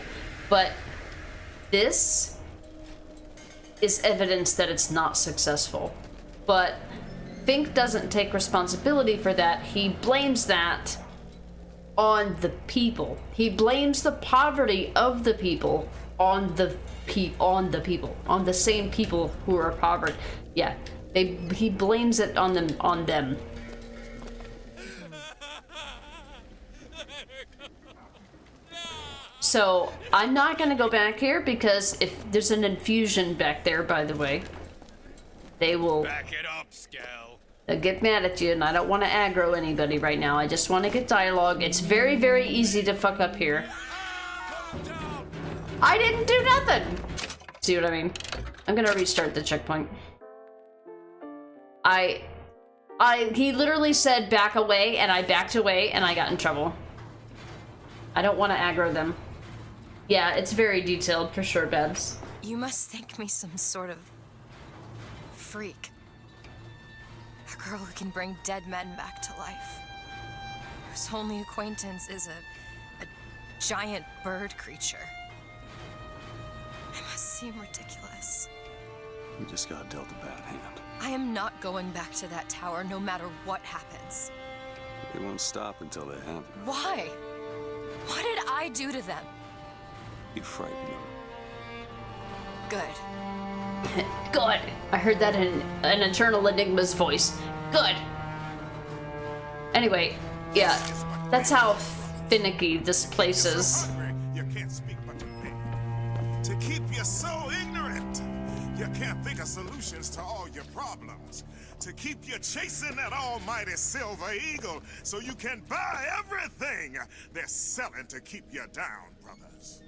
But this is evidence that it's not successful. But Fink doesn't take responsibility for that. He blames that on the people. He blames the poverty of the people on the same people who are impoverished. Yeah. He blames it on them. So I'm not gonna go back here because if there's an infusion back there, by the way, they will back it up, Scal. They'll get mad at you, and I don't want to aggro anybody right now. I just want to get dialogue. It's very, very easy to fuck up here. I didn't do nothing. See what I mean? I'm gonna restart the checkpoint. He literally said back away, and I backed away, and I got in trouble. I don't want to aggro them. Yeah, it's very detailed, for sure, Babs. You must think me some sort of freak. A girl who can bring dead men back to life. Whose only acquaintance is a giant bird creature. I must seem ridiculous. You just got dealt a bad hand. I am not going back to that tower no matter what happens. They won't stop until they have you. Why? What did I do to them? You frightened them. Good. Good. I heard that in an Eternal Enigma's voice. Good. Anyway, yeah, that's how finicky this place is. You can't speak but to beg. To keep your soul ignorant. You can't think of solutions to all your problems. To keep you chasing that almighty silver eagle so you can buy everything they're selling to keep you down, brothers.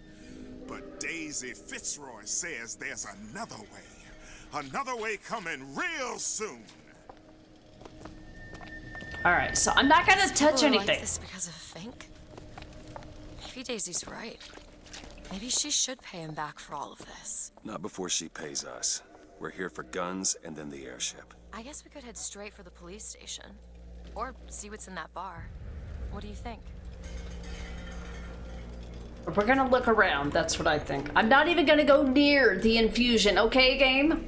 But Daisy Fitzroy says there's another way. Another way coming real soon. Alright, so I'm not gonna touch anything. Like this because of Fink? Maybe Daisy's right. Maybe she should pay him back for all of this. Not before she pays us. We're here for guns and then the airship. I guess we could head straight for the police station. Or see what's in that bar. What do you think? We're gonna look around, that's what I think. I'm not even gonna go near the infusion, okay, game?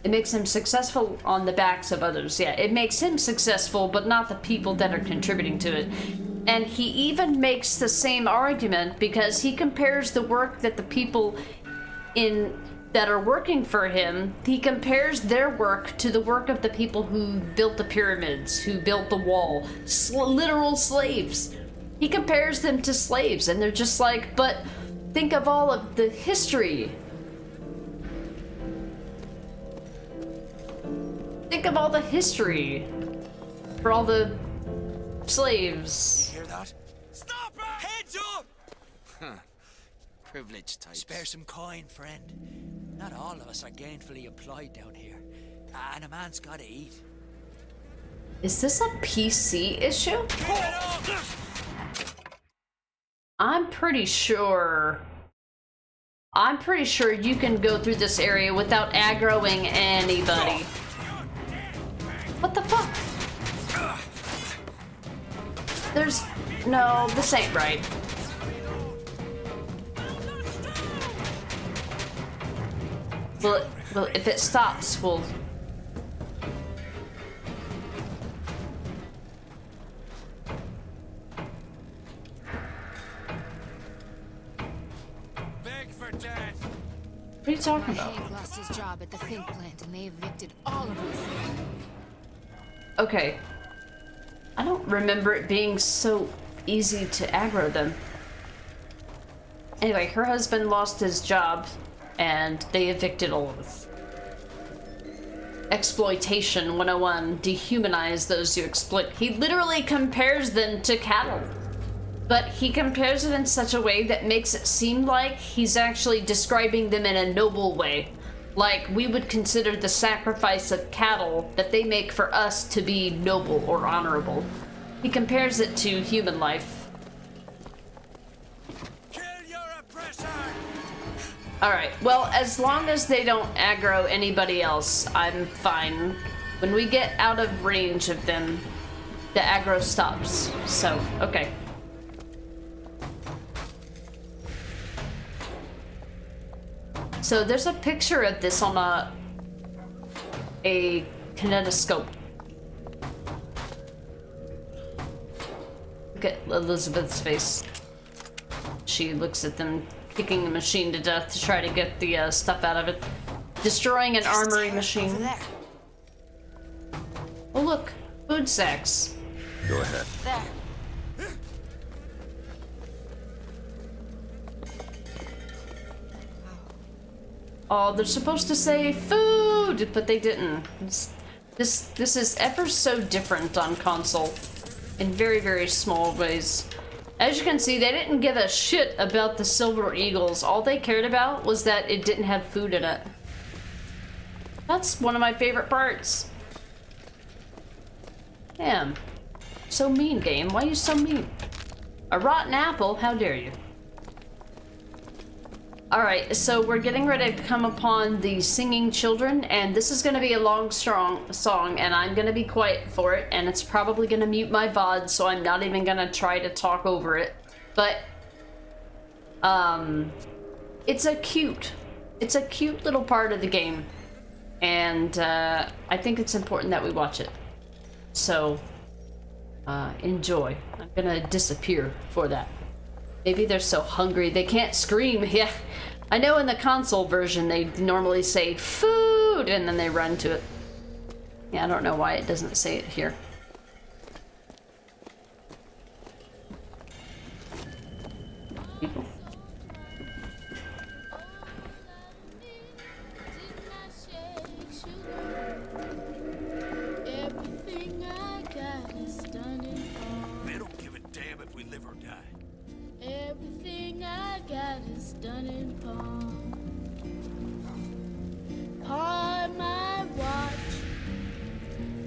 It makes him successful on the backs of others. Yeah, it makes him successful, but not the people that are contributing to it. And he even makes the same argument because he compares the work that the people that are working for him, he compares their work to the work of the people who built the pyramids, who built the wall. Literal slaves. He compares them to slaves, and they're just like, but think of all of the history. Think of all the history for all the slaves. You hear that? Stop her! Heads up! Huh. Privileged types. Spare some coin, friend. Not all of us are gainfully employed down here. And a man's gotta eat. Is this a PC issue? I'm pretty sure you can go through this area without aggroing anybody. What the fuck? No, this ain't right. Well, if it stops, we'll... Beg for death. What are you talking about? Hank lost his job at the Fink plant and they evicted all of us. Okay. I don't remember it being so easy to aggro them. Anyway, her husband lost his job and they evicted all of us. Exploitation 101. Dehumanize those you exploit. He literally compares them to cattle. But he compares it in such a way that makes it seem like he's actually describing them in a noble way. Like we would consider the sacrifice of cattle that they make for us to be noble or honorable. He compares it to human life. Kill your oppressor! Alright, well, as long as they don't aggro anybody else, I'm fine. When we get out of range of them, the aggro stops. So, okay. So there's a picture of this on a kinetoscope. Look at Elizabeth's face. She looks at them kicking the machine to death to try to get the stuff out of it. Destroying an armory machine. Oh look, food sacks. Go ahead. There. Oh, they're supposed to say food, but they didn't. This is ever so different on console in very, very small ways. As you can see, they didn't give a shit about the Silver Eagles. All they cared about was that it didn't have food in it. That's one of my favorite parts. Damn. So mean, game. Why are you so mean? A rotten apple? How dare you? Alright, so we're getting ready to come upon the singing children, and this is going to be a long, strong song, and I'm going to be quiet for it, and it's probably going to mute my VOD, so I'm not even going to try to talk over it. But, it's a cute little part of the game, and I think it's important that we watch it. So, enjoy. I'm going to disappear for that. Maybe they're so hungry they can't scream. Yeah, I know in the console version they normally say food and then they run to it. Yeah, I don't know why it doesn't say it here. People. They don't give a damn if we live or die. Everything I at his stunning palm. Pawn my watch,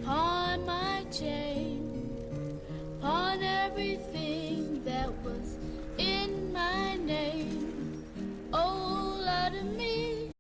pawn my chain, pawn everything that was in my name. Oh, Lord of me.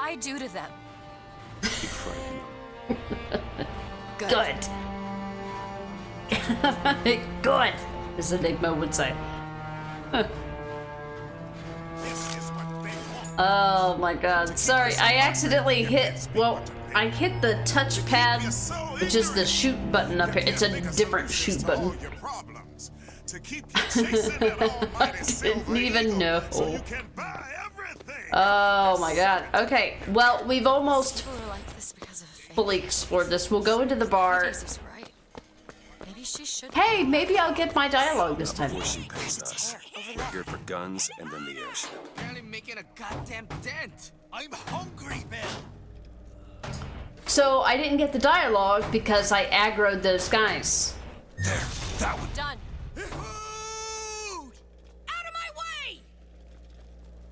I do to them? Good. Good, as Enigma would say. Oh my god. Sorry, I accidentally hit, well, I hit the touchpad, which is the shoot button up here. It's a different shoot button. I didn't even know. Oh my god. Okay, well, we've almost fully explored this. We'll go into the bar. Hey, maybe I'll get my dialogue this time. Before she pays us. We're here for guns and then the airship. Barely making a goddamn dent. I'm hungry, Bill. So I didn't get the dialogue because I aggroed those guys. There, that one. Done.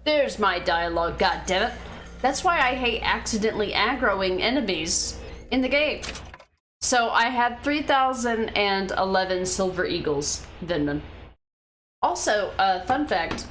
There's my dialogue, goddammit. That's why I hate accidentally aggroing enemies in the game. So I have 3,011 Silver Eagles, Vinman. Also, fun fact.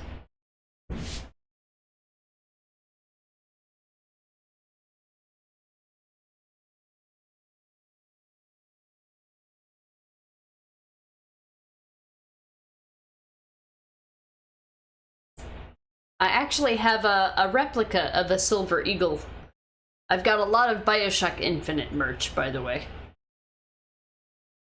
I actually have a replica of a Silver Eagle. I've got a lot of Bioshock Infinite merch, by the way.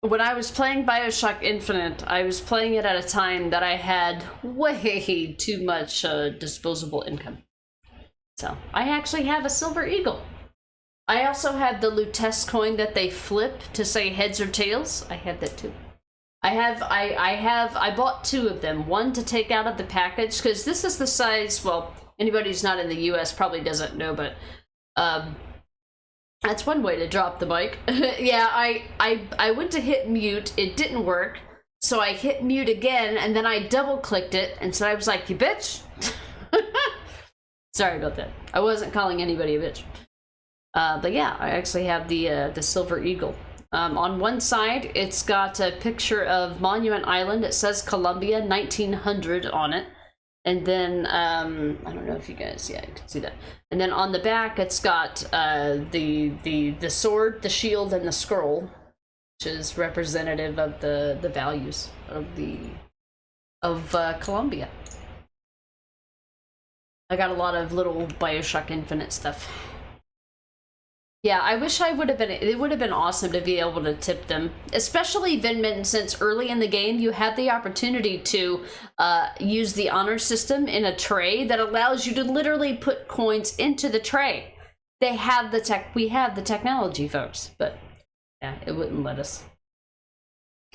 When I was playing Bioshock Infinite, I was playing it at a time that I had way too much disposable income. So, I actually have a Silver Eagle. I also have the Lutece coin that they flip to say heads or tails. I have that too. I bought two of them. One to take out of the package, because this is the size, well, anybody who's not in the US probably doesn't know, but that's one way to drop the mic. Yeah, I went to hit mute, it didn't work, so I hit mute again, and then I double clicked it, and so I was like, you bitch! Sorry about that. I wasn't calling anybody a bitch. But yeah, I actually have the Silver Eagle. On one side, it's got a picture of Monument Island. It says Columbia 1900 on it. And then, I don't know if you guys, yeah, you can see that. And then on the back, it's got the sword, the shield, and the scroll, which is representative of the values of Columbia. I got a lot of little Bioshock Infinite stuff. Yeah, I wish I would have been, it would have been awesome to be able to tip them. Especially Vinman, since early in the game you have the opportunity to use the honor system in a tray that allows you to literally put coins into the tray. They have the tech, we have the technology, folks, but yeah, it wouldn't let us.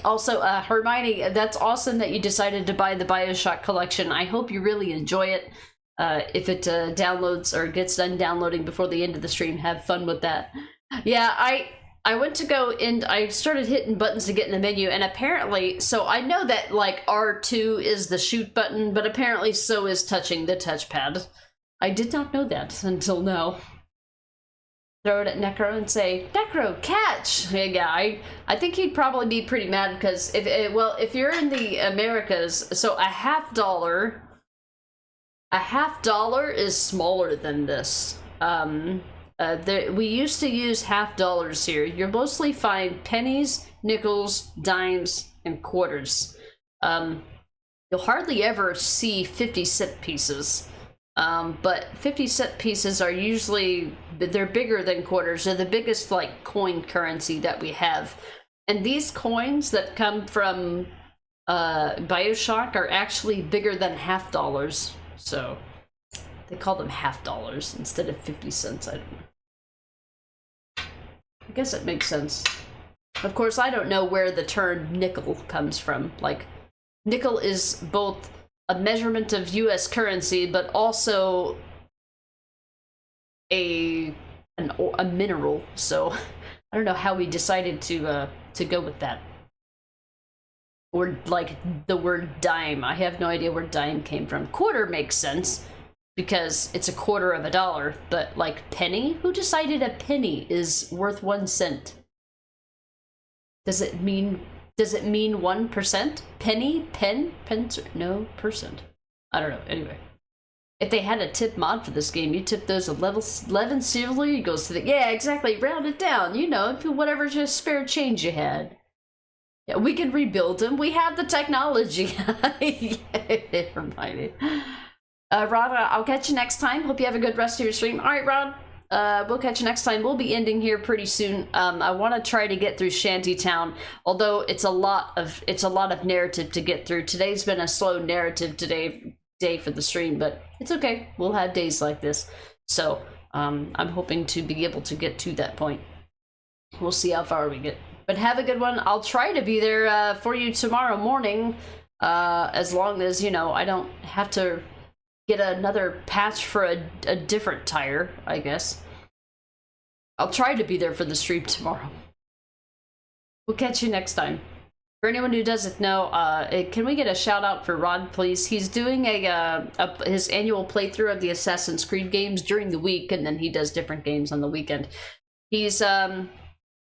Also, Hermione, that's awesome that you decided to buy the Bioshock collection. I hope you really enjoy it. If it downloads or gets done downloading before the end of the stream, have fun with that. Yeah, I went to go and I started hitting buttons to get in the menu, and apparently, so I know that like R2 is the shoot button, but apparently so is touching the touchpad. I did not know that until now. Throw it at Necro and say, Necro, catch! Yeah, I think he'd probably be pretty mad because if you're in the Americas, so a $50 is smaller than this. We used to use $50 here. You'll mostly find pennies, nickels, dimes, and quarters. You'll hardly ever see 50-cent pieces. But 50-cent pieces are usually, they're bigger than quarters. They're the biggest like coin currency that we have. And these coins that come from Bioshock are actually bigger than $50. So they call them $50 instead of 50 cents. I don't know. I guess it makes sense. Of course, I don't know where the term nickel comes from. Like, nickel is both a measurement of US currency, but also a mineral. So I don't know how we decided to go with that. Or like the word dime. I have no idea where dime came from. Quarter makes sense because it's a quarter of a dollar, but like penny? Who decided a penny is worth 1 cent? Does it mean 1%? Penny? Pen? Pence? No, percent. I don't know. Anyway. If they had a tip mod for this game, you tip those 11 silver eagles to the... Yeah, exactly. Round it down. You know, whatever just spare change you had. Yeah, we can rebuild them. We have the technology. Yeah, Hermione. Rod, I'll catch you next time. Hope you have a good rest of your stream. All right, Rod. We'll catch you next time. We'll be ending here pretty soon. I want to try to get through Shantytown, although it's a lot of narrative to get through. Today's been a slow narrative day for the stream, but it's okay. We'll have days like this. So I'm hoping to be able to get to that point. We'll see how far we get. But have a good one. I'll try to be there for you tomorrow morning, as long as, you know, I don't have to get another patch for a different tire, I guess. I'll try to be there for the stream tomorrow. We'll catch you next time. For anyone who doesn't know, can we get a shout out for Rod, please? He's doing his annual playthrough of the Assassin's Creed games during the week, and then he does different games on the weekend.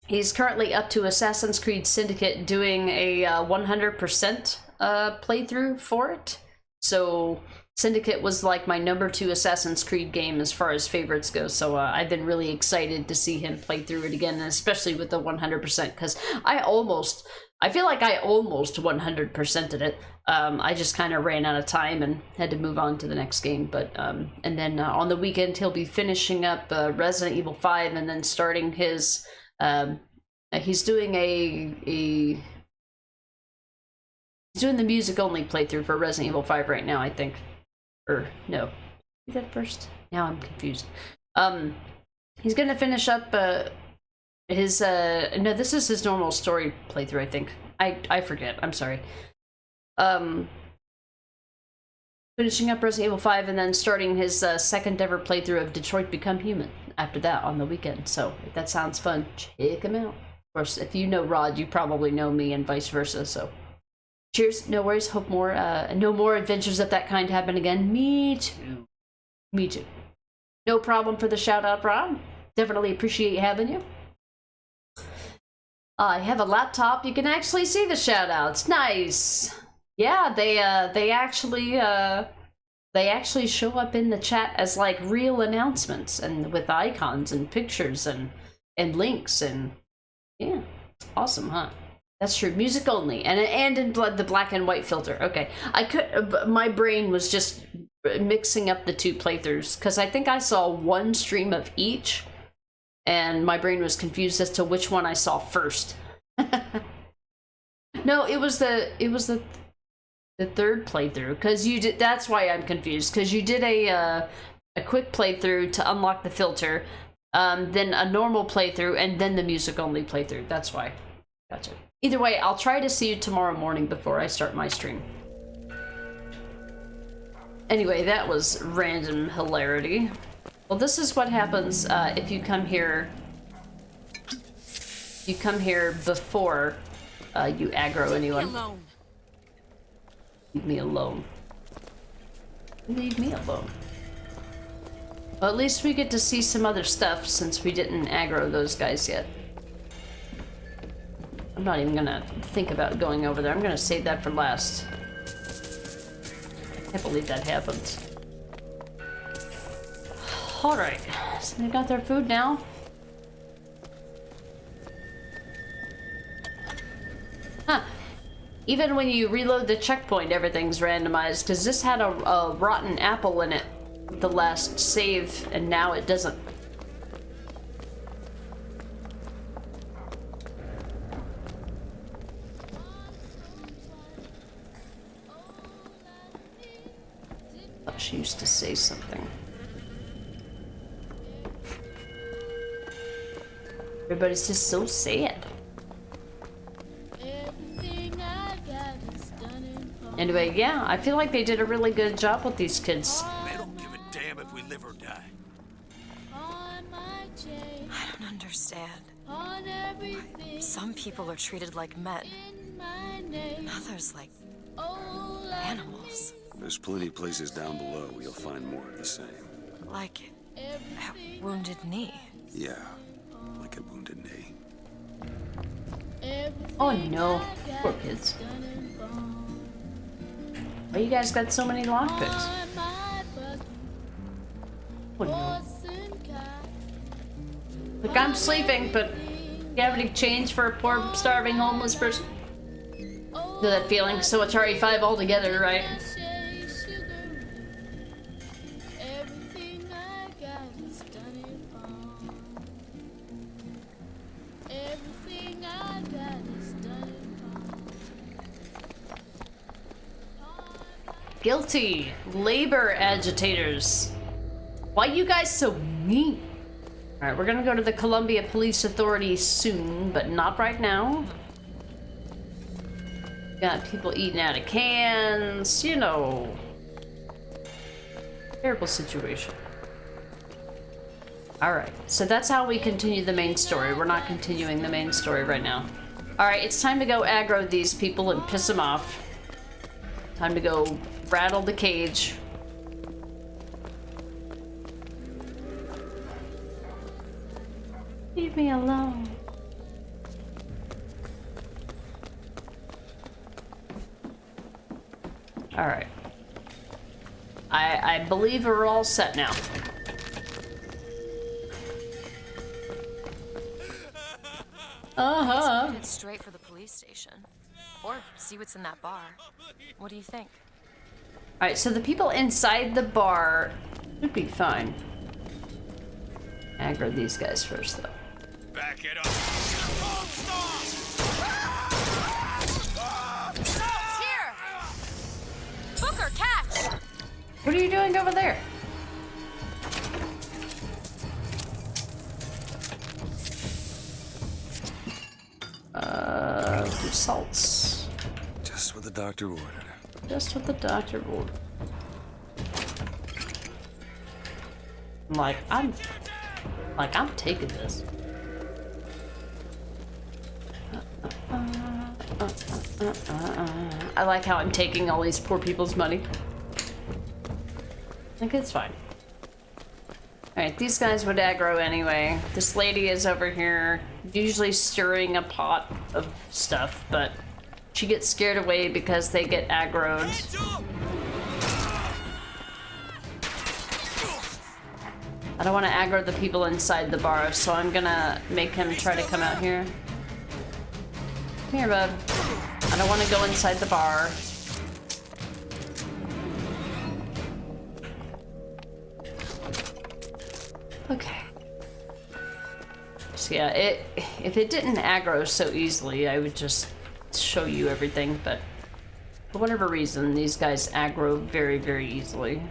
He's currently up to Assassin's Creed Syndicate, doing a 100% playthrough for it. So Syndicate was like my #2 Assassin's Creed game as far as favorites go, so I've been really excited to see him play through it again, and especially with the 100%, because I feel like I almost 100%ed it. I just kind of ran out of time and had to move on to the next game. But and then on the weekend he'll be finishing up Resident Evil 5, and then starting his. He's doing he's doing the music only playthrough for Resident Evil 5 right now, I think. Or no, is that first? Now I'm confused. He's gonna finish up his no, this is his normal story playthrough, I think. I forget. I'm sorry. Finishing up Resident Evil 5 and then starting his second ever playthrough of Detroit Become Human after that on the weekend. So if that sounds fun, check him out. Of course, if you know Rod, you probably know me, and vice versa. So cheers. No worries. Hope no more adventures of that kind happen again. Me too. Me too. No problem for the shout out, Rod. Definitely appreciate having you. I have a laptop. You can actually see the shout outs. Nice. Yeah, they actually show up in the chat as like real announcements, and with icons and pictures and links, and yeah, awesome, huh? That's true. Music only, and in the black and white filter. Okay, my brain was just mixing up the two playthroughs because I think I saw one stream of each, and my brain was confused as to which one I saw first. No, it was the third playthrough, because you did. That's why I'm confused, because you did a quick playthrough to unlock the filter, then a normal playthrough, and then the music only playthrough. That's why. Gotcha. Either way, I'll try to see you tomorrow morning before I start my stream. Anyway, that was random hilarity. Well, this is what happens if you come here. You come here before you aggro anyone. Leave me alone. Leave me alone. Well, at least we get to see some other stuff since we didn't aggro those guys yet. I'm not even gonna think about going over there. I'm gonna save that for last. I can't believe that happened. Alright, so they got their food now. Huh. Even when you reload the checkpoint, everything's randomized, because this had a rotten apple in it the last save, and now it doesn't. I thought she used to say something. Everybody's just so sad. Anyway, yeah, I feel like they did a really good job with these kids. They don't give a damn if we live or die. I don't understand. Some people are treated like men, and others like animals. There's plenty of places down below where you'll find more of the same. Like a wounded knee. Yeah, like a wounded knee. Oh no, poor kids. Why you guys got so many lockpicks? Oh, no. horse and cat. Look, I'm sleeping, but you have any change for a poor, starving, homeless person? Know that feeling? So it's already 5 altogether, right? Everything I got is done it wrong. Everything I got is done it wrong. Guilty. Labor agitators. Why you guys so mean? Alright, we're gonna go to the Columbia Police Authority soon, but not right now. Got people eating out of cans, you know. Terrible situation. Alright, so that's how we continue the main story. We're not continuing the main story right now. Alright, it's time to go aggro these people and piss them off. Time to go rattle the cage. Leave me alone. Alright. I believe we're all set now. Let's head straight for the police station. Or see what's in that bar. What do you think? Alright, so the people inside the bar should be fine. Aggro these guys first, though. Back it up. It's here! Booker, catch! What are you doing over there? Salts. Just what the doctor ordered. Just what the doctor ordered. I'm taking this. I like how I'm taking all these poor people's money. I think it's fine. Alright, these guys would aggro anyway. This lady is over here, usually stirring a pot of stuff, but she gets scared away because they get aggroed. I don't want to aggro the people inside the bar, so I'm gonna make him try to come out here. Come here, bud. I don't want to go inside the bar. Okay. So yeah, if it didn't aggro so easily, I would just show you everything, but for whatever reason, these guys aggro very, very easily.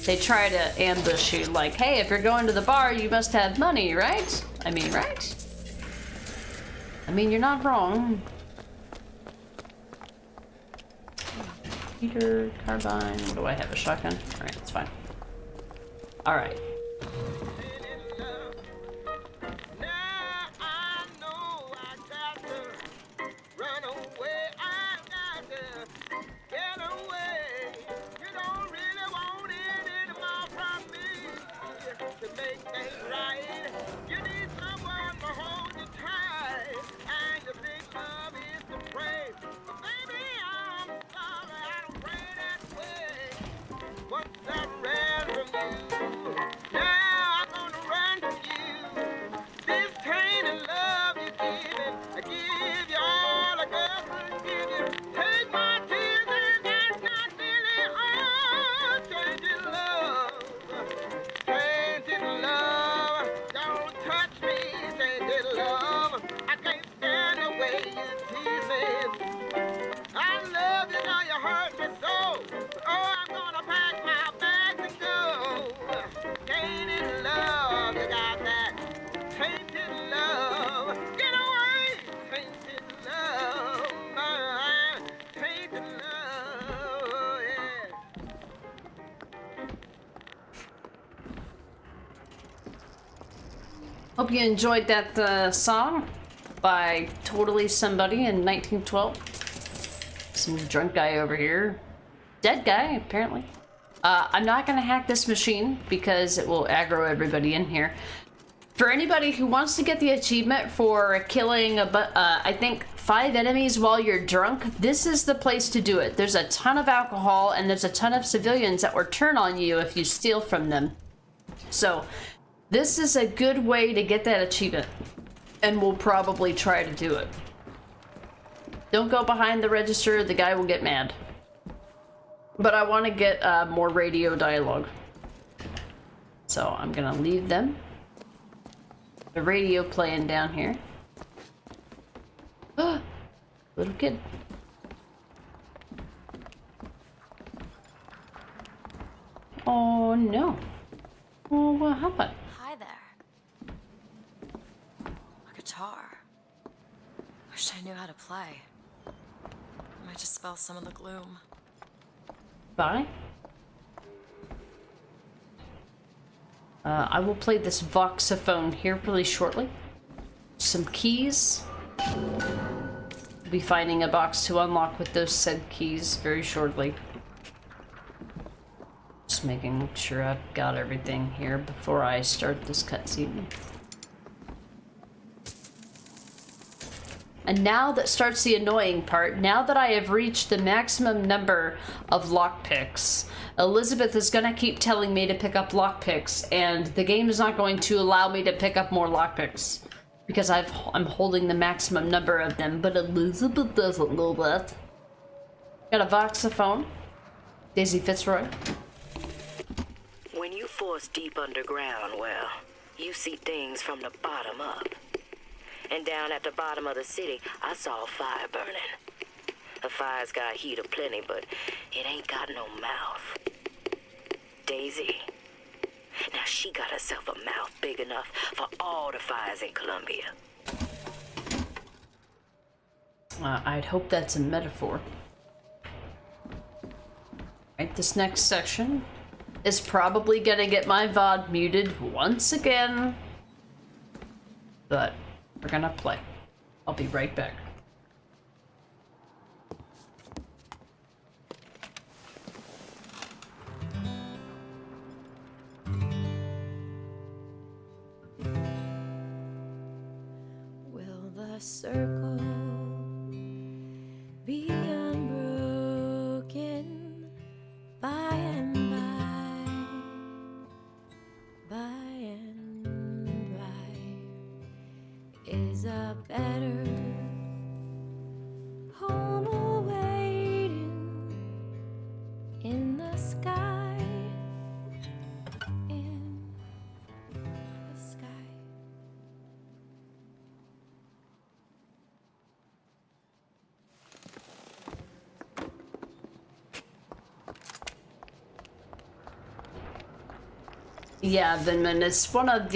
They try to ambush you like, hey, if you're going to the bar, you must have money, right? I mean, right? I mean, you're not wrong. Heater, carbine, what do I have, a shotgun? Alright, it's fine. Alright. Hope you enjoyed that song by Totally Somebody in 1912. Some drunk guy over here. Dead guy, apparently. I'm not gonna hack this machine because it will aggro everybody in here. For anybody who wants to get the achievement for killing I think 5 enemies while you're drunk, this is the place to do it. There's a ton of alcohol and there's a ton of civilians that will turn on you if you steal from them. So this is a good way to get that achievement, and we'll probably try to do it. Don't go behind the register, the guy will get mad. But I want to get more radio dialogue. So I'm gonna leave them. The radio playing down here. Little kid. Oh no. Oh, what happened? Hi there. A guitar. Wish I knew how to play. Might dispel some of the gloom. Bye. I will play this voxophone here really shortly. Some keys. We'll be finding a box to unlock with those said keys very shortly. Just making sure I've got everything here before I start this cutscene. And now that starts the annoying part. Now that I have reached the maximum number of lockpicks, Elizabeth is gonna keep telling me to pick up lockpicks, and the game is not going to allow me to pick up more lockpicks because I'm holding the maximum number of them, but Elizabeth doesn't know that. Got a voxophone. Daisy Fitzroy. When you force deep underground, well, you see things from the bottom up. And down at the bottom of the city, I saw a fire burning. The fire's got heat aplenty, but it ain't got no mouth. Daisy. Now she got herself a mouth big enough for all the fires in Columbia. I'd hope that's a metaphor. Right, this next section is probably gonna get my VOD muted once again. But we're gonna play. I'll be right back. Will the circle be unbroken by and by? By and by is a better home awaiting in the sky. In the sky. Yeah, Vinman, it's one of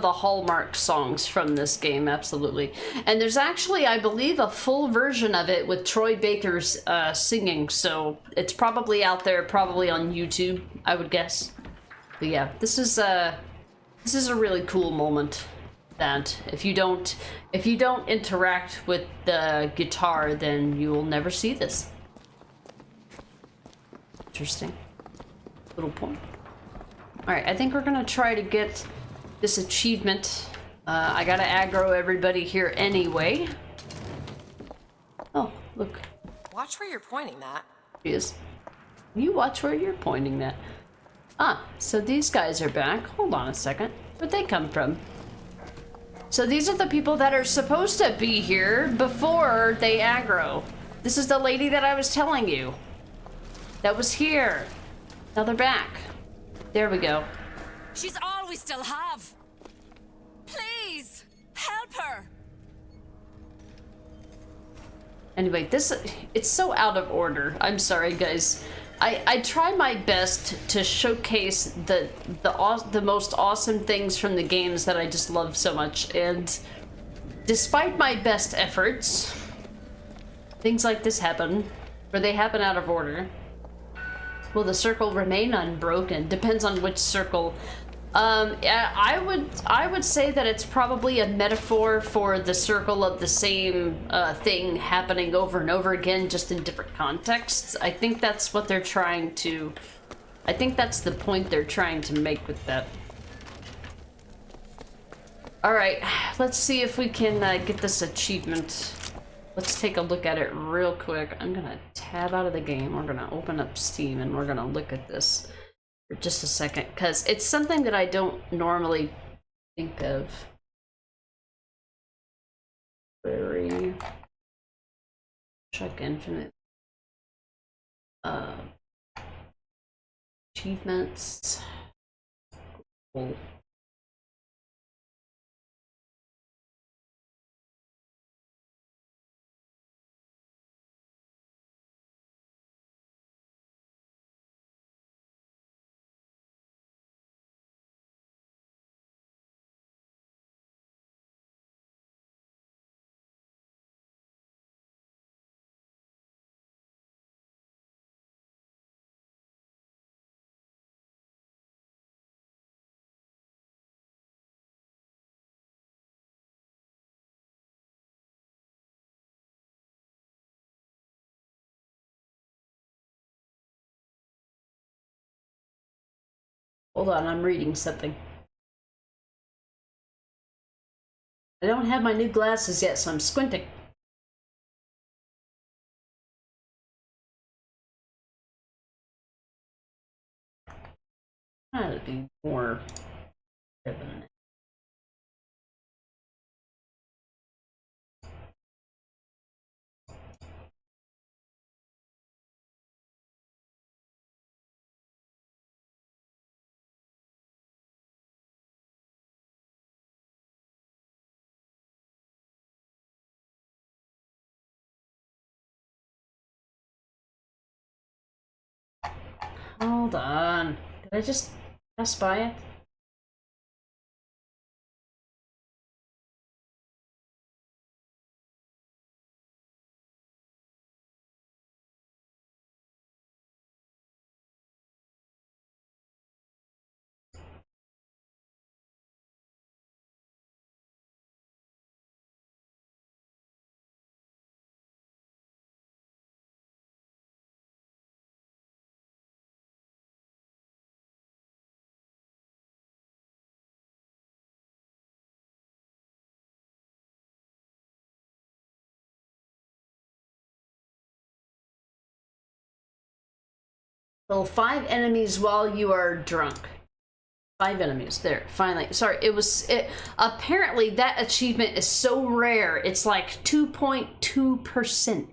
the hallmark songs from this game, absolutely. And there's actually, I believe, a full version of it with Troy Baker's singing, so it's probably out there, probably on YouTube, I would guess. But yeah, this is a really cool moment that if you don't interact with the guitar, then you will never see this. Interesting. Little point. Alright, I think we're gonna try to get this achievement. I gotta aggro everybody here anyway. Oh, look. Watch where you're pointing that. Yes. You watch where you're pointing that. Ah, so these guys are back. Hold on a second. Where'd they come from? So these are the people that are supposed to be here before they aggro. This is the lady that I was telling you. That was here. Now they're back. There we go. She's all we still have. Please, help her. Anyway, it's so out of order. I'm sorry, guys. I try my best to showcase the most awesome things from the games that I just love so much, and despite my best efforts, things like this happen, or they happen out of order. Will the circle remain unbroken? Depends on which circle. I would say that it's probably a metaphor for the circle of the same thing happening over and over again, just in different contexts. I think that's what they're trying to... I think that's the point they're trying to make with that. Alright, let's see if we can get this achievement. Let's take a look at it real quick. I'm gonna tab out of the game. We're gonna open up Steam and we're gonna look at this for just a second, because it's something that I don't normally think of. Very Bioshock Infinite. Achievements. Cool. Hold on, I'm reading something. I don't have my new glasses yet, so I'm squinting. That'd be more driven. Hold on. Did I just pass by it? Kill 5 enemies while you are drunk. 5 enemies. There, finally. Sorry, apparently that achievement is so rare, it's like 2.2%.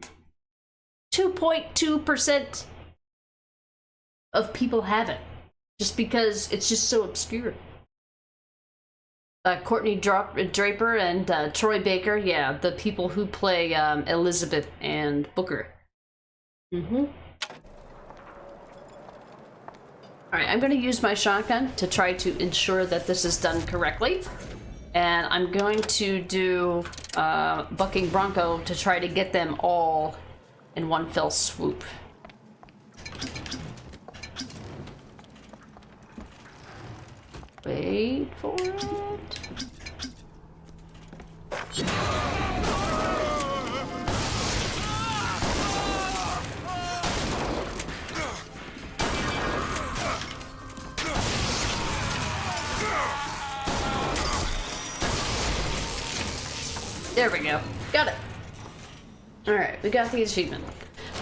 2.2% of people have it. Just because it's just so obscure. Courtney Draper and Troy Baker, yeah, the people who play Elizabeth and Booker. Mm-hmm. Alright, I'm going to use my shotgun to try to ensure that this is done correctly. And I'm going to do Bucking Bronco to try to get them all in one fell swoop. Wait for it. There we go. Got it. Alright, we got the achievement.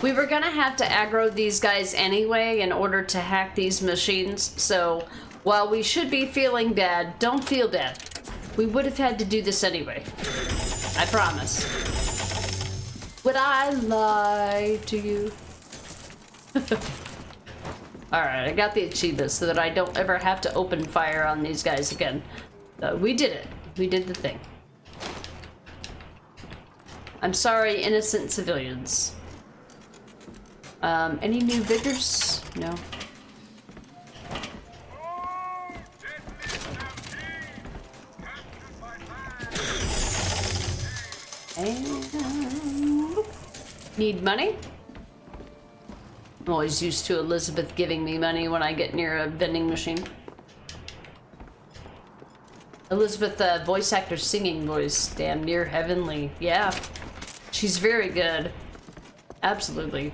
We were gonna have to aggro these guys anyway in order to hack these machines, so while we should be feeling bad, don't feel bad. We would have had to do this anyway. I promise. Would I lie to you? Alright, I got the achievement so that I don't ever have to open fire on these guys again. We did it. We did the thing. I'm sorry, innocent civilians. Any new vigors? No. And need money? I'm always used to Elizabeth giving me money when I get near a vending machine. Elizabeth, voice actor singing voice, damn near heavenly. Yeah. She's very good. Absolutely.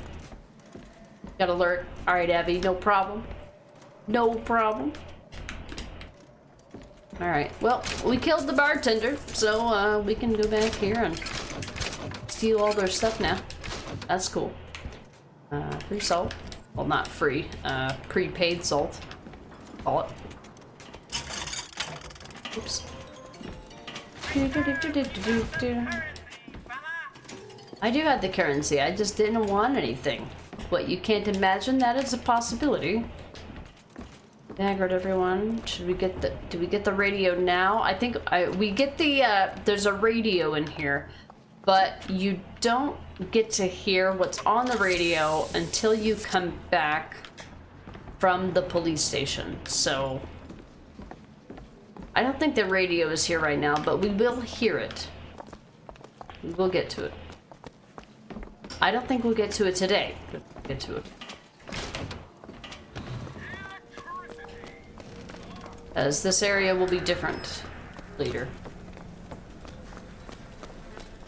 Got alert. Alright, Abby, no problem. No problem. Alright, well, we killed the bartender, so we can go back here and steal all their stuff now. That's cool. Free salt. Well, not free. Prepaid salt. Call it. Oops. I do have the currency. I just didn't want anything. What, you can't imagine? That is a possibility. Staggered everyone. Should we get the... Do we get the radio now? I think we get the... there's a radio in here. But you don't get to hear what's on the radio until you come back from the police station. So... I don't think the radio is here right now, but we will hear it. We will get to it. I don't think we'll get to it today, but we'll get to it. As this area will be different later.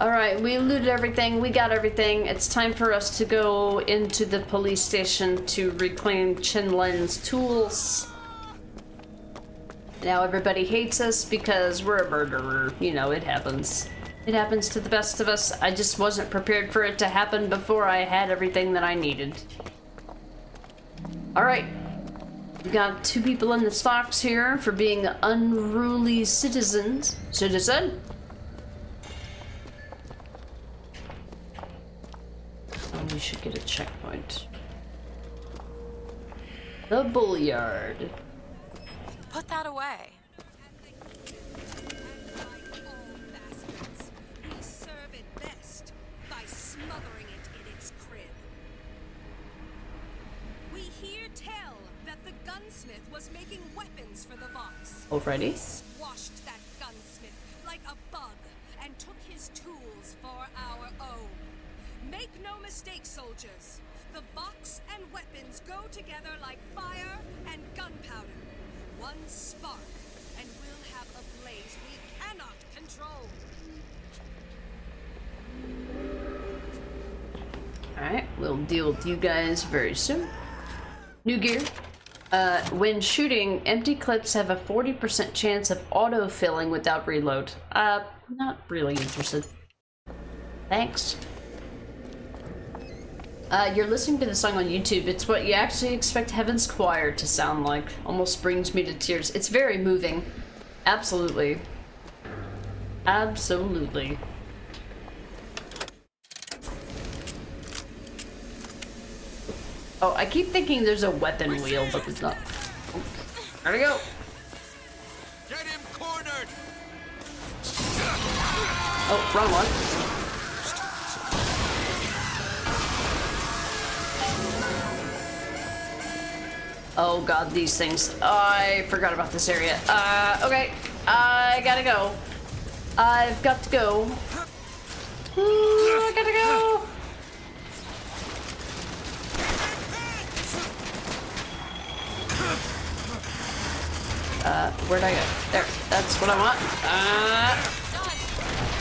Alright, we looted everything, we got everything. It's time for us to go into the police station to reclaim Chinlen's tools. Now everybody hates us because we're a murderer. You know, it happens. It happens to the best of us. I just wasn't prepared for it to happen before I had everything that I needed. Alright. We got 2 people in the stocks here for being unruly citizens. Citizen? Oh, we should get a checkpoint. The Bullyard. Put that away. We serve it best by smothering it in its crib. We hear tell that the gunsmith was making weapons for the Vox. Already? We squashed that gunsmith like a bug and took his tools for our own. Make no mistake, soldiers. The Vox and weapons go together like fire and gunpowder. One spark, and we'll have a blaze we cannot control. Alright, we'll deal with you guys very soon. New gear. When shooting, empty clips have a 40% chance of auto-filling without reload. Not really interested. Thanks. You're listening to the song on YouTube. It's what you actually expect Heaven's Choir to sound like. Almost brings me to tears. It's very moving. Absolutely. Absolutely. Oh, I keep thinking there's a weapon wheel, but it's not. There we go. Get him cornered. Oh, wrong one. Oh god, these things. I forgot about this area. Okay. I gotta go. I've got to go. I gotta go. Where'd I go? There. That's what I want.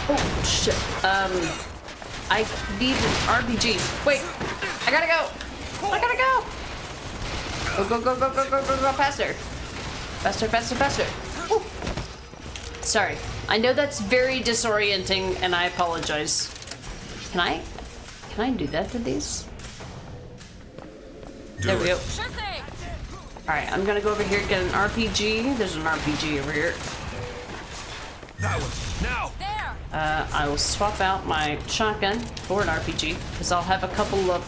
Oh, shit. I need an RPG. Wait. I gotta go. I gotta go. Go, go, go, go, go, go, go, go, faster. Faster, faster, faster. Ooh. Sorry. I know that's very disorienting, and I apologize. Can I do that to these? There we go. Sure thing. Alright, I'm gonna go over here and get an RPG. There's an RPG over here. That one. Now. There. I will swap out my shotgun for an RPG, because I'll have a couple of,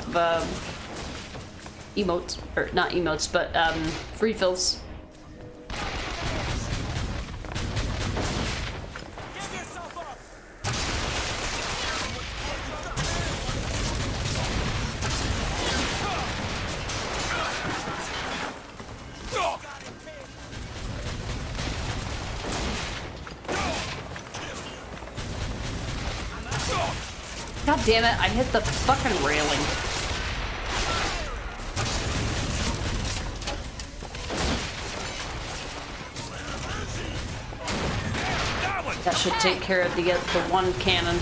emotes, or not emotes, but refills. God damn it, I hit the fucking railing. That should take care of the one cannon.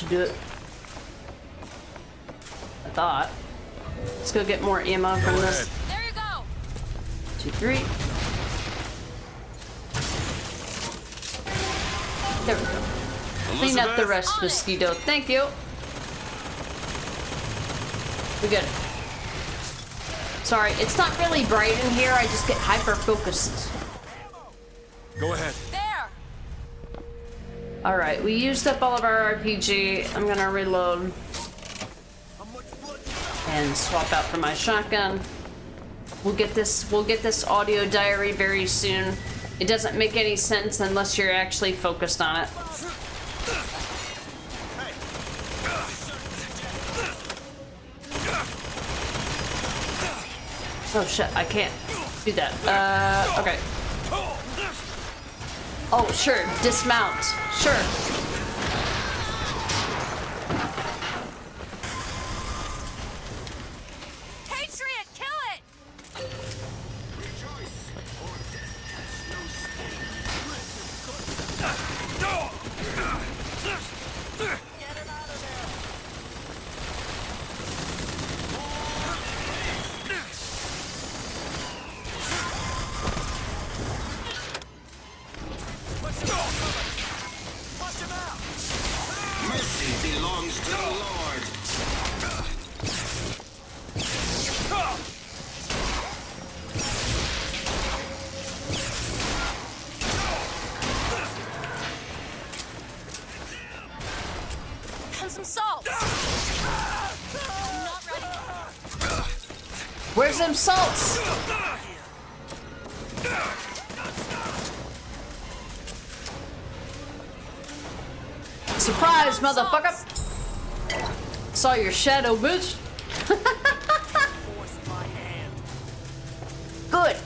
should do it. I thought. Let's go get more ammo from this. There you go. 2, 3. There we go. Clean up the rest, Mosquito. Thank you. We got it. Sorry, it's not really bright in here. I just get hyper focused. Go ahead. There. All right, we used up all of our RPG. I'm gonna reload and swap out for my shotgun. We'll get this audio diary very soon. It doesn't make any sense unless you're actually focused on it. Oh shit, I can't do that. Okay. Oh, sure, dismount. Sure. Patriot, kill it! Mercy belongs to the Lord. And some salt. I'm not ready. Where's them salts? Surprise, motherfucker! Saw your shadow, bitch. Good.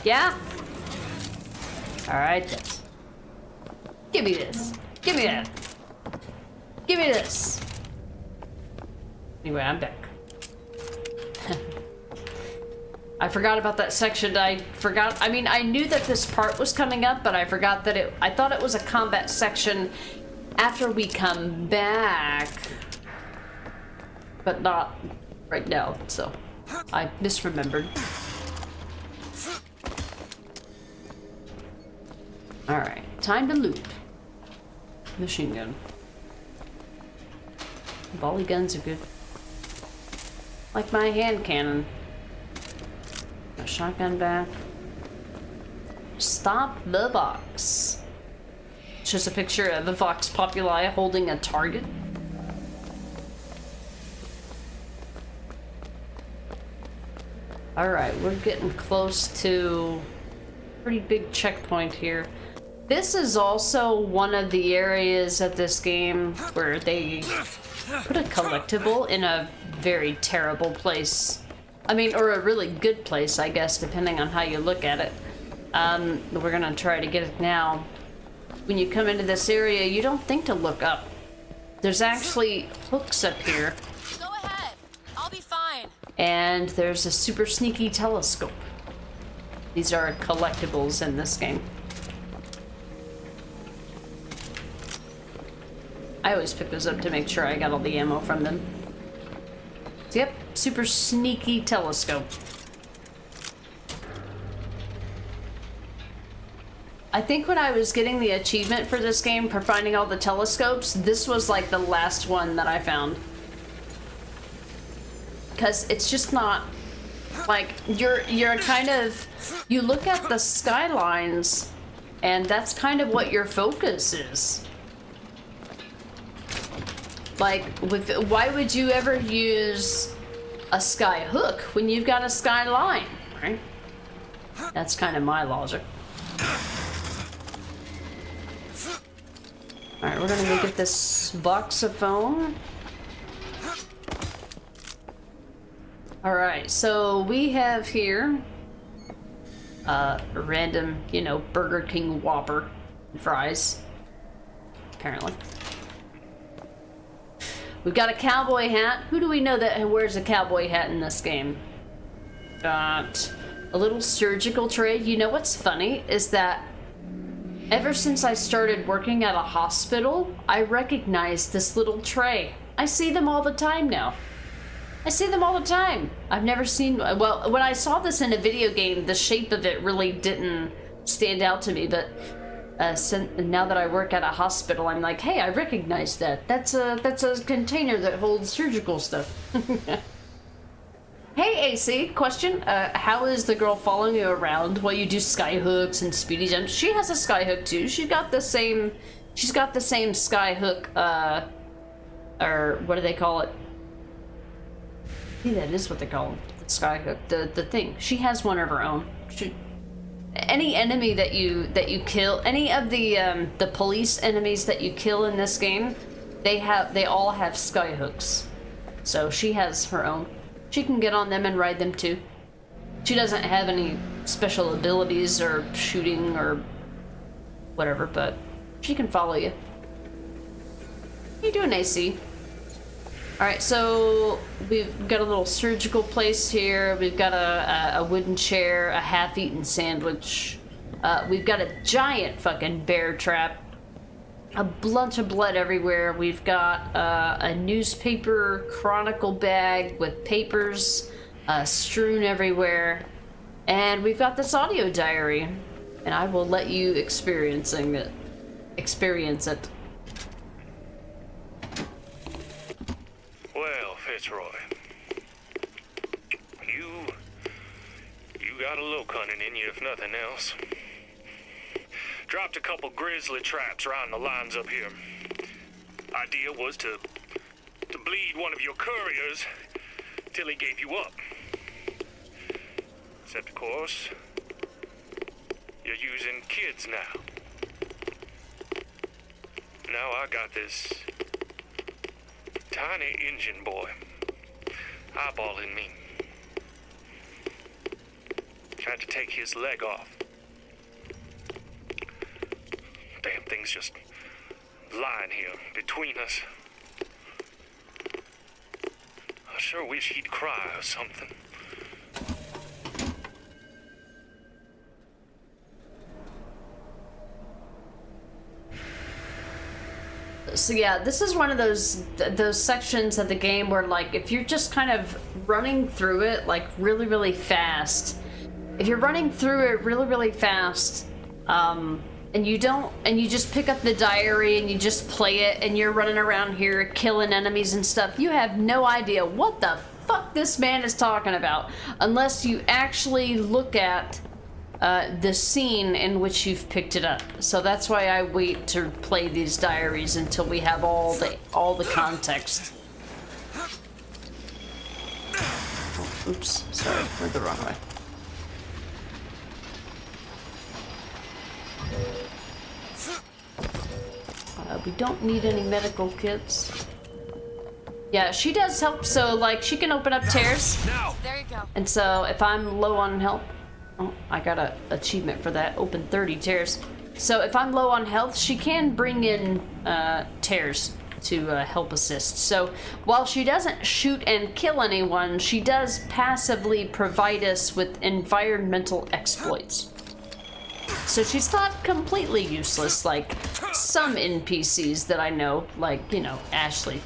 Yeah? Alright, then. Give me this. Give me that. Give me this. Anyway, I'm back. I forgot about that section. I mean, I knew that this part was coming up, but I forgot that I thought it was a combat section after we come back. But not right now, so I misremembered. Alright, time to loot. Machine gun. Volley guns are good. Like my hand cannon. A shotgun back. Stop the Vox. It's just a picture of the Vox Populi holding a target. Alright, we're getting close to a pretty big checkpoint here. This is also one of the areas of this game where they put a collectible in a very terrible place. I mean, or a really good place, I guess, depending on how you look at it. We're gonna try to get it now. When you come into this area, you don't think to look up. There's actually hooks up here. Go ahead. I'll be fine. And there's a super sneaky telescope. These are collectibles in this game. I always pick those up to make sure I got all the ammo from them. So, yep, super sneaky telescope. I think when I was getting the achievement for this game for finding all the telescopes, this was like the last one that I found. Because it's just not like you're kind of, you look at the skylines and that's kind of what your focus is. Like, why would you ever use a sky hook when you've got a skyline, right? That's kind of my logic. Alright, we're gonna go get this voxophone. Alright, so we have here a random, you know, Burger King Whopper fries, apparently. We've got a cowboy hat. Who do we know that wears a cowboy hat in this game? Got A little surgical tray. You know what's funny is that ever since I started working at a hospital, I recognize this little tray. I see them all the time now. I see them all the time. I've never seen, well, when I saw this in a video game, the shape of it really didn't stand out to me, but now that I work at a hospital, I'm like, hey, I recognize that. That's a container that holds surgical stuff. Hey, AC, question. How is the girl following you around while you do sky hooks and speedy jumps? She has a sky hook too. She's got the same sky hook, or what do they call it? Yeah, that is what they call it. Sky hook, the thing. She has one of her own. Any enemy that you kill, any of the police enemies that you kill in this game, they all have sky hooks. So she has her own. She can get on them and ride them too. She doesn't have any special abilities or shooting or whatever, but she can follow you. How you doing, AC? Alright, so we've got a little surgical place here. We've got a wooden chair, a half-eaten sandwich. We've got a giant fucking bear trap. A bunch of blood everywhere. We've got a newspaper chronicle bag with papers strewn everywhere. And we've got this audio diary. And I will let you experience it. Well, Fitzroy, you got a look hunting in you, if nothing else. Dropped a couple grizzly traps around the lines up here. Idea was to bleed one of your couriers till he gave you up. Except, of course, you're using kids now. Now I got this tiny Injun boy eyeballing me. Tried to take his leg off. Damn thing's just lying here between us. I sure wish he'd cry or something. So yeah, this is one of those sections of the game where, like, if you're just kind of running through it like really, really fast, if you're running through it really, really fast, and you just pick up the diary and you just play it and you're running around here killing enemies and stuff, you have no idea what the fuck this man is talking about unless you actually look at the scene in which you've picked it up. So that's why I wait to play these diaries until we have all the context. Oops, sorry, went the wrong way. We don't need any medical kits. Yeah, she does help, so like she can open up tears. There you go. And so if I'm low on health, oh, I got an achievement for that. Open 30 tears. So if I'm low on health, she can bring in tears to help assist. So while she doesn't shoot and kill anyone, she does passively provide us with environmental exploits. So she's not completely useless like some NPCs that I know, like, you know, Ashley.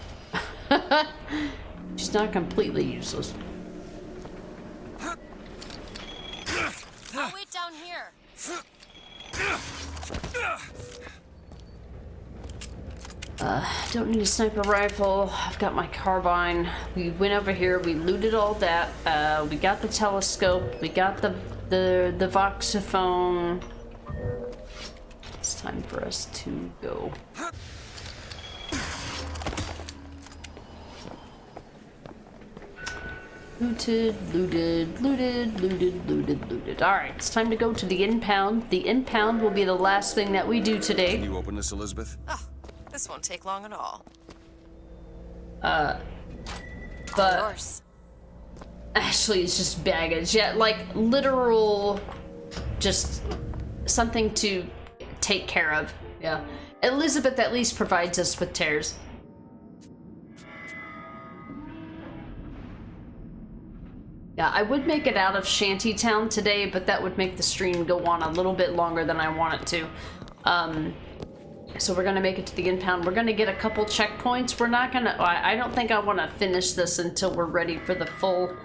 She's not completely useless. I'll wait down here. Don't need a sniper rifle. I've got my carbine. We went over here. We looted all that. We got the telescope. We got the voxophone. It's time for us to go. Looted. Alright, it's time to go to the impound. The impound will be the last thing that we do today. Can you open this, Elizabeth? Oh, this won't take long at all. But Ashley is just baggage. Yeah, like literal, just something to take care of. Yeah. Elizabeth at least provides us with tears. Yeah, I would make it out of Shantytown today, but that would make the stream go on a little bit longer than I want it to. So we're gonna make it to the impound. We're gonna get a couple checkpoints. We're not gonna, I don't think I wanna finish this until we're ready for the full,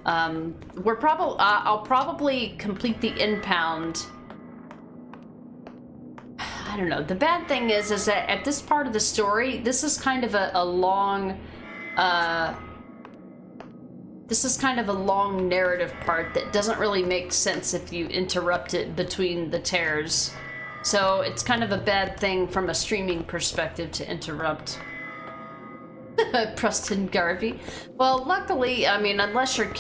I'll probably complete the impound. I don't know. The bad thing is that at this part of the story, this is kind of a long, narrative part that doesn't really make sense if you interrupt it between the tears. So it's kind of a bad thing from a streaming perspective to interrupt. Preston Garvey. Well, luckily, I mean, unless you're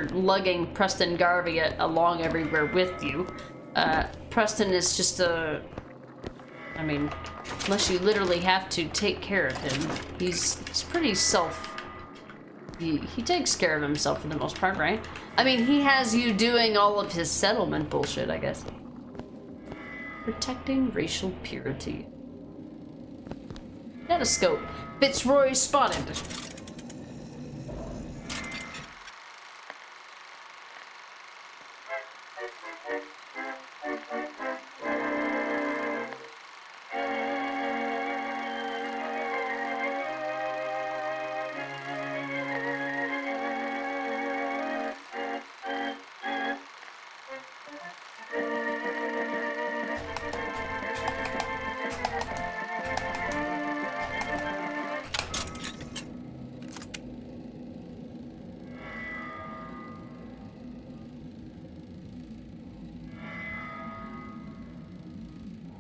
lugging Preston Garvey along everywhere with you, Preston is just I mean, unless you literally have to take care of him, he's pretty he takes care of himself for the most part, right? I mean, he has you doing all of his settlement bullshit, I guess. Protecting racial purity. Stethoscope. Fitzroy spotted.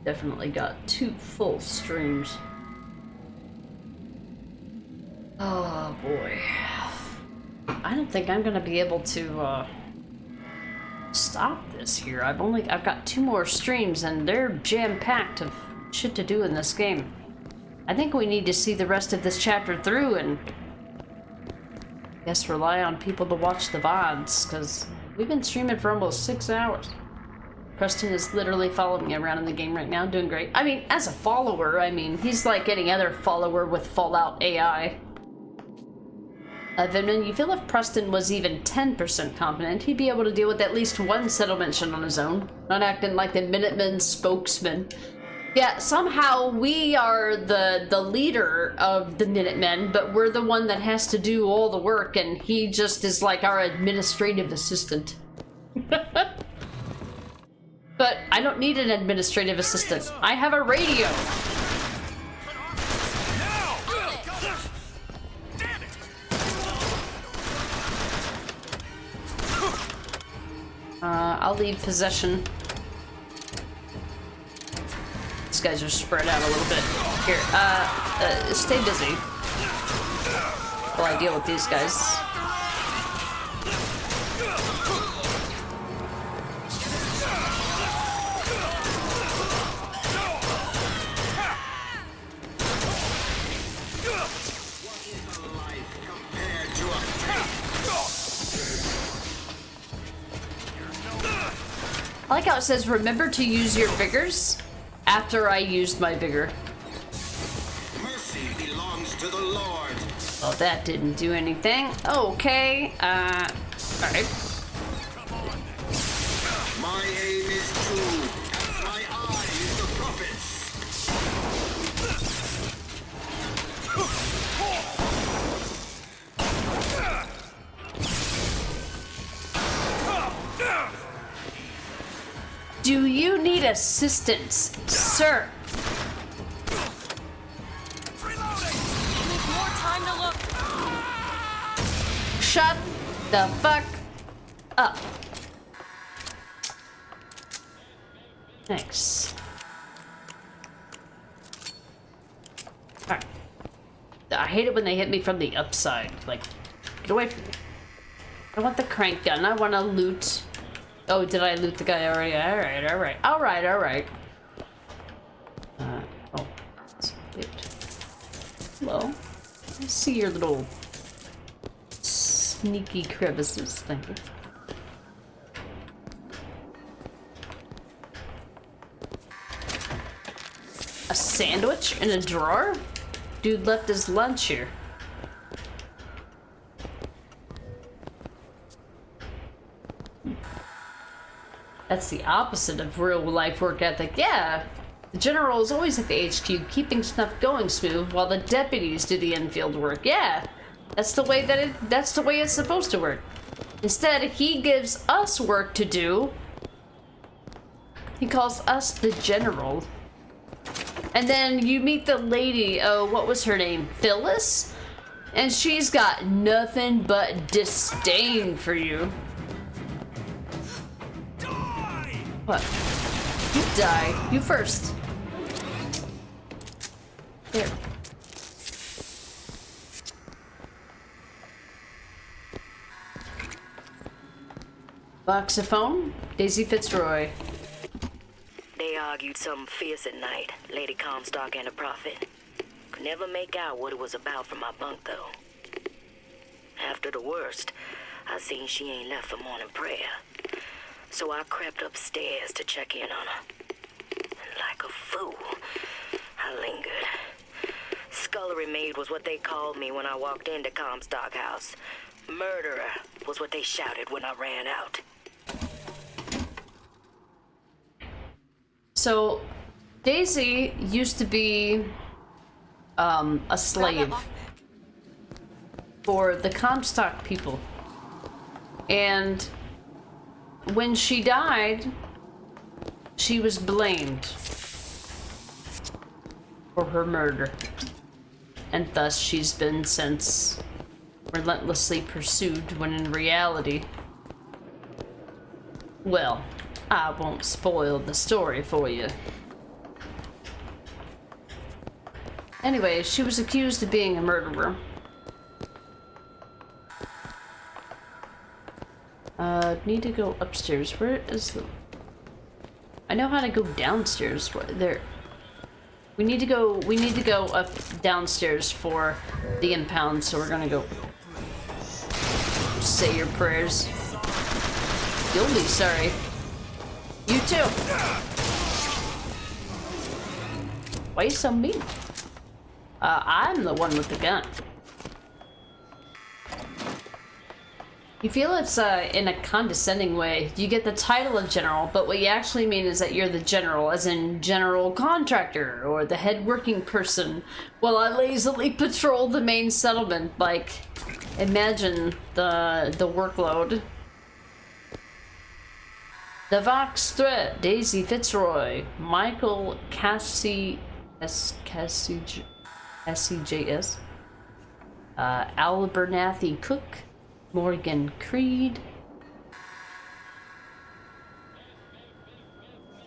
Definitely got 2 full streams. Oh boy. I don't think I'm gonna be able to stop this here. I've got 2 more streams and they're jam-packed of shit to do in this game. I think we need to see the rest of this chapter through and I guess rely on people to watch the VODs, because we've been streaming for almost 6 hours. Preston is literally following me around in the game right now, doing great. I mean, as a follower, I mean, he's like any other follower with Fallout AI. Vinman, you feel if Preston was even 10% competent, he'd be able to deal with at least 1 settlement mission on his own, not acting like the Minutemen spokesman. Yeah, somehow we are the leader of the Minutemen, but we're the one that has to do all the work, and he just is like our administrative assistant. But I don't need an administrative assistant. I have a radio. I'll leave possession. These guys are spread out a little bit. Here, stay busy while I deal with these guys. I like how it says, remember to use your vigors after I used my vigor. Mercy belongs to the Lord. Oh, that didn't do anything. Okay, alright. My aim is true, as my eye is the prophet's. Do you need assistance, sir? More time to look. Shut the fuck up. Thanks. Alright. I hate it when they hit me from the upside. Like, get away from me. I want the crank gun. I want to loot. Oh, did I loot the guy already? Alright, alright. Alright, alright. Oh. Hello. I see your little sneaky crevices. Thank you. A sandwich in a drawer? Dude left his lunch here. That's the opposite of real life work ethic. Yeah, the general is always at the HQ, keeping stuff going smooth, while the deputies do the infield work. Yeah, that's the way it's supposed to work. Instead, he gives us work to do. He calls us the general. And then you meet the lady, oh, what was her name? Phyllis? And she's got nothing but disdain for you. Die! What? You die. You first. There. Voxophone, Daisy Fitzroy. They argued something fierce at night, Lady Comstock and the Prophet. Could never make out what it was about from my bunk, though. After the worst, I seen she ain't left for morning prayer. So I crept upstairs to check in on her. And like a fool, I lingered. Scullery maid was what they called me when I walked into Comstock House. Murderer was what they shouted when I ran out. So, Daisy used to be a slave for the Comstock people. And when she died, she was blamed for her murder. And thus she's been since relentlessly pursued, when in reality, well, I won't spoil the story for you. Anyway, she was accused of being a murderer. Need to go upstairs. Where is the... I know how to go downstairs. There. We need to go up downstairs for the impound, so we're gonna go say your prayers. You'll be sorry. You too. Why are you so mean? I'm the one with the gun. You feel it's in a condescending way. You get the title of general, but what you actually mean is that you're the general, as in general contractor, or the head working person, while I lazily patrol the main settlement. Like, imagine the workload. The Vox Threat, Daisy Fitzroy, Michael SCJS, Abernathy Cook, Morgan Creed,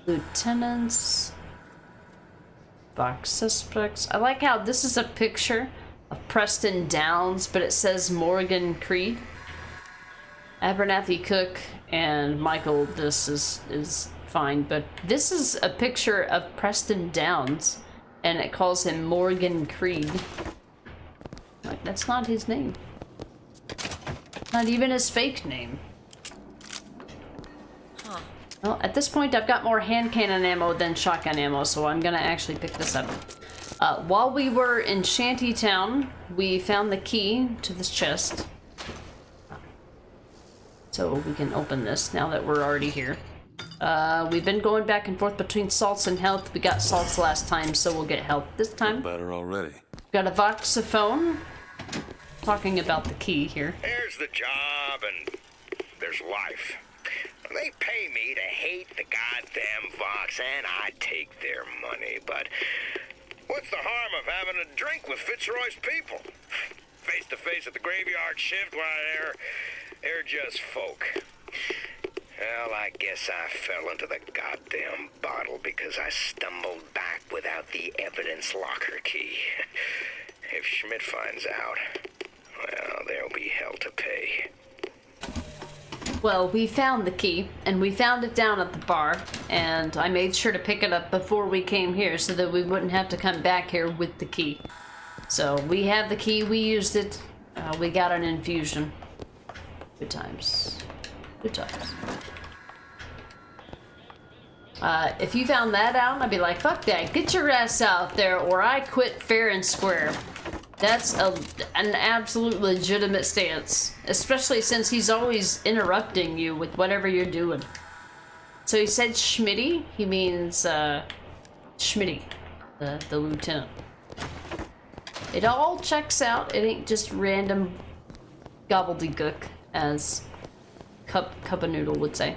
Lieutenants, Box Suspects. I like how this is a picture of Preston Downs, but it says Morgan Creed. Abernathy Cook and Michael, this is fine, but this is a picture of Preston Downs, and it calls him Morgan Creed. Like, that's not his name. Not even his fake name. Huh. Well, at this point, I've got more hand cannon ammo than shotgun ammo, so I'm gonna actually pick this up. While we were in Shantytown, we found the key to this chest. So we can open this now that we're already here. We've been going back and forth between salts and health. We got salts last time, so we'll get health this time. Better already. Got a voxophone. Talking about the key here. There's the job and there's life. They pay me to hate the goddamn Vox, and I take their money, but what's the harm of having a drink with Fitzroy's people? Face to face at the graveyard shift, why, they're just folk. Well, I guess I fell into the goddamn bottle because I stumbled back without the evidence locker key. If Schmidt finds out, well, there'll be hell to pay. Well, we found the key, and we found it down at the bar, and I made sure to pick it up before we came here so that we wouldn't have to come back here with the key. So, we have the key, we used it, we got an infusion. Good times. Good times. If you found that out, I'd be like, fuck that, get your ass out there, or I quit fair and square. That's an absolute legitimate stance, especially since he's always interrupting you with whatever you're doing. So he said Schmitty. He means Schmitty, the lieutenant. It all checks out. It ain't just random gobbledygook, as Cup a Noodle would say.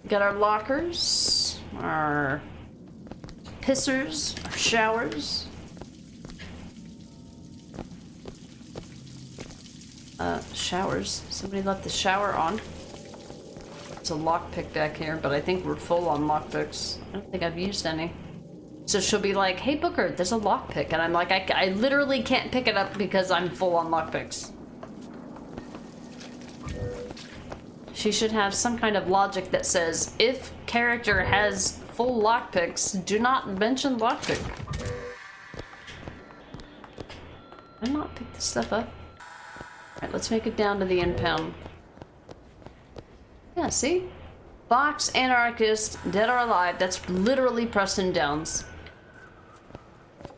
We got our lockers, our pissers, our showers. Showers. Somebody left the shower on. There's a lockpick back here, but I think we're full on lockpicks. I don't think I've used any. So she'll be like, hey Booker, there's a lockpick. And I'm like, I literally can't pick it up because I'm full on lockpicks. She should have some kind of logic that says, if character has full lockpicks, do not mention lockpick. Can I not pick this stuff up? Alright, let's make it down to the impound. Yeah, see? Fox, Anarchist, Dead or Alive. That's literally Preston Downs.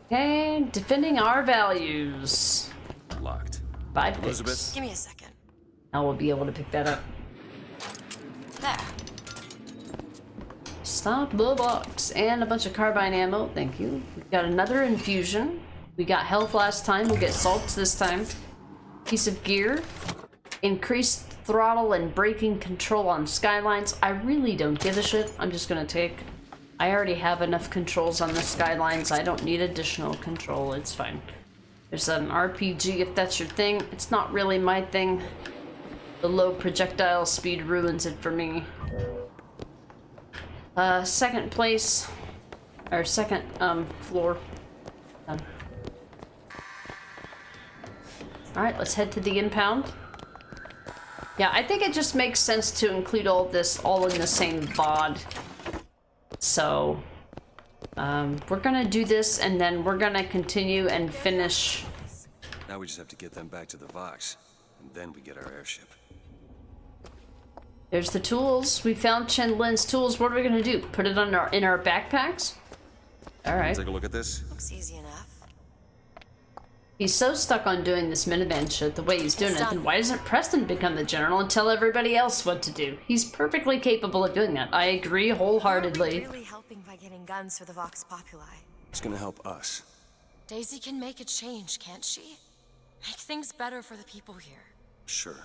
Okay, defending our values. Locked. 5 picks. Elizabeth? Give me a second. Now we'll be able to pick that up. There. Stop the box. And a bunch of carbine ammo. Thank you. We've got another infusion. We got health last time. We'll get salts this time. Piece of gear. Increased throttle and braking control on skylines. I really don't give a shit. I'm just gonna take... I already have enough controls on the skylines. I don't need additional control. It's fine. There's an RPG if that's your thing. It's not really my thing. The low projectile speed ruins it for me. Second place. Or second, floor. Done. Alright, let's head to the impound. Yeah, I think it just makes sense to include all this all in the same VOD. So, we're gonna do this and then we're gonna continue and finish. Now we just have to get them back to the Vox, and then we get our airship. There's the tools. We found Chen Lin's tools. What are we gonna do? Put it on in our backpacks? Alright. Take a look at this. Looks easy enough. He's so stuck on doing this Minuteman shit the way he's doing it, then why doesn't Preston become the general and tell everybody else what to do? He's perfectly capable of doing that. I agree wholeheartedly. Really helping by getting guns for the Vox Populi. It's gonna help us. Daisy can make a change, can't she? Make things better for the people here. Sure.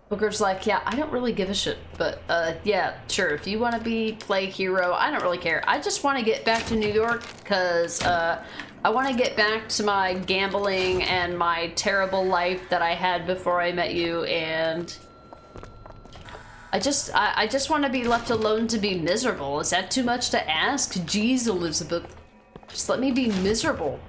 Booker's like, yeah, I don't really give a shit, but yeah, sure, if you want to play hero, I don't really care. I just want to get back to New York because I want to get back to my gambling and my terrible life that I had before I met you, and I just want to be left alone to be miserable. Is that too much to ask? Jeez, Elizabeth, just let me be miserable.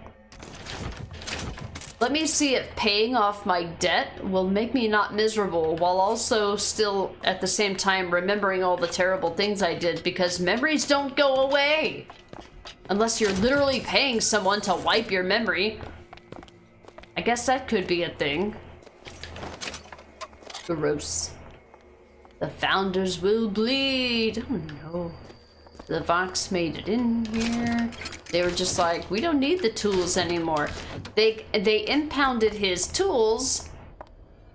Let me see if paying off my debt will make me not miserable while also still at the same time remembering all the terrible things I did, because memories don't go away unless you're literally paying someone to wipe your memory. I guess that could be a thing. Gross. The founders will bleed. Oh no. The Vox made it in here. They were just like, we don't need the tools anymore. They impounded his tools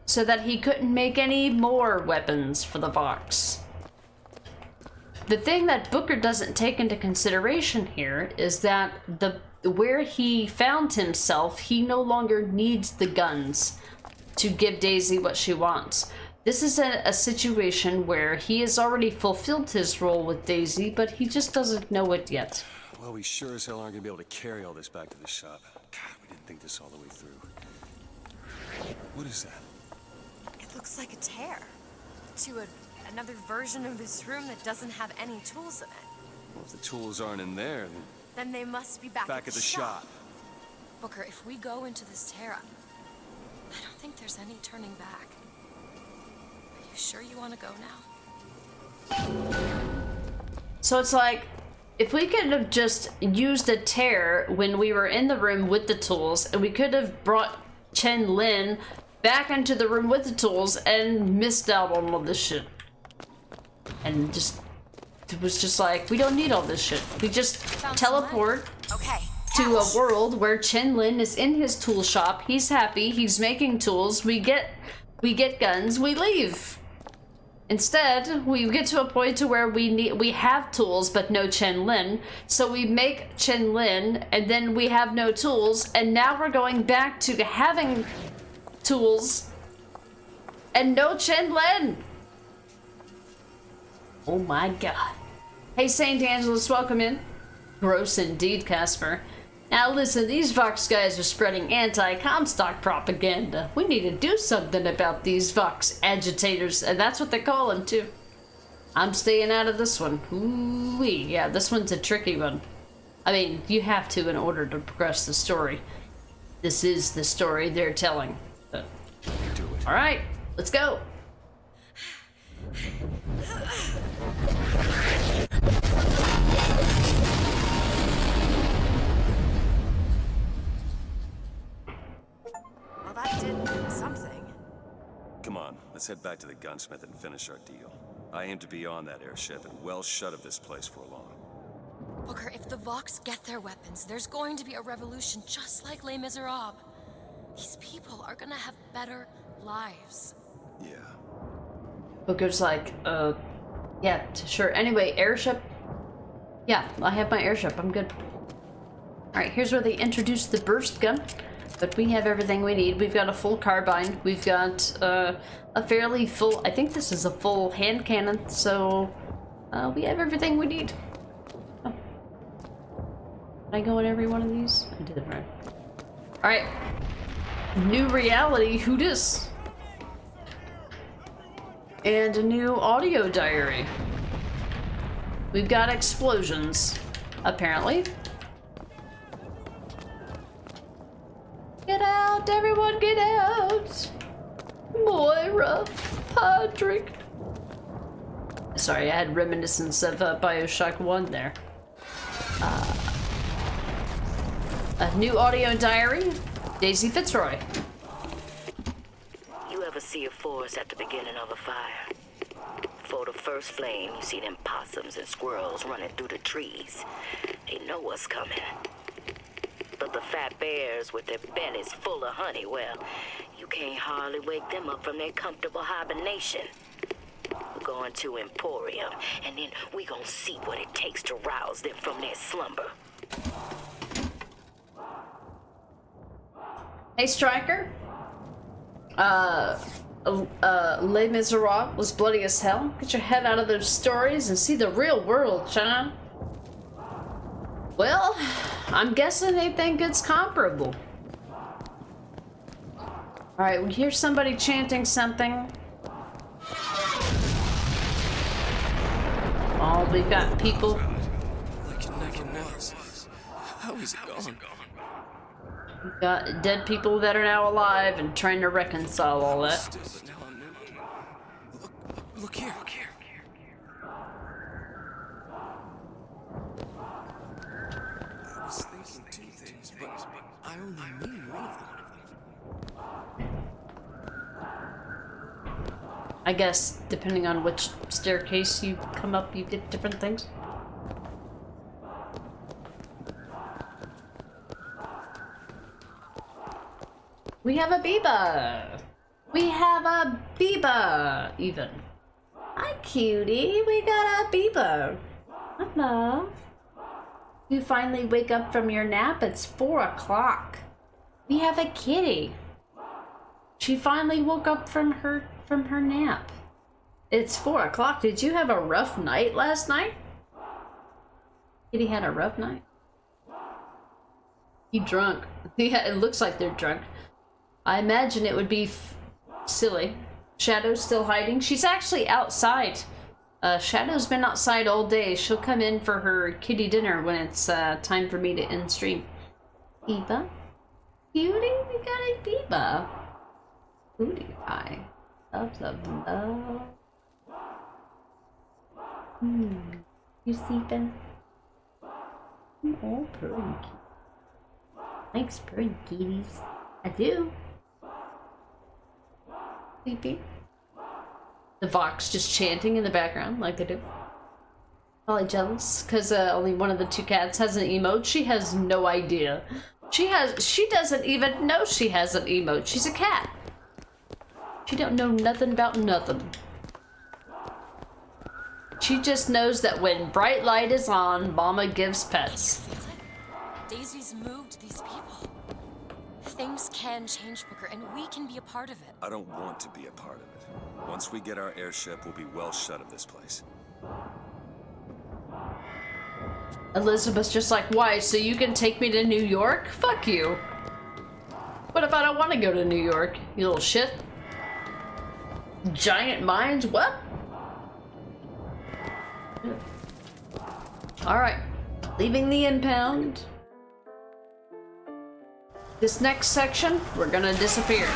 so that he couldn't make any more weapons for the Vox. The thing that Booker doesn't take into consideration here is that where he found himself, he no longer needs the guns to give Daisy what she wants. This is a situation where he has already fulfilled his role with Daisy, but he just doesn't know it yet. Well, we sure as hell aren't gonna be able to carry all this back to the shop. God, we didn't think this all the way through. What is that? It looks like a tear to another version of this room that doesn't have any tools in it. Well, if the tools aren't in there, Then they must be back at the shop. Booker, if we go into this tear, I don't think there's any turning back. Are you sure you want to go now? So it's like, if we could have just used a tear when we were in the room with the tools, and we could have brought Chen Lin back into the room with the tools and missed out on all this shit. And just, it was just like, we don't need all this shit. We just teleport to a world where Chen Lin is in his tool shop. He's happy, he's making tools, we get guns, we leave. Instead, we get to a point to where we have tools but no Chen Lin, so we make Chen Lin, and then we have no tools, and now we're going back to having tools and no Chen Lin. Oh my god. Hey St. Angeles, welcome in. Gross indeed, Casper. Now listen, these Vox guys are spreading anti-Comstock propaganda. We need to do something about these Vox agitators, and that's what they call them too. I'm staying out of this one. Ooh-wee. Yeah, this one's a tricky one. I mean, you have to in order to progress the story. This is the story they're telling. But... Alright, let's go. Well, that did something. Come on, let's head back to the gunsmith and finish our deal. I aim to be on that airship and well shut of this place for long. Booker, if the Vox get their weapons, there's going to be a revolution just like Les Miserables. These people are gonna have better lives. Yeah. Booker's like, yeah, sure. Anyway, airship. Yeah, I have my airship. I'm good. Alright, here's where they introduce the burst gun. But we have everything we need. We've got a full carbine. We've got a fairly full... I think this is a full hand cannon. So we have everything we need. Oh. Did I go in every one of these? I did, right. Alright. New reality. Who dis? And a new audio diary. We've got explosions, apparently. Get out, everyone, get out! Moira, Patrick. Sorry, I had reminiscence of Bioshock 1 there. A new audio diary, Daisy Fitzroy. You ever see a forest at the beginning of a fire? For the first flame, you see them possums and squirrels running through the trees. They know what's coming. But the fat bears with their bellies full of honey, well, you can't hardly wake them up from their comfortable hibernation. We're going to Emporium, and then we gonna see what it takes to rouse them from their slumber. Hey, Striker. Les Miserables was bloody as hell. Get your head out of those stories and see the real world, John. Well, I'm guessing they think it's comparable. Alright, we hear somebody chanting something. Oh, we've got people. Like it never was. How is it gone? We've got dead people that are now alive and trying to reconcile all that. Look here. I was thinking two things, but I only mean one of them. I guess depending on which staircase you come up, you get different things. We have a Biba! We have a Biba, even. Hi, cutie. We got a Biba. Hello. You finally wake up from your nap. It's 4 o'clock. We have a kitty. She finally woke up from her nap. It's 4 o'clock. Did you have a rough night last night? Kitty had a rough night. You drunk? Yeah, it looks like they're drunk. I imagine it would be silly. Shadow's still hiding. She's actually outside. Shadow's been outside all day. She'll come in for her kitty dinner when it's time for me to end stream. Biba? Cutie, we got a Biba. Cutie pie. Love, love, love. You sleeping? Oh, purring. Thanks, purring kitties. I do. Sleepy. The Vox just chanting in the background like they do. Probably jealous because only one of the two cats has an emote. She has no idea. She doesn't even know she has an emote. She's a cat. She don't know nothing about nothing. She just knows that when bright light is on, Mama gives pets. Daisy's moved these people. Things can change, Booker, and we can be a part of it. I don't want to be a part of it. Once we get our airship, we'll be well shut of this place. Elizabeth's just like, why? So you can take me to New York? Fuck you. What if I don't want to go to New York, you little shit? Giant mines? What? Alright. Leaving the impound. This next section, we're gonna disappear.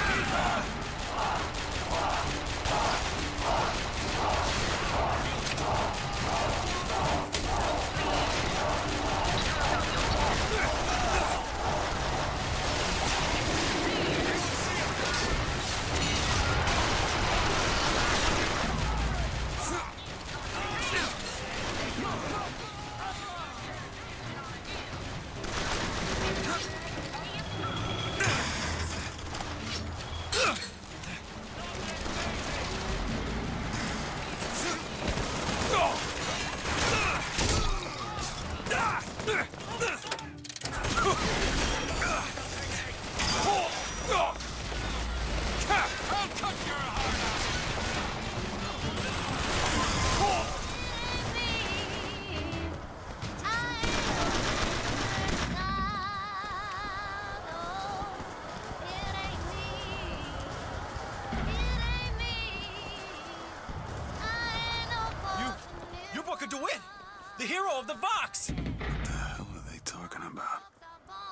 The hero of the Vox! What the hell are they talking about?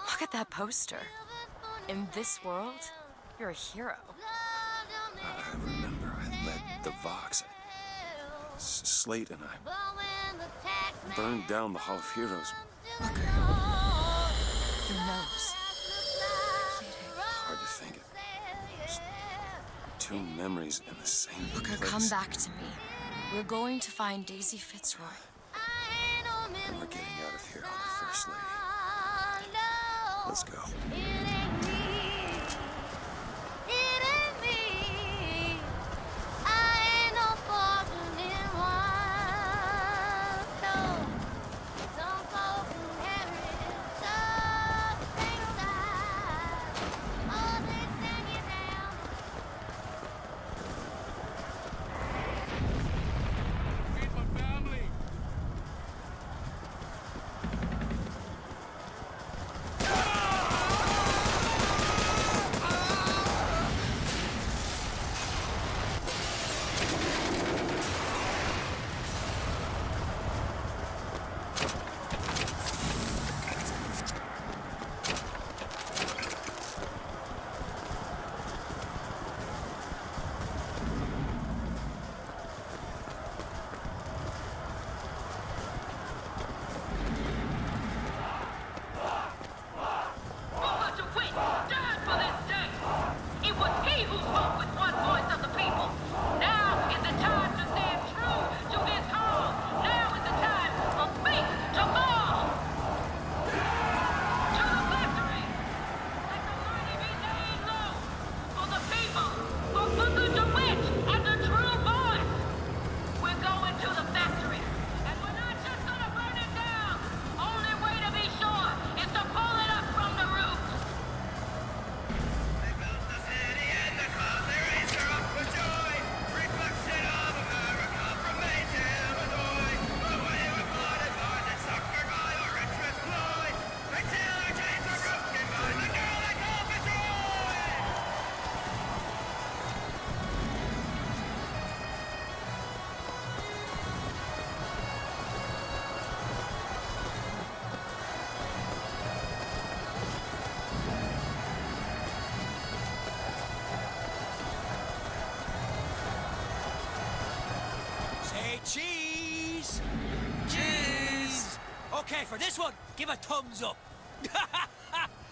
Look at that poster. In this world, you're a hero. I remember I led the Vox. Slate and I burned down the Hall of Heroes. Booker. Your nose. Hard to think of. Just two memories in the same Booker, place. come back to me. We're going to find Daisy Fitzroy. And we're getting out of here on the First Lady. Let's go. Cheese! Cheese! Okay, for this one, give a thumbs up.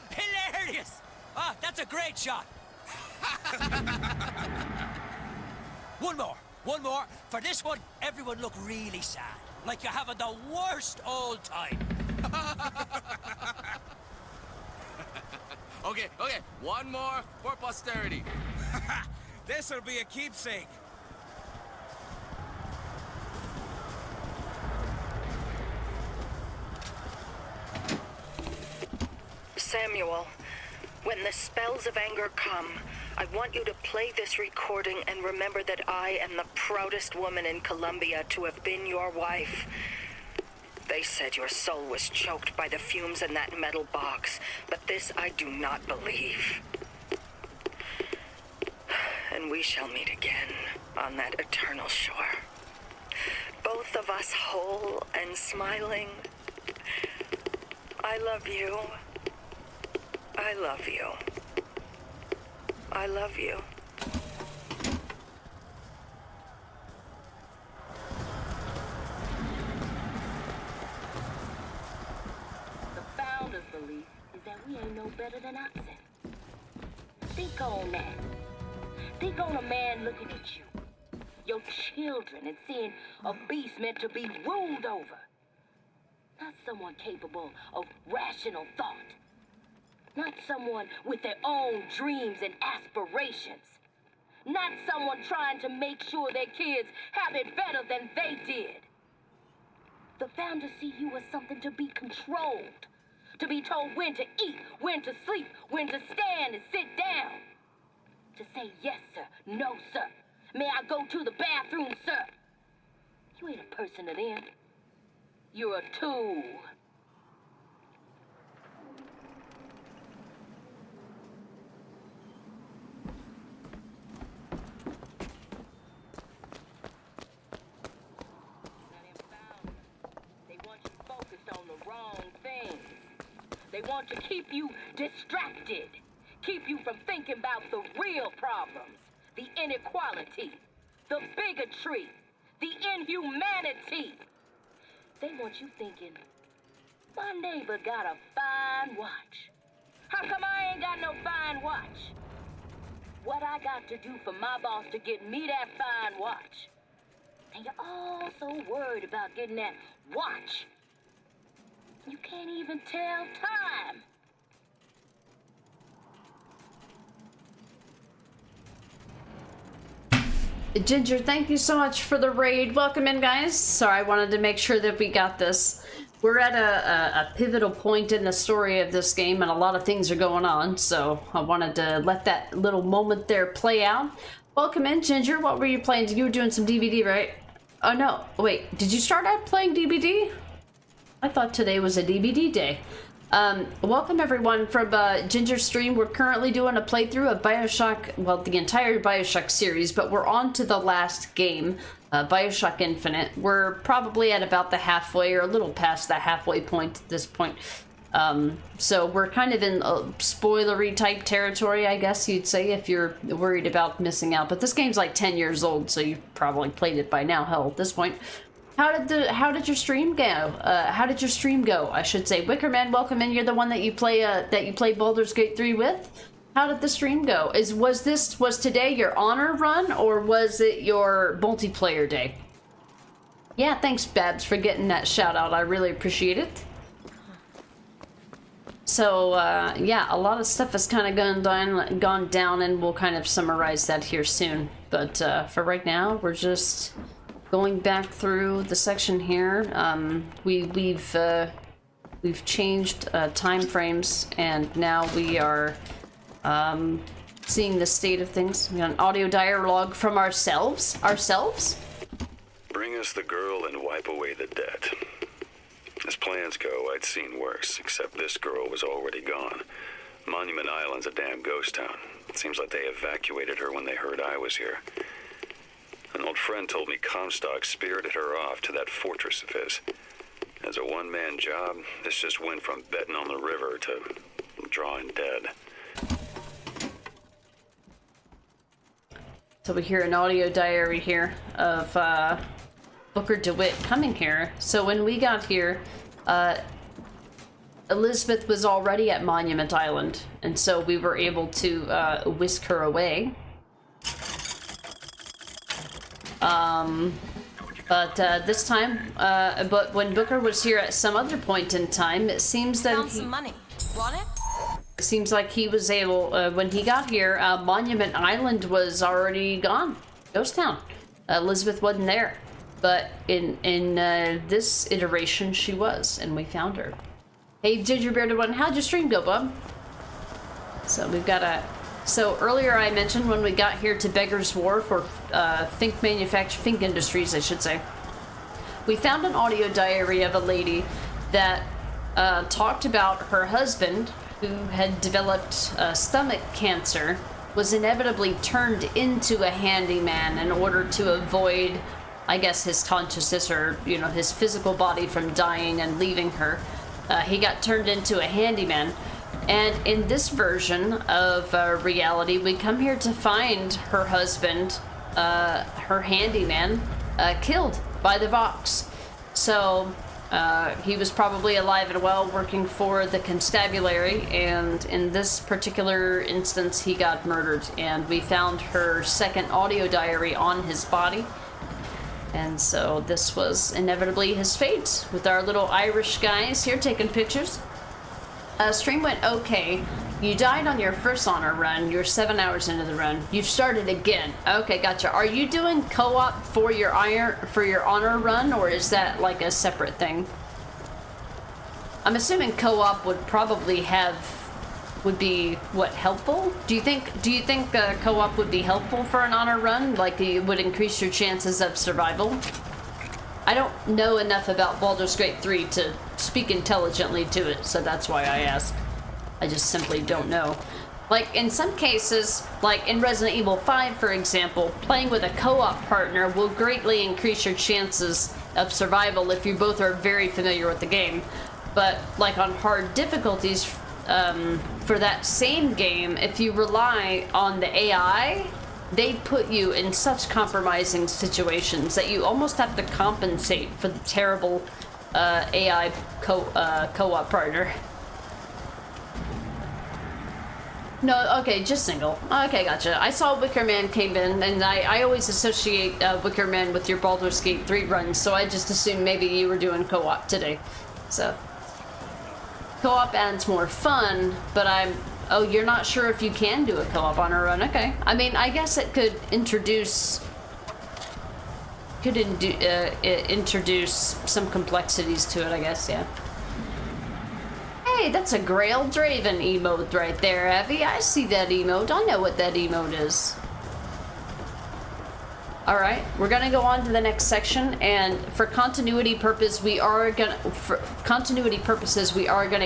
Hilarious! Ah, that's a great shot. One more. For this one, everyone look really sad. Like you're having the worst old time. Okay, one more for posterity. This'll be a keepsake. Samuel, when the spells of anger come, I want you to play this recording and remember that I am the proudest woman in Columbia to have been your wife. They said your soul was choked by the fumes in that metal box, but this I do not believe. And we shall meet again on that eternal shore. Both of us whole and smiling. I love you. I love you. I love you. The founder's belief is that we ain't no better than oxen. Think on that. Think on a man looking at you, your children, and seeing a beast meant to be ruled over. Not someone capable of rational thought. Not someone with their own dreams and aspirations. Not someone trying to make sure their kids have it better than they did. The founders see you as something to be controlled. To be told when to eat, when to sleep, when to stand and sit down. To say yes, sir, no, sir. May I go to the bathroom, sir? You ain't a person to them. You're a tool. They want you focused on the wrong things. They want to keep you distracted. Keep you from thinking about the real problems. The inequality. The bigotry. The inhumanity. They want you thinking, my neighbor got a fine watch. How come I ain't got no fine watch? What I got to do for my boss to get me that fine watch? And you're all so worried about getting that watch. You can't even tell time. Ginger, thank you so much for the raid. Welcome in, guys. Sorry, I wanted to make sure that we got this. We're at a pivotal point in the story of this game, and a lot of things are going on, so I wanted to let that little moment there play out. Welcome in, Ginger. What were you playing? You were doing some DVD, right? Oh, no. Wait, did you start out playing DVD? I thought today was a DVD day. Welcome everyone from Ginger's stream. We're currently doing a playthrough of Bioshock, well, the entire Bioshock series, but we're on to the last game, Bioshock Infinite. We're probably at about the halfway, or a little past the halfway point at this point. So we're kind of in spoilery type territory, I guess you'd say, if you're worried about missing out. But this game's like 10 years old, so you've probably played it by now, hell, at this point. How did your stream go? How did your stream go? I should say. Wickerman, welcome in. You're the one that you play Baldur's Gate 3 with. How did the stream go? Was today your honor run, or was it your multiplayer day? Yeah, thanks Babs for getting that shout out. I really appreciate it. So yeah, a lot of stuff has kind of gone down, and we'll kind of summarize that here soon. But for right now, we're just going back through the section here. We've changed time frames, and now we are seeing the state of things. We got an audio dialogue from ourselves. Bring us the girl and wipe away the debt. As plans go, I'd seen worse, except this girl was already gone. Monument Island's a damn ghost town. It seems like they evacuated her when they heard I was here. An old friend told me Comstock spirited her off to that fortress of his. As a one-man job, this just went from betting on the river to drawing dead. So we hear an audio diary here of Booker DeWitt coming here. So when we got here, Elizabeth was already at Monument Island, and so we were able to whisk her away. But this time, but when Booker was here at some other point in time, it seems that Found some money. Want it? It seems like he was able, when he got here, Monument Island was already gone. Ghost town. Elizabeth wasn't there. But in this iteration, she was, and we found her. Hey, Ginger Bearded One, how'd your stream go, bub? So we've got a... So earlier I mentioned when we got here to Beggar's Wharf, or Fink Industries, I should say, we found an audio diary of a lady that talked about her husband, who had developed stomach cancer, was inevitably turned into a handyman in order to avoid, I guess, his consciousness or, you know, his physical body from dying and leaving her. He got turned into a handyman. And in this version of reality, we come here to find her husband, her handyman, killed by the Vox. So he was probably alive and well working for the constabulary, and in this particular instance he got murdered, and we found her second audio diary on his body. And so this was inevitably his fate, with our little Irish guys here taking pictures. Stream went okay. You died on your first honor run. You're 7 hours into the run. You've started again. Okay, gotcha. Are you doing co-op for your honor run, or is that like a separate thing? I'm assuming co-op would probably would be what, helpful? Do you think co-op would be helpful for an honor run? Like it would increase your chances of survival? I don't know enough about Baldur's Gate 3 to speak intelligently to it, so that's why I asked. I just simply don't know. Like, in some cases, like in Resident Evil 5, for example, playing with a co-op partner will greatly increase your chances of survival if you both are very familiar with the game. But, like, on hard difficulties, for that same game, if you rely on the AI, they put you in such compromising situations that you almost have to compensate for the terrible AI co-op partner. No, okay, just single. Okay, gotcha. I saw Wicker Man came in, and I always associate Wicker Man with your Baldur's Gate 3 runs, so I just assumed maybe you were doing co-op today. So, co-op adds more fun, but oh, you're not sure if you can do a co-op on a run? Okay. I mean, I guess it could introduce some complexities to it, I guess, yeah. Hey, that's a Grail Draven emote right there, Evie. I see that emote. I know what that emote is. Alright, we're gonna go on to the next section, and for continuity purposes, we are gonna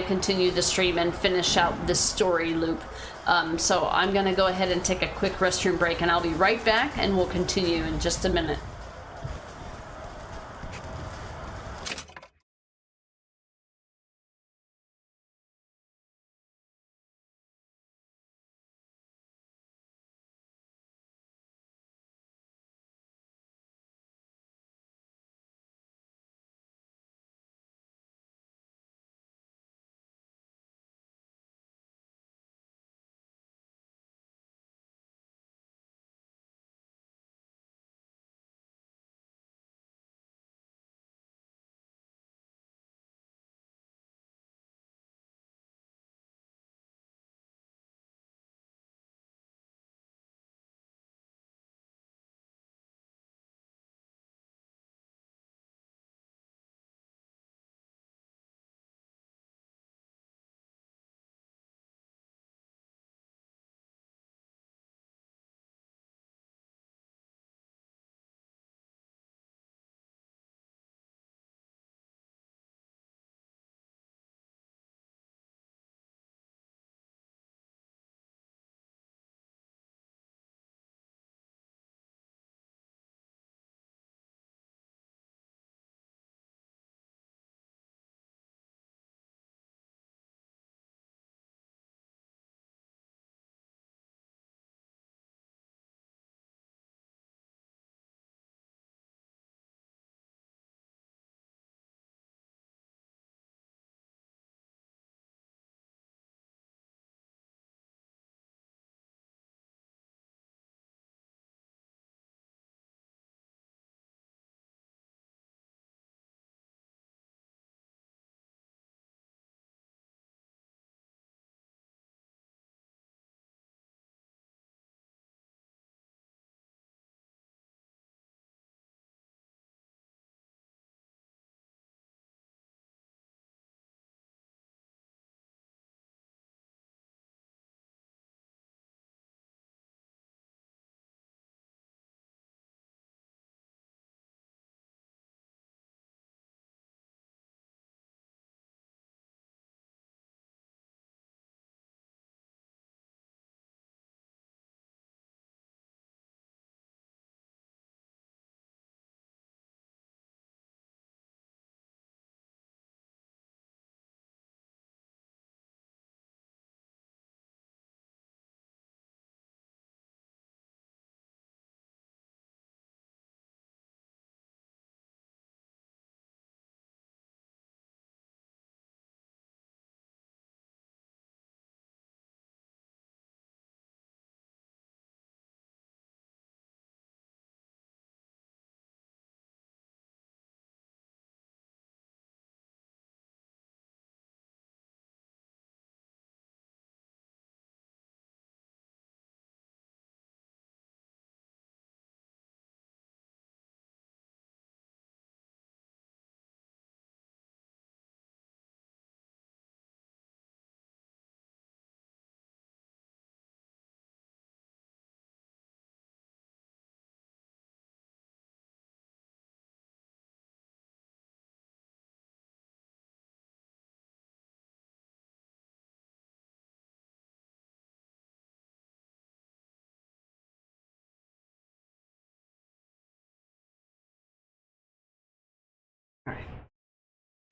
continue the stream and finish out this story loop. So I'm gonna go ahead and take a quick restroom break, and I'll be right back, and we'll continue in just a minute.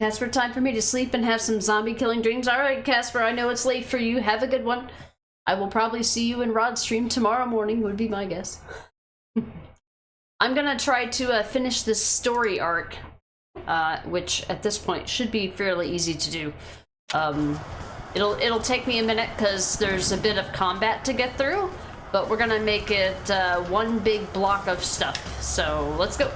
Casper, time for me to sleep and have some zombie killing dreams. Alright, Casper, I know it's late for you. Have a good one. I will probably see you in Rod's stream tomorrow morning, would be my guess. I'm gonna try to finish this story arc, which at this point should be fairly easy to do. It'll take me a minute because there's a bit of combat to get through, but we're gonna make it one big block of stuff. So let's go.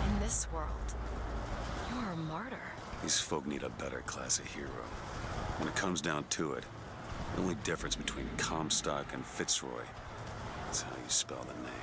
In this world, you're a martyr. These folk need a better class of hero. When it comes down to it, the only difference between Comstock and Fitzroy is how you spell the name.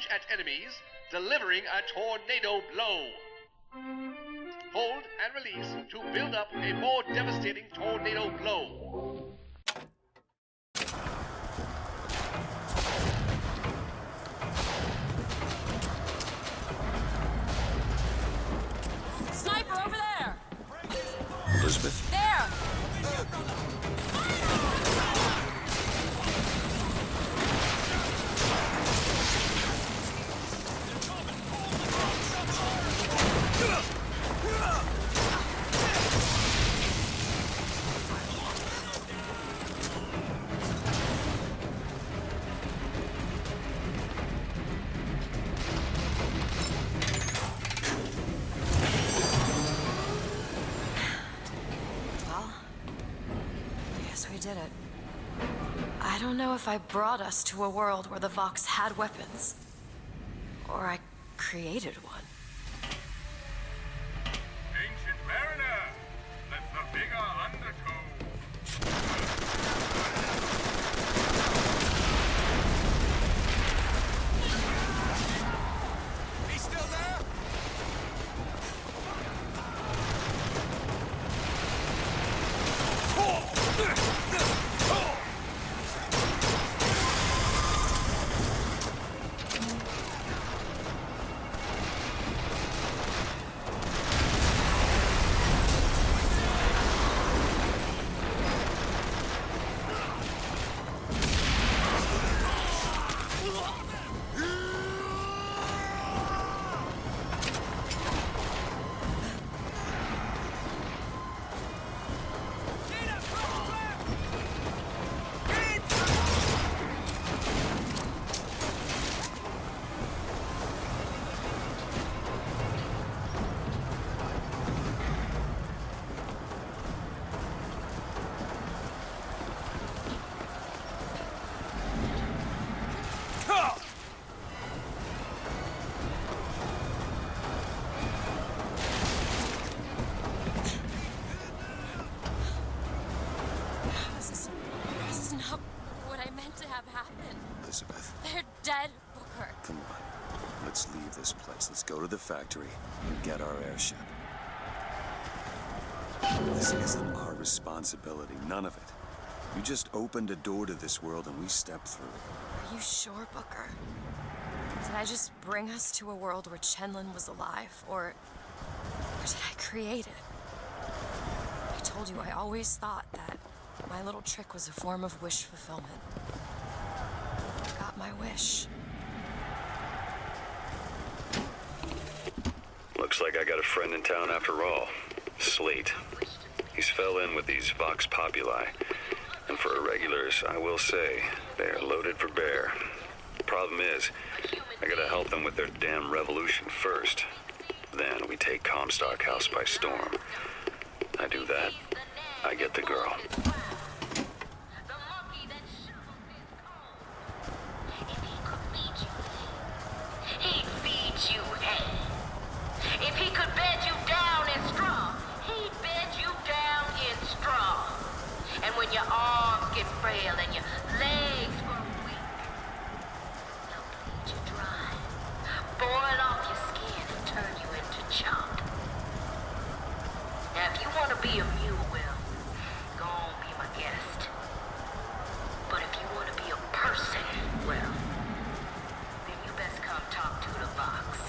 At enemies, delivering a tornado blow. Hold and release to build up a more devastating tornado blow. Sniper over there! Elizabeth? There! Did it. I don't know if I brought us to a world where the Vox had weapons, or I created one. Ancient mariner, let the vigor undertow. He's still there? This is not what I meant to have happen. Elizabeth. They're dead, Booker. Come on. Let's leave this place. Let's go to the factory and get our airship. This isn't our responsibility. None of it. You just opened a door to this world and we stepped through. Are you sure, Booker? Did I just bring us to a world where Chenlin was alive, or did I create it? I told you I always thought that my little trick was a form of wish fulfillment. I got my wish. Looks like I got a friend in town after all. Slate. He's fell in with these Vox Populi. And for irregulars, I will say, they're loaded for bear. Problem is, I gotta help them with their damn revolution first. Then we take Comstock House by storm. I do that, I get the girl. He'd feed you hay. If he could bed you down in straw, he'd bed you down in straw. And when your arms get frail and your legs grow weak, he'll bleed you dry, boil off your skin and turn you into chop. Now if you want to be a mule, well, go on, be my guest. But if you want to be a person, well, then you best come talk to the Vox.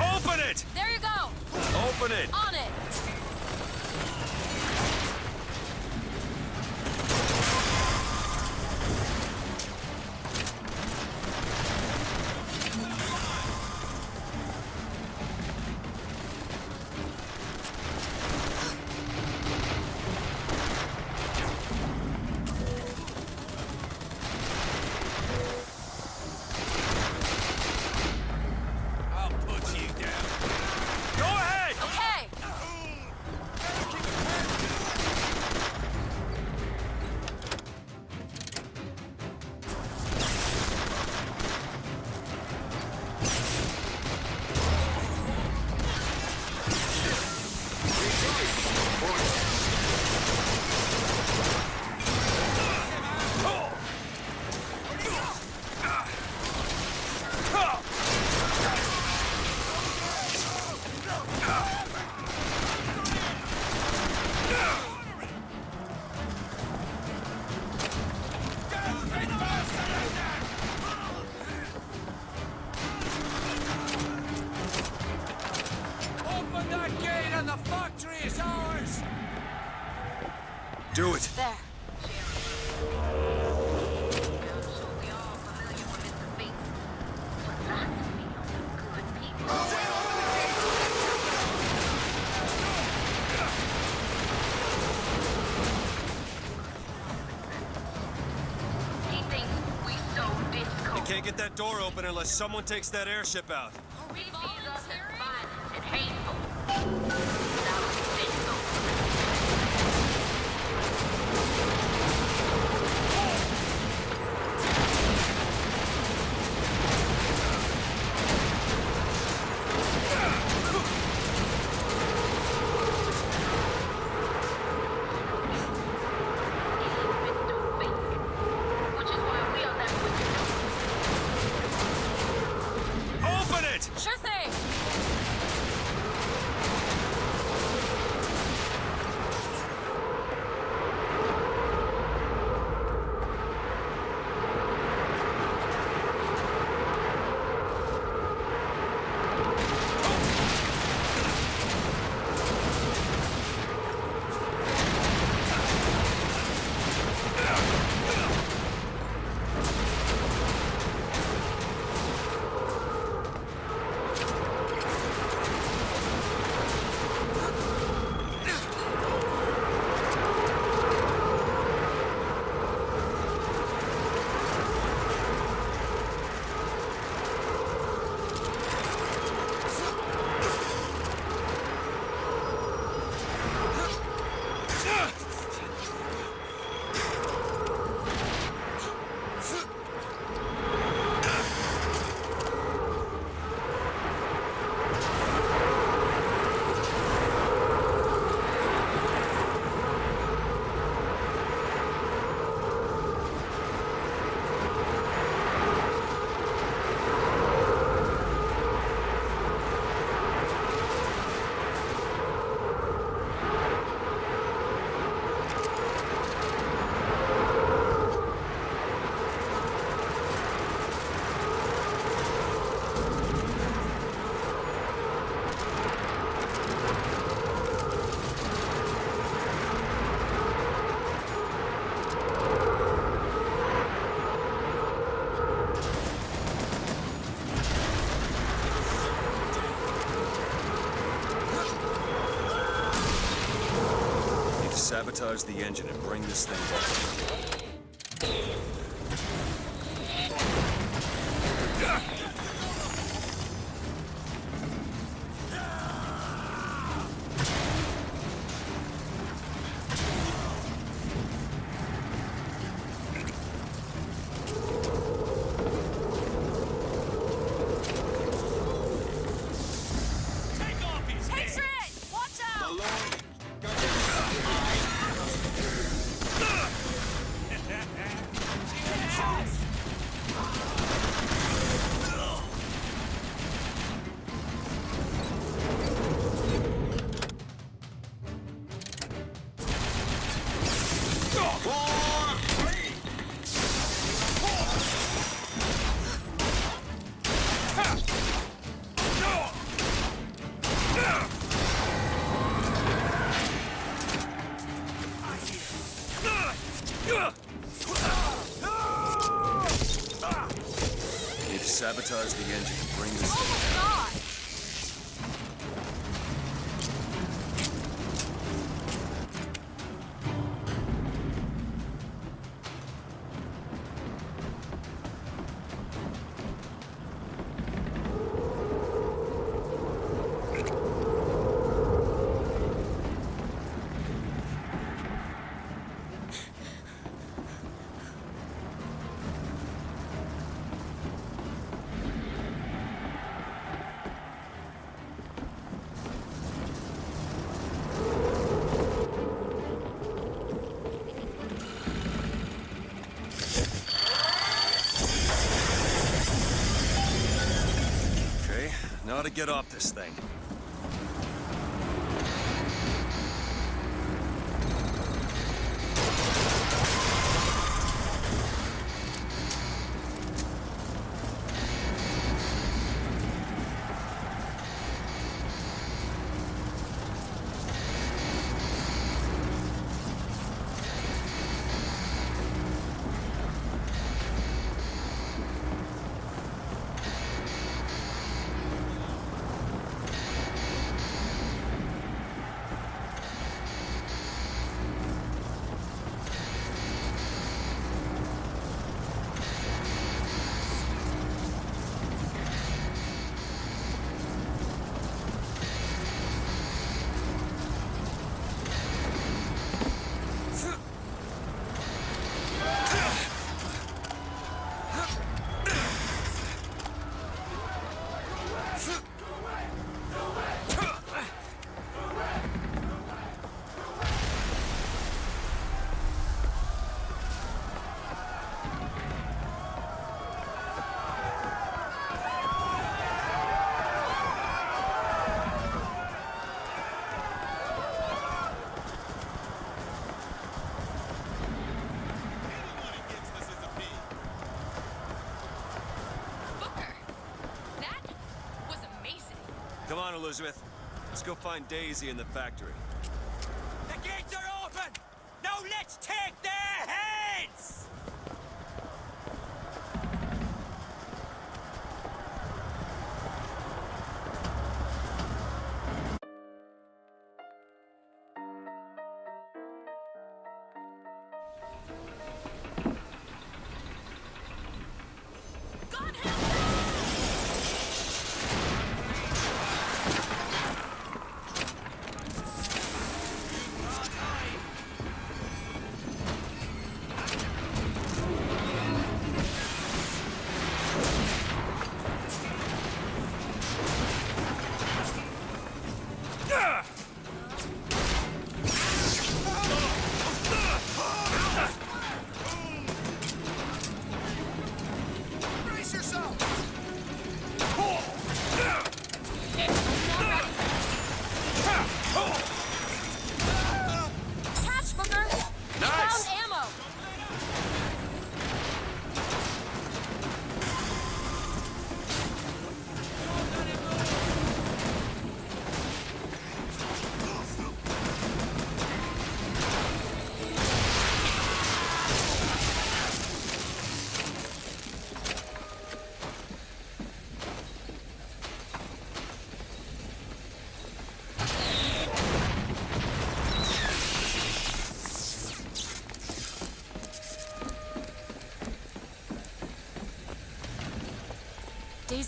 Open it! There you go! Open it! On it! I'll put you down. Go ahead! Okay! Open that gate and the factory is ours! Do it. There. He thinks we so disco. You can't get that door open unless someone takes that airship out. He sees us as violent and hateful. Now he's disco. Which is why we are left with Open it! Sure thing! Sabotage the engine and bring this thing back. Need to sabotage the engine and bring this thing down. Now to get off this thing. Come on, Elizabeth. Let's go find Daisy in the factory. The gates are open! Now let's take their heads!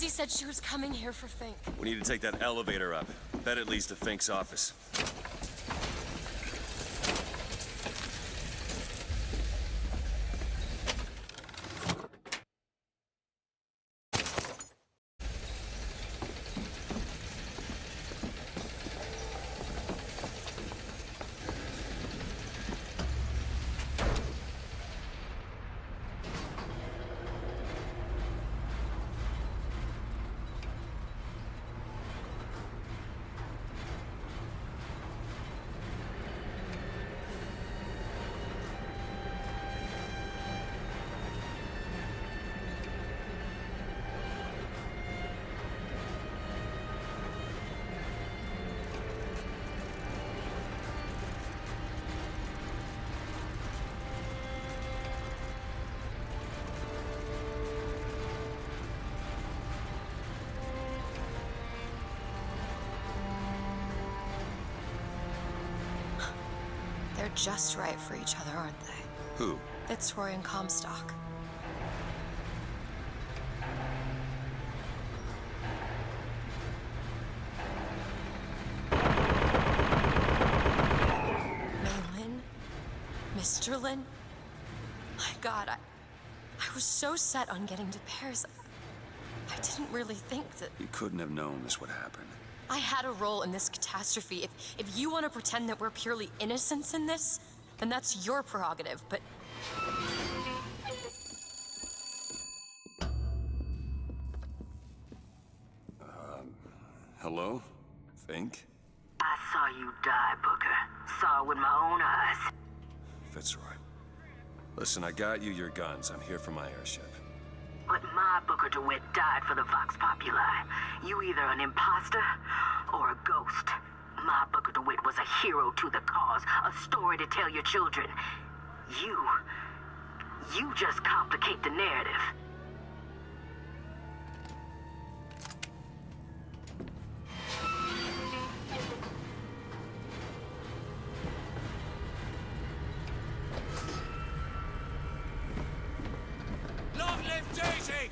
Daisy said she was coming here for Fink. We need to take that elevator up. Bet it leads to Fink's office. They're just right for each other, aren't they? Who? Fitzroy and Comstock. Maylin? Mr. Lin? My God, I was so set on getting to Paris. I didn't really think that... You couldn't have known this would happen. I had a role in this catastrophe. If you want to pretend that we're purely innocents in this, then that's your prerogative, but... Hello? Fink? I saw you die, Booker. Saw it with my own eyes. Fitzroy. Listen, I got you your guns. I'm here for my airship. But my Booker DeWitt died for the Vox Populi. You either an imposter or a ghost. My Booker DeWitt was a hero to the cause, a story to tell your children. You just complicate the narrative. Long live Daisy!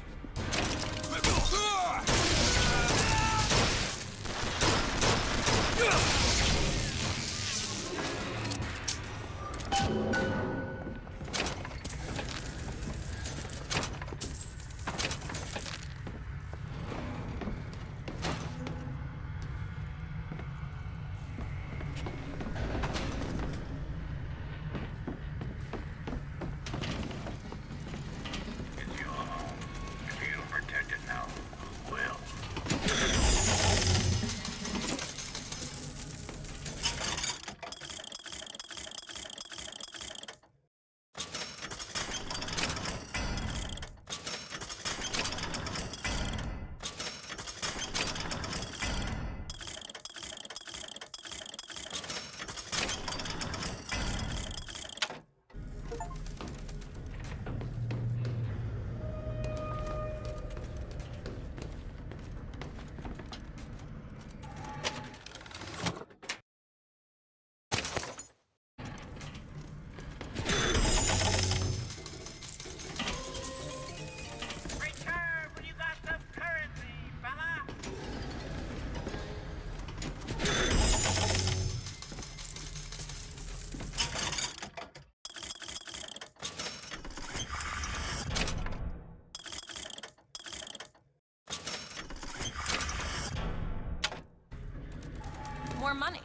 More money.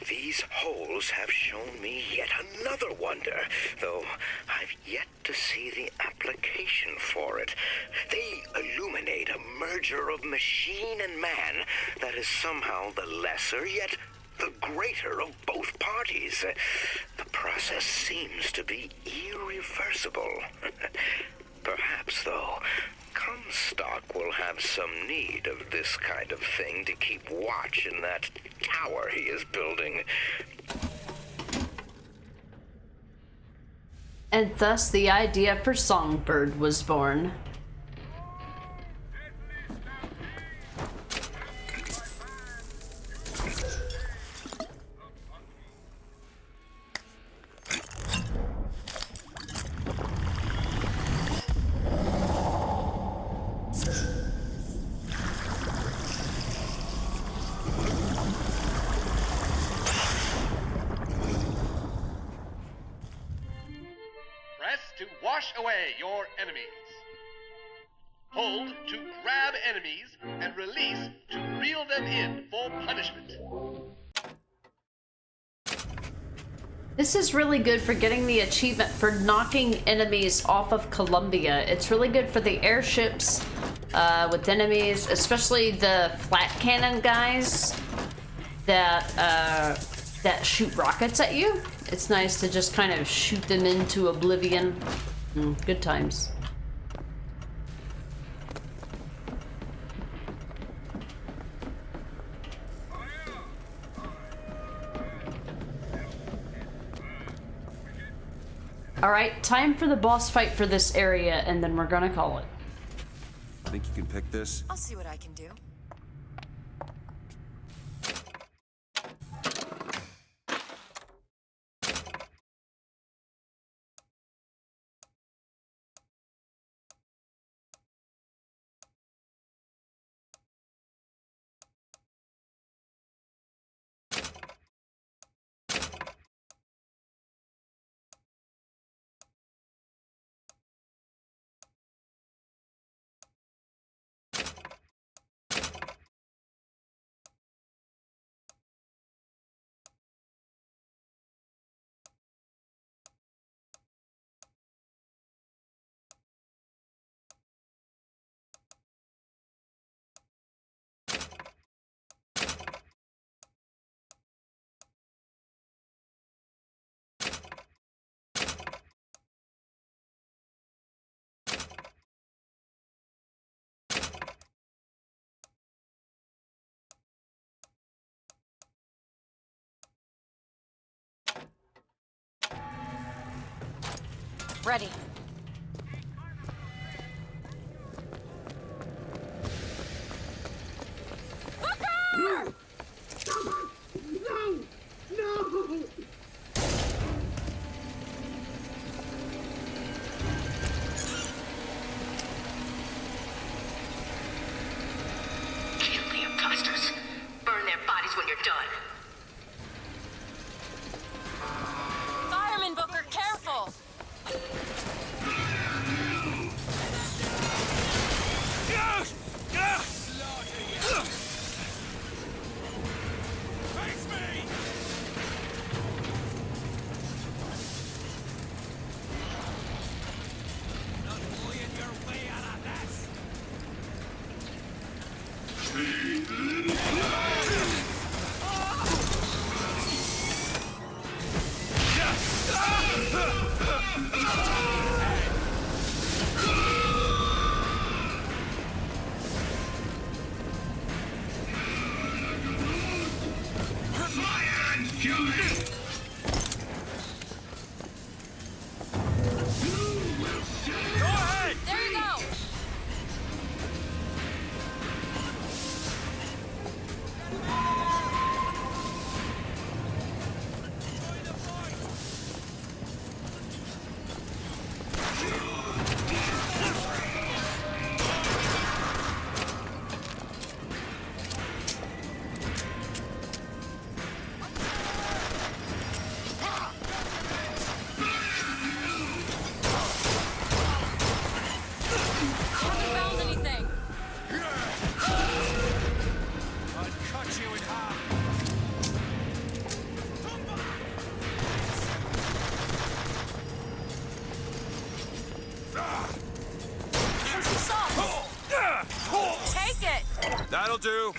These holes have shown me yet another wonder, though I've yet to see the application for it. They illuminate a merger of machine and man that is somehow the lesser yet the greater of both parties. The process seems to be irreversible. Perhaps, though, Comstock will have some need of this kind of thing to keep watch in that tower he is building. And thus the idea for Songbird was born. away your enemies. Hold to grab enemies and release to reel them in for punishment. This is really good for getting the achievement for knocking enemies off of Columbia. It's really good for the airships with enemies, especially the flat cannon guys that shoot rockets at you. It's nice to just kind of shoot them into oblivion. Good times. Alright, time for the boss fight for this area, and then we're gonna call it. Think you can pick this? I'll see what I can do. Ready. No! No! Kill the imposters. Burn their bodies when you're done. Fireman Booker, careful! Face me! Not bullying your way out of this! There you go! Haven't found anything. I'll cut you in half. Here's the salt. Take it. That'll do.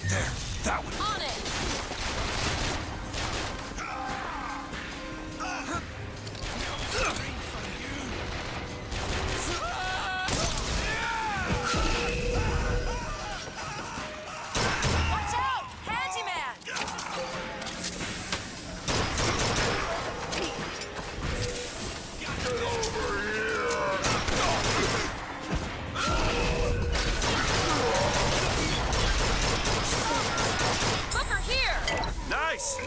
There, that one. On it. place!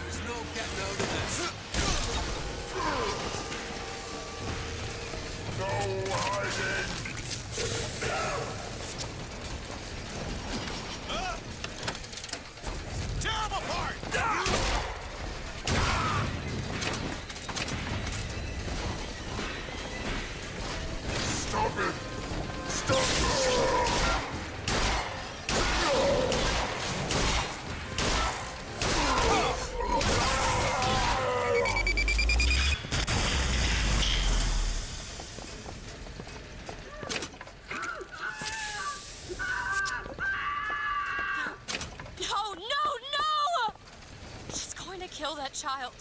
There's no getting out of this. No hiding! Tear him apart! Stop it! Stop it! No, no, no! She's going to kill that child.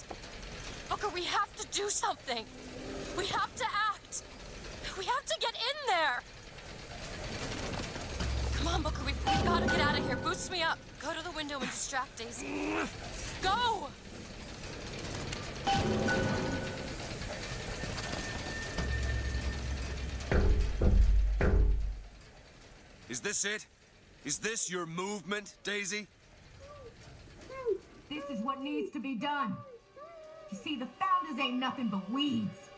Booker, we have to do something. We have to act. We have to get in there. Come on, Booker, we've got to get out of here. Boost me up. Go to the window and distract Daisy. Go! Is this it? Is this your movement, Daisy? This is what needs to be done. You see, the founders ain't nothing but weeds.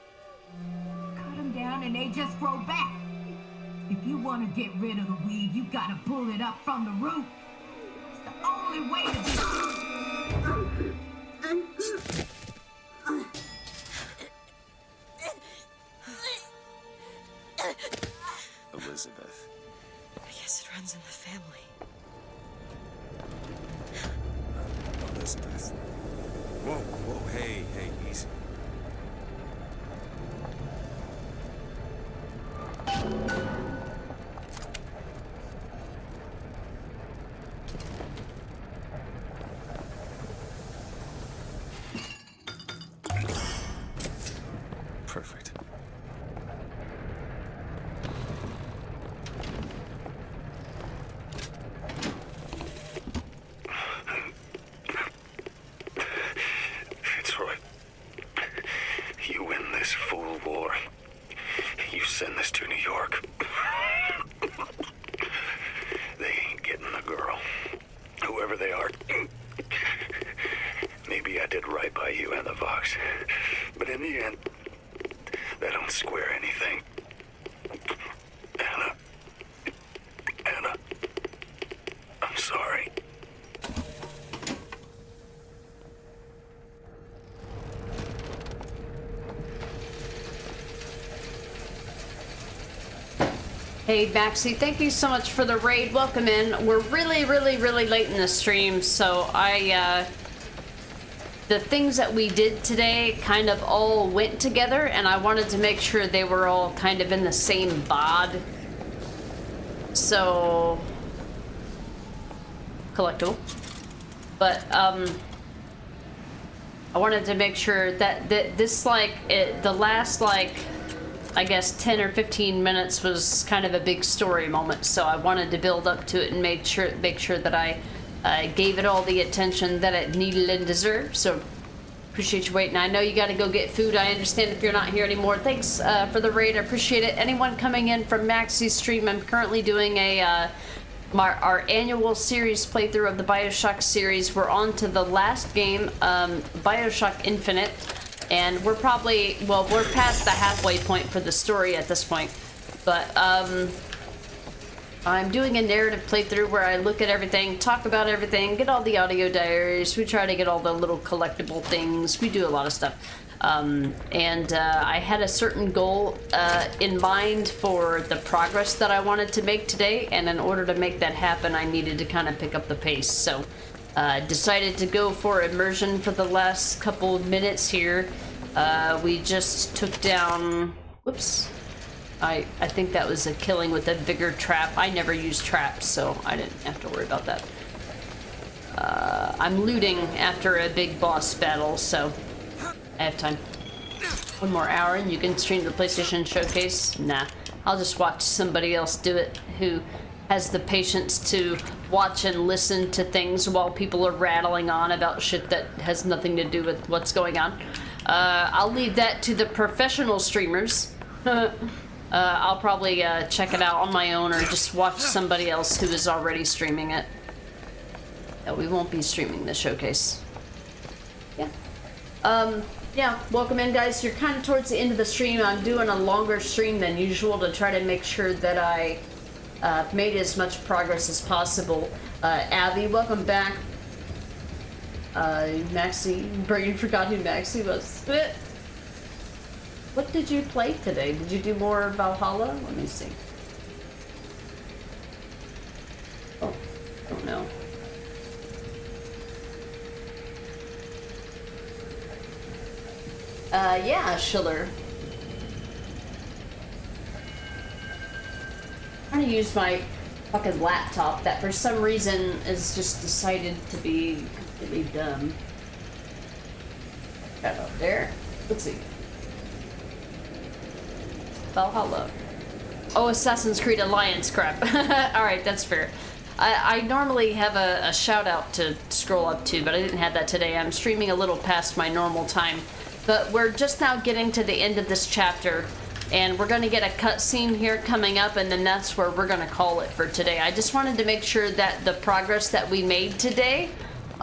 Cut them down and they just grow back. If you want to get rid of the weed, you gotta pull it up from the root. It's the only way to Elizabeth. I guess it runs in the family. Elizabeth. Whoa, whoa, hey, easy. Perfect. Fitzroy, you win this fool war. You send this to New York. They ain't getting the girl. Whoever they are. Maybe I did right by you and the Vox. But in the end, that don't square anything. Anna, I'm sorry. Hey Maxie, thank you so much for the raid. Welcome in. We're really late in the stream, so the things that we did today kind of all went together, and I wanted to make sure they were all kind of in the same VOD. So collectible. But I wanted to make sure that this the last I guess 10 or 15 minutes was kind of a big story moment, so I wanted to build up to it and make sure that I gave it all the attention that it needed and deserved. So appreciate you waiting. I know you got to go get food. I understand if you're not here anymore. Thanks for the raid. I appreciate it. Anyone coming in from Maxie's stream, I'm currently doing our annual series playthrough of the Bioshock series. We're on to the last game, Bioshock Infinite. And we're probably, well, we're past the halfway point for the story at this point. But I'm doing a narrative playthrough where I look at everything, talk about everything, get all the audio diaries. We try to get all the little collectible things. We do a lot of stuff. I had a certain goal in mind for the progress that I wanted to make today. And in order to make that happen, I needed to kind of pick up the pace. So decided to go for immersion for the last couple of minutes here. We just took down, whoops, I think that was a killing with a vigor trap. I never use traps, so I didn't have to worry about that. I'm looting after a big boss battle, so I have time. One more hour and you can stream the PlayStation Showcase. Nah, I'll just watch somebody else do it who has the patience to watch and listen to things while people are rattling on about shit that has nothing to do with what's going on. I'll leave that to the professional streamers. I'll probably check it out on my own or just watch somebody else who is already streaming it. Yeah, we won't be streaming the showcase. Yeah. Yeah, welcome in, guys. You're kind of towards the end of the stream. I'm doing a longer stream than usual to try to make sure that I made as much progress as possible. Abby, welcome back. Maxie, Brain forgot who Maxie was. What did you play today? Did you do more Valhalla? Let me see. Oh, I don't know. Yeah, Schiller. I'm trying to use my fucking laptop that for some reason has just decided to be completely dumb. Got it up there. Let's see. Valhalla. Oh, Assassin's Creed Alliance crap. Alright, that's fair. I normally have a shout out to scroll up to, but I didn't have that today. I'm streaming a little past my normal time. But we're just now getting to the end of this chapter, and we're going to get a cutscene here coming up, and then that's where we're going to call it for today. I just wanted to make sure that the progress that we made today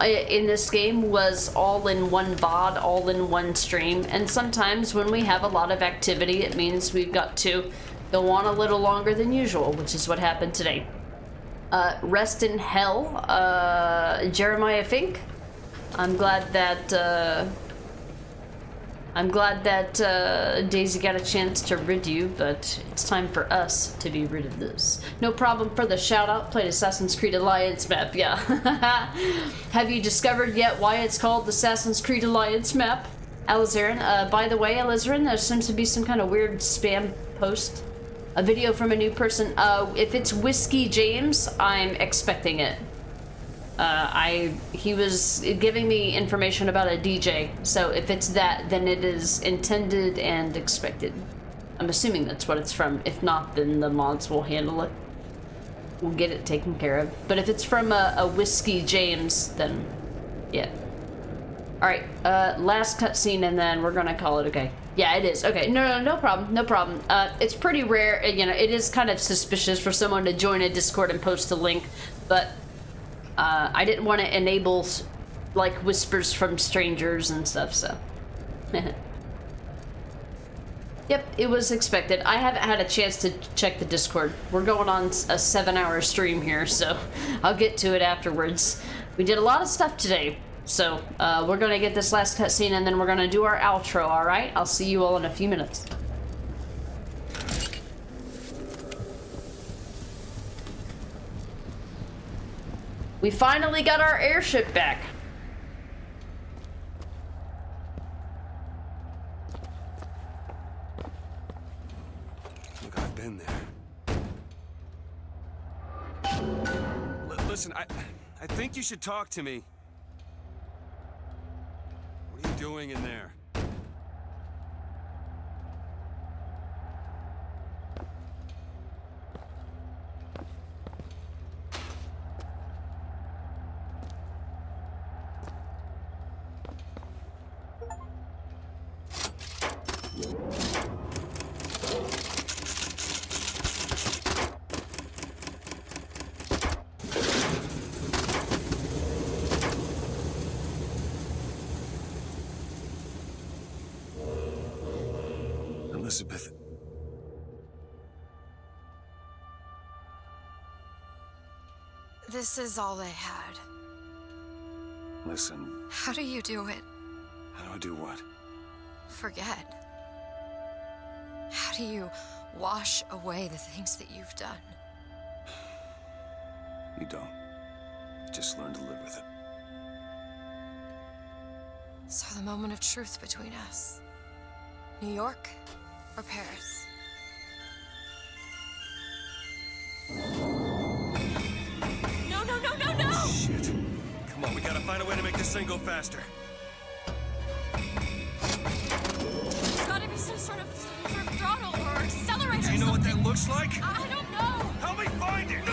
in this game was all in one VOD, all in one stream, and sometimes when we have a lot of activity, it means we've got to go on a little longer than usual, which is what happened today. Rest in hell, Jeremiah Fink. I'm glad that Daisy got a chance to rid you, but it's time for us to be rid of this. No problem for the shout out. Played Assassin's Creed Alliance map, yeah. Have you discovered yet why it's called the Assassin's Creed Alliance map? Alizarin, by the way, Alizarin, there seems to be some kind of weird spam post. A video from a new person. If it's Whiskey James, I'm expecting it. He was giving me information about a DJ, so if it's that, then it is intended and expected. I'm assuming that's what it's from. If not, then the mods will handle it. We'll get it taken care of. But if it's from a Whiskey James, then yeah. Alright, last cutscene and then we're gonna call it okay. Yeah, it is. Okay, no problem, no problem. It's pretty rare, you know, it is kind of suspicious for someone to join a Discord and post a link, but I didn't want to enable, like, whispers from strangers and stuff, so. Yep, it was expected. I haven't had a chance to check the Discord. We're going on a 7-hour stream here, so I'll get to it afterwards. We did a lot of stuff today, so we're going to get this last cutscene and then we're going to do our outro, alright? I'll see you all in a few minutes. We finally got our airship back. Look, I've been there. Listen, I think you should talk to me. What are you doing in there? Elizabeth. This is all they had. Listen. How do you do it? How do I do what? Forget. How do you wash away the things that you've done? You don't. You just learn to live with it. So the moment of truth between us. New York or Paris? No! Shit. Come on, we gotta find a way to make this thing go faster. There's gotta be some sort of throttle or accelerator. Do you know what that looks like? I don't know. Help me find it!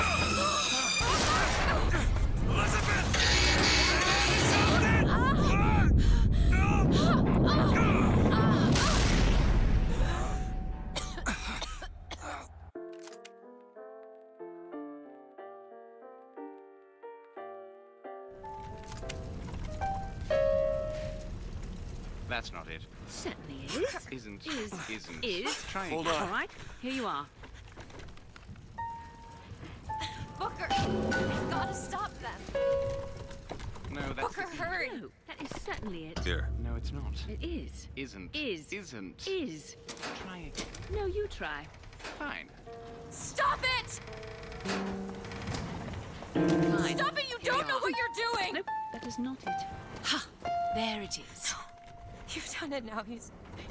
That's not it. Certainly is. Isn't. Isn't. Is. Try Hold again. on. All right, here you are. Booker! I've got to stop them. No, that's Booker, hurry! No, that is certainly it. Here. No, it's not. It is. Isn't. Is. Isn't. Is. Try again. No, you try. Fine. Stop it! Fine. Stop it! You Here don't we know are. what you're doing! Nope, that is not it. Ha! There it is. You've done it now.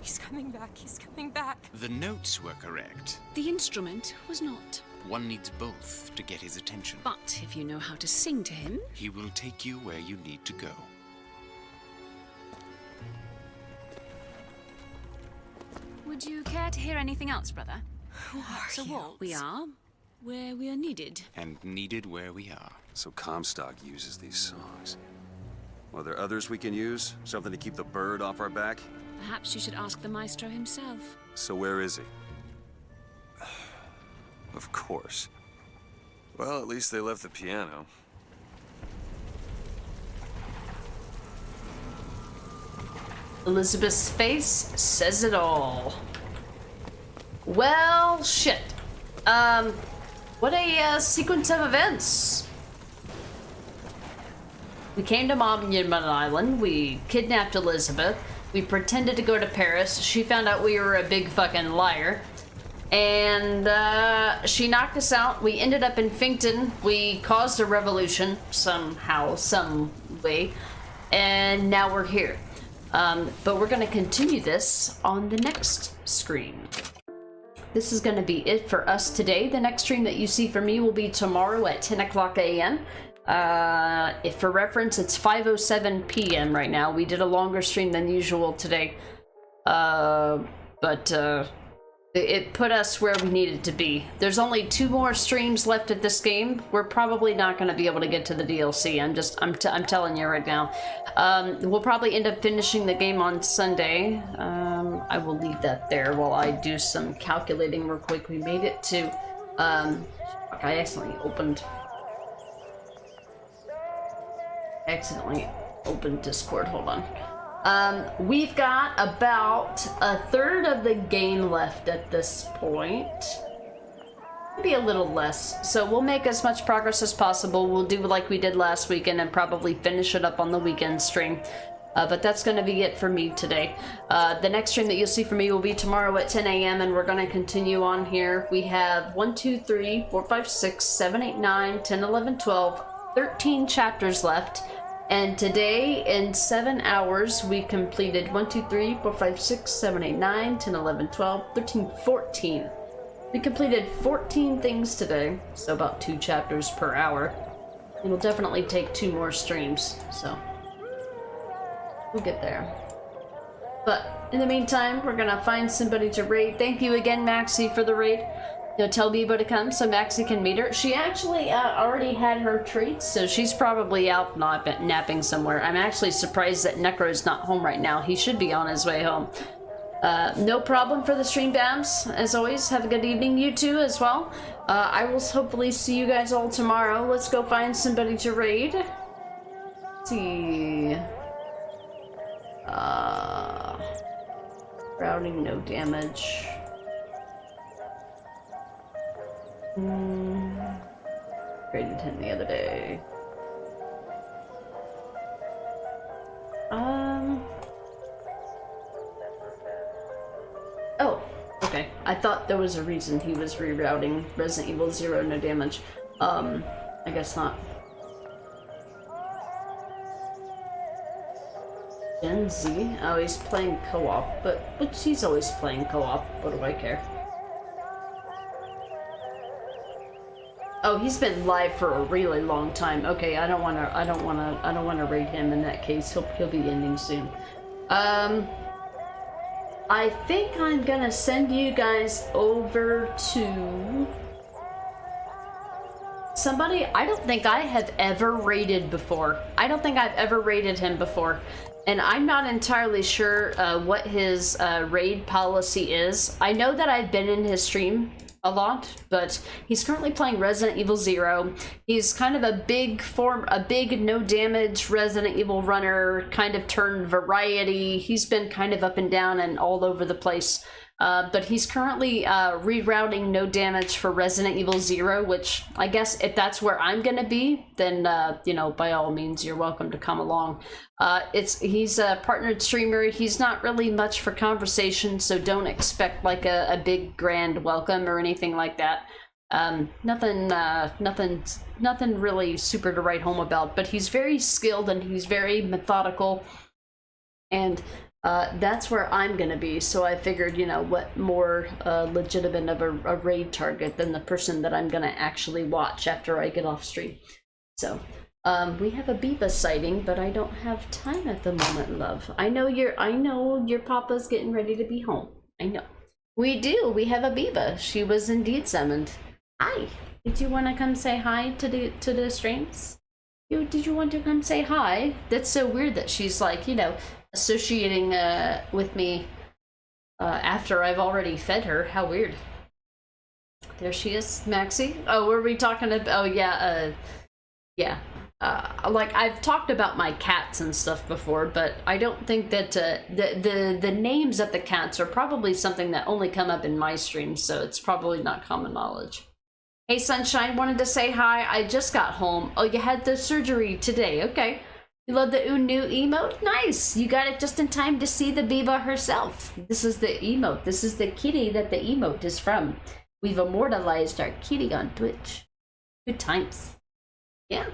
He's coming back. He's coming back. The notes were correct. The instrument was not. One needs both to get his attention. But if you know how to sing to him... He will take you where you need to go. Would you care to hear anything else, brother? Perhaps a waltz. We are where we are needed. And needed where we are. So Comstock uses these songs. Are there others we can use? Something to keep the bird off our back? Perhaps you should ask the maestro himself. So where is he? Of course. Well, at least they left the piano. Elizabeth's face says it all. Well, shit. What a sequence of events. We came to Monument Island, we kidnapped Elizabeth, we pretended to go to Paris, she found out we were a big fucking liar, and she knocked us out. We ended up in Finkton, we caused a revolution somehow, some way, and now we're here. But we're gonna continue this on the next screen. This is gonna be it for us today. The next stream that you see from me will be tomorrow at 10 o'clock a.m. If for reference, it's 5:07 p.m. right now. We did a longer stream than usual today. It put us where we needed to be. There's only 2 more streams left at this game. We're probably not going to be able to get to the DLC. I'm telling you right now. We'll probably end up finishing the game on Sunday. I will leave that there while I do some calculating real quick. We made it to, I accidentally opened Discord. Hold on. We've got about a third of the game left at this point. Maybe a little less. So we'll make as much progress as possible. We'll do like we did last weekend and probably finish it up on the weekend stream. But that's going to be it for me today. The next stream that you'll see from me will be tomorrow at 10 a.m. and we're going to continue on here. We have 1, 2, 3, 4, 5, 6, 7, 8, 9, 10, 11, 12, 13 chapters left. And today, in 7 hours, we completed 1, 2, 3, 4, 5, 6, 7, 8, 9, 10, 11, 12, 13, 14. We completed 14 things today, so about 2 chapters per hour. It'll definitely take 2 more streams, so we'll get there. But in the meantime, we're gonna find somebody to raid. Thank you again, Maxie, for the raid. You know, tell Bebo to come so Maxie can meet her. She actually already had her treats, so she's probably out napping somewhere. I'm actually surprised that Necro's not home right now. He should be on his way home. No problem for the stream, Babs. As always, have a good evening, you two, as well. I will hopefully see you guys all tomorrow. Let's go find somebody to raid. Let's see. Routing, no damage. Rated him the other day. Oh, okay. I thought there was a reason he was rerouting Resident Evil 0, no damage. I guess not. Gen Z? Oh, he's playing co-op, but he's always playing co-op. What do I care? Oh, he's been live for a really long time. Okay, I don't wanna raid him in that case. He'll be ending soon. I think I'm gonna send you guys over to somebody I don't think I have ever raided before. I don't think I've ever raided him before. And I'm not entirely sure what his raid policy is. I know that I've been in his stream a lot, but he's currently playing Resident Evil 0. He's kind of a big no damage Resident Evil runner, kind of turned variety. He's been kind of up and down and all over the place. But he's currently rerouting no damage for Resident Evil 0, which I guess if that's where I'm gonna be, then you know, by all means, you're welcome to come along. He's a partnered streamer. He's not really much for conversation, so don't expect like a big grand welcome or anything like that. Nothing really super to write home about. But he's very skilled and he's very methodical, and that's where I'm gonna be, so I figured, you know, what more legitimate of a raid target than the person that I'm gonna actually watch after I get off stream. So, we have a Biba sighting, but I don't have time at the moment, love. I know your papa's getting ready to be home. I know. We do, we have a Biba. She was indeed summoned. Hi, did you want to come say hi to the streams? Did you want to come say hi? That's so weird that she's like, you know, associating with me after I've already fed her. How weird. There she is, Maxie. Oh, were we talking about? Oh yeah, yeah. Like I've talked about my cats and stuff before, but I don't think that the names of the cats are probably something that only come up in my streams, so it's probably not common knowledge. Hey Sunshine, wanted to say hi. I just got home. Oh, you had the surgery today. Okay. You love the new emote? Nice! You got it just in time to see the Biba herself. This is the emote. This is the kitty that the emote is from. We've immortalized our kitty on Twitch. Good times. Yeah.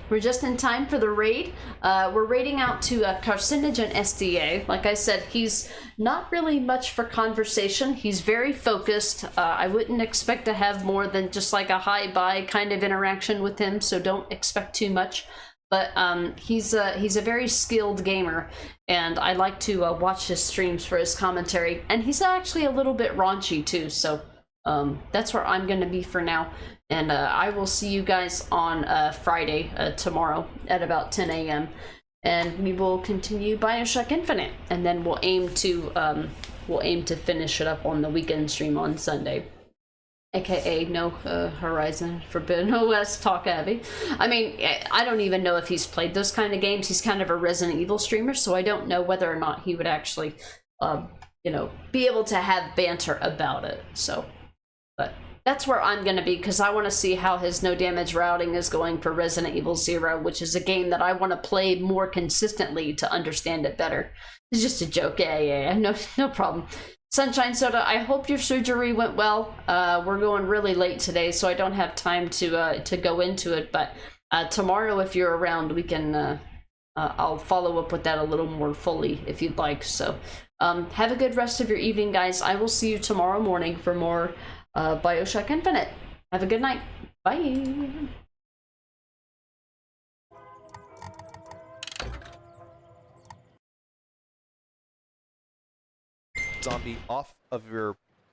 We're just in time for the raid. We're raiding out to Carcinogen SDA. Like I said, he's not really much for conversation. He's very focused. I wouldn't expect to have more than just like a hi-bye kind of interaction with him, so don't expect too much. But he's a very skilled gamer, and I like to watch his streams for his commentary. And he's actually a little bit raunchy too, so that's where I'm going to be for now. And I will see you guys on Friday, tomorrow, at about 10 a.m. And we will continue Bioshock Infinite, and then we'll aim to finish it up on the weekend stream on Sunday. AKA no Horizon Forbidden West Talk Abby. I mean, I don't even know if he's played those kind of games. He's kind of a Resident Evil streamer, so I don't know whether or not he would actually, you know, be able to have banter about it. So, but that's where I'm going to be, because I want to see how his no damage routing is going for Resident Evil 0, which is a game that I want to play more consistently to understand it better. It's just a joke. Yeah, no problem. Sunshine Soda, I hope your surgery went well. We're going really late today, so I don't have time to go into it, but tomorrow, if you're around, we can, I'll follow up with that a little more fully if you'd like. So have a good rest of your evening, guys. I will see you tomorrow morning for more Bioshock Infinite. Have a good night. Bye. Zombie off of your